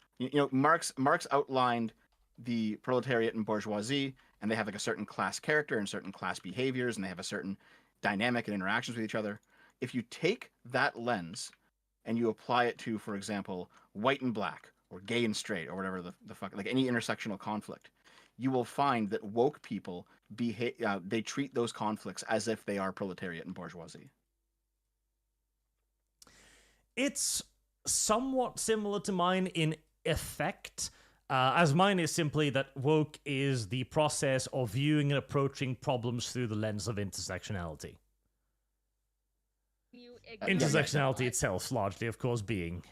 Marx outlined the proletariat and bourgeoisie, and they have like a certain class character and certain class behaviors, and they have a certain dynamic and interactions with each other. If you take that lens and you apply it to, for example, white and black, or gay and straight, or whatever the fuck, like any intersectional conflict, you will find that woke people they treat those conflicts as if they are proletariat and bourgeoisie. It's somewhat similar to mine in effect, as mine is simply that woke is the process of viewing and approaching problems through the lens of intersectionality. Intersectionality itself largely, of course, being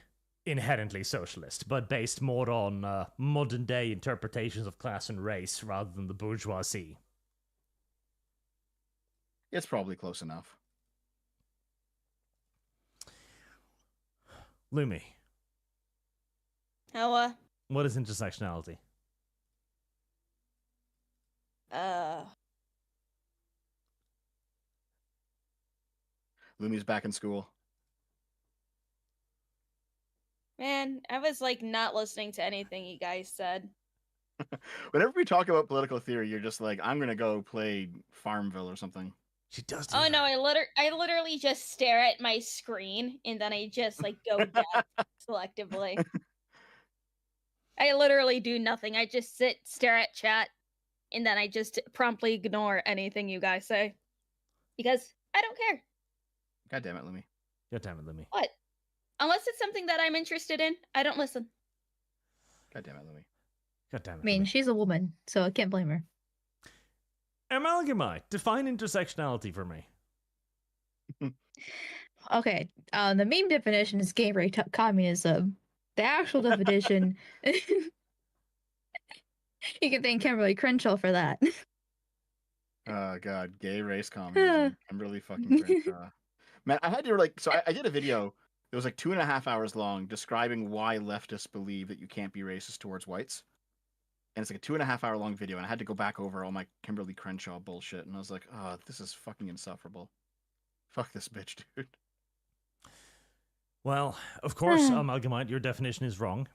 inherently socialist, but based more on modern-day interpretations of class and race rather than the bourgeoisie. It's probably close enough. Lumi. How, what is intersectionality? Lumi's back in school. Man, I was like not listening to anything you guys said. Whenever we talk about political theory, you're just like, I'm gonna go play Farmville or something. She does. Oh no, I literally just stare at my screen and then I just like go deaf selectively. I literally do nothing. I just sit, stare at chat, and then I just promptly ignore anything you guys say because I don't care. God damn it, Lumi. God damn it, Lumi. What? Unless it's something that I'm interested in, I don't listen. God damn it, Lumi. God damn it. I mean, Lumi. she's a woman, so I can't blame her. Amalgamyte, define intersectionality for me. Okay, the meme definition is gay rape communism. The actual definition, you can thank Kimberly Crenshaw for that. Oh god, gay race communism. Kimberly fucking Crenshaw. Man, I had to I did a video that was like 2.5 hours long describing why leftists believe that you can't be racist towards whites. And it's like a 2.5 hour long video, and I had to go back over all my Kimberly Crenshaw bullshit, and I was like, oh, this is fucking insufferable. Fuck this bitch, dude. Well, of course, Amalgamyte, your definition is wrong.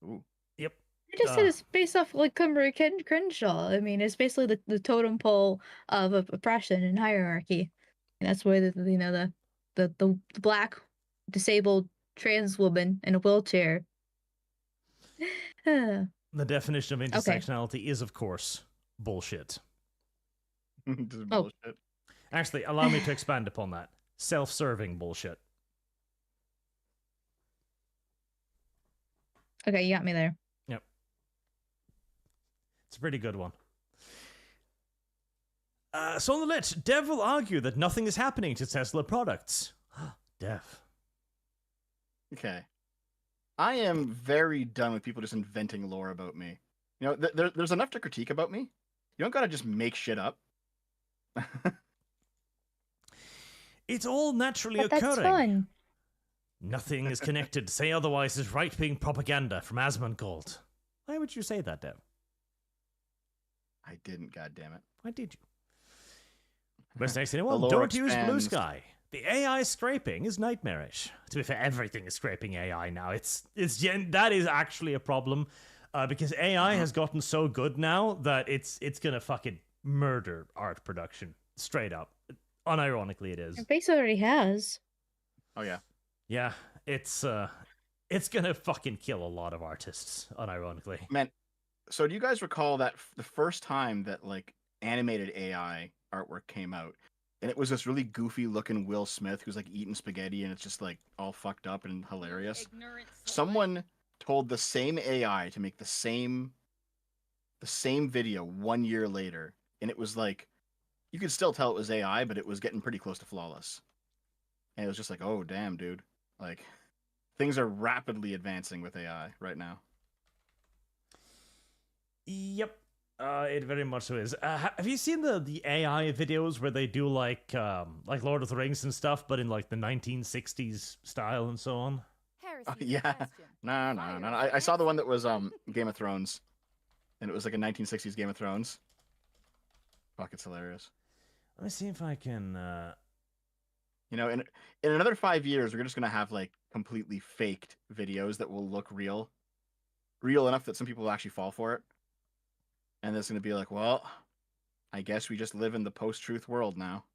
Ooh. Yep. I just said it's based off like Kimberly Crenshaw. I mean, it's basically the totem pole of oppression and hierarchy. And that's where the black disabled trans woman in a wheelchair. The definition of intersectionality is, of course, bullshit. Bullshit. Actually, allow me to expand upon that. Self-serving bullshit. Okay, you got me there. Yep. It's a pretty good one. So on the lit, Dev will argue that nothing is happening to Tesla products. Dev. Okay. I am very done with people just inventing lore about me. You know, there's enough to critique about me. You don't gotta just make shit up. It's all naturally But occurring. that's fun. Nothing is connected. Say otherwise is right-wing propaganda from Asmongold. Why would you say that, Dev? I didn't, goddammit. Why did you? Best next thing, The well, lore don't use Blue expands. Sky. The AI scraping is nightmarish. To be fair, everything is scraping AI now. That is actually a problem because AI has gotten so good now that it's gonna fucking murder art production straight up. Unironically, it is. It basically already has. Oh yeah. Yeah, it's gonna fucking kill a lot of artists. Unironically, Man, so do you guys recall that the first time that like animated AI artwork came out, and it was this really goofy looking Will Smith who's like eating spaghetti and it's just like all fucked up and hilarious. Someone told the same AI to make the same video 1 year later, and it was like you could still tell it was AI, but it was getting pretty close to flawless. And it was just like, oh damn, dude, like things are rapidly advancing with AI right now. Yep. It very much so is. Have you seen the AI videos where they do like Lord of the Rings and stuff, but in like the 1960s style and so on? Yeah. No. I saw the one that was Game of Thrones, and it was like a 1960s Game of Thrones. Fuck, it's hilarious. Let me see if I can. You know, in another 5 years, we're just gonna have like completely faked videos that will look real enough that some people will actually fall for it. And it's going to be like, well, I guess we just live in the post-truth world now.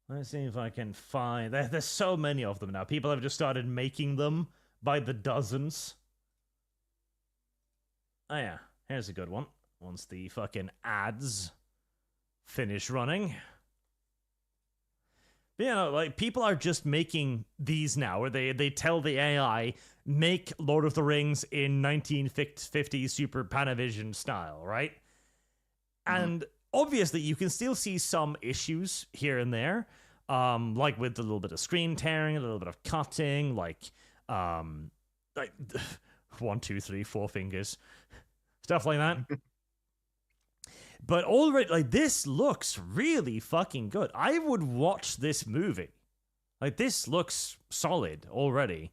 Let's see if I can find... There's so many of them now. People have just started making them by the dozens. Oh yeah, here's a good one. Once the fucking ads finish running. But, you know, like, people are just making these now, where they tell the AI, make Lord of the Rings in 1950s Super Panavision style, right? And obviously, you can still see some issues here and there, like with a little bit of screen tearing, a little bit of cutting, like 1, 2, 3, 4 fingers, stuff like that. But already, like, this looks really fucking good. I would watch this movie. Like, this looks solid already.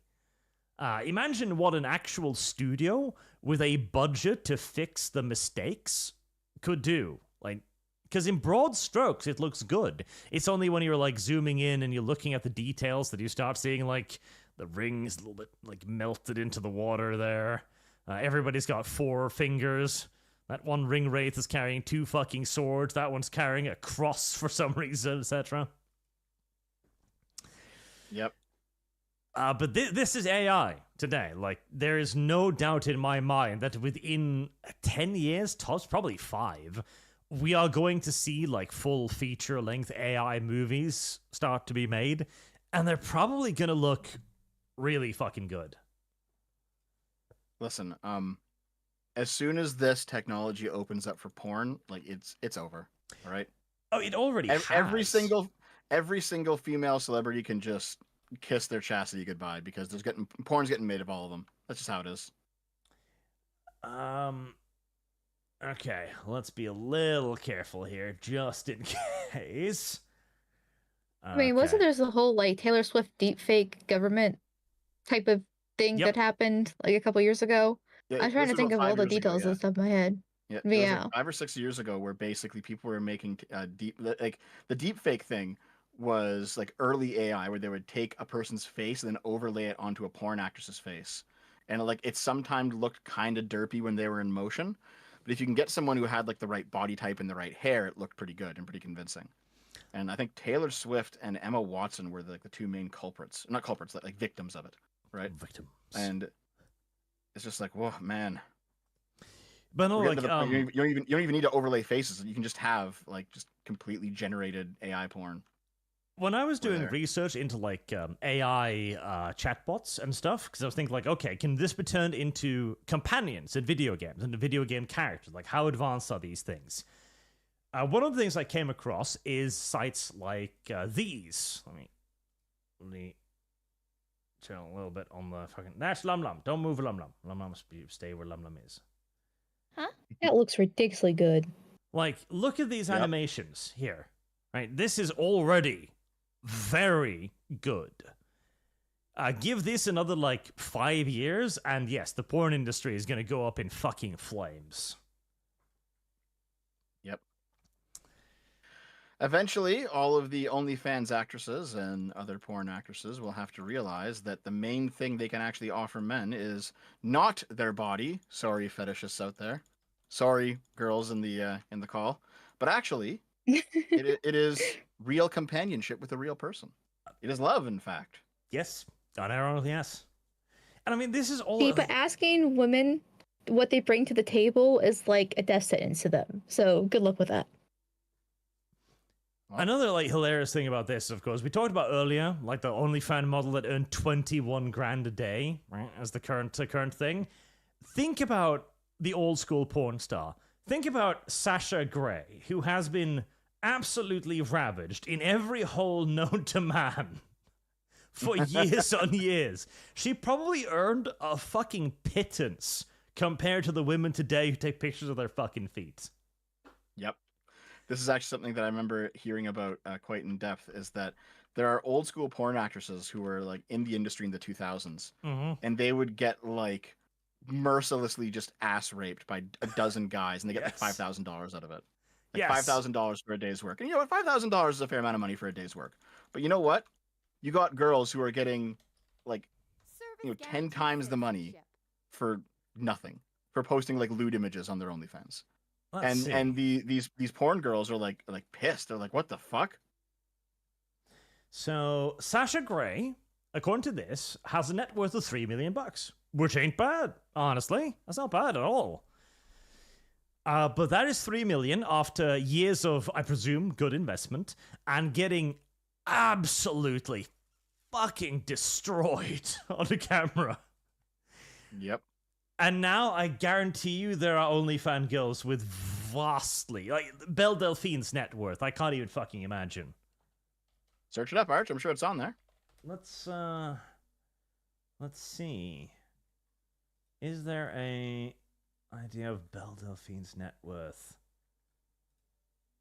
Imagine what an actual studio with a budget to fix the mistakes could do. Like, because in broad strokes, it looks good. It's only when you're, like, zooming in and you're looking at the details that you start seeing, like, the rings a little bit, like, melted into the water there. Everybody's got 4 fingers. That one ring wraith is carrying 2 fucking swords. That one's carrying a cross for some reason, etc. Yep. But this is AI today. Like, there is no doubt in my mind that within 10 years, tops probably 5, we are going to see, like, full feature-length AI movies start to be made, and they're probably gonna look really fucking good. Listen, as soon as this technology opens up for porn, like it's over. All right. Oh, it already has. Every single female celebrity can just kiss their chastity goodbye because porn's getting made of all of them. That's just how it is. Okay, let's be a little careful here, just in case. I mean, wasn't there's a whole like Taylor Swift deepfake government type of thing that happened like a couple years ago? Yeah, I'm trying to think of all the details off the top of my head. Yeah, But it was yeah. like 5 or 6 years ago where basically people were making the deep fake thing was like early AI where they would take a person's face and then overlay it onto a porn actress's face. And like it sometimes looked kind of derpy when they were in motion, but if you can get someone who had like the right body type and the right hair, it looked pretty good and pretty convincing. And I think Taylor Swift and Emma Watson were like the 2 main culprits. Not culprits, like victims of it, right? Victims. And it's just like, whoa, man. But no, like, you don't even need to overlay faces. You can just have like just completely generated AI porn. When I was doing research into like AI chatbots and stuff, because I was thinking like, okay, can this be turned into companions in video games, into video game characters? Like, how advanced are these things? One of the things I came across is sites like these. Let me chill a little bit on the fucking. That's Lum Lum. Don't move Lum Lum. Lum Lum must stay where Lum Lum is. Huh? That looks ridiculously good. Like, look at these animations here. Right? This is already very good. Give this another, like, 5 years, and yes, the porn industry is going to go up in fucking flames. Yep. Eventually, all of the OnlyFans actresses and other porn actresses will have to realize that the main thing they can actually offer men is not their body. Sorry, fetishists out there. Sorry, girls in the call. But actually, it is real companionship with a real person. It is love, in fact. Yes. Unironically, yes. And I mean, this is all... See, but asking women what they bring to the table is like a death sentence to them. So good luck with that. Another, like, hilarious thing about this, of course, we talked about earlier, like the OnlyFans model that earned 21 grand a day, right, as the current thing. Think about the old school porn star. Think about Sasha Grey, who has been absolutely ravaged in every hole known to man for years on years. She probably earned a fucking pittance compared to the women today who take pictures of their fucking feet. Yep. This is actually something that I remember hearing about quite in depth, is that there are old school porn actresses who were like in the industry in the 2000s, and they would get like mercilessly just ass raped by a dozen guys, and they get like $5,000 out of it. Like $5,000 for a day's work. And you know what? $5,000 is a fair amount of money for a day's work. But you know what? You got girls who are getting like 10 times the money for nothing, for posting like lewd images on their OnlyFans. And these porn girls are like pissed. They're like, what the fuck? So Sasha Grey, according to this, has a net worth of $3 million, which ain't bad, honestly. That's not bad at all. But that is $3 million after years of, I presume, good investment and getting absolutely fucking destroyed on the camera. Yep. And now I guarantee you there are OnlyFans girls with vastly, like, Belle Delphine's net worth. I can't even fucking imagine. Search it up, Arch. I'm sure it's on there. Let's see. Is there a idea of Belle Delphine's net worth?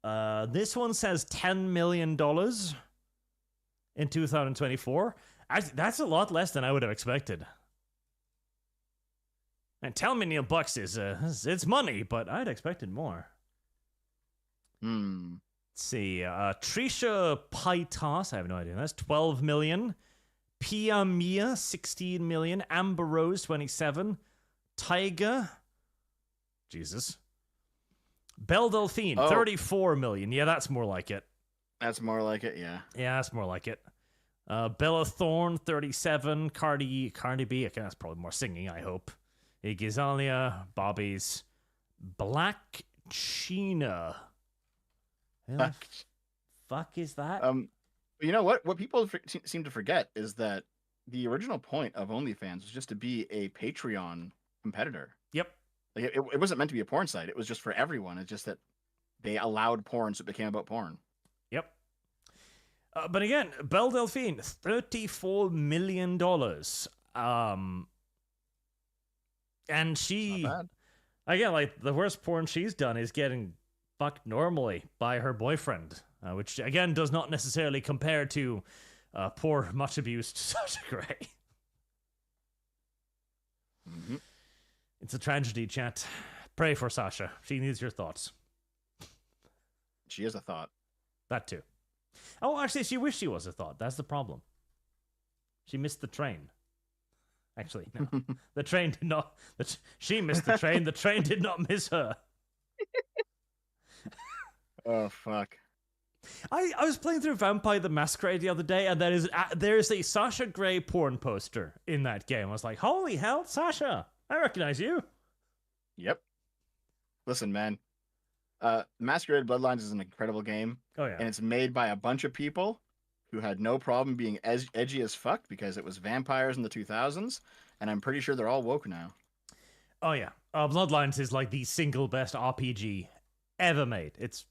This one says $10 million in 2024. That's a lot less than I would have expected. And $10 million is it's money, but I'd expected more. Let's see. Trisha Paitas, I have no idea. That's 12 million. Pia Mia, 16 million. Amber Rose, 27. Tyga, Jesus. Belle Delphine, 34 million. Yeah, that's more like it. That's more like it, yeah. Yeah, that's more like it. Bella Thorne, 37. Cardi B, okay, that's probably more singing, I hope. Gizalia, Bobby's, Black Sheena. Who the fuck is that? You know what? What people seem to forget is that the original point of OnlyFans was just to be a Patreon competitor. Yep. Like it wasn't meant to be a porn site. It was just for everyone. It's just that they allowed porn, so it became about porn. Yep. But again, Belle Delphine, $34 million. And she, again, like, the worst porn she's done is getting fucked normally by her boyfriend, which, again, does not necessarily compare to poor, much abused Sasha Grey. It's a tragedy, chat. Pray for Sasha. She needs your thoughts. She is a thought. That too. Oh, actually, she wished she was a thought. That's the problem. She missed the train. Actually, no. The train did not... She missed the train. The train did not miss her. Oh, fuck. I was playing through Vampire the Masquerade the other day, and there is a Sasha Grey porn poster in that game. I was like, holy hell, Sasha! I recognize you. Yep. Listen, man. Masquerade Bloodlines is an incredible game. Oh, yeah. And it's made by a bunch of people who had no problem being edgy as fuck because it was vampires in the 2000s, and I'm pretty sure they're all woke now. Oh, yeah. Bloodlines is like the single best RPG ever made. It's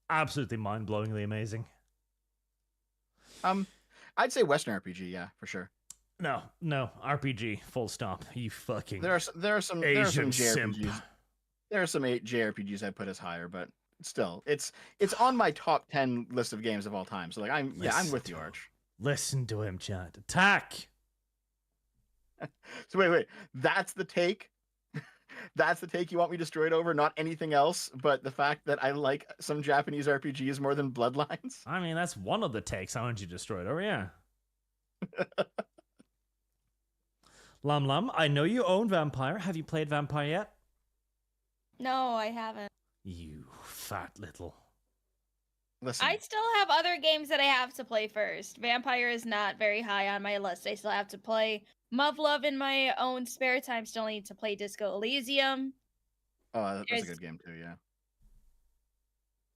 absolutely mind-blowingly amazing. I'd say Western RPG, yeah, for sure. No, RPG, full stop. You fucking there are some Asian JRPGs. simp. There are some JRPGs I put as higher, but still, it's on my top 10 list of games of all time. So like, I'm with you, Arch. Listen to him, chat. Attack. So wait, that's the take. That's the take you want me destroyed over, not anything else, but the fact that I like some Japanese RPGs more than Bloodlines. I mean, that's one of the takes I want you destroyed over. Yeah. Lum, I know you own Vampire. Have you played Vampire yet? No, I haven't. You fat little. Listen. I still have other games that I have to play first. Vampire is not very high on my list. I still have to play Muv-Luv in my own spare time. Still need to play Disco Elysium. Oh, that's a good game too, yeah.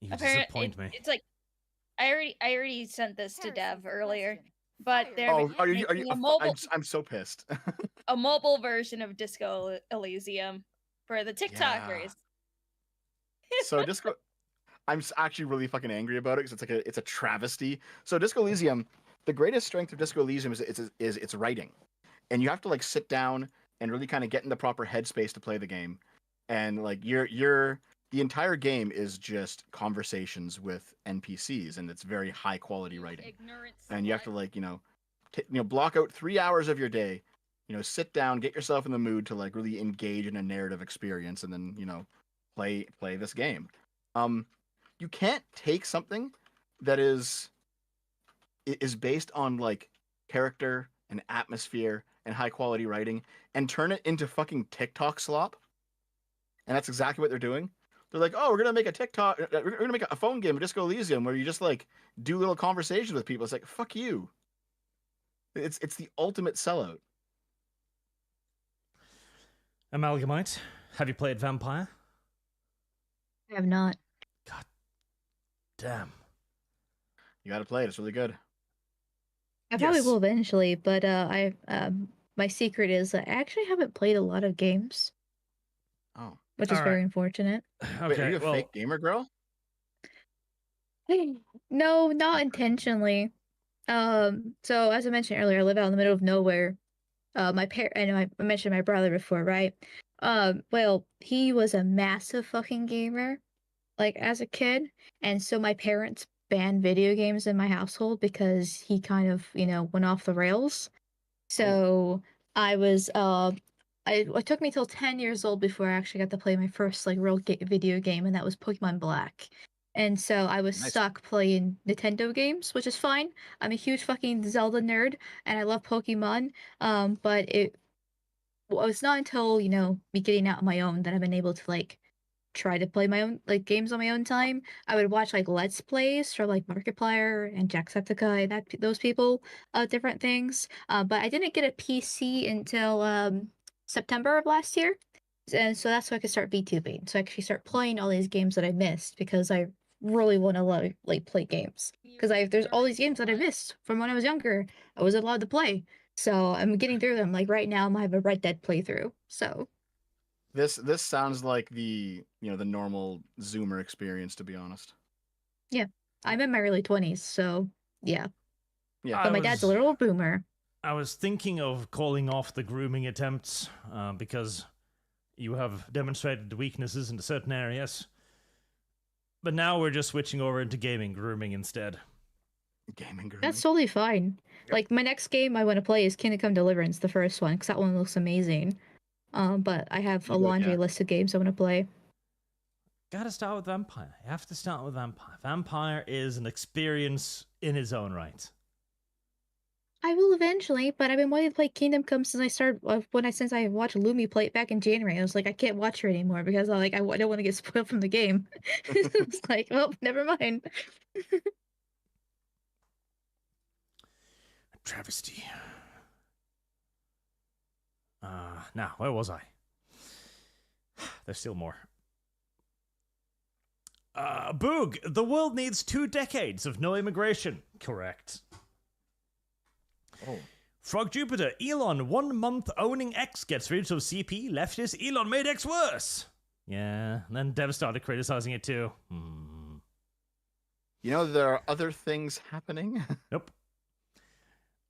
You disappoint me. It's like I already sent this to Dev earlier, but they're are you a mobile. I'm so pissed. A mobile version of Disco Elysium for the TikTokers. Yeah. So Disco, I'm actually really fucking angry about it because it's a travesty. So Disco Elysium, the greatest strength of Disco Elysium is its writing, and you have to like sit down and really kind of get in the proper headspace to play the game, and like the entire game is just conversations with NPCs, and it's very high quality writing. And you have to like block out 3 hours of your day, sit down, get yourself in the mood to like really engage in a narrative experience, and then play this game. You can't take something that is based on like character and atmosphere and high quality writing and turn it into fucking TikTok slop. And that's exactly what they're doing. They're like, oh, we're gonna make a phone game of Disco Elysium where you just like do little conversations with people. It's like, fuck you. It's the ultimate sellout. Amalgamyte, have you played Vampire? I have not. God damn. You gotta play it. It's really good. I probably will eventually, but my secret is I actually haven't played a lot of games. Oh. Which is very unfortunate. Okay, wait, are you a fake gamer girl? No, not intentionally. So as I mentioned earlier, I live out in the middle of nowhere. My and I mentioned my brother before, right? Well, he was a massive fucking gamer, like as a kid, and so my parents banned video games in my household because he kind of, went off the rails. So I was it took me till 10 years old before I actually got to play my first like real video game, and that was Pokemon Black. And so I was stuck playing Nintendo games, which is fine. I'm a huge fucking Zelda nerd, and I love Pokemon. But it was not until me getting out on my own that I've been able to like try to play my own like games on my own time. I would watch like Let's Plays from like Markiplier and Jacksepticeye, those people, different things. But I didn't get a PC until September of last year, and so that's so I could start VTubing, so I actually start playing all these games that I missed because I really want to like play games because there's all these games that I missed from when I was younger. I wasn't allowed to play, so I'm getting through them. Like right now, I have a Red Dead playthrough. So this sounds like the the normal Zoomer experience, to be honest. Yeah, I'm in my early 20s, so yeah. Yeah, but my dad's a little boomer. I was thinking of calling off the grooming attempts because you have demonstrated weaknesses in certain areas. But now we're just switching over into gaming grooming instead. Gaming grooming? That's totally fine. Yep. Like, my next game I want to play is Kingdom Come Deliverance, the first one, because that one looks amazing. But I have a laundry list of games I want to play. Gotta start with Vampire. You have to start with Vampire. Vampire is an experience in its own right. I will eventually, but I've been wanting to play Kingdom Come since I watched Lumi play it back in January. I was like, I can't watch her anymore because I don't want to get spoiled from the game. It's like, well, never mind. Travesty. Now, where was I? There's still more. Boog, the world needs 2 decades of no immigration. Correct. Oh. Frog Jupiter, Elon, 1 month owning X gets rid of CP, leftist, Elon made X worse. Yeah, and then Dev started criticizing it too. There are other things happening. Nope.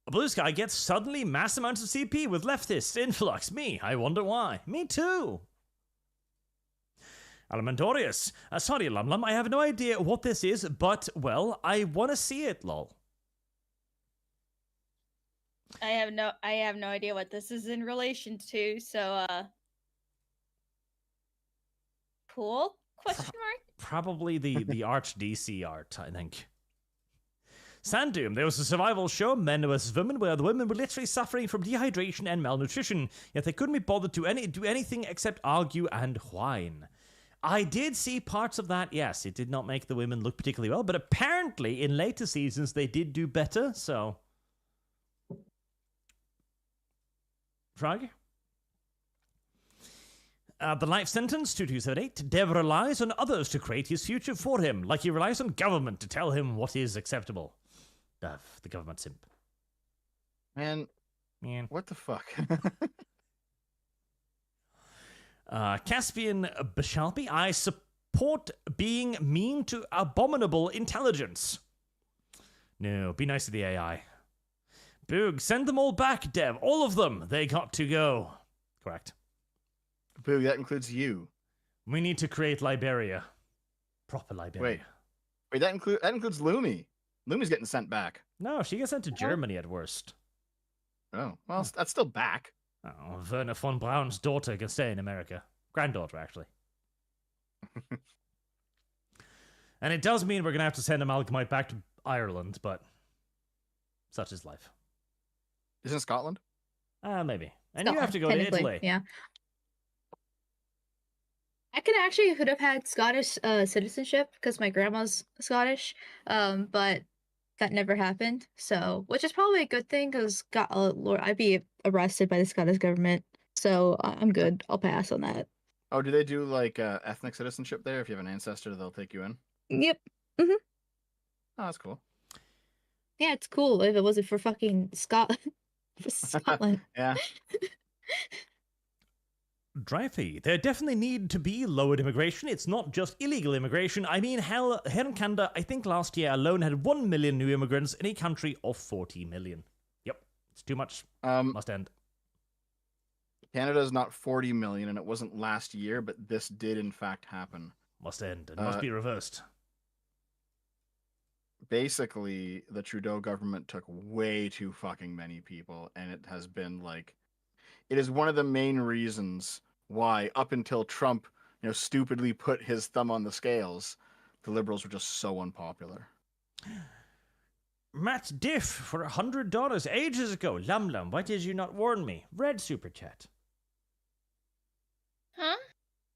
Blue Sky gets suddenly mass amounts of CP with leftist influx. Me, I wonder why. Me too. Alamandorius. Sorry, Lumlum, I have no idea what this is, but, well, I want to see it, lol. I have no idea what this is in relation to, so, cool? Question mark? Probably the Arch DC art, I think. Sanddoom, there was a survival show, Men vs. Women, where the women were literally suffering from dehydration and malnutrition, yet they couldn't be bothered to do anything except argue and whine. I did see parts of that, yes. It did not make the women look particularly well, but apparently in later seasons they did do better, so... Frog? The life sentence, 2278. Dev relies on others to create his future for him, like he relies on government to tell him what is acceptable. Dev, the government simp. Man, what the fuck? Caspian Bashalpi, I support being mean to abominable intelligence. No, be nice to the AI. Boog, send them all back, Dev. All of them. They got to go. Correct. Boog, that includes you. We need to create Liberia. Proper Liberia. Wait, that includes Lumi. Lumi's getting sent back. No, she gets sent to Germany at worst. Oh, well, that's still back. Oh, Werner von Braun's daughter can stay in America. Granddaughter, actually. And it does mean we're going to have to send Amalgamyte back to Ireland, but such is life. Isn't Scotland? Maybe. And you have to go to Italy. Yeah. I could have had Scottish citizenship because my grandma's Scottish, but that never happened. So, which is probably a good thing because I'd be arrested by the Scottish government. So I'm good. I'll pass on that. Oh, do they do like ethnic citizenship there? If you have an ancestor, they'll take you in. Yep. Mm-hmm. Oh, that's cool. Yeah, it's cool. If it wasn't for fucking Scotland. Yeah. Dreyfus, there definitely need to be lowered immigration. It's not just illegal immigration. I mean, hell, Canada, I think last year alone had 1 million new immigrants in a country of 40 million. Yep, it's too much. Must end. Canada's not 40 million, and it wasn't last year, but this did in fact happen. Must end, and must be reversed. Basically, the Trudeau government took way too fucking many people, and it has been like... It is one of the main reasons why, up until Trump, stupidly put his thumb on the scales, the Liberals were just so unpopular. Matt Diff for $100 ages ago. Lum, why did you not warn me? Red super chat. Huh?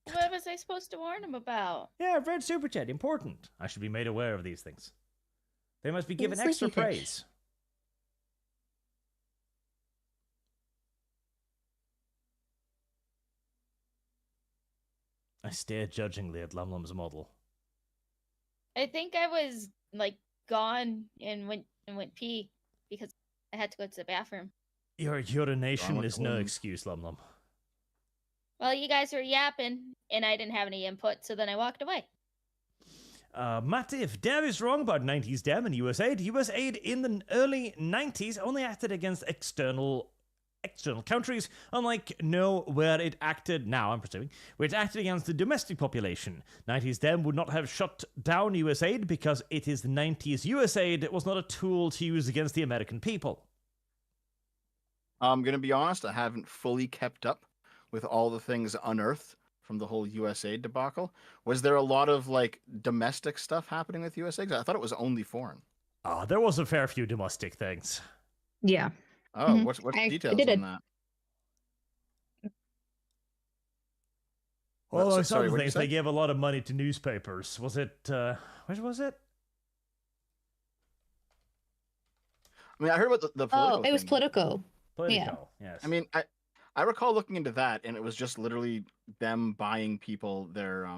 What was I supposed to warn him about? Yeah, red super chat. Important. I should be made aware of these things. They must be given extra praise. I stared judgingly at Lumlum's model. I think I was gone and went pee because I had to go to the bathroom. Your urination is no excuse, Lumlum. Well, you guys were yapping and I didn't have any input, so then I walked away. Matt, if Dev is wrong about 90s Dev and USAID, USAID in the early 90s only acted against external countries, unlike where it acted, now I'm presuming, where it acted against the domestic population. 90s Dem would not have shut down USAID because it is the 90s USAID was not a tool to use against the American people. I'm going to be honest, I haven't fully kept up with all the things unearthed from the whole USAID debacle. Was there a lot of domestic stuff happening with USAID? I thought it was only foreign. There was a fair few domestic things. Yeah. Oh, what's the details on that? Well, those other things, they gave a lot of money to newspapers. Was it, what was it? I mean, I heard about the political it was Politico. Politico, yes. I mean, I recall looking into that, and it was just literally them buying people their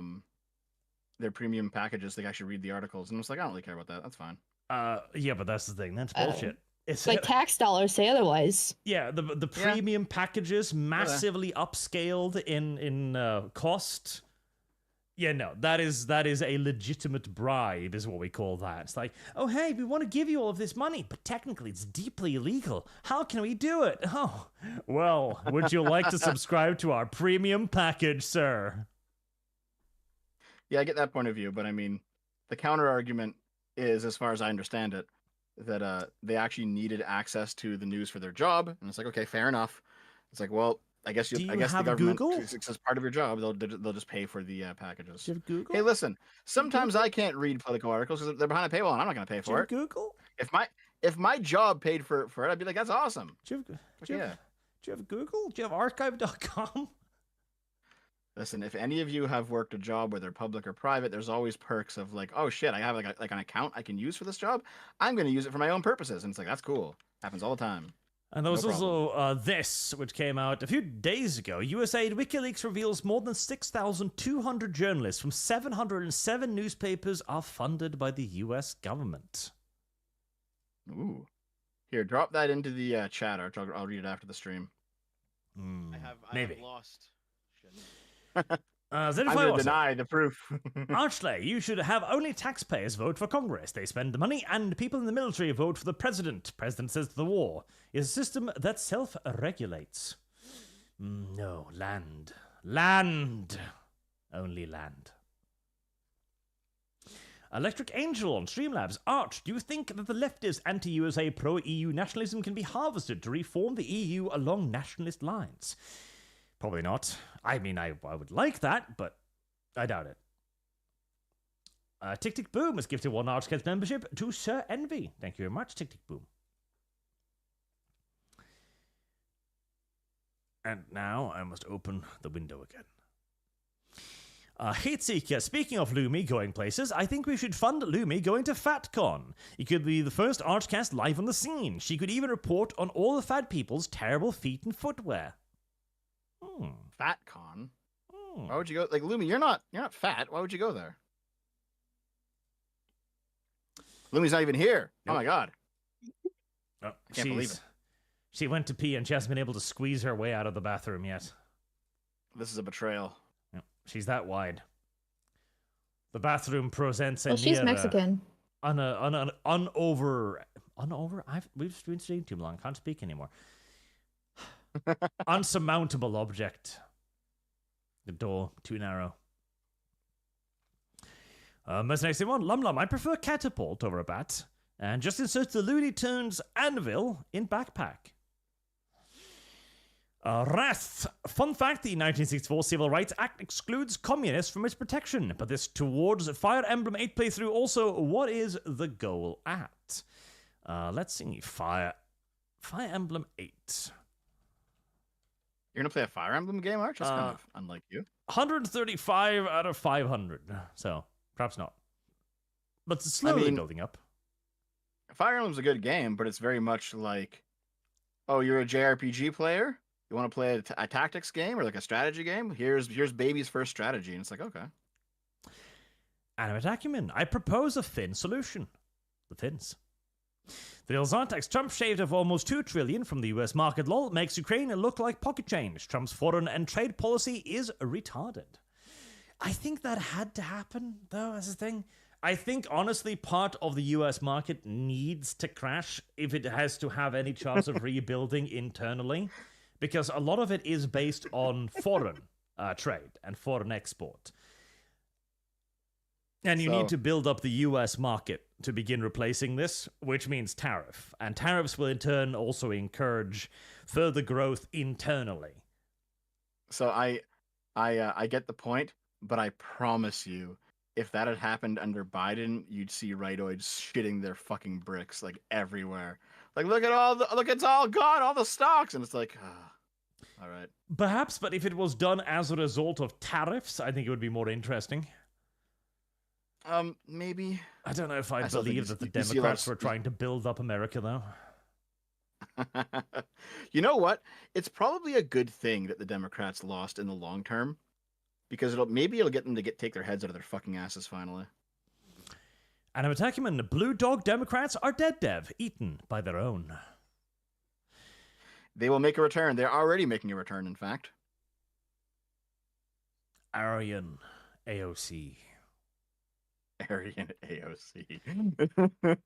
premium packages. They actually read the articles, and I was like, I don't really care about that. That's fine. Yeah, but that's the thing. That's bullshit. It's tax dollars say otherwise. Yeah, the premium packages massively upscaled in cost. Yeah, no, that is a legitimate bribe, is what we call that. It's like, oh hey, we want to give you all of this money, but technically it's deeply illegal. How can we do it? Oh, well, would you like to subscribe to our premium package, sir? Yeah, I get that point of view, but I mean, the counter argument is, as far as I understand it, that they actually needed access to the news for their job, and it's like, okay, fair enough. It's like, well, I guess the government, Google? as part of your job, they'll just pay for the packages. Do you have Google? Hey, listen, sometimes I can't read political articles because they're behind a paywall, and I'm not going to pay for it. Google? If my job paid for it, I'd be like, that's awesome. Do you have Google? Do you have archive.com? Listen, if any of you have worked a job, whether public or private, there's always perks of like, oh shit, I have like an account I can use for this job. I'm going to use it for my own purposes, and it's like, that's cool. Happens all the time. And there was also this, which came out a few days ago. USAID WikiLeaks reveals more than 6,200 journalists from 707 newspapers are funded by the U.S. government. Ooh. Here, drop that into the chat, Arch. I'll read it after the stream. I have lost. Shit. I'm going to deny the proof. Archley, you should have only taxpayers vote for Congress. They spend the money, and people in the military vote for the president. President says the war is a system that self-regulates. No, land. Land. Only land. Electric Angel on Streamlabs. Arch, do you think that the leftist anti-USA pro-EU nationalism can be harvested to reform the EU along nationalist lines? Probably not. I mean, I would like that, but I doubt it. Tick Tick Boom has gifted 1 ArchCast membership to Sir Envy. Thank you very much, Tick Tick Boom. And now I must open the window again. Hateseeker, speaking of Lumi going places, I think we should fund Lumi going to FatCon. It could be the first ArchCast live on the scene. She could even report on all the fat people's terrible feet and footwear. FatCon? Why would you go? Like, Lumi, you're not fat. Why would you go there? Lumi's not even here. Nope. Oh my god. Oh, I can't believe it. She went to pee and she hasn't been able to squeeze her way out of the bathroom yet. This is a betrayal. Yep. She's that wide. The bathroom presents a well, she's Mexican. We've been staying too long. Can't speak anymore. Unsurmountable object. The door too narrow. Mercenary one, Lum, I prefer catapult over a bat. And just insert the Looney Tunes anvil in backpack. Wrath. Fun fact, the 1964 Civil Rights Act excludes communists from its protection, but this towards Fire Emblem 8 playthrough also, what is the goal at? Let's see, Fire Emblem 8. You're gonna play a Fire Emblem game, Arch? That's kind of unlike you. 135 out of 500, so perhaps not. But it's slowly building up. Fire Emblem's a good game, but it's very much like, oh, you're a JRPG player? You want to play a tactics game or like a strategy game? Here's baby's first strategy, and it's like, okay. Animate Acumen, I propose a Finn solution. The Finns. The Ilzantax Trump shaved off almost $2 trillion from the US market lol makes Ukraine look like pocket change. Trump's foreign and trade policy is retarded. I think that had to happen, though, as a thing. I think, honestly, part of the US market needs to crash if it has to have any chance of rebuilding internally, because a lot of it is based on foreign trade and foreign export. And you need to build up the US market to begin replacing this, which means tariff. And tariffs will in turn also encourage further growth internally. So I get the point, but I promise you, if that had happened under Biden, you'd see rightoids shitting their fucking bricks like everywhere. Like, it's all gone, all the stocks, and it's like, all right. Perhaps, but if it was done as a result of tariffs, I think it would be more interesting. Maybe. I don't know if I believe that the Democrats were trying to build up America, though. You know what? It's probably a good thing that the Democrats lost in the long term, because it'll get them to take their heads out of their fucking asses finally. And I'm attacking them. The Blue Dog Democrats are dead, Dev, eaten by their own. They will make a return. They're already making a return, in fact. Aryan AOC. Aryan AOC.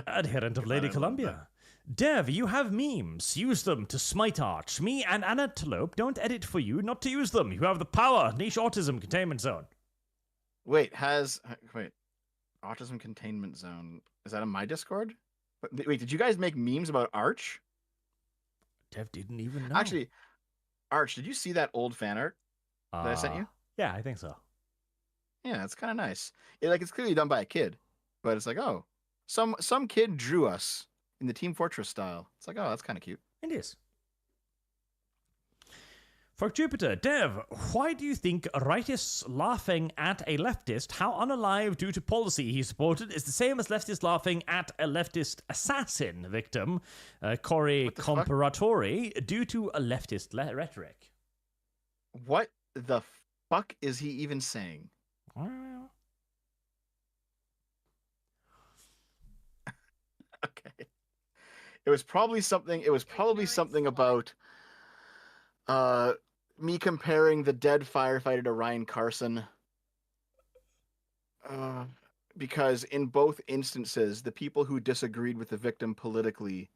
Adherent of Lady Columbia. Dev, you have memes. Use them to smite Arch. Me and Antelope don't edit for you not to use them. You have the power. Niche Autism Containment Zone. Wait, Autism Containment Zone. Is that on my Discord? Wait, did you guys make memes about Arch? Dev didn't even know. Actually, Arch, did you see that old fan art that I sent you? Yeah, I think so. Yeah, it's kind of nice. It's clearly done by a kid, but it's like, oh, some kid drew us in the Team Fortress style. It's like, oh, that's kind of cute. It is. For Jupiter, Dev, why do you think rightists laughing at a leftist, how unalive due to policy he supported, is the same as leftists laughing at a leftist assassin victim, Corey Comparatori, due to a leftist rhetoric? What the fuck is he even saying? Okay. It was probably something about me comparing the dead firefighter to Ryan Carson. Because in both instances, the people who disagreed with the victim politically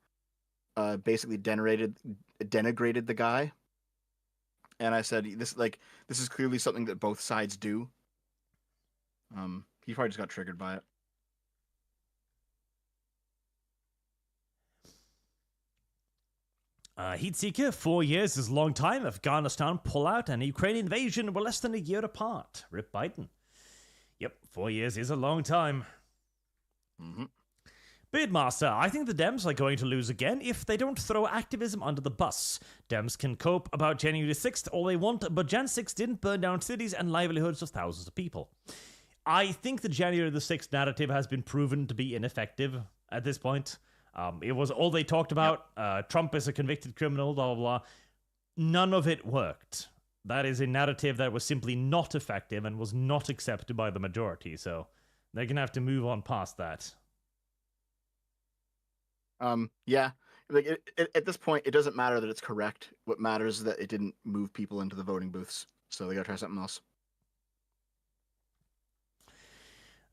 basically denigrated the guy. And I said, this is clearly something that both sides do. He probably just got triggered by it. Heatseeker, 4 years is a long time. Afghanistan pullout and Ukraine invasion were less than a year apart. Rip Biden. Yep, 4 years is a long time. Mm-hmm. Beardmaster, I think the Dems are going to lose again if they don't throw activism under the bus. Dems can cope about January 6th all they want, but Jan 6 didn't burn down cities and livelihoods of thousands of people. I think the January the 6th narrative has been proven to be ineffective at this point. It was all they talked about. Yep. Trump is a convicted criminal, blah, blah, blah. None of it worked. That is a narrative that was simply not effective and was not accepted by the majority. So they're going to have to move on past that. Yeah. At this point, it doesn't matter that it's correct. What matters is that it didn't move people into the voting booths. So they got to try something else.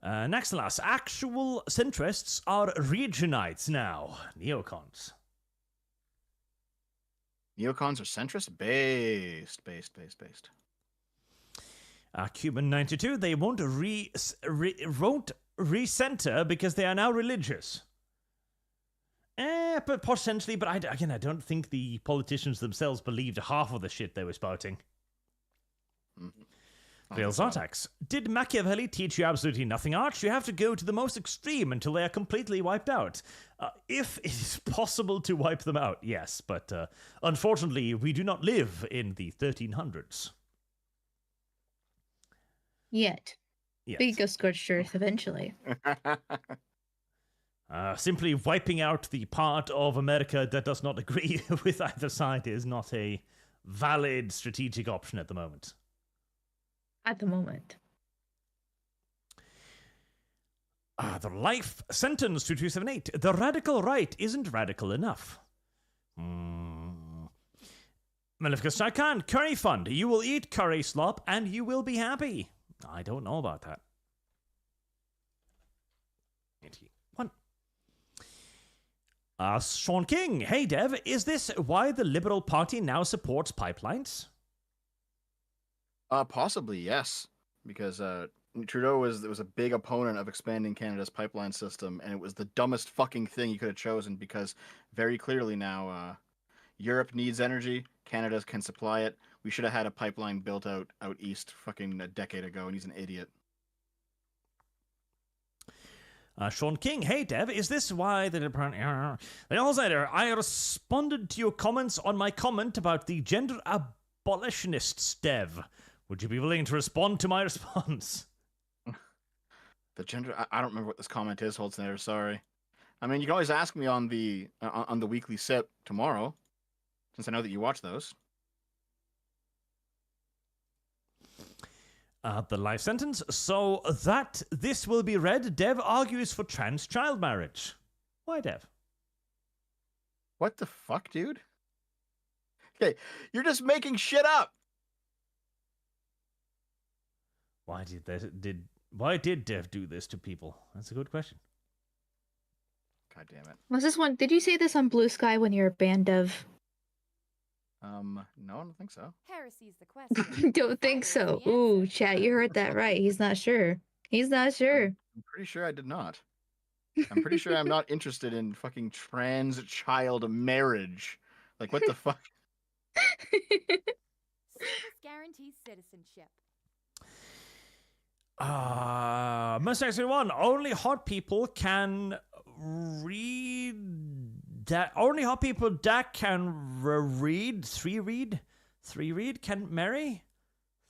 Naxalas, actual centrists are regionites now. Neocons. Neocons are centrist? Based. Cuban 92, they won't recenter because they are now religious. But potentially, but I don't think the politicians themselves believed half of the shit they were spouting. Mm-hmm. Real Zartax. Did Machiavelli teach you absolutely nothing, Arch? You have to go to the most extreme until they are completely wiped out. If it is possible to wipe them out, yes, but unfortunately, we do not live in the 1300s. Yet. We go scorched earth eventually. Simply wiping out the part of America that does not agree with either side is not a valid strategic option at the moment. At the moment. The life sentence 2278. The radical right isn't radical enough. Maleficus Sarkhan, curry fund. You will eat curry slop and you will be happy. I don't know about that. 81. Sean King. Hey, Dev. Is this why the Liberal Party now supports pipelines? Possibly, yes. Because Trudeau was a big opponent of expanding Canada's pipeline system, and it was the dumbest fucking thing you could have chosen because very clearly now Europe needs energy. Canada can supply it. We should have had a pipeline built out east fucking a decade ago, and he's an idiot. Sean King, hey Dev, is this why the Alzheimer? I responded to your comments on my comment about the gender abolitionists, Dev. Would you be willing to respond to my response? The gender, I don't remember what this comment is, Holtzner, sorry. I mean, you can always ask me on the weekly sip tomorrow, since I know that you watch those. The life sentence. So that this will be read, Dev argues for trans child marriage. Why, Dev? What the fuck, dude? Okay, you're just making shit up. Why did Dev do this to people? That's a good question. God damn it. Was this one? Did you say this on Blue Sky when you were banned, Dev? No, I don't think so. Heresy's the question. Don't think so. Ooh, chat, you heard that right. He's not sure. He's not sure. I'm pretty sure I did not. I'm pretty sure I'm not interested in fucking trans child marriage. Like, what the fuck? Service guarantees citizenship. Mustang one. Only hot people can read that. Only hot people that can read. Three read can marry.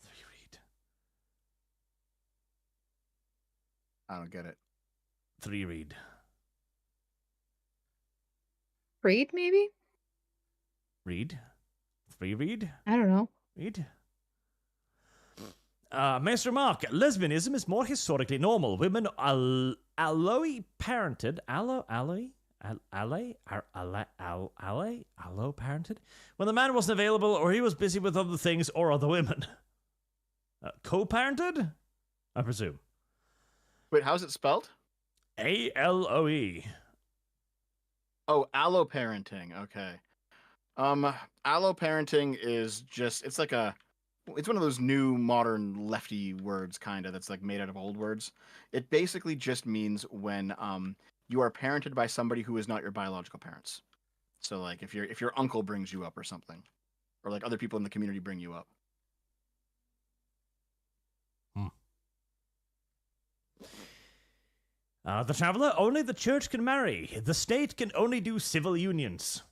Three read. I don't get it. Three read. Read, maybe? Read. Three read. I don't know. Read. Maester Mark, lesbianism is more historically normal. Women alloy parented, allo parented when the man wasn't available or he was busy with other things or other women. Co-parented, I presume. Wait, how's it spelled? ALOE. Oh, alloparenting. Okay. Alloparenting is just, it's one of those new modern lefty words kind of that's like made out of old words. It basically just means when you are parented by somebody who is not your biological parents. So like if your uncle brings you up or something, or like other people in the community bring you up. The Traveler, only the church can marry. The state can only do civil unions.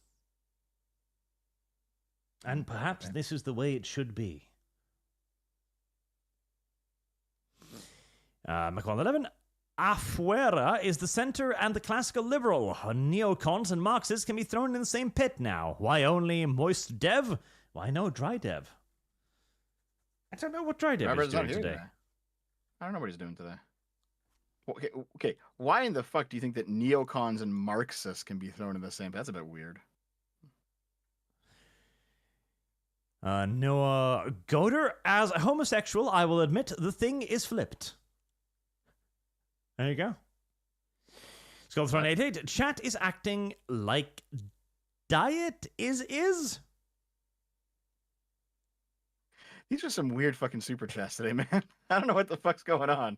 And perhaps this is the way it should be. McCall 11. Afuera is the center and the classical liberal. Neocons and Marxists can be thrown in the same pit now. Why only moist dev? Why no dry dev? I don't know what dry dev is doing today. I don't know what he's doing today. Okay. Why in the fuck do you think that neocons and Marxists can be thrown in the same? That's a bit weird. Noah Goder, as a homosexual, I will admit the thing is flipped. There you go. Skullthrone 88. Chat is acting like diet is. These are some weird fucking super chats today, man. I don't know what the fuck's going on.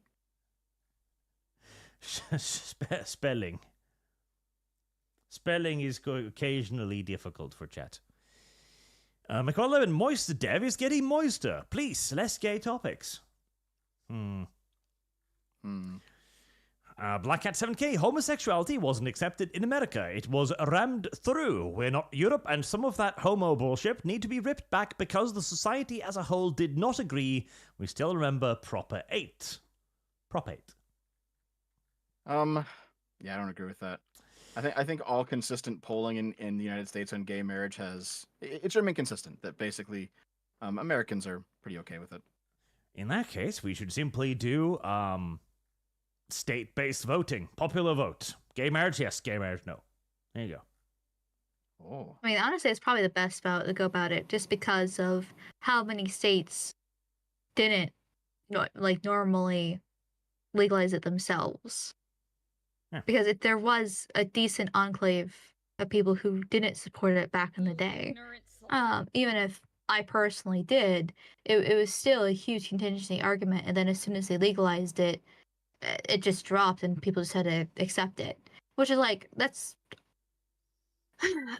Spelling. Spelling is occasionally difficult for chat. McCall 11, moist dev is getting moister. Please, less gay topics. Black Cat 7K, homosexuality wasn't accepted in America. It was rammed through. We're not Europe, and some of that homo bullshit need to be ripped back because the society as a whole did not agree. We still remember Proper 8. Prop 8. Yeah, I don't agree with that. I think all consistent polling in the United States on gay marriage it's remained consistent that basically Americans are pretty okay with it. In that case, we should simply do state-based voting, popular vote. Gay marriage, yes. Gay marriage, no. There you go. Oh. I mean, honestly, it's probably the best route to go about it, just because of how many states didn't normally legalize it themselves. Yeah. Because if there was a decent enclave of people who didn't support it back in the day, even if I personally did, it was still a huge contingency argument. And then as soon as they legalized it, it just dropped and people just had to accept it. Which is like, that's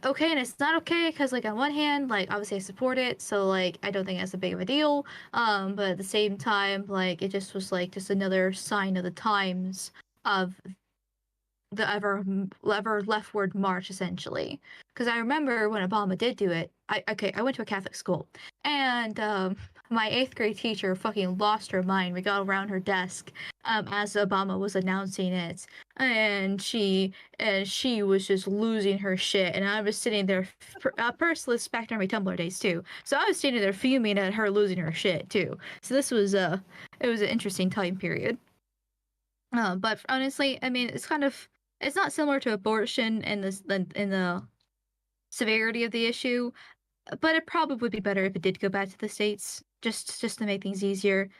okay, and it's not okay because, like, on one hand, like, obviously I support it, so, like, I don't think that's a big of a deal. But at the same time, like, it just was, like, just another sign of the times of the ever leftward march, essentially. Because I remember when Obama did do it, I went to a Catholic school, and my 8th grade teacher fucking lost her mind. We got around her desk as Obama was announcing it, and she was just losing her shit. And I was sitting there, personally, back during my Tumblr days too. So I was sitting there fuming at her losing her shit too. So this was it was an interesting time period. But honestly, I mean, it's not similar to abortion in the severity of the issue, but it probably would be better if it did go back to the states, just to make things easier.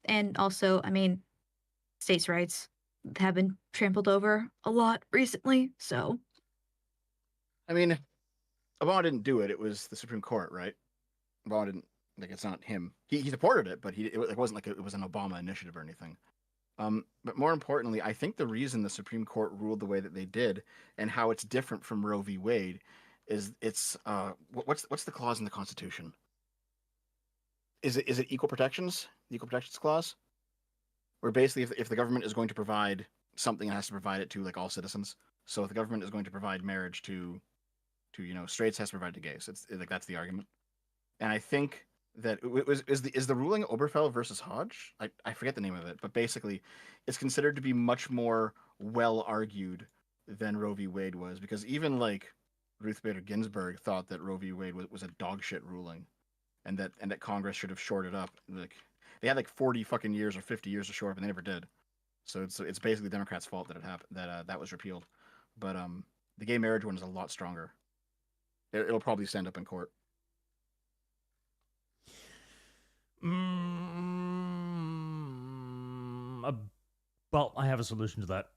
And also, I mean, states' rights have been trampled over a lot recently, so. I mean, Obama didn't do it. It was the Supreme Court, right? Obama didn't. Like, it's not him. He supported it, but it wasn't like it was an Obama initiative or anything. But more importantly, I think the reason the Supreme Court ruled the way that they did and how it's different from Roe v. Wade is what's the clause in the Constitution? Is it equal protections? The equal protections clause? Where basically if the government is going to provide something, it has to provide it to like all citizens. So if the government is going to provide marriage to straights, it has to provide to gays. It's like that's the argument. And I think that is the ruling Oberfell versus Hodge? I forget the name of it, but basically it's considered to be much more well argued than Roe v. Wade was, because even like Ruth Bader Ginsburg thought that Roe v. Wade was a dog shit ruling, and that Congress should have shored it up. Like they had like 40 fucking years or 50 years to shore up, and they never did. So it's basically Democrats' fault that it happened, that was repealed. But the gay marriage one is a lot stronger. It'll probably stand up in court. Well, I have a solution to that.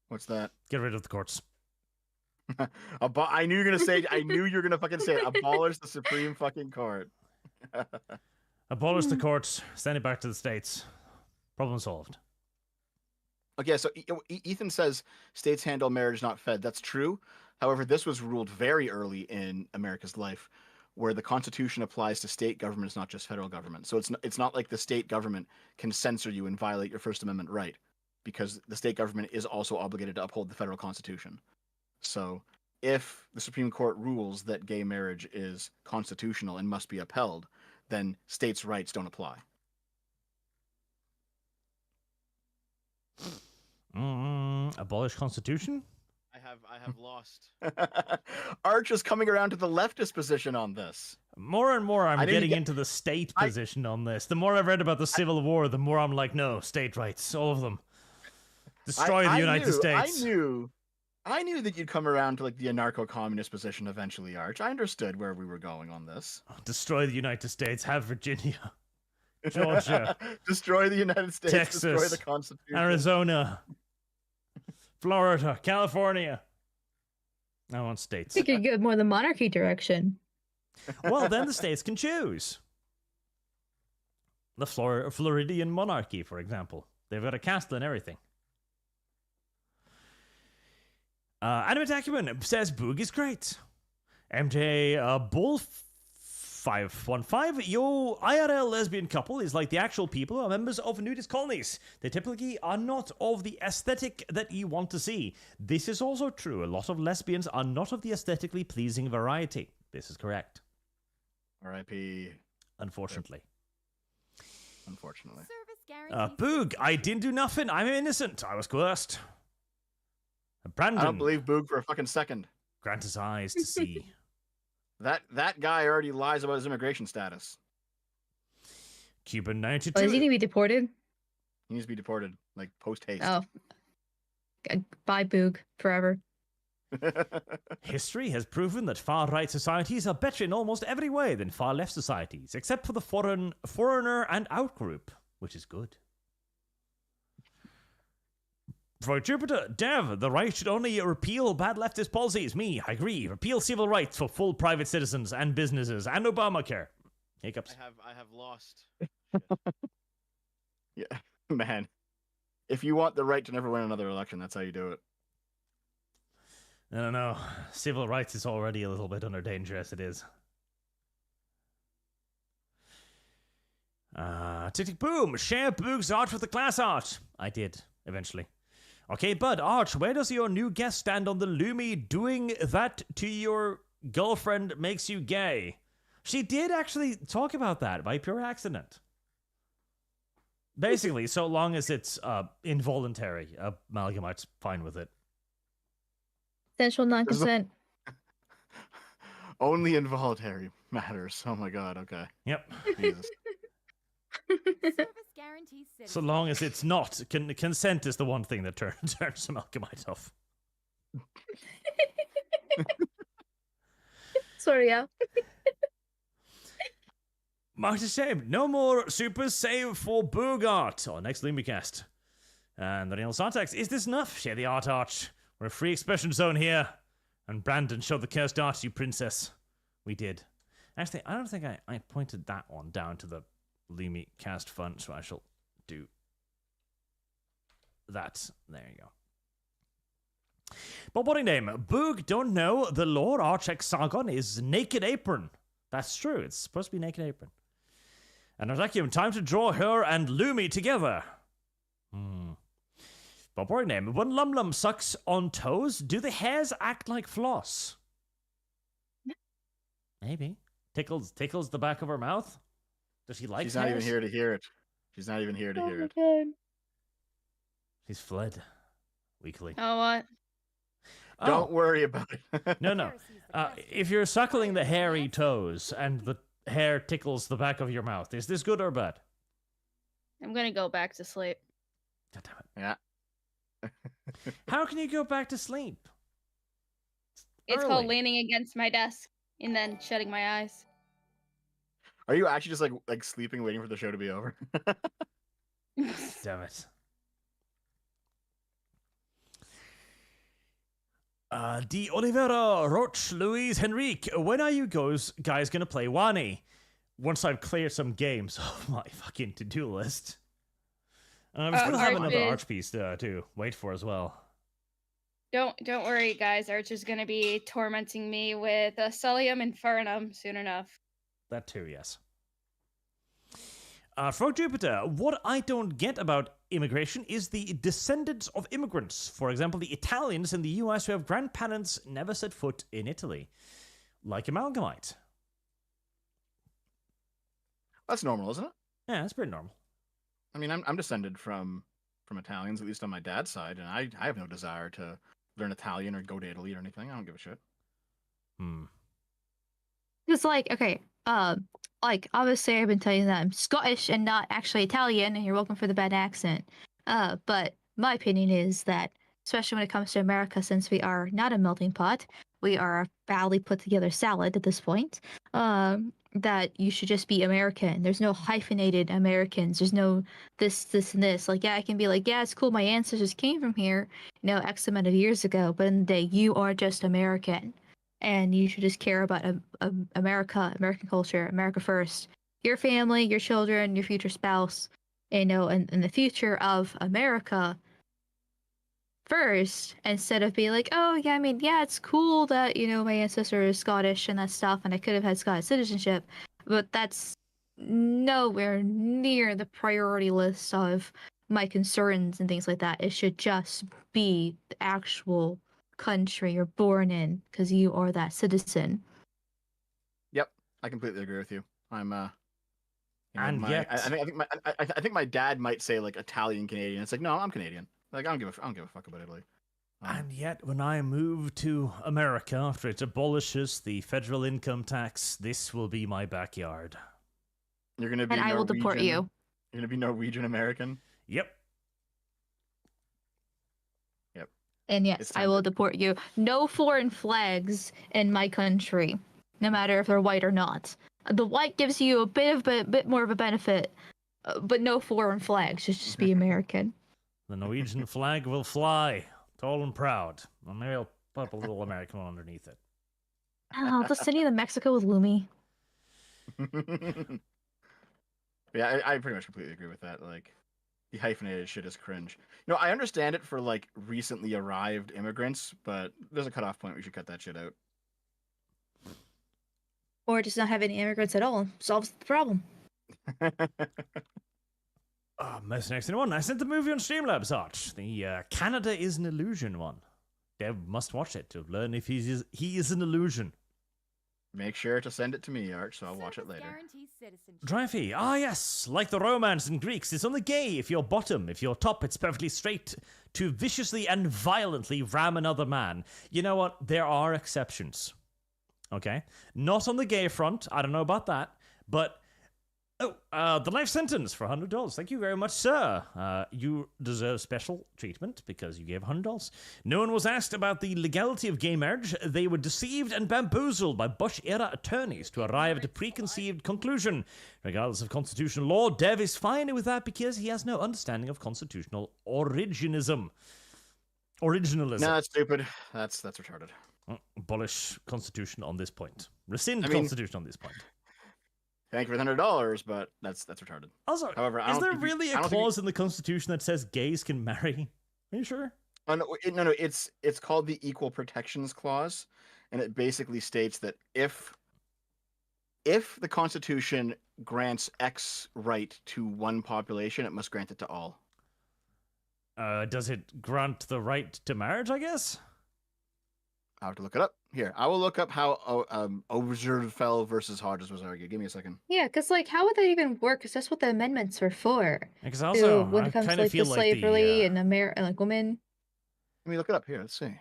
What's that? Get rid of the courts. I knew you were gonna say. I knew you were gonna fucking say it. Abolish the Supreme fucking Court. Abolish the courts. Send it back to the states. Problem solved. Okay, so Ethan says states handle marriage, not fed. That's true. However, this was ruled very early in America's life, where the Constitution applies to state governments, not just federal government. So it's not like the state government can censor you and violate your First Amendment right, because the state government is also obligated to uphold the federal Constitution. So if the Supreme Court rules that gay marriage is constitutional and must be upheld, then states' rights don't apply. Abolish Constitution? I have lost. Arch is coming around to the leftist position on this. More and more I'm getting into the state position on this. The more I've read about the Civil War, the more I'm like, no, state rights, all of them. Destroy the United States. I knew that you'd come around to like the anarcho-communist position eventually, Arch. I understood where we were going on this. Destroy the United States, have Virginia, Georgia. Destroy the United States, Texas, destroy the Constitution. Arizona, Florida, California. I want states. I think you go more the monarchy direction. Well, then the states can choose. The Floridian monarchy, for example. They've got a castle and everything. Animate Acumen says Boog is great. MJ Bull 515. Yo, IRL lesbian couple is like the actual people who are members of nudist colonies. They typically are not of the aesthetic that you want to see. This is also true. A lot of lesbians are not of the aesthetically pleasing variety. This is correct. R.I.P. Unfortunately. Unfortunately. Boog, I didn't do nothing. I'm innocent. I was coerced. Brandon. I don't believe Boog for a fucking second. Grant his eyes to see. That guy already lies about his immigration status. Cuban 92. Oh, is he going to be deported? He needs to be deported, like post-haste. Oh. Bye, Boog. Forever. History has proven that far-right societies are better in almost every way than far-left societies, except for the foreigner and out-group, which is good. For Jupiter, Dev, the right should only repeal bad leftist policies. Me, I agree. Repeal civil rights for full private citizens and businesses and Obamacare. Hiccups. I have lost. Yeah, man. If you want the right to never win another election, that's how you do it. I don't know. Civil rights is already a little bit under danger as it is. Tick boom. Share Boog's art with the class art. I did, eventually. Okay, Bud, Arch, where does your new guest stand on the Lumi doing that to your girlfriend makes you gay? She did actually talk about that by pure accident. Basically, so long as it's involuntary, Amalgamyte's fine with it. Consensual non-consent. Only involuntary matters. Oh my god, okay. Yep. Jesus. So long as it's not. Consent is the one thing that turns Amalgamyte off. Sorry, yeah. Marked a shame. No more supers save for Bogart. Oh, next LumiCast. And the Neill Syntax. Is this enough? Share the art, Arch. We're a free expression zone here. And Brandon showed the cursed art to you, princess. We did. Actually, I don't think I pointed that one down to the Lumi cast fund, so I shall do that. There you go. But what a name. Boog don't know the lore ArchHexagon is Naked Apron. That's true. It's supposed to be Naked Apron. And Arzakium, time to draw her and Lumi together. But what a name. When Lum Lum sucks on toes, do the hairs act like floss? Maybe. Tickles the back of her mouth? Does she like She's hairs? not even here to hear it. She's not even here to hear it. God. She's fled. Weakly. Oh, what? Don't worry about it. No. If you're suckling the hairy toes and the hair tickles the back of your mouth, is this good or bad? I'm gonna go back to sleep. God damn it. Yeah. How can you go back to sleep? It's early. called leaning against my desk and then shutting my eyes. Are you actually just like sleeping, waiting for the show to be over? Damn it. Di Oliveira, Roch, Louise, Henrique, when are you guys gonna play Wani? Once I've cleared some games off my fucking to-do list. I'm still have another Arch piece to wait for as well. Don't worry, guys. Arch is gonna be tormenting me with Sullium Infernum soon enough. That too, yes. Frog Jupiter, what I don't get about immigration is the descendants of immigrants. For example, the Italians in the US who have grandparents never set foot in Italy. Like Amalgamyte. That's normal, isn't it? Yeah, that's pretty normal. I mean, I'm descended from Italians, at least on my dad's side, and I have no desire to learn Italian or go to Italy or anything. I don't give a shit. It's like, okay, obviously I've been telling you that I'm Scottish and not actually Italian, and you're welcome for the bad accent. But my opinion is that, especially when it comes to America, since we are not a melting pot, we are a badly put together salad at this point, that you should just be American. There's no hyphenated Americans. There's no this, and this. Like, yeah, I can be like, yeah, it's cool, my ancestors came from here, X amount of years ago, but in the day, you are just American. And you should just care about America, American culture, America first. Your family, your children, your future spouse, and the future of America first, instead of being like, oh, yeah, I mean, yeah, it's cool that, my ancestor is Scottish and that stuff, and I could have had Scottish citizenship, but that's nowhere near the priority list of my concerns and things like that. It should just be the actual country you're born in, because you are that citizen. Yep, I completely agree with you. I'm and yet, I think my dad might say like Italian Canadian. It's like, no, I'm Canadian. Like, I don't give a fuck about Italy. And yet, when I move to America after it abolishes the federal income tax, this will be my backyard. You're gonna be and I will deport you. You're gonna be Norwegian American. Yep. And yes, I will deport you. No foreign flags in my country, no matter if they're white or not. The white gives you a bit more of a benefit, but no foreign flags. Just be American. The Norwegian flag will fly, tall and proud. Well, maybe I'll put up a little American one underneath it. Oh, the city of Mexico with Lumi. Yeah, I pretty much completely agree with that. Like, the hyphenated shit is cringe. I understand it for like recently arrived immigrants, but there's a cutoff point. We should cut that shit out. Or just not have any immigrants at all. Solves the problem. Mercenaries one. I sent the movie on Streamlabs, Arch. The Canada is an illusion one. Dev must watch it to learn if he is an illusion. Make sure to send it to me, Arch, so I'll watch it later. Dreyfy, yes, like the Romans and Greeks, it's only gay if you're bottom. If you're top, it's perfectly straight to viciously and violently ram another man. You know what? There are exceptions. Okay? Not on the gay front, I don't know about that, but the life sentence for $100. Thank you very much, sir. You deserve special treatment because you gave $100. No one was asked about the legality of gay marriage. They were deceived and bamboozled by Bush-era attorneys to arrive at a preconceived conclusion. Regardless of constitutional law, Dev is fine with that because he has no understanding of constitutional originalism. No, that's stupid. That's retarded. Abolish Constitution on this point. Rescind Constitution on this point. Thank you for the $100, but that's retarded. Also, however, is there really a clause in the Constitution that says gays can marry? Are you sure? Oh, no. It's called the Equal Protections Clause, and it basically states that if the Constitution grants X right to one population, it must grant it to all. Does it grant the right to marriage, I guess? I'll have to look it up. Here, I will look up how Obergefell versus Hodges was argued. Give me a second. Yeah, because like, how would that even work? Because that's what the amendments are for. Because also, when it comes to like the slavery and like women. Let me look it up here. Let's see.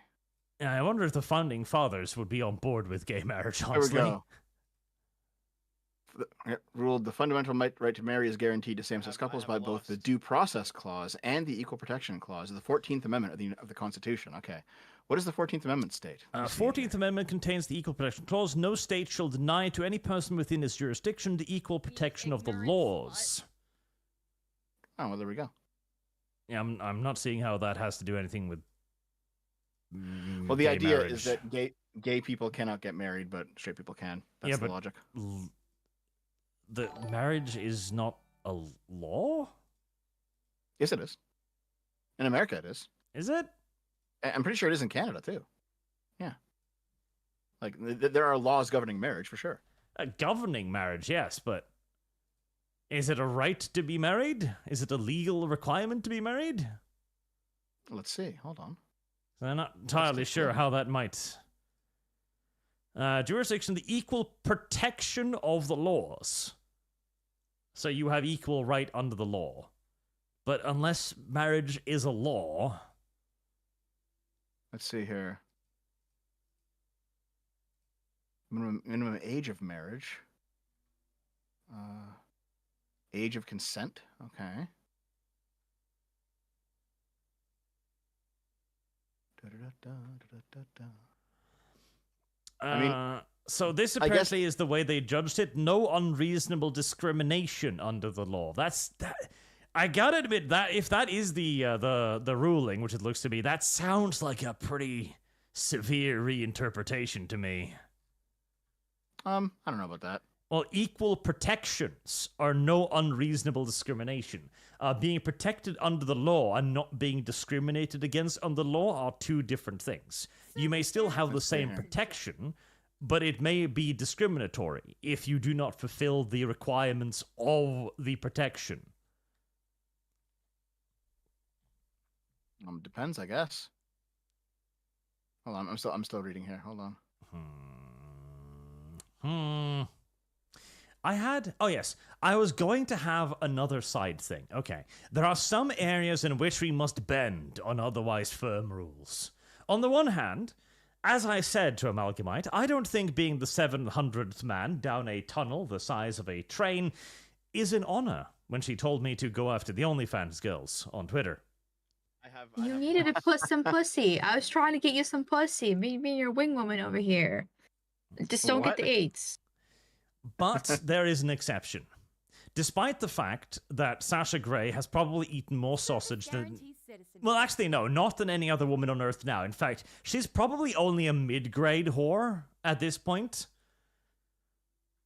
Yeah, I wonder if the founding fathers would be on board with gay marriage. Honestly. There we go. Ruled the fundamental right to marry is guaranteed to same-sex couples by both the Due Process Clause and the Equal Protection Clause of the 14th Amendment of the Constitution. Okay. What does the 14th Amendment state? 14th Amendment contains the Equal Protection Clause. No state shall deny to any person within its jurisdiction the equal protection of the laws. Oh, well, there we go. Yeah, I'm not seeing how that has to do anything with well, the idea is that gay people cannot get married, but straight people can. That's the logic. The marriage is not a law? Yes, it is. In America, it is. Is it? I'm pretty sure it is in Canada, too. Yeah. Like, there are laws governing marriage, for sure. Governing marriage, yes, but is it a right to be married? Is it a legal requirement to be married? Let's see. Hold on. I'm not entirely sure how that might... jurisdiction, the equal protection of the laws. So you have equal right under the law. But unless marriage is a law... Let's see here. Minimum age of marriage. Age of consent. Okay. I mean, so this apparently is the way they judged it. No unreasonable discrimination under the law. That's that. I gotta admit that if that is the ruling, which it looks to be, that sounds like a pretty severe reinterpretation to me. I don't know about that. Well, equal protections are no unreasonable discrimination. Being protected under the law and not being discriminated against under the law are two different things. You may still have the same protection, but it may be discriminatory if you do not fulfill the requirements of the protection. Depends, I guess. Hold on, I'm still reading here. Hold on. I was going to have another side thing. Okay. There are some areas in which we must bend on otherwise firm rules. On the one hand, as I said to Amalgamyte, I don't think being the 700th man down a tunnel the size of a train is an honor when she told me to go after the OnlyFans girls on Twitter. You needed to put some pussy. I was trying to get you some pussy. Me and your wing woman over here. Just don't get the AIDS. But there is an exception. Despite the fact that Sasha Grey has probably eaten more sausage than... Well, actually, no, not than any other woman on Earth now. In fact, she's probably only a mid-grade whore at this point.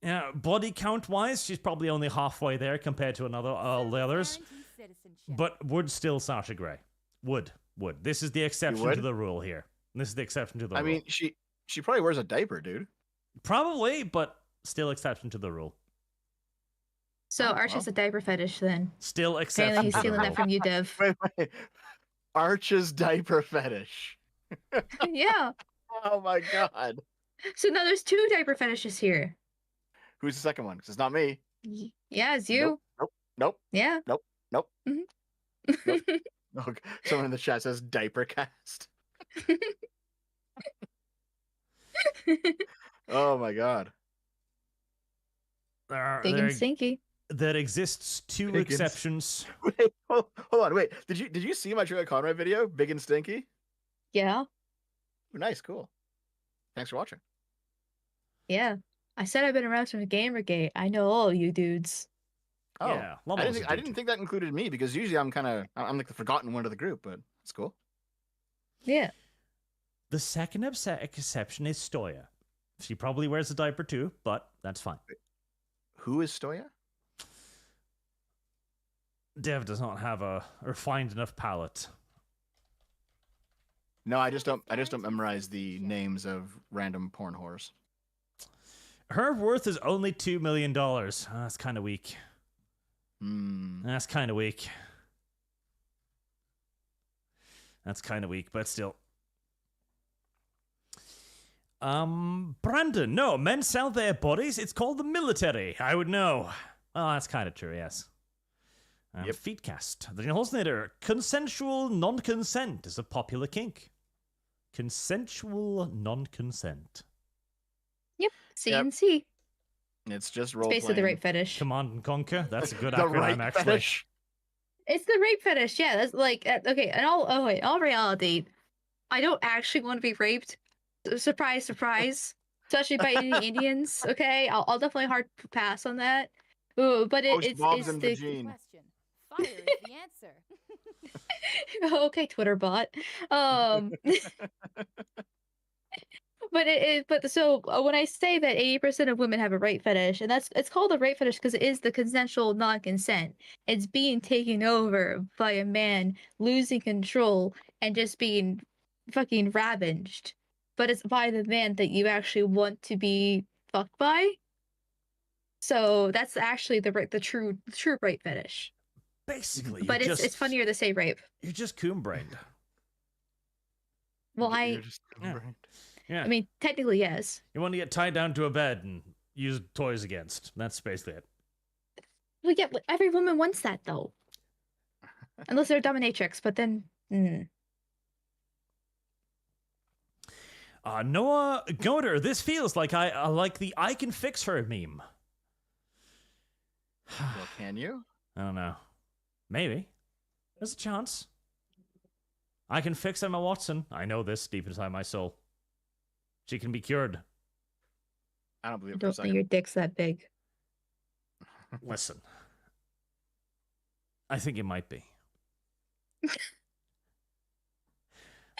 Yeah, body count-wise, she's probably only halfway there compared to all the others. But would still Sasha Grey. Would. This is the exception to the rule here. This is the exception to the rule. I mean, she probably wears a diaper, dude. Probably, but still exception to the rule. So Arch has a diaper fetish then. Still exception. Apparently he's stealing that from you, Dev. Wait. Arch's diaper fetish. Yeah. Oh my god. So now there's two diaper fetishes here. Who's the second one? Because it's not me. Yeah, it's you. Nope. Yeah. Nope. Mm-hmm. Nope. Oh, someone in the chat says diaper cast. Oh my god. Big and stinky. There exists two exceptions. Wait, hold on. Wait, did you see my True Conrad video? Big and stinky. Yeah. Ooh, nice, cool. Thanks for watching. Yeah, I said I've been around from Gamergate. I know all you dudes. Oh, yeah. I didn't think that included me because usually I'm like the forgotten one of the group, but it's cool. Yeah. The second exception is Stoya. She probably wears a diaper too, but that's fine. Who is Stoya? Dev does not have a refined enough palate. No, I just don't memorize the names of random porn whores. Her worth is only $2 million. That's kind of weak. That's kind of weak. That's kind of weak, but still. Brandon, no, men sell their bodies. It's called the military. I would know. Oh, that's kind of true, yes. Yep. Feetcast. The Holznator. Consensual non-consent is a popular kink. Consensual non-consent. Yep. CNC. It's just role It's basically the rape fetish. Command and conquer. That's a good The acronym, rape actually. fetish. It's the rape fetish. Yeah, that's like okay. In all reality, I don't actually want to be raped. Surprise, surprise. Especially by any Indians. Okay, I'll definitely hard pass on that. Ooh, but it's Bob's the and Vagine. Question. Fire is the answer. okay, Twitter bot. But so when I say that 80% of women have a rape fetish, and it's called a rape fetish because it is the consensual non-consent. It's being taken over by a man, losing control, and just being fucking ravaged. But it's by the man that you actually want to be fucked by. So that's actually the true rape fetish. Basically, But it's funnier to say rape. You're just coon-brained. Well, Yeah. I mean, technically, yes. You want to get tied down to a bed and use toys against. That's basically it. Well, yeah, but every woman wants that, though. Unless they're a dominatrix, but then... Noah Goder, this feels like I like the I can fix her meme. Well, can you? I don't know. Maybe. There's a chance. I can fix Emma Watson. I know this deep inside my soul. She can be cured. I don't believe I it for a don't think second. your dick's that big. Listen. I think it might be.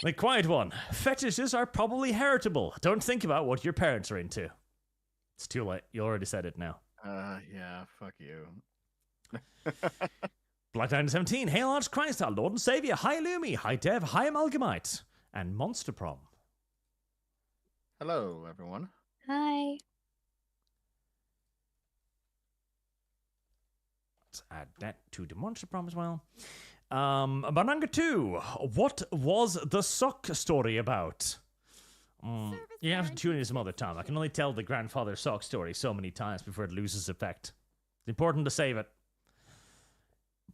The quiet one. Fetishes are probably heritable. Don't think about what your parents are into. It's too late. You already said it now. Yeah, fuck you. Black Diamond 17. Hail Arch Christ, our Lord and Savior. Hi Lumi. Hi Dev. Hi Amalgamyte. And Monster Prom. Hello, everyone. Hi. Let's add that to the Monster Prom as well. Bananga 2. What was the sock story about? You have to tune in some other time. I can only tell the grandfather sock story so many times before it loses effect. It's important to save it.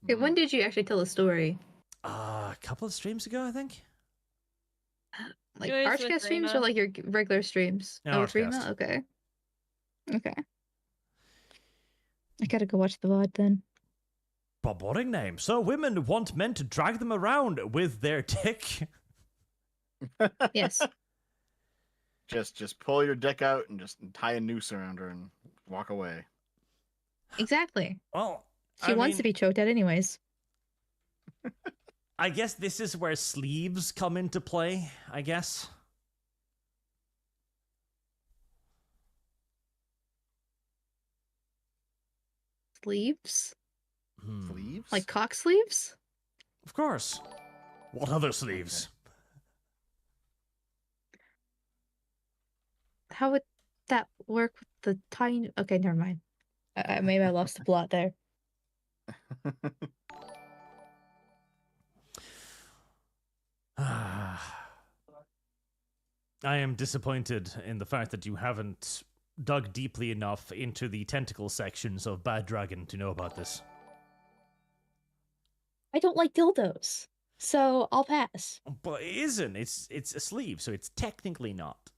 Okay, when did you actually tell the story? A couple of streams ago, I think. Like It was with ArchCast streams or Rima. like your regular streams? No, with Rima? ArchCast. Okay. Okay. I gotta go watch the VOD then. Boring name. So women want men to drag them around with their dick. Yes. Just pull your dick out and just tie a noose around her and walk away. Exactly. Well, She wants to be choked out anyways. I guess this is where sleeves come into play, I guess. Sleeves? Sleeves? Like cock sleeves? Of course. What other sleeves? How would that work with the tiny... Okay, never mind. Maybe I lost the plot there. I am disappointed in the fact that you haven't dug deeply enough into the tentacle sections of Bad Dragon to know about this. I don't like dildos, so I'll pass. But it isn't. It's a sleeve, so it's technically not.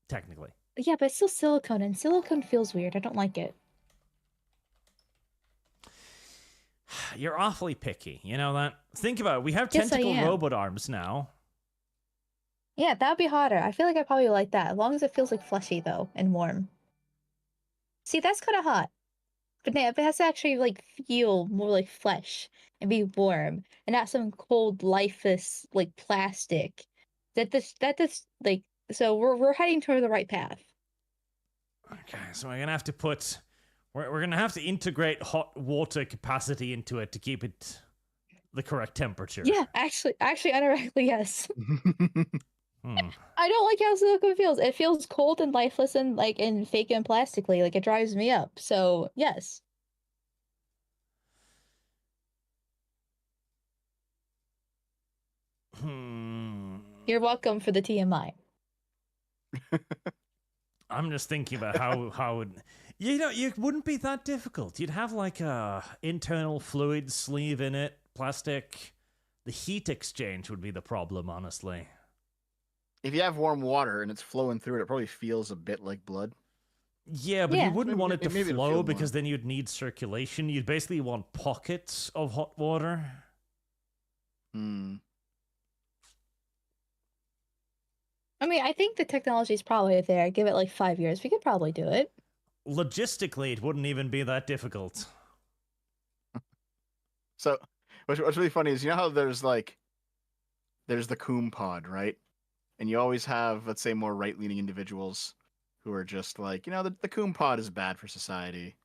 Technically. Yeah, but it's still silicone, and silicone feels weird. I don't like it. You're awfully picky. You know that? Think about it. We have Yes, I tentacle am. robot arms now. Yeah, that would be hotter. I feel like I probably like that, as long as it feels like fleshy, though, and warm. See, that's kind of hot. But yeah, it has to actually like feel more like flesh and be warm, and not some cold, lifeless like plastic. That this like so we're heading toward the right path. Okay, so we're gonna have to put. We're gonna have to integrate hot water capacity into it to keep it the correct temperature. Yeah, actually, unironically, yes. Hmm. I don't like how silicone feels. It feels cold and lifeless and like and fake and plastically. Like it drives me up. So yes. You're welcome for the TMI. I'm just thinking about how would it wouldn't be that difficult. You'd have like a internal fluid sleeve in it, plastic. The heat exchange would be the problem, honestly. If you have warm water and it's flowing through it, it probably feels a bit like blood. Yeah, but you wouldn't want it to maybe flow because then you'd need circulation. You'd basically want pockets of hot water. Hmm. I mean, I think the technology is probably there. Give it like 5 years. We could probably do it. Logistically, it wouldn't even be that difficult. So, what's really funny is, you know how there's the Coom pod, right? And you always have, let's say, more right-leaning individuals who are just like, the Coom pod is bad for society.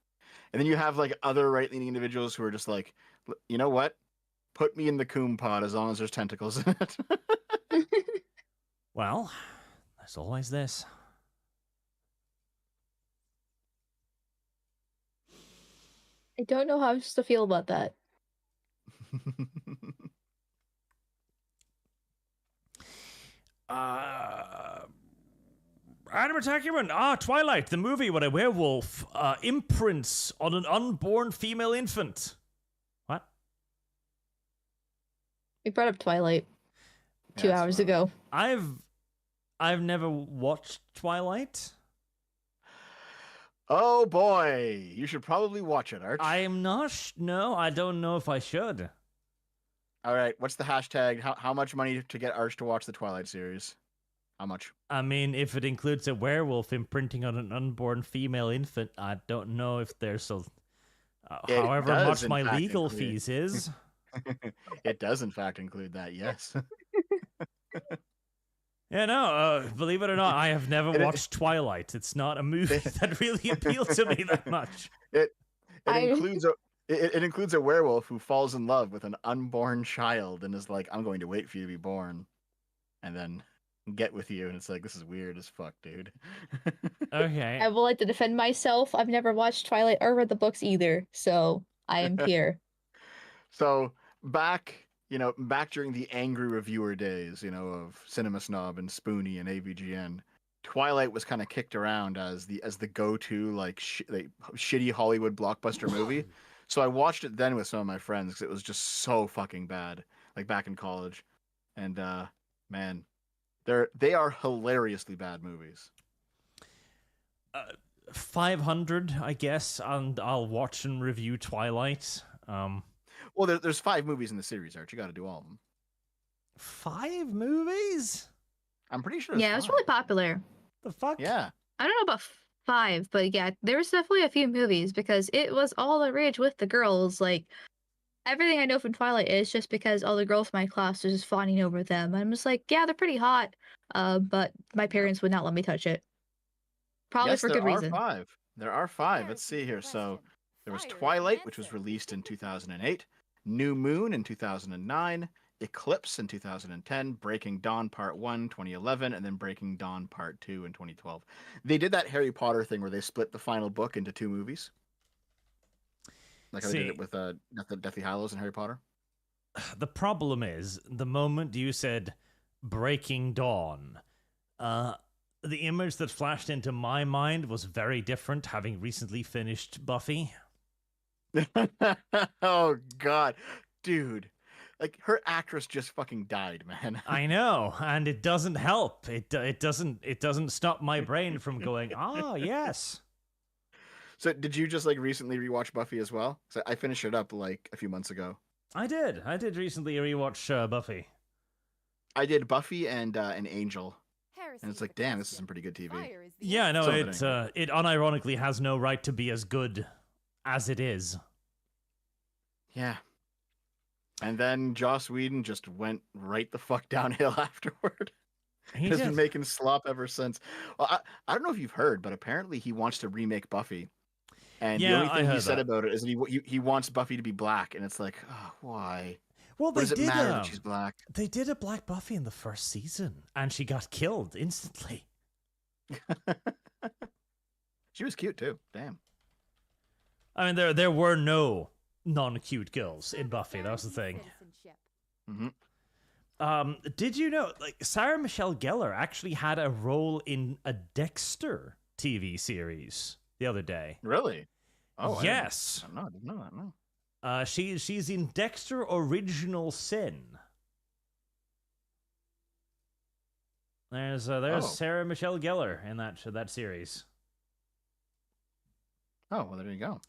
And then you have like other right-leaning individuals who are just like, you know what? Put me in the Coom pod as long as there's tentacles in it. Well, there's always this. I don't know how I'm supposed to feel about that. Adam Attackerman, Twilight, the movie where a werewolf imprints on an unborn female infant. What? We brought up Twilight 2 hours ago. I've never watched Twilight. Oh boy, you should probably watch it, Arch. I am not. No, I don't know if I should. All right, what's the hashtag? How much money to get Arch to watch the Twilight series? How much? I mean, if it includes a werewolf imprinting on an unborn female infant, I don't know if there's a. However much my legal fees is. It does, in fact, include that. Yes. Yeah, no, believe it or not, I have never watched Twilight. It's not a movie that really appealed to me that much. It includes a werewolf who falls in love with an unborn child and is like, I'm going to wait for you to be born and then get with you. And it's like, this is weird as fuck, dude. Okay. I would like to defend myself. I've never watched Twilight or read the books either, so I am here. So back during the angry reviewer days, of Cinema Snob and Spoonie and AVGN, Twilight was kind of kicked around as the go-to shitty Hollywood blockbuster movie. So I watched it then with some of my friends because it was just so fucking bad, like back in college. And man, they are hilariously bad movies. 500, I guess, and I'll watch and review Twilight. Well, there's 5 movies in the series, Art. You got to do all of them. 5 movies? I'm pretty sure. Yeah, it was really popular. The fuck? Yeah. I don't know about 5, but yeah, there was definitely a few movies because it was all the rage with the girls. Like, everything I know from Twilight is just because all the girls in my class are just fawning over them. I'm just like, yeah, they're pretty hot, but my parents would not let me touch it. Probably for good reason. There are 5. Let's see here. So there was Twilight, which was released in 2008. New Moon in 2009, Eclipse in 2010, Breaking Dawn Part 1 2011, and then Breaking Dawn Part 2 in 2012. They did that Harry Potter thing where they split the final book into 2 movies. Like how they did it with Deathly Hallows and Harry Potter. The problem is, the moment you said Breaking Dawn, the image that flashed into my mind was very different, having recently finished Buffy. Oh god, dude, like her actress just fucking died, man. I know, and it doesn't help. It doesn't stop my brain from going, yes. So did you just like recently rewatch Buffy as well? So I finished it up like a few months ago. I did recently rewatch Buffy. I did Buffy and Angel. And it's like, damn, this is some pretty good TV. Yeah, no, it unironically has no right to be as good as it is. Yeah. And then Joss Whedon just went right the fuck downhill afterward. He Has did. been making slop ever since. Well, I don't know if you've heard, but apparently he wants to remake Buffy. And the only thing he said about it is that he wants Buffy to be black, and it's like, oh, why? Well, what does it matter that she's black? They did a black Buffy in the first season, and she got killed instantly. She was cute too. Damn. I mean, there were no non-cute girls in Buffy. That was the thing. Mm-hmm. Did you know, like, Sarah Michelle gellar actually had a role in a Dexter TV series the other day? Really? Oh, yes. I didn't know that. No. She's in Dexter Original Sin. There's Sarah Michelle Gellar in that series. Oh, well, there you go.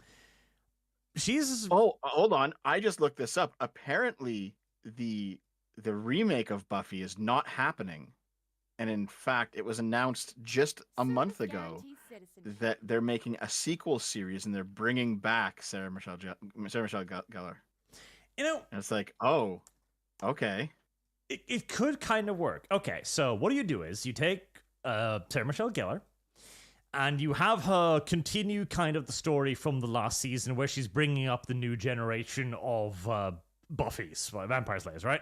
She's... Oh, hold on. I just looked this up. Apparently, the remake of Buffy is not happening. And in fact, it was announced just a month ago that they're making a sequel series and they're bringing back Sarah Michelle Gellar. You know... And it's like, oh, okay. It could kind of work. Okay, so what you do is you take Sarah Michelle Gellar, and you have her continue kind of the story from the last season where she's bringing up the new generation of Buffys, Vampire Slayers, right?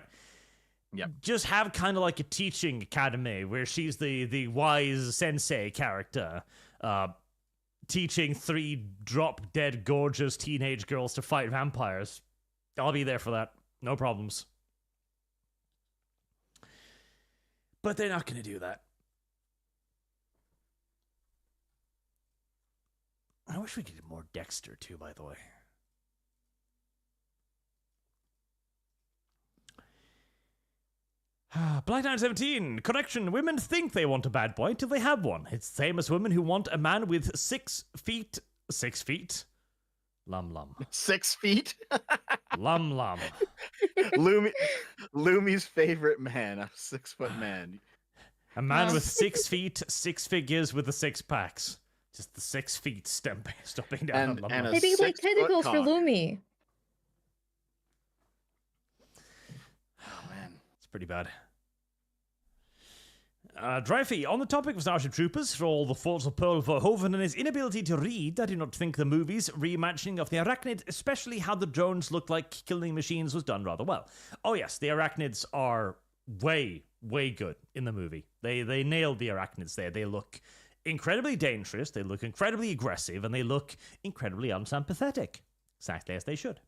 Yeah. Just have kind of like a teaching academy where she's the wise sensei character, teaching 3 drop-dead gorgeous teenage girls to fight vampires. I'll be there for that. No problems. But they're not going to do that. I wish we could do more Dexter, too, by the way. Black Knight 17. Correction. Women think they want a bad boy till they have one. It's the same as women who want a man with 6 feet. 6 feet? Lum. 6 feet? Lum. Lumi's favorite man, a 6-foot man. A man with 6 feet, 6 figures with the 6 packs. Just the 6 feet stomping down. And maybe like tentacles for Lumi. Oh man, it's pretty bad. Dreyfy, on the topic of Starship Troopers, for all the faults of Paul Verhoeven and his inability to read, I do not think the movie's reimagining of the Arachnid, especially how the drones look like killing machines, was done rather well. Oh yes, the Arachnids are way good in the movie. They nailed the Arachnids there. They look incredibly dangerous, they look incredibly aggressive, and they look incredibly unsympathetic. Exactly as they should.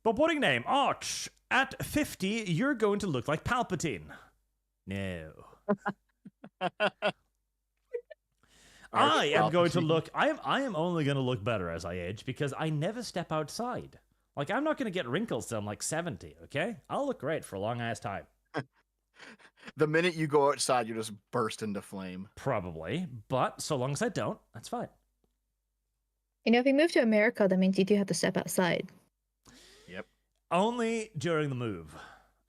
But boarding name, Arch. At 50, you're going to look like Palpatine. No. I am going to look... I am only going to look better as I age because I never step outside. Like, I'm not going to get wrinkles till I'm like 70, okay? I'll look great for a long-ass time. The minute you go outside, you just burst into flame. Probably, but so long as I don't, that's fine. You know, if you move to America, that means you do have to step outside. Yep. Only during the move.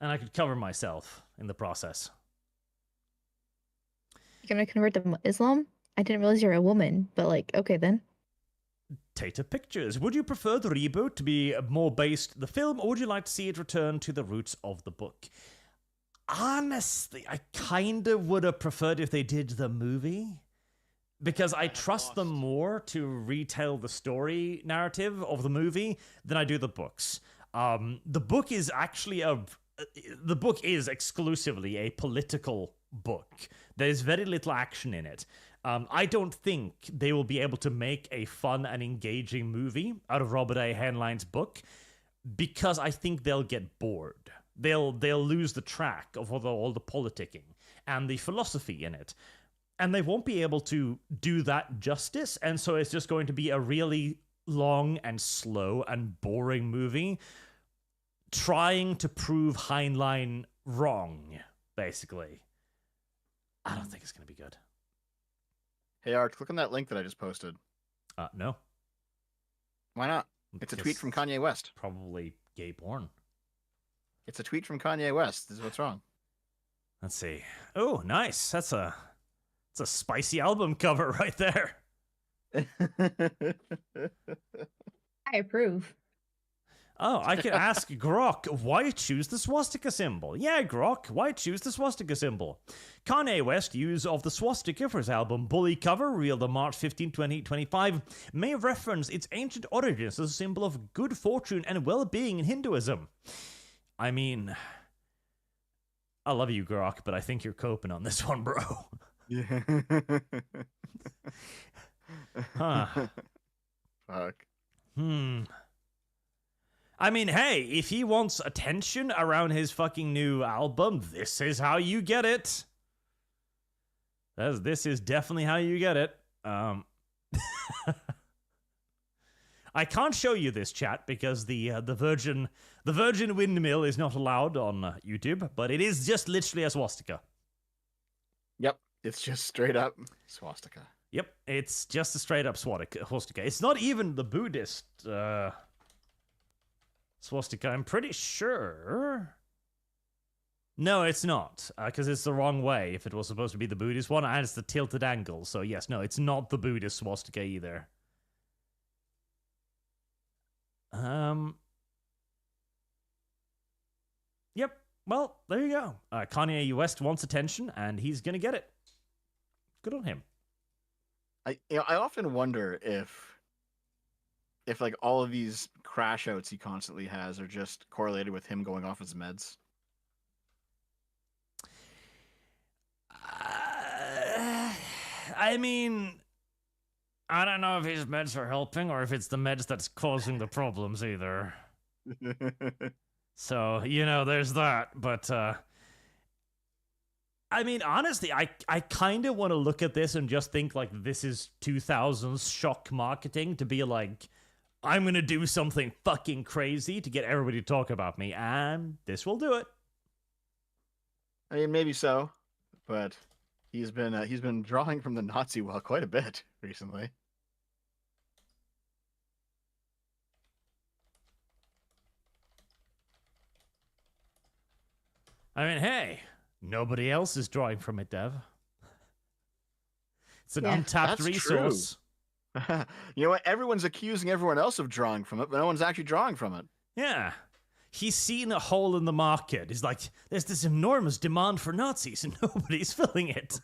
And I could cover myself in the process. You're gonna convert to Islam? I didn't realize you're a woman, but like, okay then. Tater Pictures. Would you prefer the reboot to be more based the film, or would you like to see it return to the roots of the book? Honestly, I kind of would have preferred if they did the movie, because I trust them more to retell the story narrative of the movie than I do the books. The book is actually the book is exclusively a political book. There's very little action in it. I don't think they will be able to make a fun and engaging movie out of Robert A. Heinlein's book, because I think they'll get bored. They'll lose the track of all the politicking and the philosophy in it. And they won't be able to do that justice, and so it's just going to be a really long and slow and boring movie trying to prove Heinlein wrong, basically. I don't think it's going to be good. Hey, Art, click on that link that I just posted. No. Why not? It's a tweet from Kanye West. Probably gay porn. It's a tweet from Kanye West. This is what's wrong. Let's see. Oh, nice. That's a spicy album cover right there. I approve. Oh, I could ask Grok, why choose the swastika symbol? Yeah, Grok, why choose the swastika symbol? Kanye West's use of the swastika for his album Bully Cover, revealed on March 15, 2025, may reference its ancient origins as a symbol of good fortune and well-being in Hinduism. I mean, I love you, Grok, but I think you're coping on this one, bro. Yeah. Huh. Fuck. I mean, hey, if he wants attention around his fucking new album, this is how you get it. This is definitely how you get it. I can't show you this, chat, because the Virgin windmill is not allowed on YouTube, but it is just literally a swastika. Yep, it's just straight up swastika. Yep, it's just a straight up swastika. It's not even the Buddhist swastika, I'm pretty sure. No, it's not, because it's the wrong way if it was supposed to be the Buddhist one, and it's the tilted angle. So yes, no, it's not the Buddhist swastika either. Yep, well, there you go. Kanye West wants attention, and he's gonna get it. Good on him. I often wonder if like all of these crash outs he constantly has are just correlated with him going off his meds. I mean, I don't know if his meds are helping or if it's the meds that's causing the problems either. So, you know, there's that. But, I mean, honestly, I kind of want to look at this and just think, like, this is 2000s shock marketing to be like, I'm going to do something fucking crazy to get everybody to talk about me, and this will do it. I mean, maybe so, but he's been drawing from the Nazi well quite a bit recently. I mean, hey, nobody else is drawing from it, Dev. It's an untapped resource. You know what? Everyone's accusing everyone else of drawing from it, but no one's actually drawing from it. Yeah. He's seen a hole in the market. He's like, there's this enormous demand for Nazis and nobody's filling it.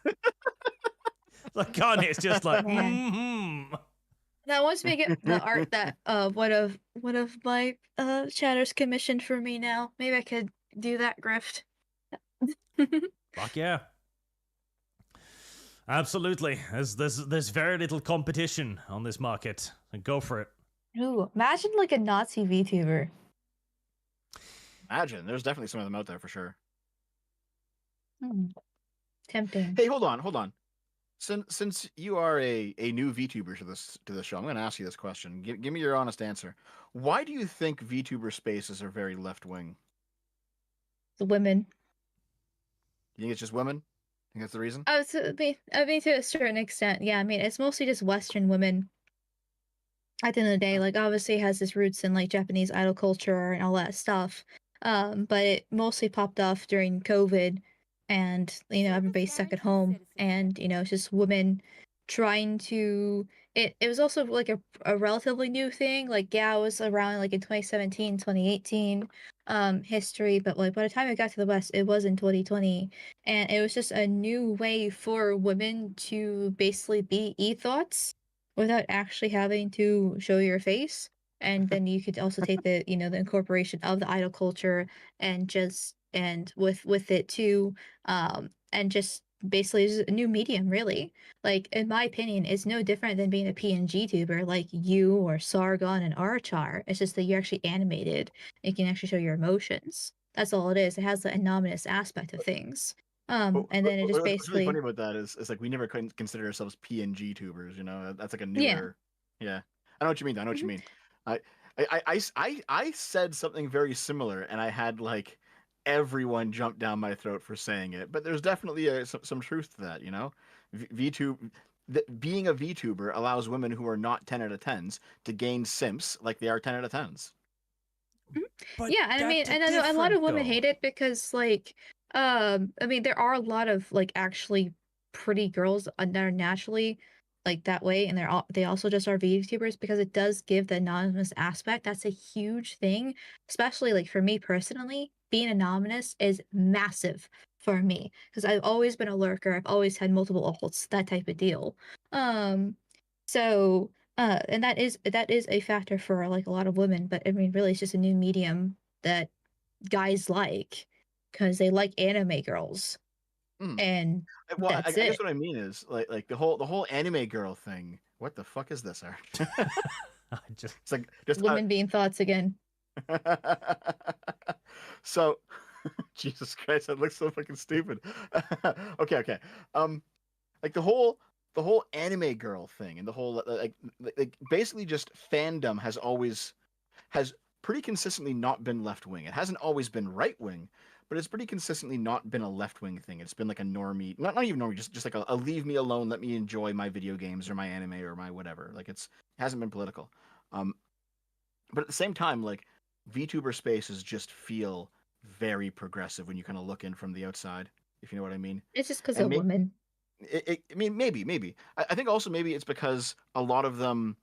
Like Kanye's just like, Now, once we get the art that one of my chatters commissioned for me now, maybe I could do that grift. Fuck yeah. Absolutely. There's very little competition on this market. And go for it. Ooh, imagine like a Nazi VTuber. Imagine. There's definitely some of them out there for sure. Tempting. Hey, hold on. Since you are a new VTuber to this show, I'm going to ask you this question. Give me your honest answer. Why do you think VTuber spaces are very left wing? The women. You think it's just women? Think that's the reason? I mean, to a certain extent, yeah. I mean, it's mostly just Western women. At the end of the day, like, obviously it has its roots in, like, Japanese idol culture and all that stuff. But it mostly popped off during COVID, and, you know, everybody's stuck at home, and, you know, it's just women trying to... It was also, like, a relatively new thing. Like, yeah, it was around, like, in 2017, 2018 history, but, like, by the time it got to the West, it was in 2020, and it was just a new way for women to basically be e-thoughts without actually having to show your face. And then you could also take the, you know, the incorporation of the idol culture and with it too, and just basically just a new medium, really. Like, in my opinion, it's no different than being a PNG tuber like you or Sargon and Archar. It's just that you're actually animated. You can actually show your emotions. That's all it is. It has the anonymous aspect of things. And then it just basically... What's really funny about that is like we never consider ourselves PNG tubers, you know? That's like a newer... Yeah. I know what you mean. I know what you mean. I said something very similar, and I had, like, everyone jump down my throat for saying it. But there's definitely some truth to that, you know? Being a VTuber allows women who are not 10 out of 10s to gain simps like they are 10 out of 10s. But yeah, and I mean, and I know a lot of women hate it because, like, I mean, there are a lot of, like, actually pretty girls that are naturally like that way, and they also just are VTubers because it does give the anonymous aspect. That's a huge thing, especially like for me personally. Being anonymous is massive for me because I've always been a lurker. I've always had multiple ults, that type of deal. So and that is a factor for like a lot of women, but I mean, really, it's just a new medium that guys like because they like anime girls, and well, I that's guess it. what I mean is like the whole anime girl thing. What the fuck is this, Arch? It's like just women being thoughts again. So, Jesus Christ, that looks so fucking stupid. Okay. Like the whole anime girl thing and the whole like basically just fandom has pretty consistently not been left wing. It hasn't always been right wing, but it's pretty consistently not been a left wing thing. It's been like a normie, not even normie, just like a leave me alone, let me enjoy my video games or my anime or my whatever. Like it hasn't been political. But at the same time, like VTuber spaces just feel very progressive when you kind of look in from the outside, if you know what I mean. It's just because of women. I mean, maybe. I think also maybe it's because a lot of them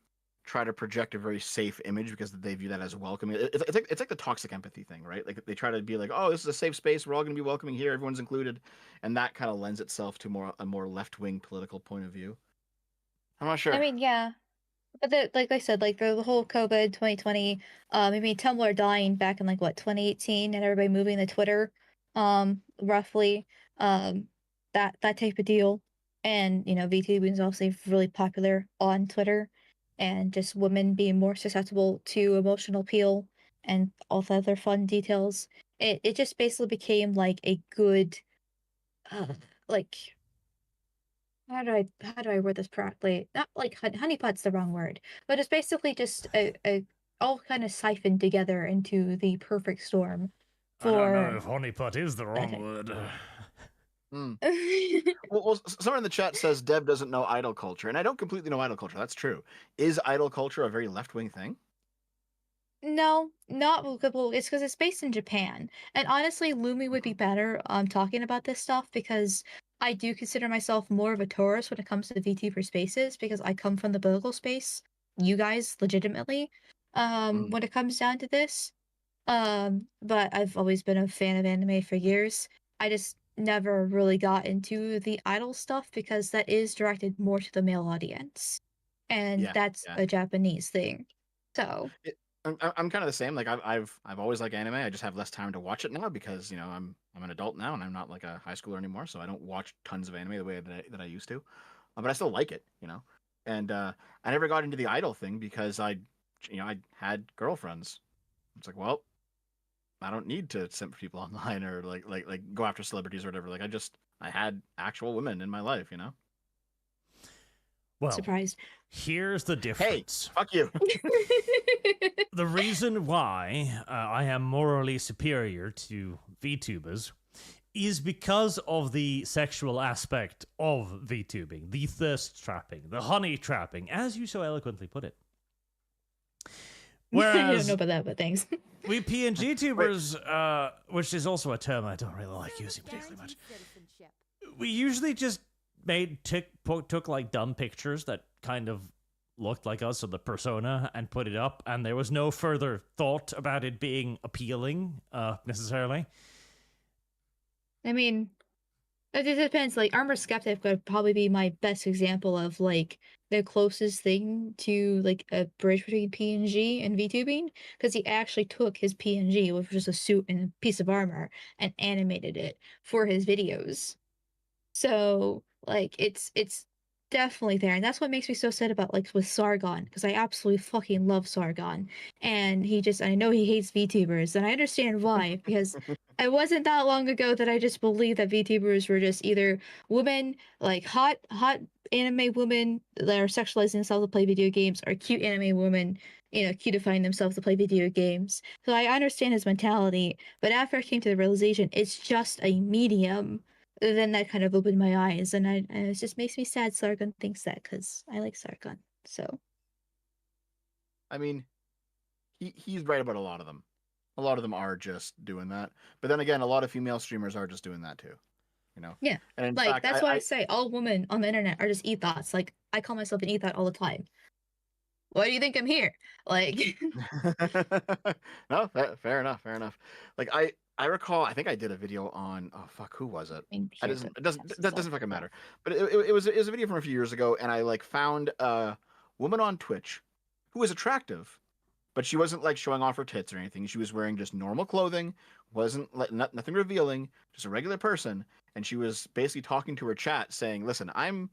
try to project a very safe image because they view that as welcoming. It's like the toxic empathy thing, right? Like they try to be like, oh, this is a safe space. We're all going to be welcoming here. Everyone's included. And that kind of lends itself to a more left-wing political point of view. I'm not sure. I mean, yeah. But like I said, like the whole COVID 2020, I mean Tumblr dying back in like what 2018, and everybody moving to Twitter, roughly, that type of deal, and you know VTubing is obviously really popular on Twitter, and just women being more susceptible to emotional appeal and all the other fun details. It just basically became like a good, like how do I word this correctly? Not like honeypot's the wrong word, but it's basically just a all kind of siphoned together into the perfect storm. I don't know if honeypot is the wrong word. Well, someone in the chat says Deb doesn't know idol culture, and I don't completely know idol culture. That's true. Is idol culture a very left-wing thing? No, not well. It's because it's based in Japan, and honestly, Lumi would be better talking about this stuff because I do consider myself more of a tourist when it comes to VTuber spaces because I come from the political space. You guys, legitimately, when it comes down to this, but I've always been a fan of anime for years. I just never really got into the idol stuff because that is directed more to the male audience, and that's a Japanese thing. So. I'm kind of the same. Like I've always liked anime. I just have less time to watch it now because you know I'm an adult now and I'm not like a high schooler anymore. So I don't watch tons of anime the way that I used to, but I still like it, you know. And I never got into the idol thing because I had girlfriends. It's like, well, I don't need to simp for people online or like go after celebrities or whatever. Like I had actual women in my life, you know. Well, surprised. Here's the difference. Hey, fuck you. The reason why I am morally superior to VTubers is because of the sexual aspect of VTubing, the thirst trapping, the honey trapping, as you so eloquently put it. Whereas I don't know about that, but thanks. We PNG tubers, which is also a term I don't really like using particularly much. We usually just took like dumb pictures that kind of looked like us or the persona and put it up, and there was no further thought about it being appealing necessarily. I mean, it depends. Like Armor Skeptic would probably be my best example of like the closest thing to like a bridge between PNG and VTubing, because he actually took his PNG, which was a suit and a piece of armor, and animated it for his videos. So like it's definitely there, and that's what makes me so sad about like with Sargon, because I absolutely fucking love Sargon, and I know he hates VTubers, and I understand why, because it wasn't that long ago that I just believed that VTubers were just either women, like hot anime women that are sexualizing themselves to play video games, or cute anime women, you know, cutifying themselves to play video games. So I understand his mentality, but after I came to the realization it's just a medium, then that kind of opened my eyes, and it just makes me sad Sargon thinks that, because I like Sargon. So, I mean, he's right about a lot of them. A lot of them are just doing that, but then again, a lot of female streamers are just doing that too. You know? Yeah, and in like fact, that's why I say all women on the internet are just ethos. Like I call myself an ethot all the time. Why do you think I'm here? Like, No, fair enough. Like I recall, I think I did a video on, oh fuck, who was it? That doesn't fucking matter. But it was a video from a few years ago, and I like found a woman on Twitch who was attractive, but she wasn't like showing off her tits or anything. She was wearing just normal clothing, wasn't like nothing revealing, just a regular person. And she was basically talking to her chat, saying, "Listen, I'm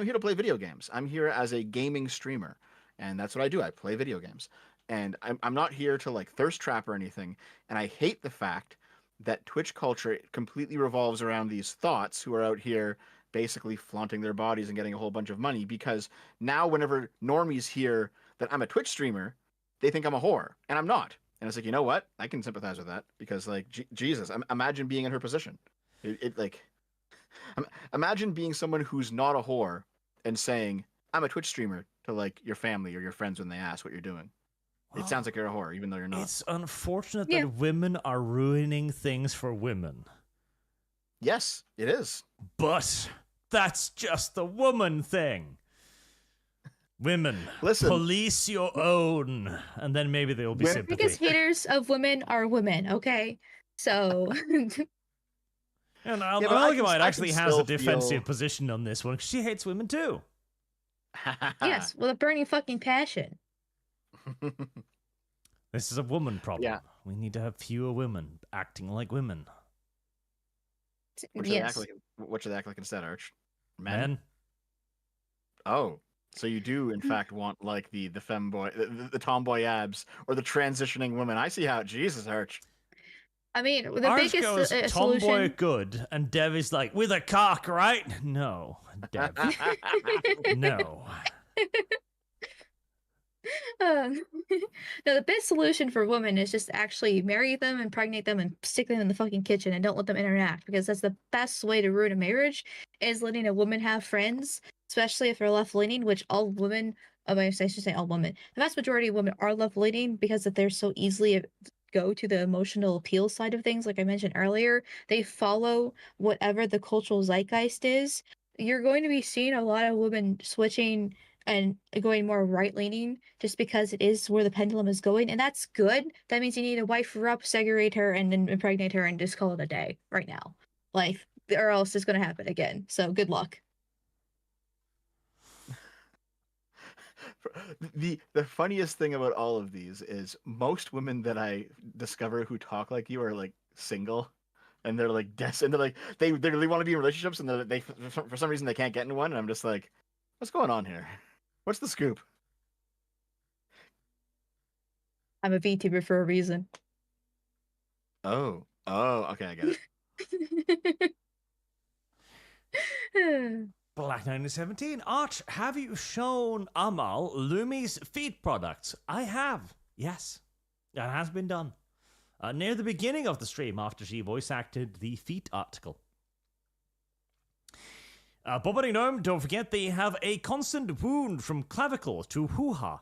here to play video games. I'm here as a gaming streamer, and that's what I do. I play video games, and I'm not here to like thirst trap or anything. And I hate the fact that Twitch culture completely revolves around these thoughts who are out here basically flaunting their bodies and getting a whole bunch of money, because now whenever normies hear that I'm a Twitch streamer, they think I'm a whore, and I'm not. And it's like, you know what? I can sympathize with that, because like Jesus, imagine being in her position. Imagine being someone who's not a whore and saying, I'm a Twitch streamer, to like your family or your friends when they ask what you're doing. It sounds like you're a whore, even though you're not. It's unfortunate that women are ruining things for women. Yes, it is. But that's just the woman thing. Women, listen, police your own, and then maybe they'll be sympathy. Because haters of women are women, okay? So... And Amalgamyte actually has a defensive position on this one, because she hates women too. Yes, with a burning fucking passion. This is a woman problem. Yeah. We need to have fewer women acting like women. What should they act like instead, Arch? Men? Oh, so you do in fact want like the femboy, the tomboy abs, or the transitioning woman. I see how. Jesus, Arch. I mean, the Arch biggest goes solution... tomboy good, and Dev is like, with a cock, right? No, Dev. No. No, the best solution for women is just actually marry them, impregnate them, and stick them in the fucking kitchen and don't let them interact, because that's the best way to ruin a marriage, is letting a woman have friends, especially if they're left-leaning, which all women, I should say all women, the vast majority of women are left-leaning because that they're so easily go to the emotional appeal side of things. Like I mentioned earlier, they follow whatever the cultural zeitgeist is. You're going to be seeing a lot of women switching and going more right-leaning just because it is where the pendulum is going, and that's good. That means you need to wife her up, segregate her, and then impregnate her and just call it a day right now. Like, or else it's going to happen again. So good luck. The funniest thing about all of these is most women that I discover who talk like you are like single, and they're like and they're like they really want to be in relationships, and they for some reason they can't get into one, and I'm just like, what's going on here? What's the scoop? I'm a VTuber for a reason. Oh, okay, I get it. Black 1917, Arch, have you shown Amal Lumi's feed products? I have, yes. That has been done. Near the beginning of the stream, after she voice acted the feet article. Bobbity Gnome, don't forget they have a constant wound from clavicle to hoo-ha.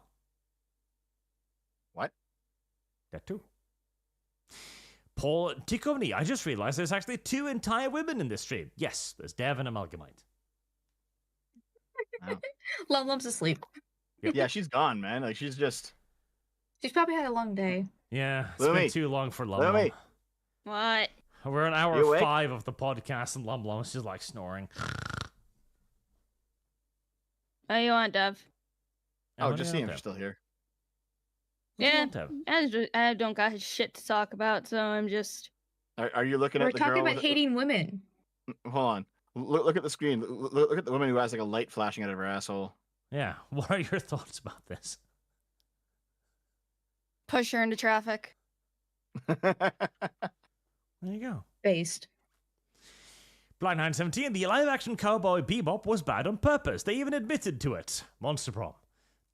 What? That too. Paul Tikovny, I just realized there's actually 2 entire women in this stream. Yes, there's Dev and Amalgamyte. Wow. Lum's asleep. Yep. Yeah, she's gone, man. Like, she's probably had a long day. Yeah, it's been too long for Lum. Lumi. What? We're an hour 5 of the podcast, and Lum's just like snoring. What do you want, Dev? Oh, just seeing if you're still here. Yeah, I don't got his shit to talk about, so I'm just... Are you looking at the girl... We're talking about hating women. Hold on. Look at the screen. Look at the woman who has like a light flashing out of her asshole. Yeah. What are your thoughts about this? Push her into traffic. There you go. Based. Black 917, the live-action Cowboy Bebop was bad on purpose. They even admitted to it. Monster Prom.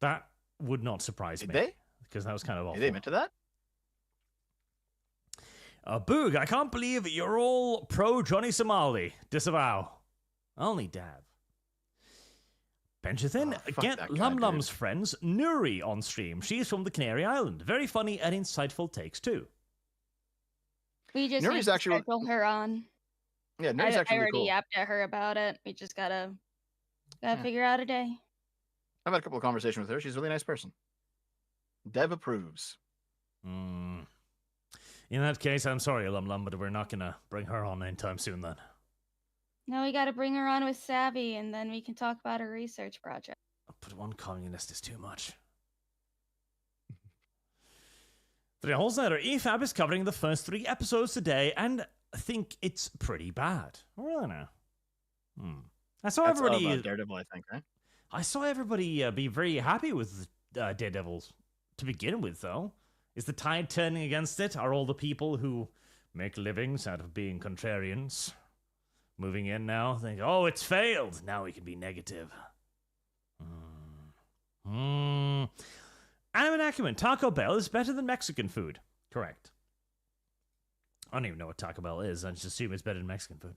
That would not surprise me. Did they? Because that was kind of awful. Did they admit to that? Boog, I can't believe you're all pro Johnny Somali. Disavow. Only Dab. Benchathin, get Lum Lum's friends Nuri on stream. She's from the Canary Island. Very funny and insightful takes too. We just need to schedule her on. Yeah, Nuri's actually I already cool. yapped at her about it. We just gotta Gotta figure out a day. I've had a couple of conversations with her. She's a really nice person. Dev approves. In that case, I'm sorry, Lum, but we're not gonna bring her on anytime soon then. No, we gotta bring her on with Savvy, and then we can talk about her research project. But one communist is too much. The Holznider EFAB is covering the first 3 episodes today, and I think it's pretty bad. Really now. I saw That's everybody. all about Daredevil, I think, right? I saw everybody be very happy with Daredevil to begin with, though. Is the tide turning against it? Are all the people who make livings out of being contrarians moving in now? Think, oh, it's failed. Now we can be negative. Anime Acumen, Taco Bell is better than Mexican food. Correct. I don't even know what Taco Bell is. I just assume it's better than Mexican food.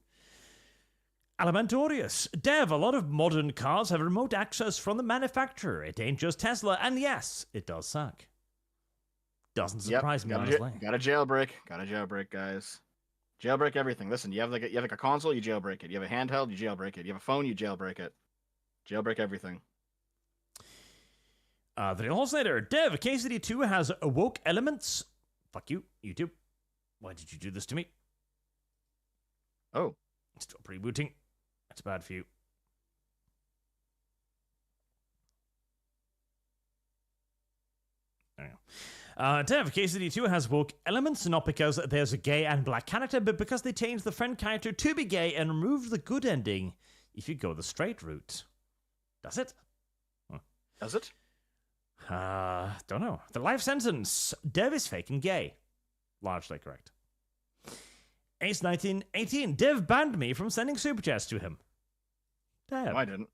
Alimentorius. Dev, a lot of modern cars have remote access from the manufacturer. It ain't just Tesla, and yes, it does suck. Doesn't surprise me, honestly. Got a jailbreak, guys. Jailbreak everything. Listen, you have like a console, you jailbreak it. You have a handheld, you jailbreak it. You have a phone, you jailbreak it. Jailbreak everything. The Holznader. Dev, KCD2 has awoke elements. Fuck you, YouTube. Why did you do this to me? Oh. Still rebooting. That's bad for you. There you go. Dev, KCD2 has woke elements, not because there's a gay and black character, but because they changed the friend character to be gay and removed the good ending if you go the straight route. Does it? Does it? Don't know. The life sentence. Dev is fake and gay. Largely correct. Ace 1918. Dev banned me from sending superchats to him. Dev. No, I didn't.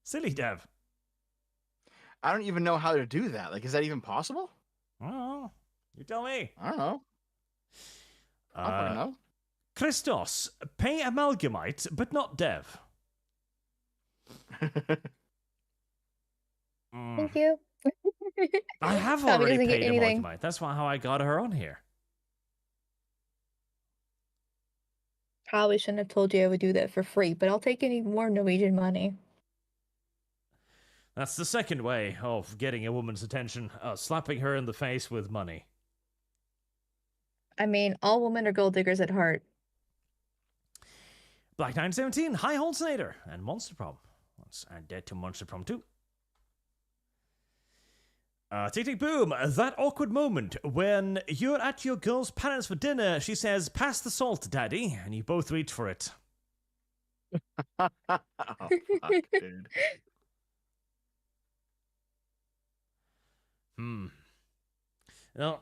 Silly Dev. I don't even know how to do that. Like, is that even possible? Oh, you tell me. I don't know. I don't know. Christos, pay Amalgamyte, but not Dev. Thank you. I have already paid Amalgamyte. That's how I got her on here. Probably shouldn't have told you I would do that for free, but I'll take any more Norwegian money. That's the second way of getting a woman's attention, slapping her in the face with money. I mean, all women are gold diggers at heart. Black 917, Hi Holznader, and Monster Problem. Let's add that to Monster Problem too. Tick Tick Boom, that awkward moment when you're at your girl's parents for dinner, she says, pass the salt, daddy, and you both reach for it. Oh, fuck, dude. No,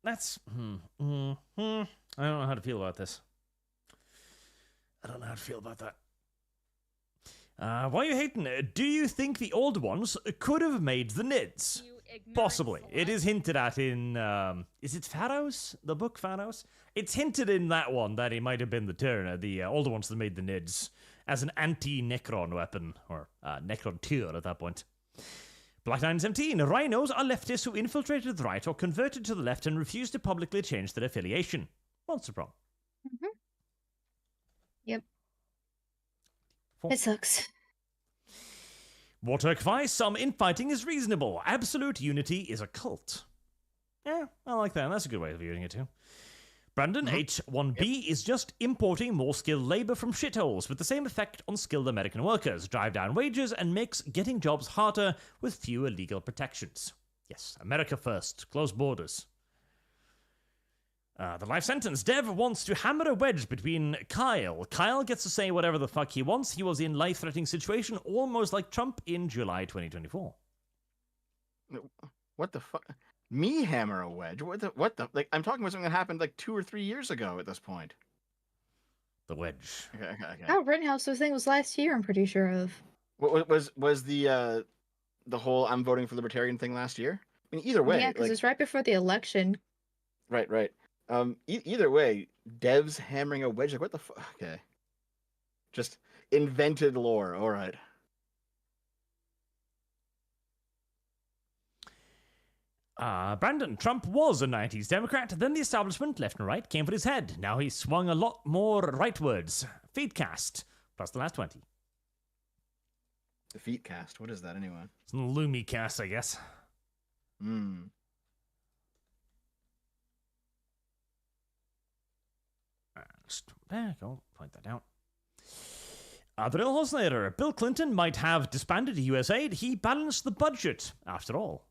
that's... I don't know how to feel about this. I don't know how to feel about that. Why are you hating? Do you think the old ones could have made the NIDs? Possibly. It is hinted at in, is it Pharaohs? The book Pharaohs? It's hinted in that one that it might have been the Turner, the older ones that made the NIDs, as an anti-Necron weapon, or Necron tier at that point. Black 917, rhinos are leftists who infiltrated the right or converted to the left and refused to publicly change their affiliation. Monster Problem. Mm-hmm. Yep. It sucks. Waterk Vice, some infighting is reasonable. Absolute unity is a cult. Yeah, I like that. That's a good way of viewing it too. Brandon, H1B is just importing more skilled labor from shitholes with the same effect on skilled American workers. Drive down wages and makes getting jobs harder with fewer legal protections. Yes, America first. Close borders. The life sentence. Dev wants to hammer a wedge between Kyle. Kyle gets to say whatever the fuck he wants. He was in life-threatening situation almost like Trump in July 2024. What the fuck? Me hammer a wedge? What the? Like, I'm talking about something that happened like 2 or 3 years ago at this point. The wedge. Okay. Oh, Rittenhouse, this thing was last year, I'm pretty sure of. What was the whole I'm voting for libertarian thing last year? I mean, either way. Yeah, because it's right before the election. Right. Either way, Dev's hammering a wedge. Like, what the fuck? Okay. Just invented lore. All right. Brandon, Trump was a 90s Democrat, then the establishment, left and right, came for his head. Now he's swung a lot more rightwards. Feedcast. plus the last 20. The feet cast. What is that anyway? It's a Lumi cast, I guess. Hmm. There you go. Point that out. The real Hosnader. Bill Clinton might have disbanded USAID. He balanced the budget, after all.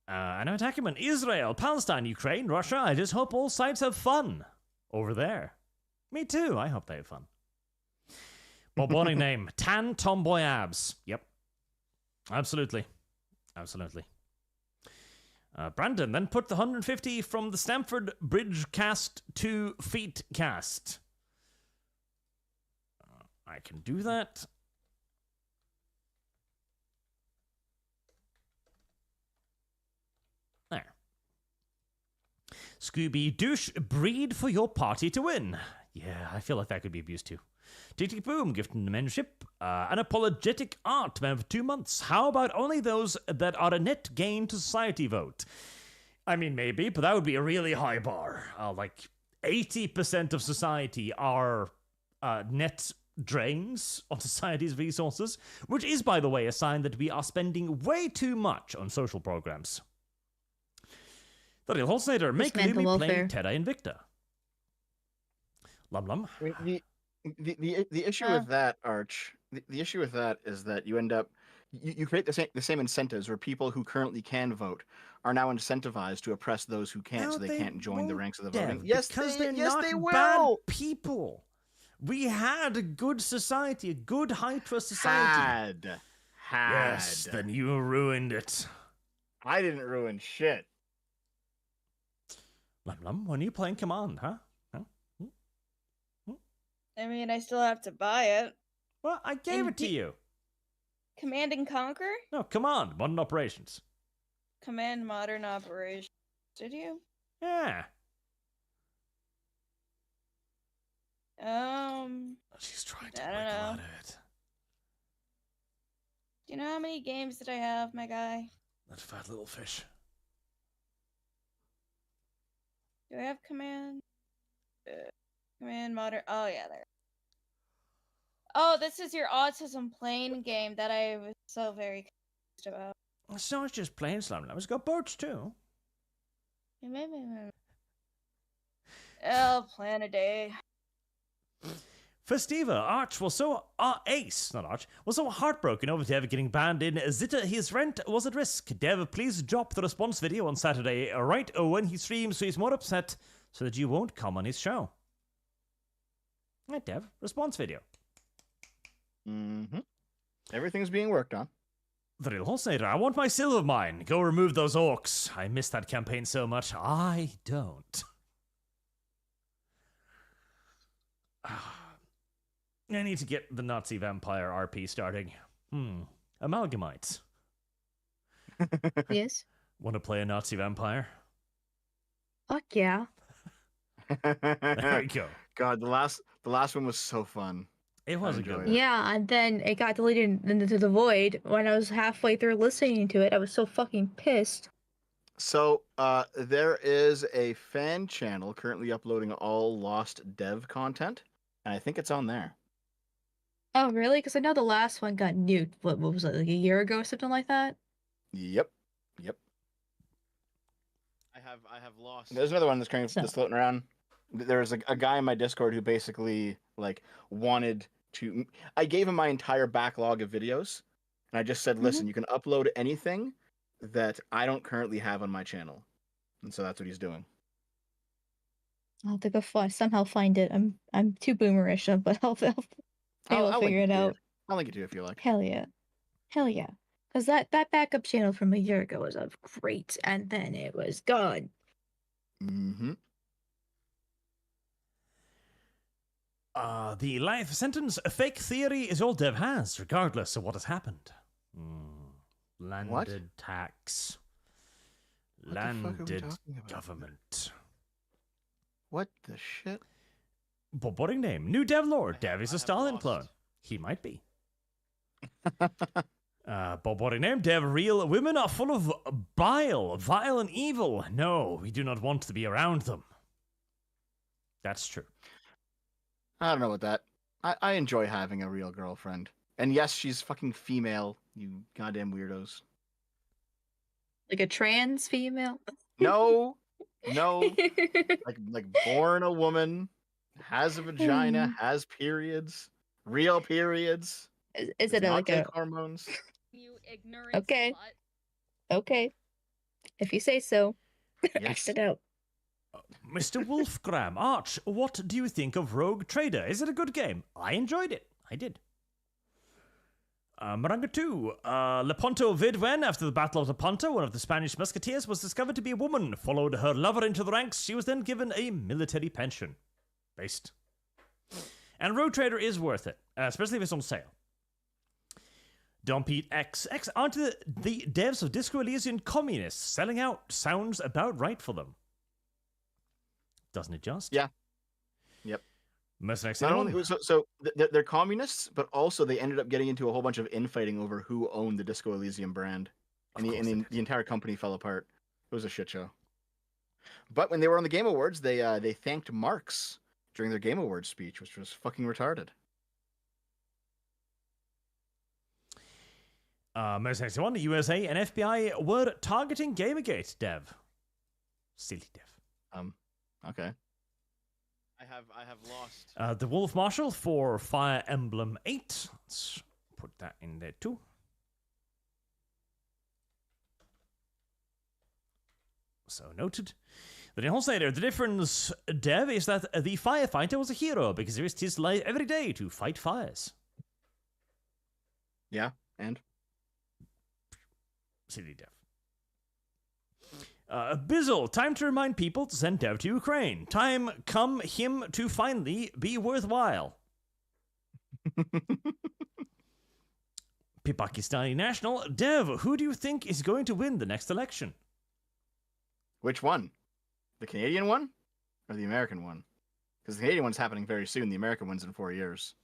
And attacking Israel, Palestine, Ukraine, Russia. I just hope all sides have fun over there. Me too. I hope they have fun. Bob Warning name. Tan Tomboy Abs. Yep. Absolutely. Absolutely. Brandon then put the 150 from the Stamford Bridge cast to feet cast. I can do that. There. Scooby Douche, breed for your party to win. Yeah, I feel like that could be abused too. Tick Tick Boom, gifting the membership. An apologetic art man for 2 months. How about only those that are a net gain to society vote? I mean, maybe, but that would be a really high bar. Like 80% of society are net drains on society's resources, which is, by the way, a sign that we are spending way too much on social programs. The real Holsnader, make Lumi playing Terra Invicta. Lum Lum. The issue with that, Arch, the issue with that is that you end up, you create the same incentives where people who currently can vote are now incentivized to oppress those who can't, so they can't join the ranks of the voting. Yes, because they're not bad people. We had a good society, a good high trust society. Had. Yes, then you ruined it. I didn't ruin shit. Lum Lum, when are you playing Command, huh? I mean, I still have to buy it. Well, I gave it to you. Command and Conquer? No, Command, Modern Operations. Command Modern Operations. Did you? Yeah. She's trying to wiggle out of it. Do you know how many games did I have, my guy? That fat little fish. Do I have Command? Command Modern. Oh, yeah, there. Oh, this is your autism plane game that I was so very confused about. It's not just plain Slum Lum. It's got boats too. Oh, plan a day. Festiva, Arch was so Ace, not Arch, was so heartbroken over Dev getting banned in Zita. His rent was at risk. Dev, please drop the response video on Saturday, right when he streams, so he's more upset, so that you won't come on his show. Right, Dev, response video. Mm-hmm. Everything's being worked on. The real Holsnader, I want my silver mine. Go remove those orcs. I miss that campaign so much. I don't. I need to get the Nazi vampire RP starting. Amalgamyte. Yes. Want to play a Nazi vampire? Fuck yeah. There we go. God, the last one was so fun. It was a good one. Yeah, and then it got deleted into the void. When I was halfway through listening to it, I was so fucking pissed. So, there is a fan channel currently uploading all Lost Dev content, and I think it's on there. Oh, really? Because I know the last one got nuked. What was it, like a year ago or something like that? Yep. I have lost. There's another one that's floating around. There's a guy in my Discord who basically wanted to. I gave him my entire backlog of videos, and I just said, "Listen, you can upload anything that I don't currently have on my channel," and so that's what he's doing. I'll have to go somehow find it. I'm too boomerish, but I'll figure it out. I'll link it to you if you like. Hell yeah. Because that backup channel from a year ago was great, and then it was gone. Mm-hmm. The life sentence fake theory is all Dev has, regardless of what has happened. Landed tax. Landed government. What the shit? But boring name. New Dev Lord. Dev is a Stalin clone. He might be. Bob boring name. Dev real women are full of bile, vile and evil. No, we do not want to be around them. That's true. I don't know about that. I enjoy having a real girlfriend. And yes, she's fucking female, you goddamn weirdos. Like a trans female? No. like born a woman, has a vagina, has periods, real periods. Is it like a hormones? You ignorant Okay. slut. Okay. If you say so. Yes. Act it out. Mr. Wolfgram, Arch, what do you think of Rogue Trader? Is it a good game? I enjoyed it. I did. Maranga 2. Lepanto Vidwen, after the Battle of Lepanto, one of the Spanish musketeers, was discovered to be a woman. Followed her lover into the ranks. She was then given a military pension. Based. And Rogue Trader is worth it, especially if it's on sale. Dompete X. Aren't the devs of Disco Elysian communists? Selling out sounds about right for them. Doesn't it just? Yeah. Yep. Not only they're communists, but also they ended up getting into a whole bunch of infighting over who owned the Disco Elysium brand, and the entire company fell apart. It was a shit show. But when they were on the Game Awards, they thanked Marx during their Game Awards speech, which was fucking retarded. Most one, the USA and FBI were targeting Gamergate dev. Silly dev. Okay. I have lost. The Wolf Marshal for Fire Emblem 8. Let's put that in there too. So noted. The Holsteiner, the difference, Dev, is that the firefighter was a hero because he risked his life every day to fight fires. Yeah, and? Silly Dev. Bizzle, time to remind people to send Dev to Ukraine. Time come him to finally be worthwhile. Pakistani National, Dev, who do you think is going to win the next election? Which one? The Canadian one? Or the American one? Because the Canadian one's happening very soon, the American one's in 4 years.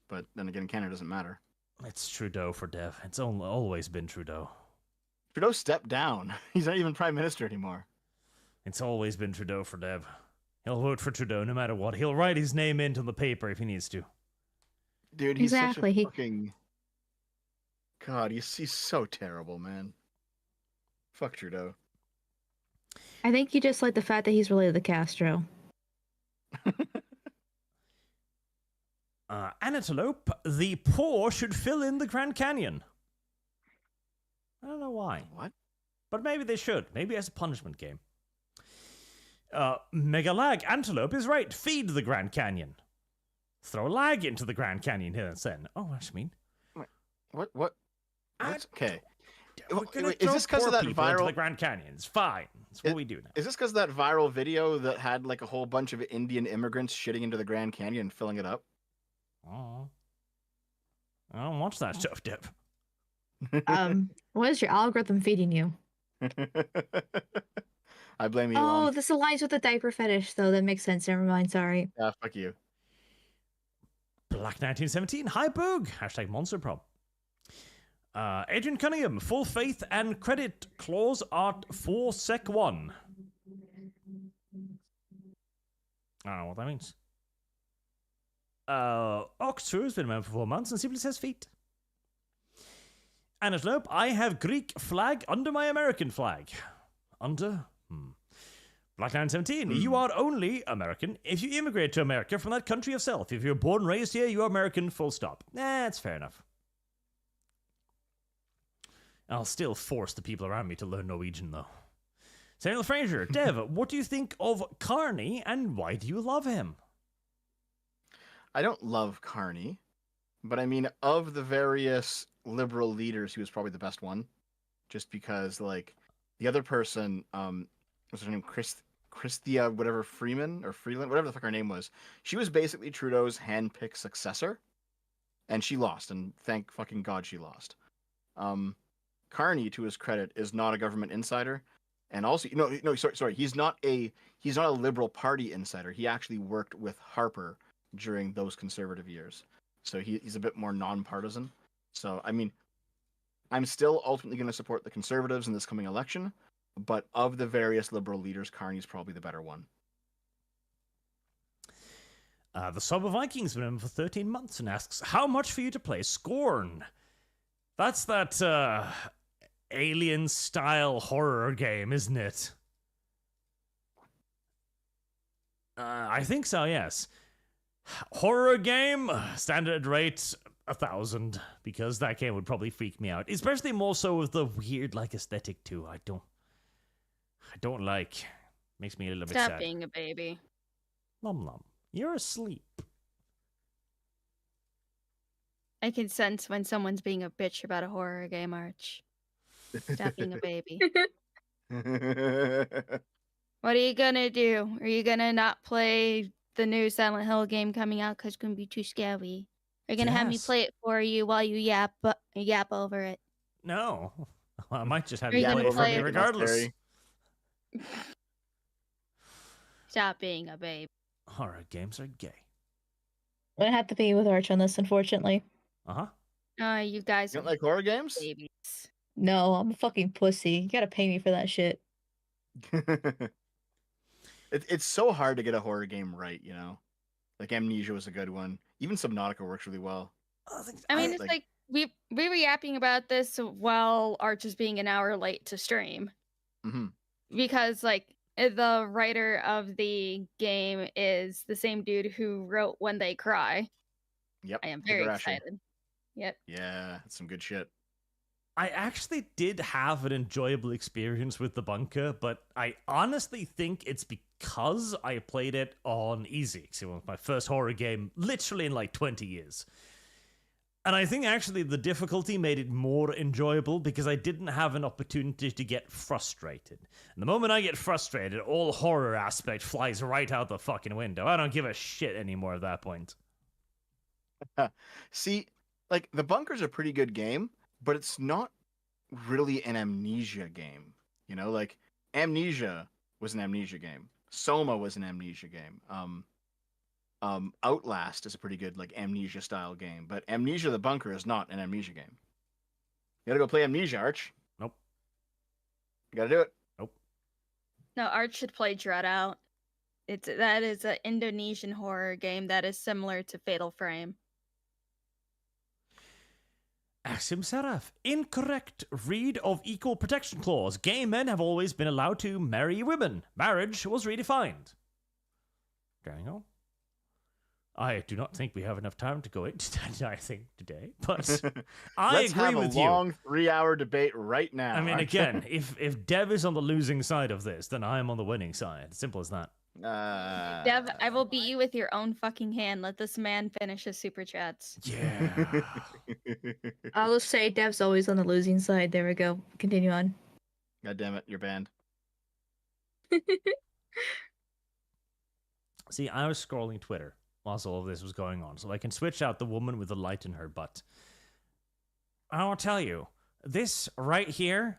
But then again, Canada doesn't matter. It's Trudeau for Dev. It's always been Trudeau. Trudeau stepped down. He's not even Prime Minister anymore. It's always been Trudeau for Dev. He'll vote for Trudeau no matter what. He'll write his name into the paper if he needs to. Dude, he's such a fucking... God, he's so terrible, man. Fuck Trudeau. I think you just like the fact that he's related to Castro. Antelope, the poor should fill in the Grand Canyon. I don't know why. What? But maybe they should. Maybe as a punishment game. Mega Lag, Antelope is right. Feed the Grand Canyon. Throw lag into the Grand Canyon here and then. Oh, what do you mean? What? Okay. Is this because of that viral... the Grand Canyon? It's fine. That's what we do now. Is this because of that viral video that had like a whole bunch of Indian immigrants shitting into the Grand Canyon and filling it up? Oh. I don't watch that stuff, Dev. What is your algorithm feeding you? I blame you. Oh, this aligns with the diaper fetish, though. That makes sense. Never mind. Sorry. Yeah, fuck you. Black 1917. Hi, Boog. Hashtag Monster Prom. Adrian Cunningham. Full faith and credit clause art for sec 1. I don't know what that means. Oxford has been around for 4 months and simply says feet. Antelope, I have Greek flag under my American flag. Under? Black 917, you are only American if you immigrate to America from that country yourself. If you're born and raised here, you are American, full stop. That's fair enough. I'll still force the people around me to learn Norwegian, though. Samuel Fraser, Dev, what do you think of Carney and why do you love him? I don't love Carney, but I mean, of the various liberal leaders, he was probably the best one. Just because, like, the other person, what's her name? Christia, whatever, Freeland, whatever the fuck her name was. She was basically Trudeau's hand-picked successor. And she lost, and thank fucking God she lost. Carney, to his credit, is not a government insider. And also, sorry, he's not a Liberal Party insider. He actually worked with Harper during those conservative years. So he's a bit more nonpartisan. So, I mean, I'm still ultimately going to support the Conservatives in this coming election, but of the various Liberal leaders, Carney's probably the better one. The Sober Vikings been in for 13 months and asks, how much for you to play Scorn? That's that alien-style horror game, isn't it? I think so, yes. Horror game, standard rate 1,000, because that game would probably freak me out. Especially more so with the weird, like, aesthetic, too. I don't like. Makes me a little bit sad. Stop being a baby. Lum Lum, you're asleep. I can sense when someone's being a bitch about a horror game, Arch. Stop being a baby. What are you gonna do? Are you gonna not play the new Silent Hill game coming out because it's gonna be too scary? Are you gonna have me play it for you while you yap over it? No. I might just have you play it for me regardless. Stop being a baby. Horror games are gay. I'm gonna have to be with Arch on this, unfortunately. You guys don't like horror games? Babies. No, I'm a fucking pussy. You gotta pay me for that shit. It's so hard to get a horror game right, you know? Like Amnesia was a good one. Even Subnautica works really well. I mean, it's like we were yapping about this while Arch is being an hour late to stream. Mm-hmm. Because, like, the writer of the game is the same dude who wrote When They Cry. Yep. I am very excited. Yep. Yeah, that's some good shit. I actually did have an enjoyable experience with the bunker, but I honestly think it's because I played it on easy. So it was my first horror game literally in like 20 years. And I think actually the difficulty made it more enjoyable because I didn't have an opportunity to get frustrated. And the moment I get frustrated, all horror aspect flies right out the fucking window. I don't give a shit anymore at that point. See, like, the bunker's a pretty good game, but it's not really an Amnesia game. You know, like, Amnesia was an Amnesia game. Soma was an Amnesia game. Outlast is a pretty good, like, Amnesia style game, but Amnesia the Bunker is not an Amnesia game. You gotta go play Amnesia, Arch. Nope. You gotta do it. Nope. No, Arch should play Dread Out. That is an Indonesian horror game that is similar to Fatal Frame. Asim Seraph. Incorrect. Read of Equal Protection Clause. Gay men have always been allowed to marry women. Marriage was redefined. Going on. I do not think we have enough time to go into that entire thing today, but I agree with you. Let's have a long 3-hour debate right now. I mean, again, if Dev is on the losing side of this, then I am on the winning side. Simple as that. Dev, I will beat you with your own fucking hand. Let this man finish his super chats. Yeah. I'll just say Dev's always on the losing side. There we go. Continue on. God damn it, you're banned. See, I was scrolling Twitter whilst all of this was going on, so I can switch out the woman with the light in her butt. I'll tell you, this right here,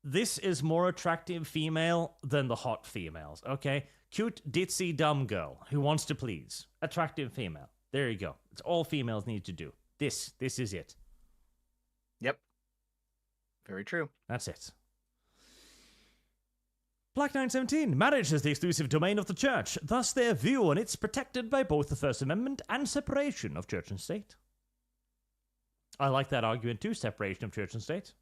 this is more attractive female than the hot females, okay? Cute, ditzy, dumb girl who wants to please. Attractive female. There you go. It's all females need to do. This is it. Yep. Very true. That's it. Black 917. Marriage is the exclusive domain of the church. Thus their view on it's protected by both the First Amendment and separation of church and state. I like that argument too, separation of church and state.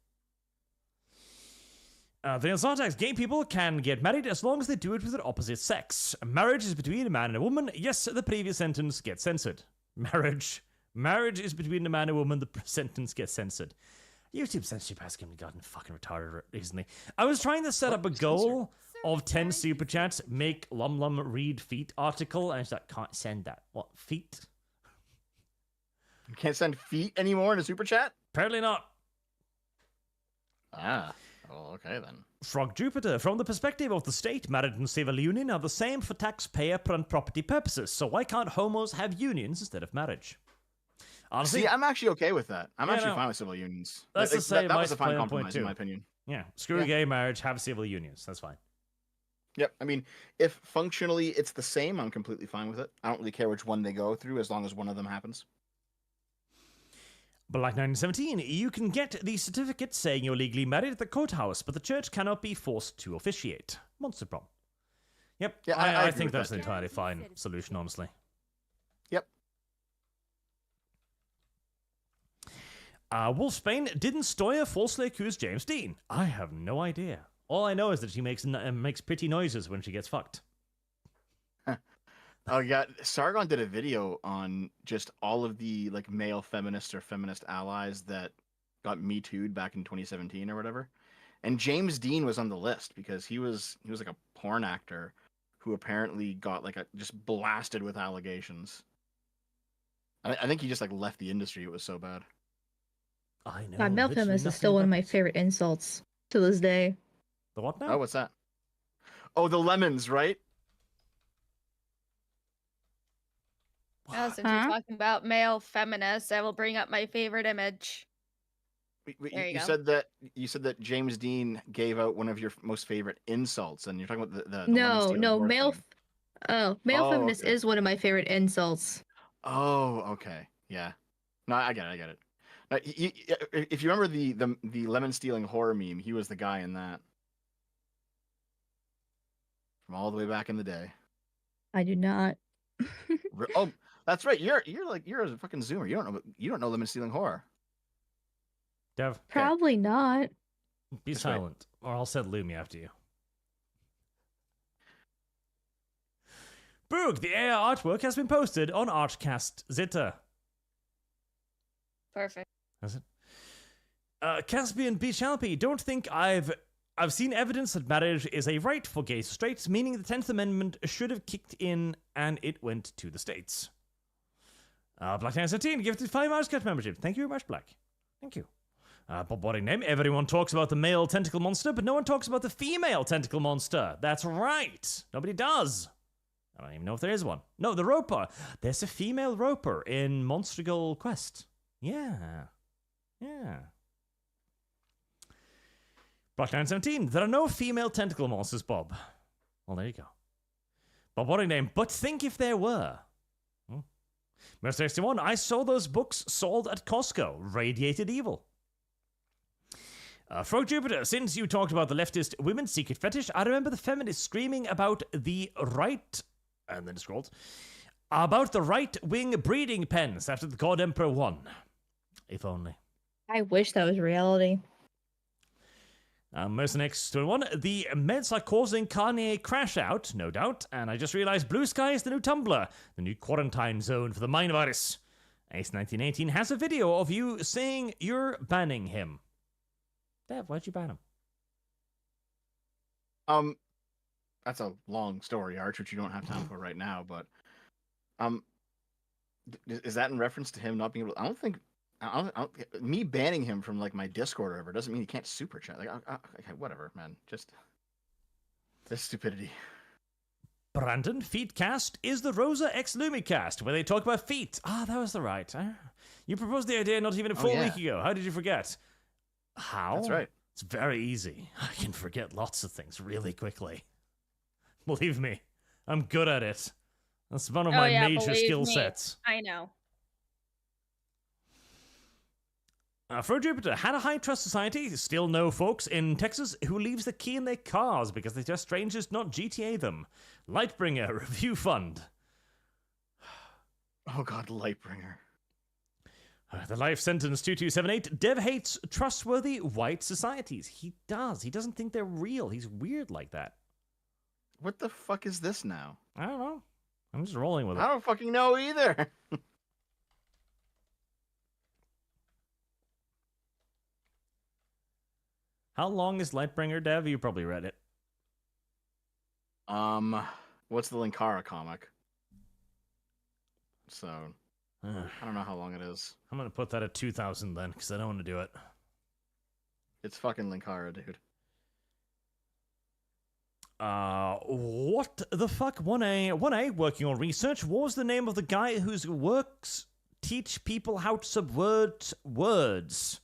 The Zartax, gay people can get married as long as they do it with the opposite sex. Marriage is between a man and a woman. Yes, the previous sentence gets censored. Marriage is between a man and a woman. The sentence gets censored. YouTube censorship has gotten fucking retarded recently. I was trying to set up a goal of 10 super chats, make Lum Lum read feet article, and I was like, can't send that. What, feet? You can't send feet anymore in a super chat? Apparently not. Ah. Oh, okay then. Frog Jupiter, from the perspective of the state, marriage and civil union are the same for taxpayer and property purposes, so why can't homos have unions instead of marriage? Honestly, see, I'm actually okay with that. I'm actually fine with civil unions. That's the same. That was a fine compromise, in my opinion. Yeah, screw gay marriage, have civil unions. That's fine. Yep. I mean, if functionally it's the same, I'm completely fine with it. I don't really care which one they go through, as long as one of them happens. Black 917, you can get the certificate saying you're legally married at the courthouse, but the church cannot be forced to officiate. Monster problem. Yep, yeah, I think that's an entirely fine solution, honestly. Wolfsbane, didn't Stoya falsely accuse James Dean? I have no idea. All I know is that she makes pretty noises when she gets fucked. Oh yeah, Sargon did a video on just all of the like male feminists or feminist allies that got Me Too'd back in 2017 or whatever. And James Dean was on the list because he was like a porn actor who apparently got like just blasted with allegations. I think he just like left the industry. It was so bad. I know. God, male feminist is still one of my favorite insults to this day. The what now? Oh, what's that? Oh, the lemons, right? Oh, since you're talking about male feminists, I will bring up my favorite image. You said that James Dean gave out one of your most favorite insults, and you're talking about the no male. Male feminist okay. is one of my favorite insults. Oh, okay, yeah. No, I get it. Now, if you remember the lemon stealing horror meme, he was the guy in that from all the way back in the day. I do not. Oh, that's right. You're a fucking Zoomer. You don't know lemon stealing horror. Dev. Probably not. Be silent, or I'll send Lumi after you. Boog, the AI artwork has been posted on ArchCast Zeta. Perfect. Has it? Caspian B. Shalpy, don't think I've seen evidence that marriage is a right for gays or straights, meaning the 10th Amendment should have kicked in and it went to the states. Black913, gifted 5 ArchCast membership. Thank you very much, Black. Thank you. Bob Boring Name, everyone talks about the male tentacle monster, but no one talks about the female tentacle monster. That's right. Nobody does. I don't even know if there is one. No, the Roper. There's a female Roper in Monstrigal Quest. Yeah. Black917, there are no female tentacle monsters, Bob. Well, there you go. Bob Boring Name, but think if there were. Mr. 61, I saw those books sold at Costco. Radiated Evil. Frog Jupiter, since you talked about the leftist women's secret fetish, I remember the feminists screaming about the right, and then it scrolled, about the right-wing breeding pens after the God Emperor won. If only. I wish that was reality. Mercenex 21, the meds are causing Kanye crash out, no doubt, and I just realized Blue Sky is the new Tumblr, the new quarantine zone for the mind virus. Ace1918 has a video of you saying you're banning him. Dev, why'd you ban him? That's a long story, Arch, which you don't have time for right now, but is that in reference to him not being able to, I don't me banning him from like my Discord or whatever doesn't mean he can't super chat. Like, okay, whatever, man. Just this stupidity. Brandon, Feetcast is the Rosa X Lumicast, where they talk about feet. That was the right. You proposed the idea not even a full week ago. How did you forget? How? That's right. It's very easy. I can forget lots of things really quickly. Believe me, I'm good at it. That's one of my major skill sets. I know. For Jupiter, had a high trust society, still know folks in Texas who leaves the key in their cars because they just strangers, not GTA them. Lightbringer Review Fund. Oh god, Lightbringer. The Life Sentence 2278. Dev hates trustworthy white societies. He does. He doesn't think they're real. He's weird like that. What the fuck is this now? I don't know. I'm just rolling with it. I don't fucking know either. How long is Lightbringer, Dev? You probably read it. What's the Linkara comic? So, I don't know how long it is. I'm gonna put that at 2,000 then, because I don't want to do it. It's fucking Linkara, dude. What the fuck? 1A, working on research. What was the name of the guy whose works teach people how to subvert words?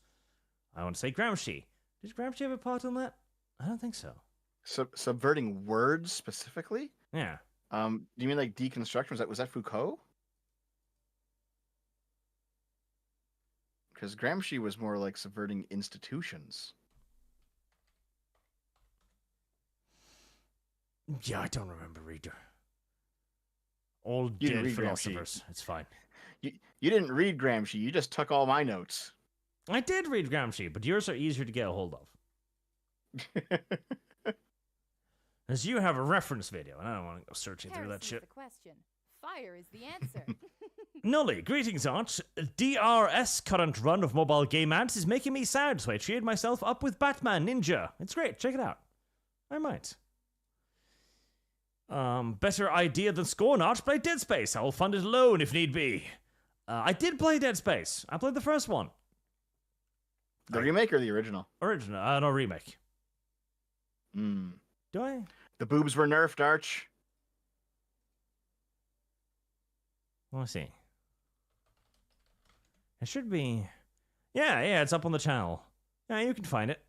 I want to say Gramsci. Did Gramsci have a part on that? I don't think so. Subverting words specifically? Yeah. Do you mean like deconstruction? Was that Foucault? Because Gramsci was more like subverting institutions. Yeah, I don't remember, reader. All dead philosophers. It's fine. You didn't read Gramsci. You just took all my notes. I did read Gramsci, but yours are easier to get a hold of. As you have a reference video, and I don't want to go searching through that shit. The question. Fire is the answer. Nully, greetings, Arch. DRS current run of mobile game ads is making me sad, so I cheered myself up with Batman Ninja. It's great, check it out. I might. Better idea than Scorn, Arch. Play Dead Space. I will fund it alone if need be. I did play Dead Space. I played the first one. The remake or the original? Original. No, remake. Do I? The boobs were nerfed, Arch. Let's see. It should be... Yeah, it's up on the channel. Yeah, you can find it.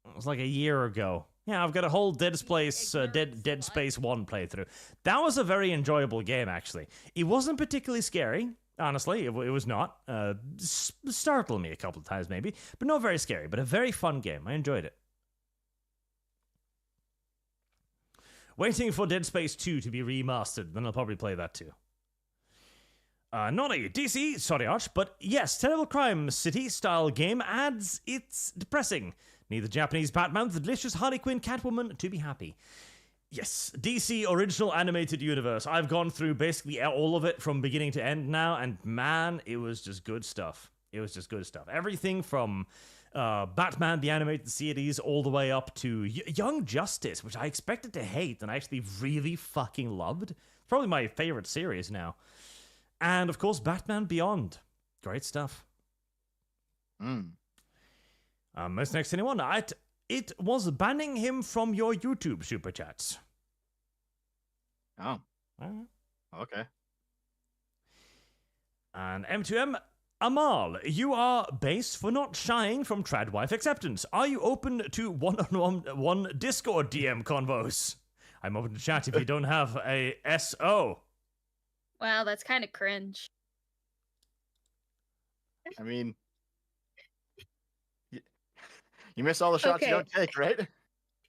It was like a year ago. Yeah, I've got a whole Dead Space 1 playthrough. That was a very enjoyable game, actually. It wasn't particularly scary, honestly. It was not. Startled me a couple of times, maybe. But not very scary, but a very fun game. I enjoyed it. Waiting for Dead Space 2 to be remastered, then I'll probably play that too. Naughty, DC, sorry Arch, but yes, Terrible Crime City-style game ads, it's depressing. Need the Japanese Batman with the delicious Harley Quinn Catwoman to be happy. Yes, DC original animated universe. I've gone through basically all of it from beginning to end now, and man, it was just good stuff. It was just good stuff. Everything from Batman, the animated series, all the way up to Young Justice, which I expected to hate and I actually really fucking loved. Probably my favorite series now. And, of course, Batman Beyond. Great stuff. Most next anyone, it was banning him from your YouTube super chats. Oh. Okay. And M2M, Amal, you are base for not shying from trad wife acceptance. Are you open to one-on-one Discord DM convos? I'm open to chat if you don't have a SO. Wow, that's kind of cringe. I mean, you miss all the shots you don't take, right?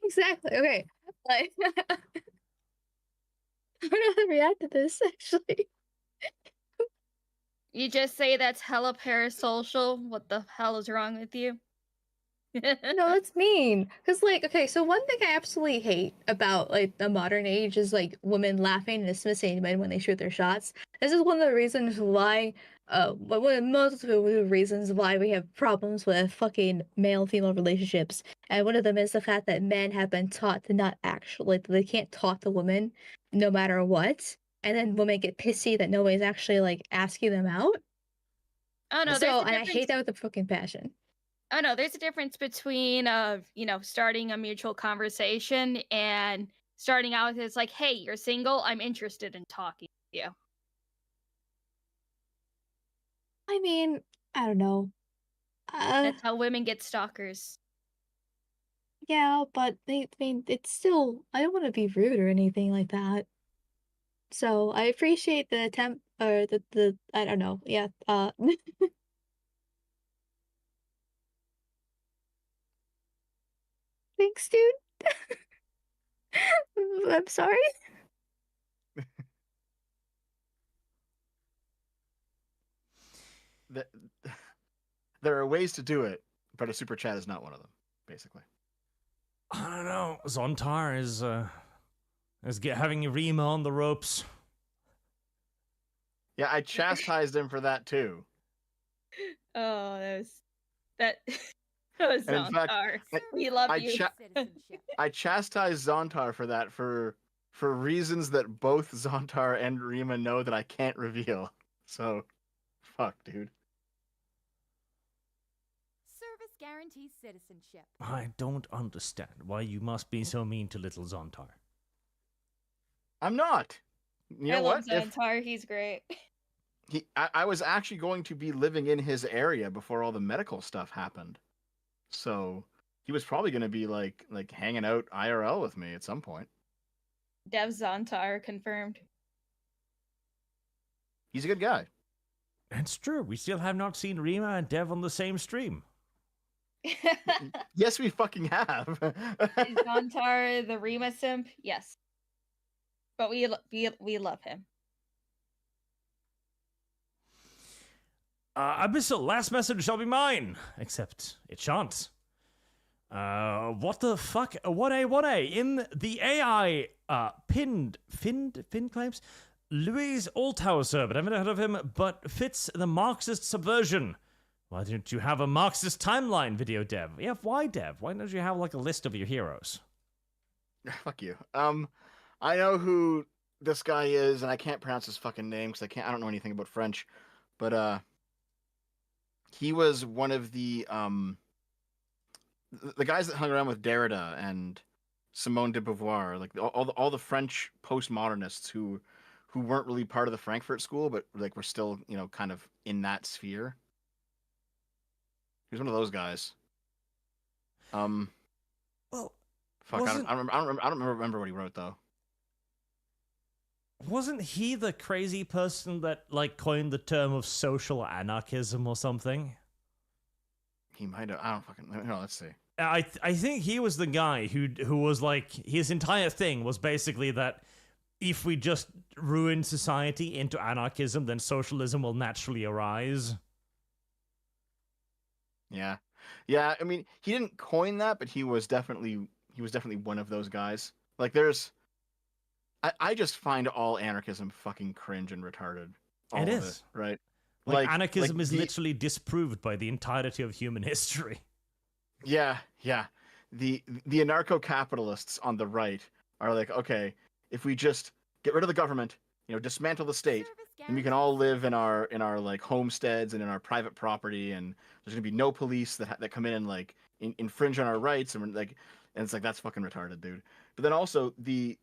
Exactly. Okay. Like, I don't know how to react to this, actually. You just say that's hella parasocial. What the hell is wrong with you? No, that's mean. Because, like, okay, so one thing I absolutely hate about, like, the modern age is, like, women laughing and dismissing men when they shoot their shots. This is one of the reasons why, one of the most reasons why we have problems with fucking male-female relationships. And one of them is the fact that men have been taught to not actually, like, they can't talk to women no matter what. And then women get pissy that nobody's actually, like, asking them out. Oh, no, so, and I hate that with a fucking passion. Oh no, there's a difference between starting a mutual conversation and starting out with it's like, hey, you're single, I'm interested in talking to you. I mean, I don't know. That's how women get stalkers. Yeah, but it's still, I don't want to be rude or anything like that. So I appreciate the attempt, or the I don't know, yeah, thanks, dude. I'm sorry. There are ways to do it, but a super chat is not one of them, basically. I don't know. Zontar is having Rima on the ropes. Yeah, I chastised him for that too. Oh, that was Zontar. We love you. I chastised Zontar for that for reasons that both Zontar and Rima know that I can't reveal. So, fuck, dude. Service guarantees citizenship. I don't understand why you must be so mean to little Zontar. I'm not. You know I love what? Zontar. He's great. I was actually going to be living in his area before all the medical stuff happened. So he was probably going to be like hanging out IRL with me at some point. Dev Zontar confirmed. He's a good guy. It's true. We still have not seen Rima and Dev on the same stream. Yes, we fucking have. Is Zontar the Rima simp? Yes. But we love him. Abyssal, last message shall be mine. Except it shan't. What the fuck? What a? In the AI, Fin claims, Louis Oldhauser, but I haven't heard of him, but fits the Marxist subversion. Why didn't you have a Marxist timeline video, Dev? Yeah, why, Dev? Why don't you have, like, a list of your heroes? Fuck you. I know who this guy is, and I can't pronounce his fucking name, because I don't know anything about French, but, he was one of the guys that hung around with Derrida and Simone de Beauvoir, like all the French postmodernists who weren't really part of the Frankfurt School, but like were still, you know, kind of in that sphere. He was one of those guys. Well, fuck, I don't remember what he wrote though. Wasn't he the crazy person that, like, coined the term of social anarchism or something? He might have. I don't fucking know. Let's see. I think he was the guy who was like, his entire thing was basically that if we just ruin society into anarchism, then socialism will naturally arise. Yeah. I mean, he didn't coin that, but he was definitely one of those guys. Like, I just find all anarchism fucking cringe and retarded. It is, right? Like anarchism is literally disproved by the entirety of human history. Yeah. The anarcho-capitalists on the right are like, okay, if we just get rid of the government, you know, dismantle the state, then we can all live in our like homesteads and in our private property, and there's gonna be no police that come in and like infringe on our rights, and it's like, that's fucking retarded, dude. But then also the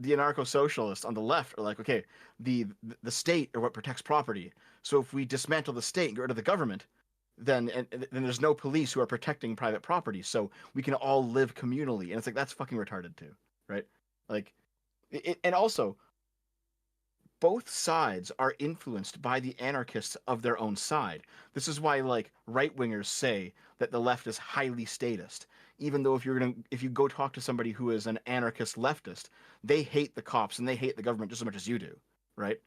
anarcho-socialists on the left are like, okay, the state are what protects property. So if we dismantle the state and get rid of the government, then there's no police who are protecting private property. So we can all live communally. And it's like, that's fucking retarded too, right? Like, and also, both sides are influenced by the anarchists of their own side. This is why, like, right-wingers say that the left is highly statist. Even though if you go talk to somebody who is an anarchist leftist, they hate the cops and they hate the government just as much as you do, right?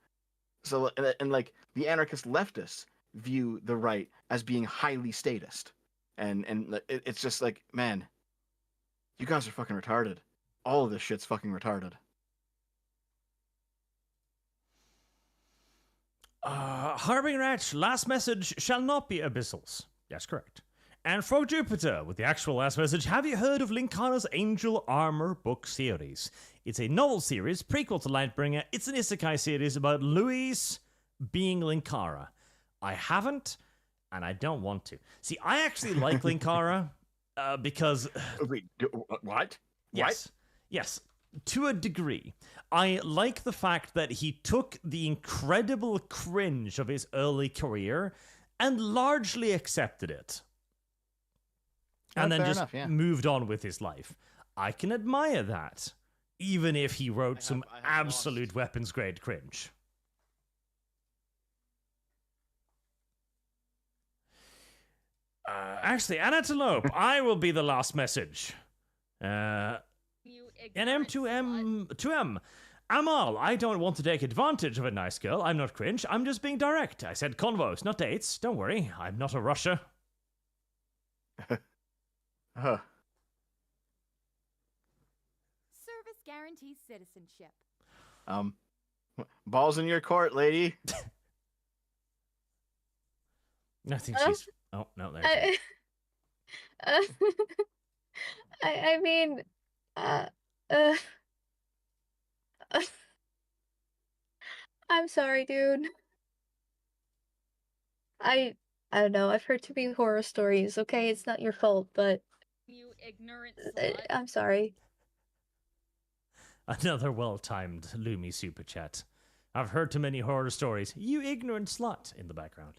So, and like, the anarchist leftists view the right as being highly statist, and it's just like, man, you guys are fucking retarded. All of this shit's fucking retarded. Harbinger H, last message shall not be abyssals. Yes, correct. And Frog Jupiter, with the actual last message, have you heard of Linkara's Angel Armor book series? It's a novel series, prequel to Lightbringer. It's an isekai series about Louise being Linkara. I haven't, and I don't want to. See, I actually like Linkara, because... Wait, what? Yes, to a degree. I like the fact that he took the incredible cringe of his early career and largely accepted it. And then just moved on with his life. I can admire that, even if he wrote some absolute weapons-grade cringe. Actually, Anatolope, I will be the last message. NM2M. Amal, I don't want to take advantage of a nice girl. I'm not cringe. I'm just being direct. I said convos, not dates. Don't worry. I'm not a rusher. Service guarantees citizenship. Balls in your court, lady. I think she's... Oh, no, there she is. I mean, I'm sorry, dude. I don't know. I've heard too many horror stories. Okay, it's not your fault, but you ignorant slut. I'm sorry. Another well-timed Lumi super chat. I've heard too many horror stories. You ignorant slut in the background.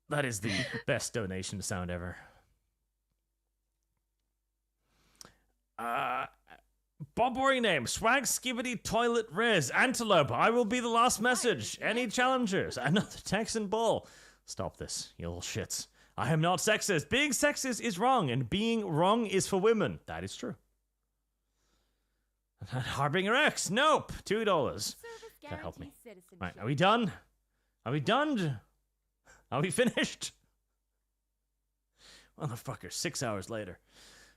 That is the best donation sound ever. Bob Boring Name, Swag Skibbity Toilet Riz, Antelope, I will be the last message. Any challengers? Another Texan Bull. Stop this, you little shits. I am not sexist. Being sexist is wrong, and being wrong is for women. That is true. Harbinger X, nope, $2. That helped me. Right, are we done? Are we done? Are we finished? Motherfucker, 6 hours later.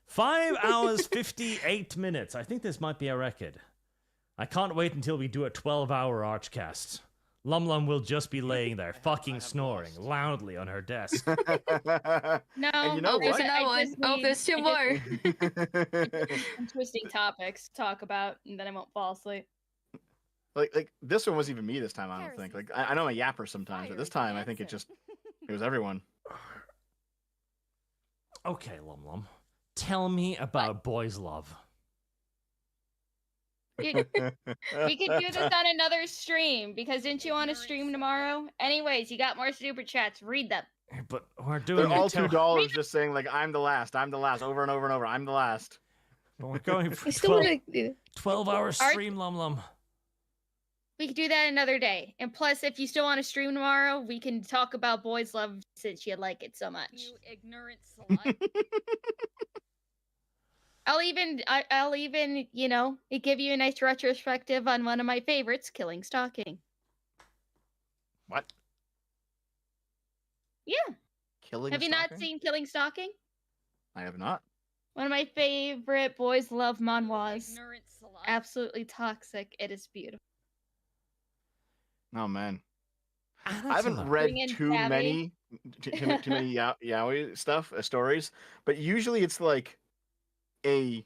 5 hours, 58 minutes. I think this might be a record. I can't wait until we do a 12-hour ArchCast. Lum Lum will just be laying there, fucking snoring loudly on her desk. No, and you know there's what? another one. Oh, there's two more. Interesting topics to talk about, and then I won't fall asleep. Like this one wasn't even me this time. I don't think. Like I know I'm a yapper sometimes, but this time I think it was everyone. Okay, Lum Lum, tell me about boys' love. We could do this on another stream, because didn't you want to stream tomorrow? Anyways, you got more super chats. Read them. But we're doing They're all $2 just saying like I'm the last, over and over and over. I'm the last. But we're going for 12-hour stream, Lum Lum. We could do that another day. And plus, if you still want to stream tomorrow, we can talk about boys' love since you like it so much. You ignorant slut. I'll even, give you a nice retrospective on one of my favorites, Killing Stalking. What? Yeah. Have you not seen Killing Stalking? I have not. One of my favorite boys' love manhwas. Absolutely toxic. It is beautiful. Oh man, I haven't read too many yaoi stuff, stories, but usually it's like a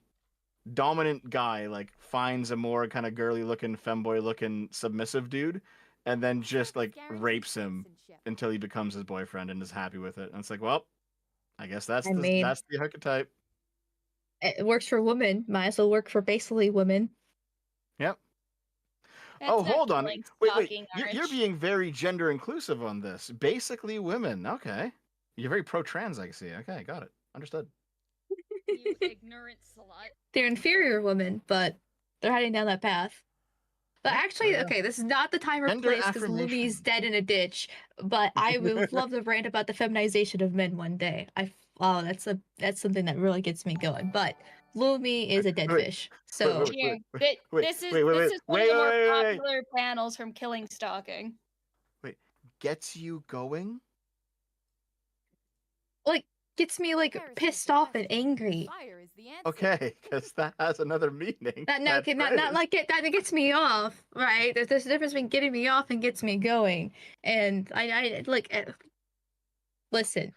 dominant guy like finds a more kind of girly looking, femboy looking, submissive dude, and then just like rapes him until he becomes his boyfriend and is happy with it. And it's like, well, I guess that's the archetype. It works for women. Might as well work for basically women. Yep. That's hold on. Wait. You're Arch. being very gender inclusive on this. Basically women. Okay. You're very pro-trans, I see. Okay, got it. Understood. You ignorant slut. They're inferior women, but they're heading down that path. But actually, okay, this is not the time or Gender place because affirmation. Lumi's dead in a ditch. But I would love to rant about the feminization of men one day. That's something that really gets me going. But Lumi is a dead fish. So This is one of the more popular panels from Killing Stalking. Wait, gets you going? like gets me like pissed off and angry. Fire is the answer. Okay, because that has another meaning. Not like it. That gets me off, right? There's a difference between getting me off and gets me going. And I listen.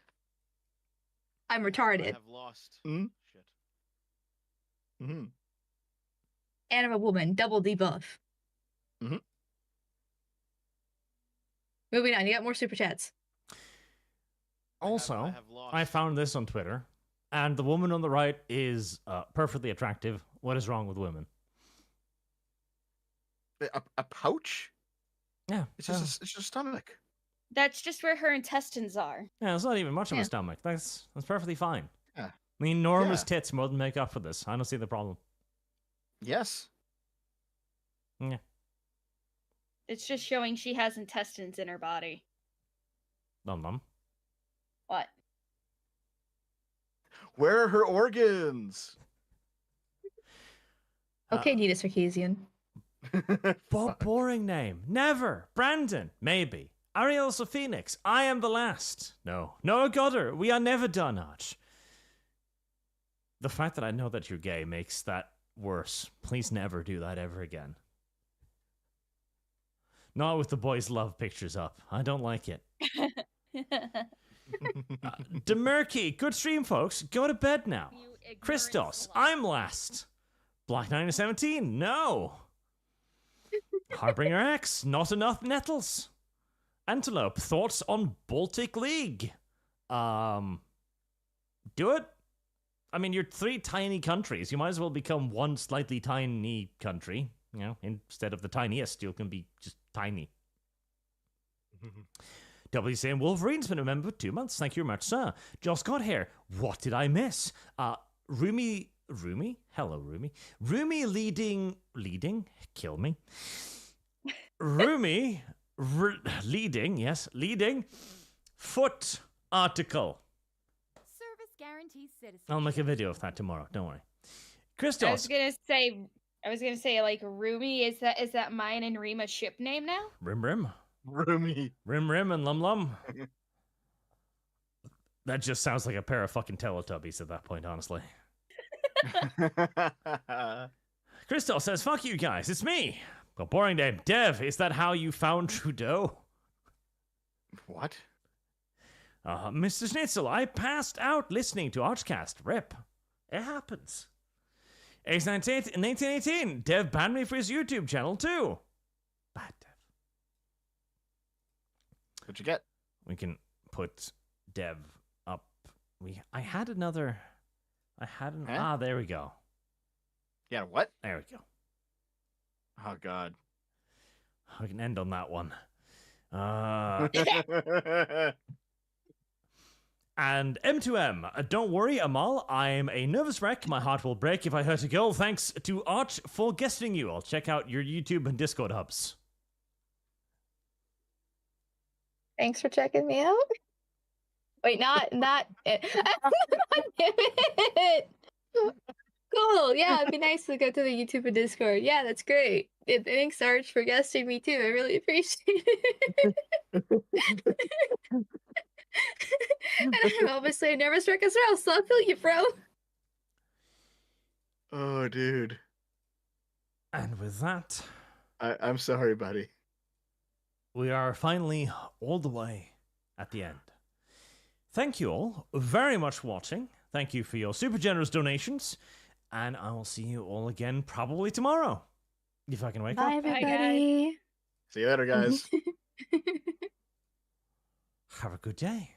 I'm retarded. I have lost. Mm-hmm. Shit. Mm-hmm. And I'm a woman. Double debuff. Mm-hmm. Moving on. You got more super chats. Also, I found this on Twitter, and the woman on the right is perfectly attractive. What is wrong with women? A pouch? Yeah. It's just it's your stomach. That's just where her intestines are. Yeah, it's not even much of a stomach. That's perfectly fine. Yeah. I mean, enormous tits more than make up for this. I don't see the problem. Yes. Yeah. It's just showing she has intestines in her body. Mum. What? Where are her organs? Okay, Nita Sarkeesian. What boring name. Never. Brandon. Maybe. Ariel's a phoenix. I am the last. No. No, Godder. We are never done, Arch. The fact that I know that you're gay makes that worse. Please never do that ever again. Not with the boys' love pictures up. I don't like it. Demerky, good stream, folks. Go to bed now. Christos, I'm last. Black 917, no. Harbinger X, not enough nettles. Antelope, thoughts on Baltic League? Do it. I mean, you're 3 tiny countries. You might as well become one slightly tiny country. You know, instead of the tiniest, you can be just tiny. W saying Wolverine's been a member for 2 months. Thank you very much, sir. Joss got here. What did I miss? Rumi? Hello, Rumi. Rumi leading? Kill me. Rumi leading foot article. Service guarantees citizenship. I'll make a video of that tomorrow. Don't worry. Christos. I was gonna say like Rumi, is that mine and Rima's ship name now? Rim. Roomy. Rim Rim and Lum Lum. That just sounds like a pair of fucking Teletubbies at that point, honestly. Crystal says, fuck you guys, it's me. Well, boring name. Dev, is that how you found Trudeau? What? Mr. Schnitzel, I passed out listening to ArchCast. Rip. It happens. Ace 1918. Dev banned me for his YouTube channel, too. Bad Dev. What'd you get? We can put Dev up. I had another... Huh? there we go. Yeah, what? There we go. Oh, God. We can end on that one. And M2M, don't worry, Amal, I'm a nervous wreck. My heart will break if I hurt a girl. Thanks to Arch for guesting you. I'll check out your YouTube and Discord hubs. Thanks for checking me out. Wait, not it. Cool. Yeah, it'd be nice to go to the YouTube and Discord. Yeah, that's great. Thanks, Arch, for guesting me too. I really appreciate it. And I'm obviously a nervous wreck as well, so I feel you, bro. Oh, dude. And with that, I'm sorry, buddy. we are finally all the way at the end. Thank you all very much for watching. Thank you for your super generous donations. And I will see you all again probably tomorrow. If I can wake Bye, up. everybody. See you later, guys. Have a good day.